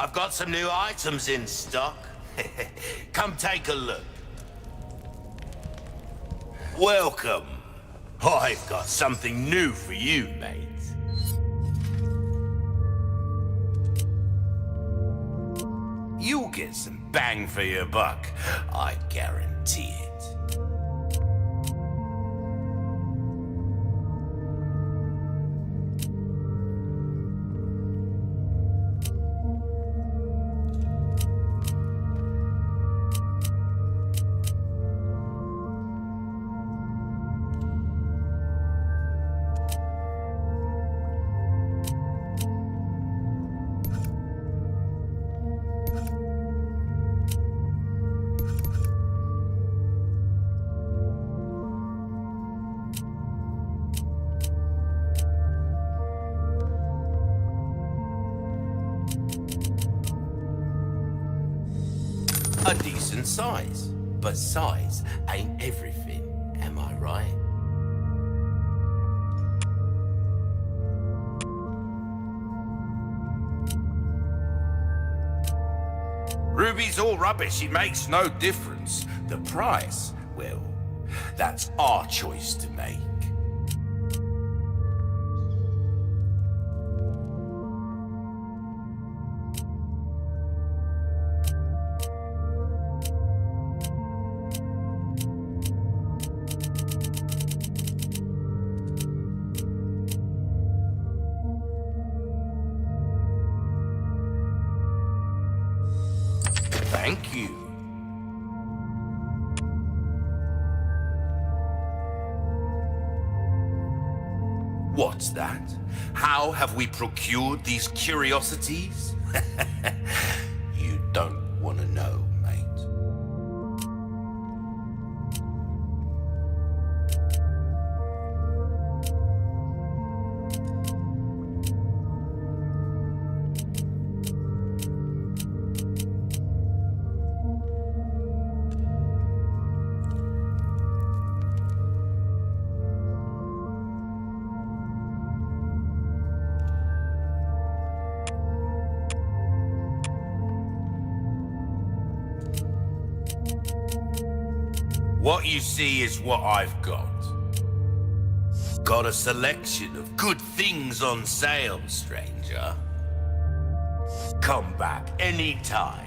I've got some new items in stock. Come take a look. Welcome. I've got something new for you, mate. You'll get some bang for your buck, I guarantee it. A decent size. But size ain't everything, am I right? Ruby's all rubbish, it makes no difference. The price, well, that's our choice to make. Thank you. What's that? How have we procured these curiosities? You don't want to know, mate. What you see is what I've got. Got a selection of good things on sale, stranger. Come back anytime.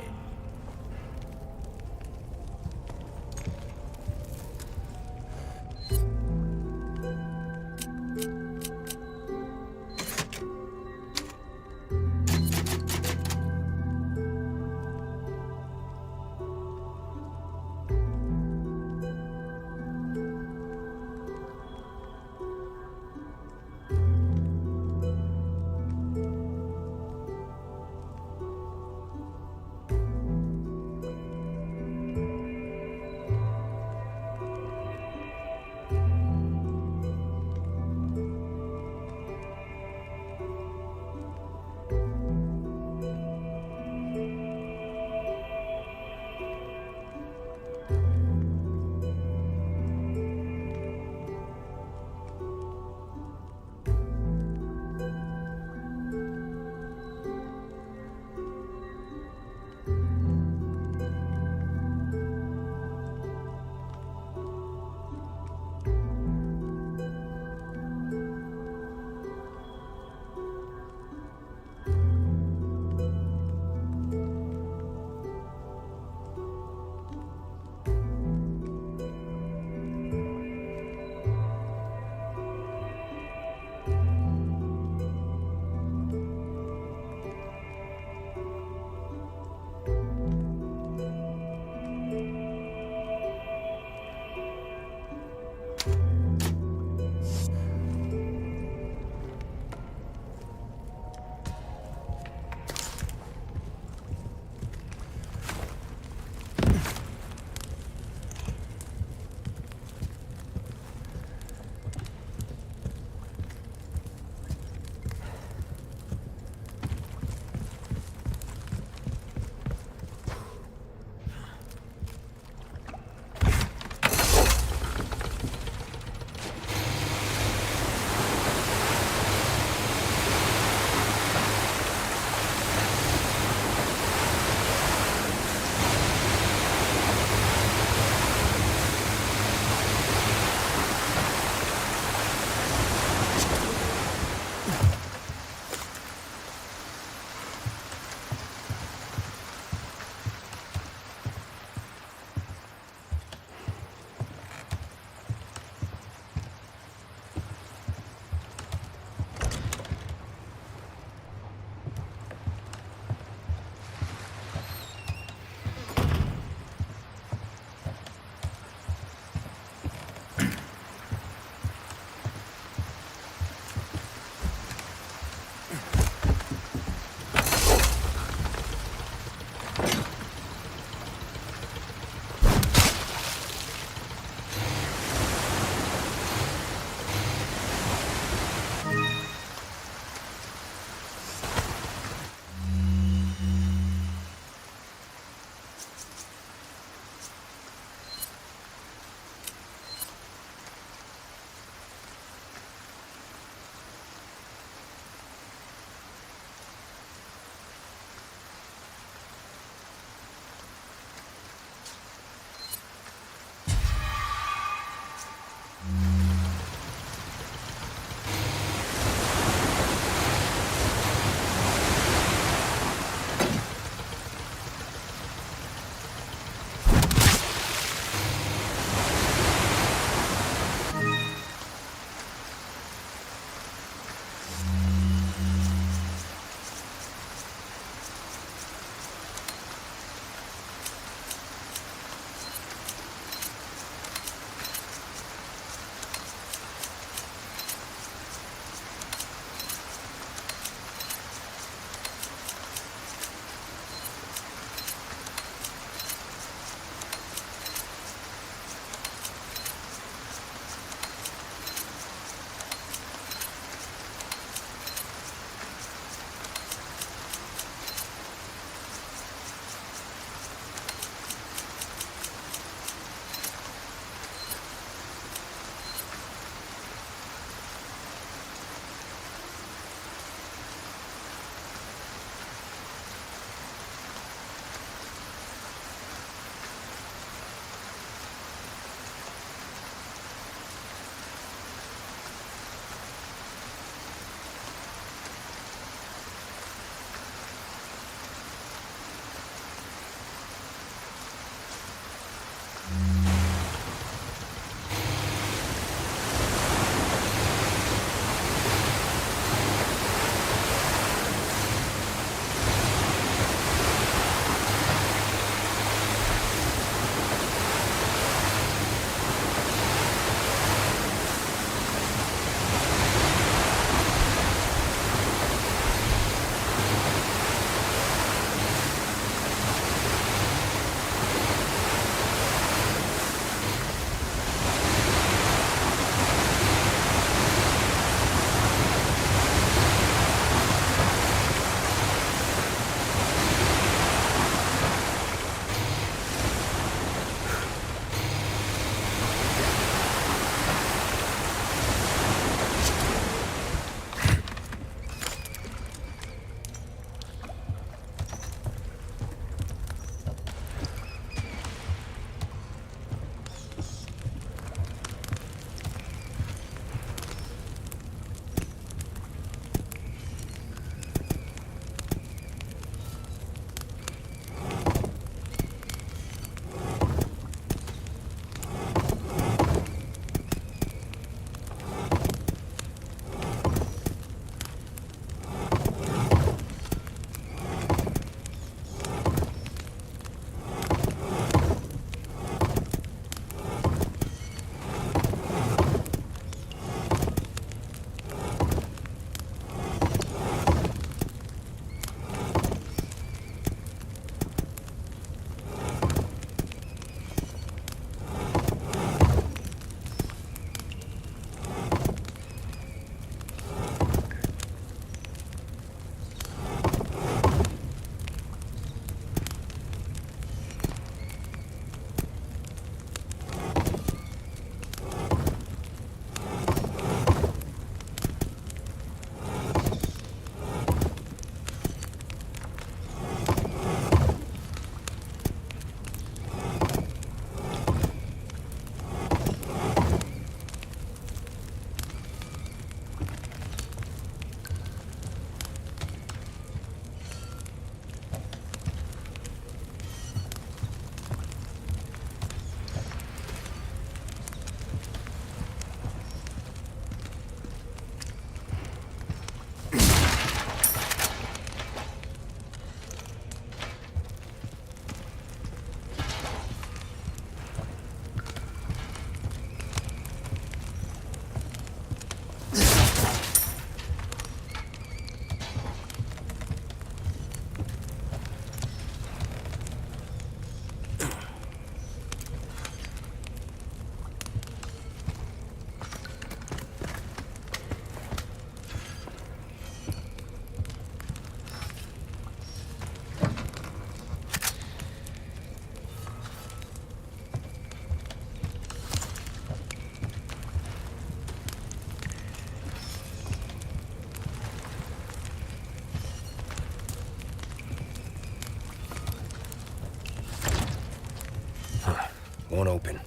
won't open.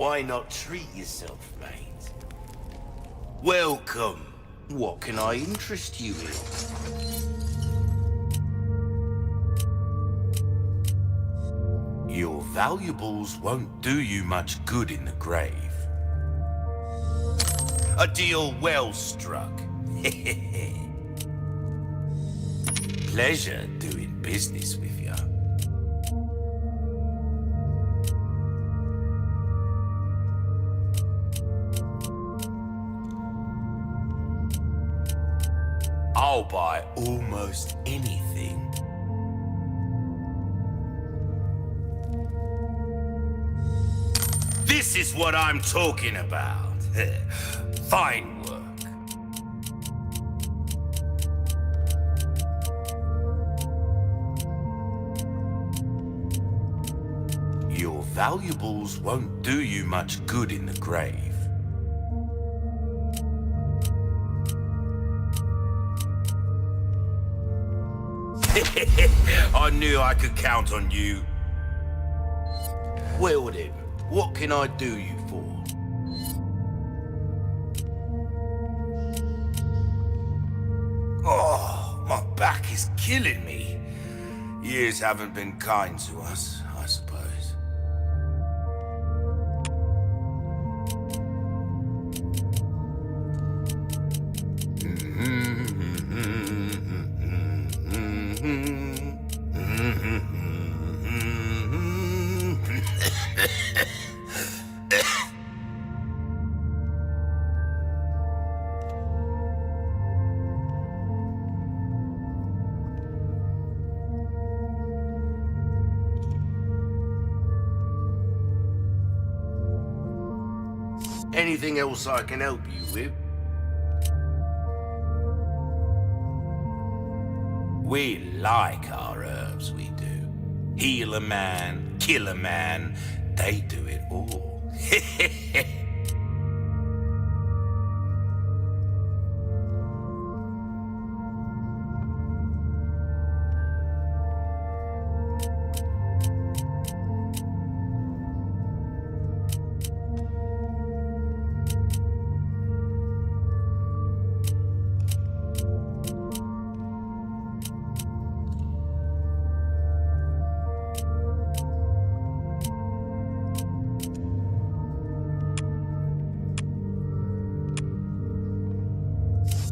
Why not treat yourself, mate? Welcome. What can I interest you in? Your valuables won't do you much good in the grave. A deal well struck. Pleasure doing business with you. I'll buy almost anything. This is what I'm talking about. Fine work. Your valuables won't do you much good in the grave. I knew I could count on you. Well then, what can I do you for? Oh, my back is killing me. Years haven't been kind to us, I suppose. Anything else I can help you with? We like our herbs, we do. Heal a man, kill a man, they do it all.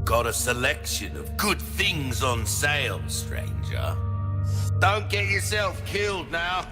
Got a selection of good things on sale, stranger. Don't get yourself killed now.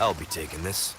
I'll be taking this.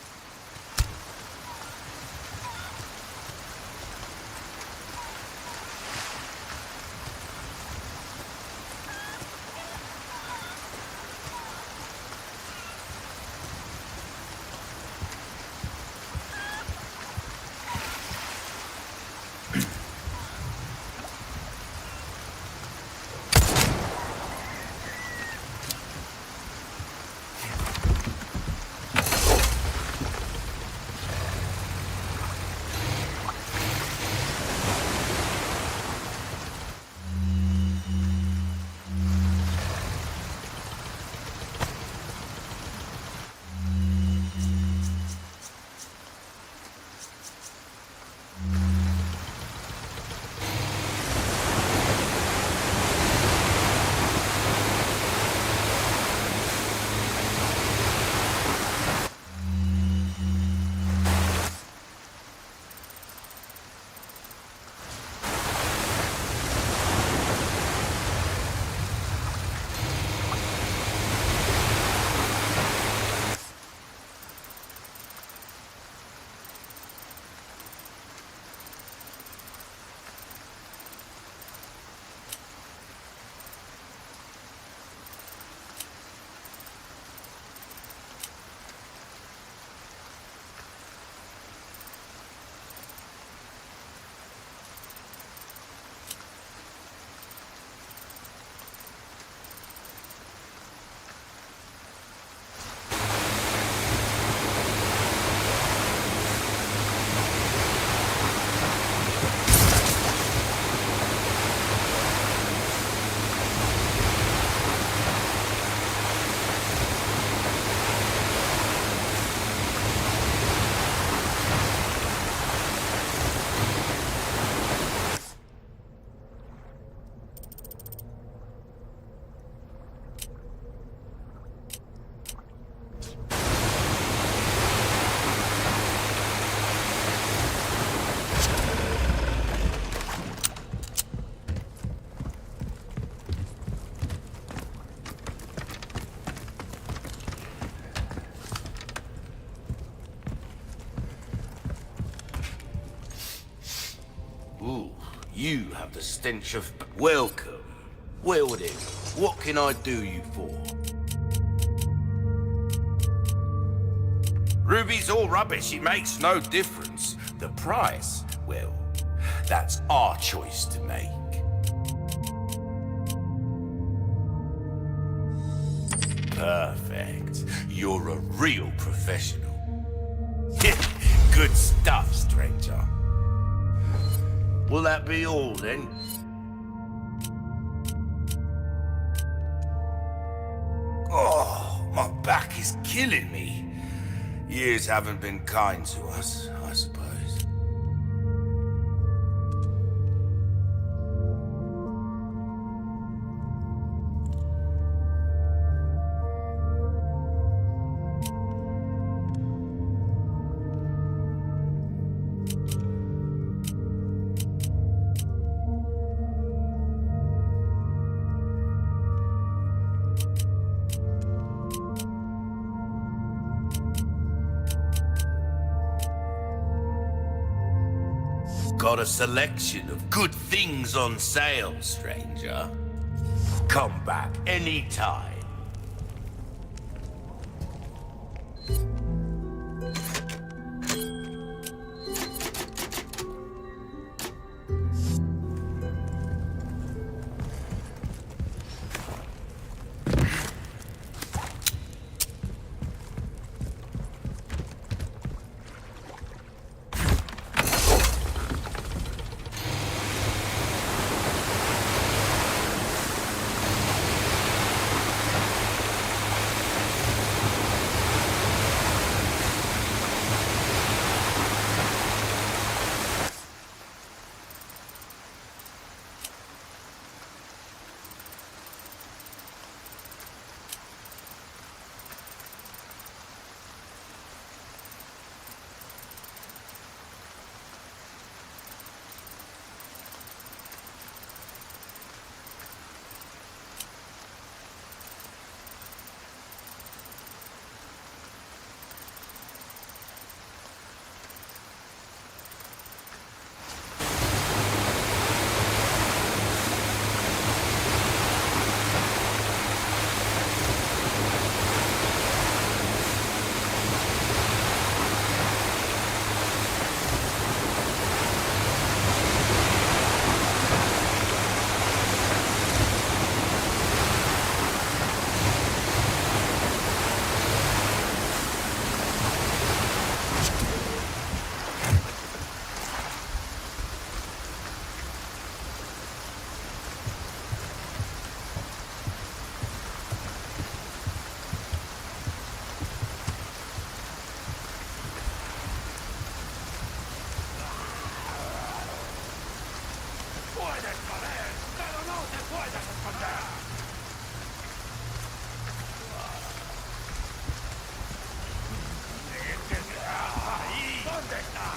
Ooh, you have the stench of... Welcome. Well then, what can I do you for? Ruby's all rubbish, it makes no difference. The price, well, that's our choice to make. Perfect. You're a real professional. Good stuff, stranger. Will that be all, then? Oh, my back is killing me. Years haven't been kind to us, I suppose. Got a selection of good things on sale, stranger. Come back anytime. esconder, pero no te puedes esconder. Ahí. ¿Dónde está?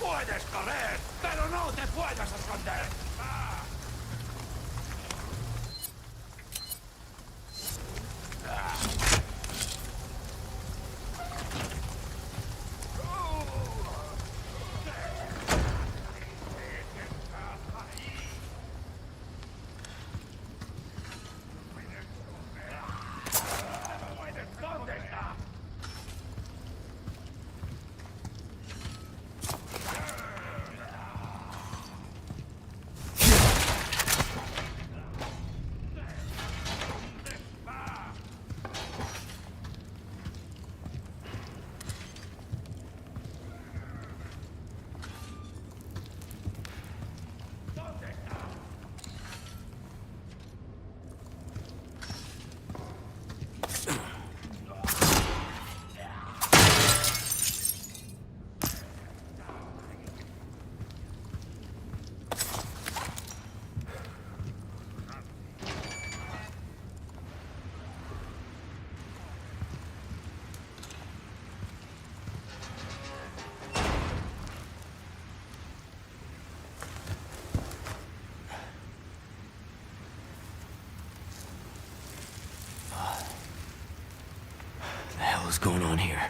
Puedes correr, pero no te puedes esconder. ¿Dónde está? The hell is going on here?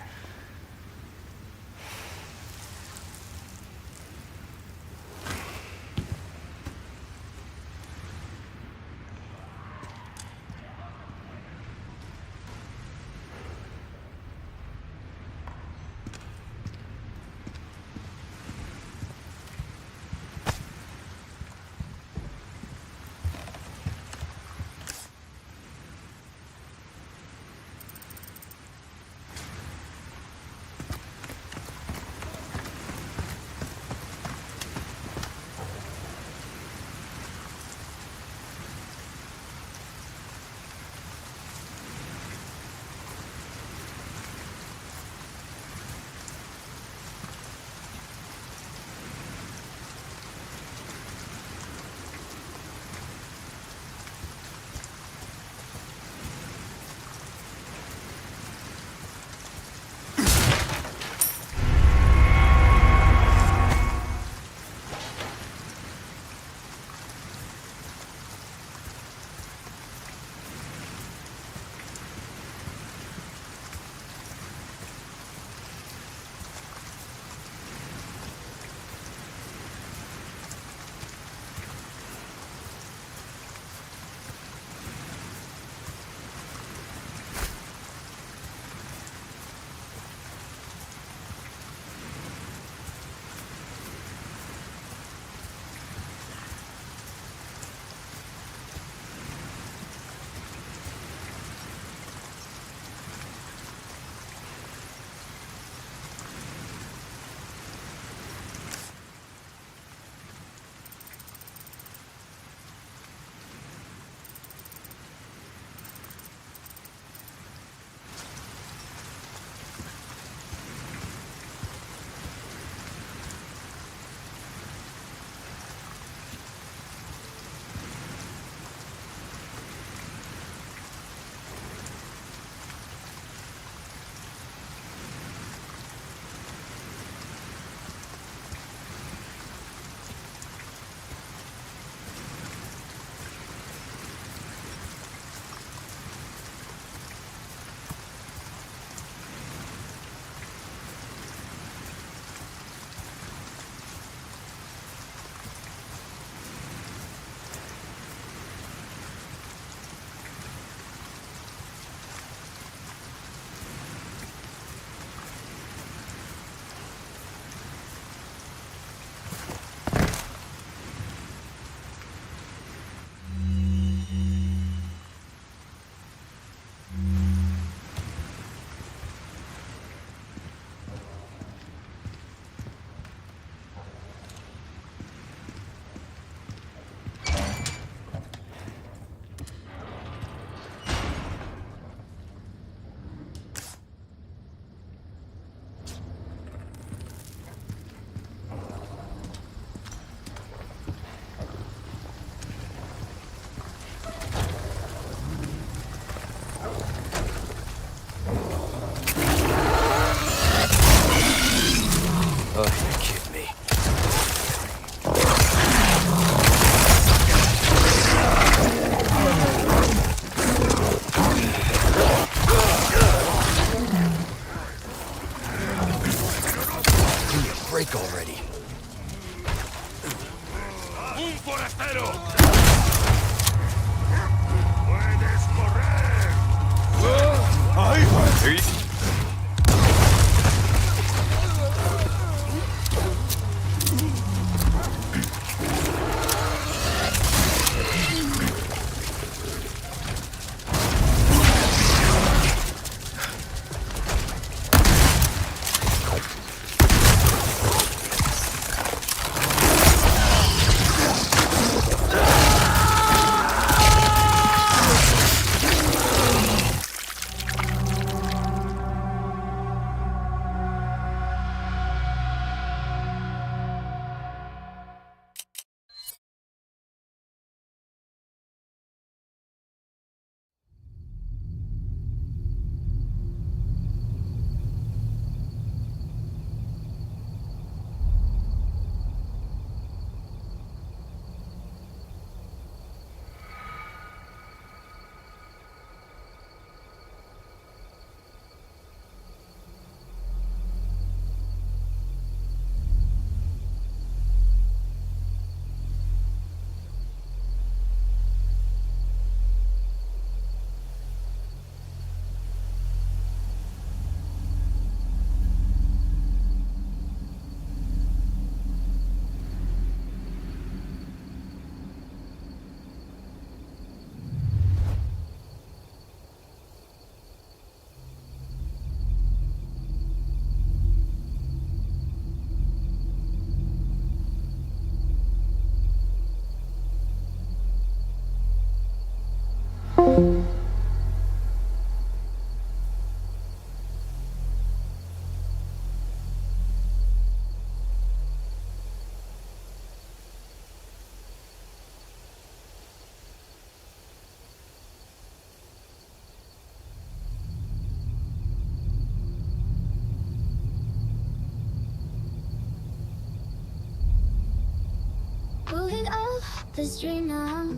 this dream now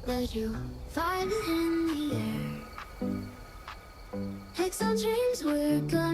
that you find it in the air. Take some dreams we're gonna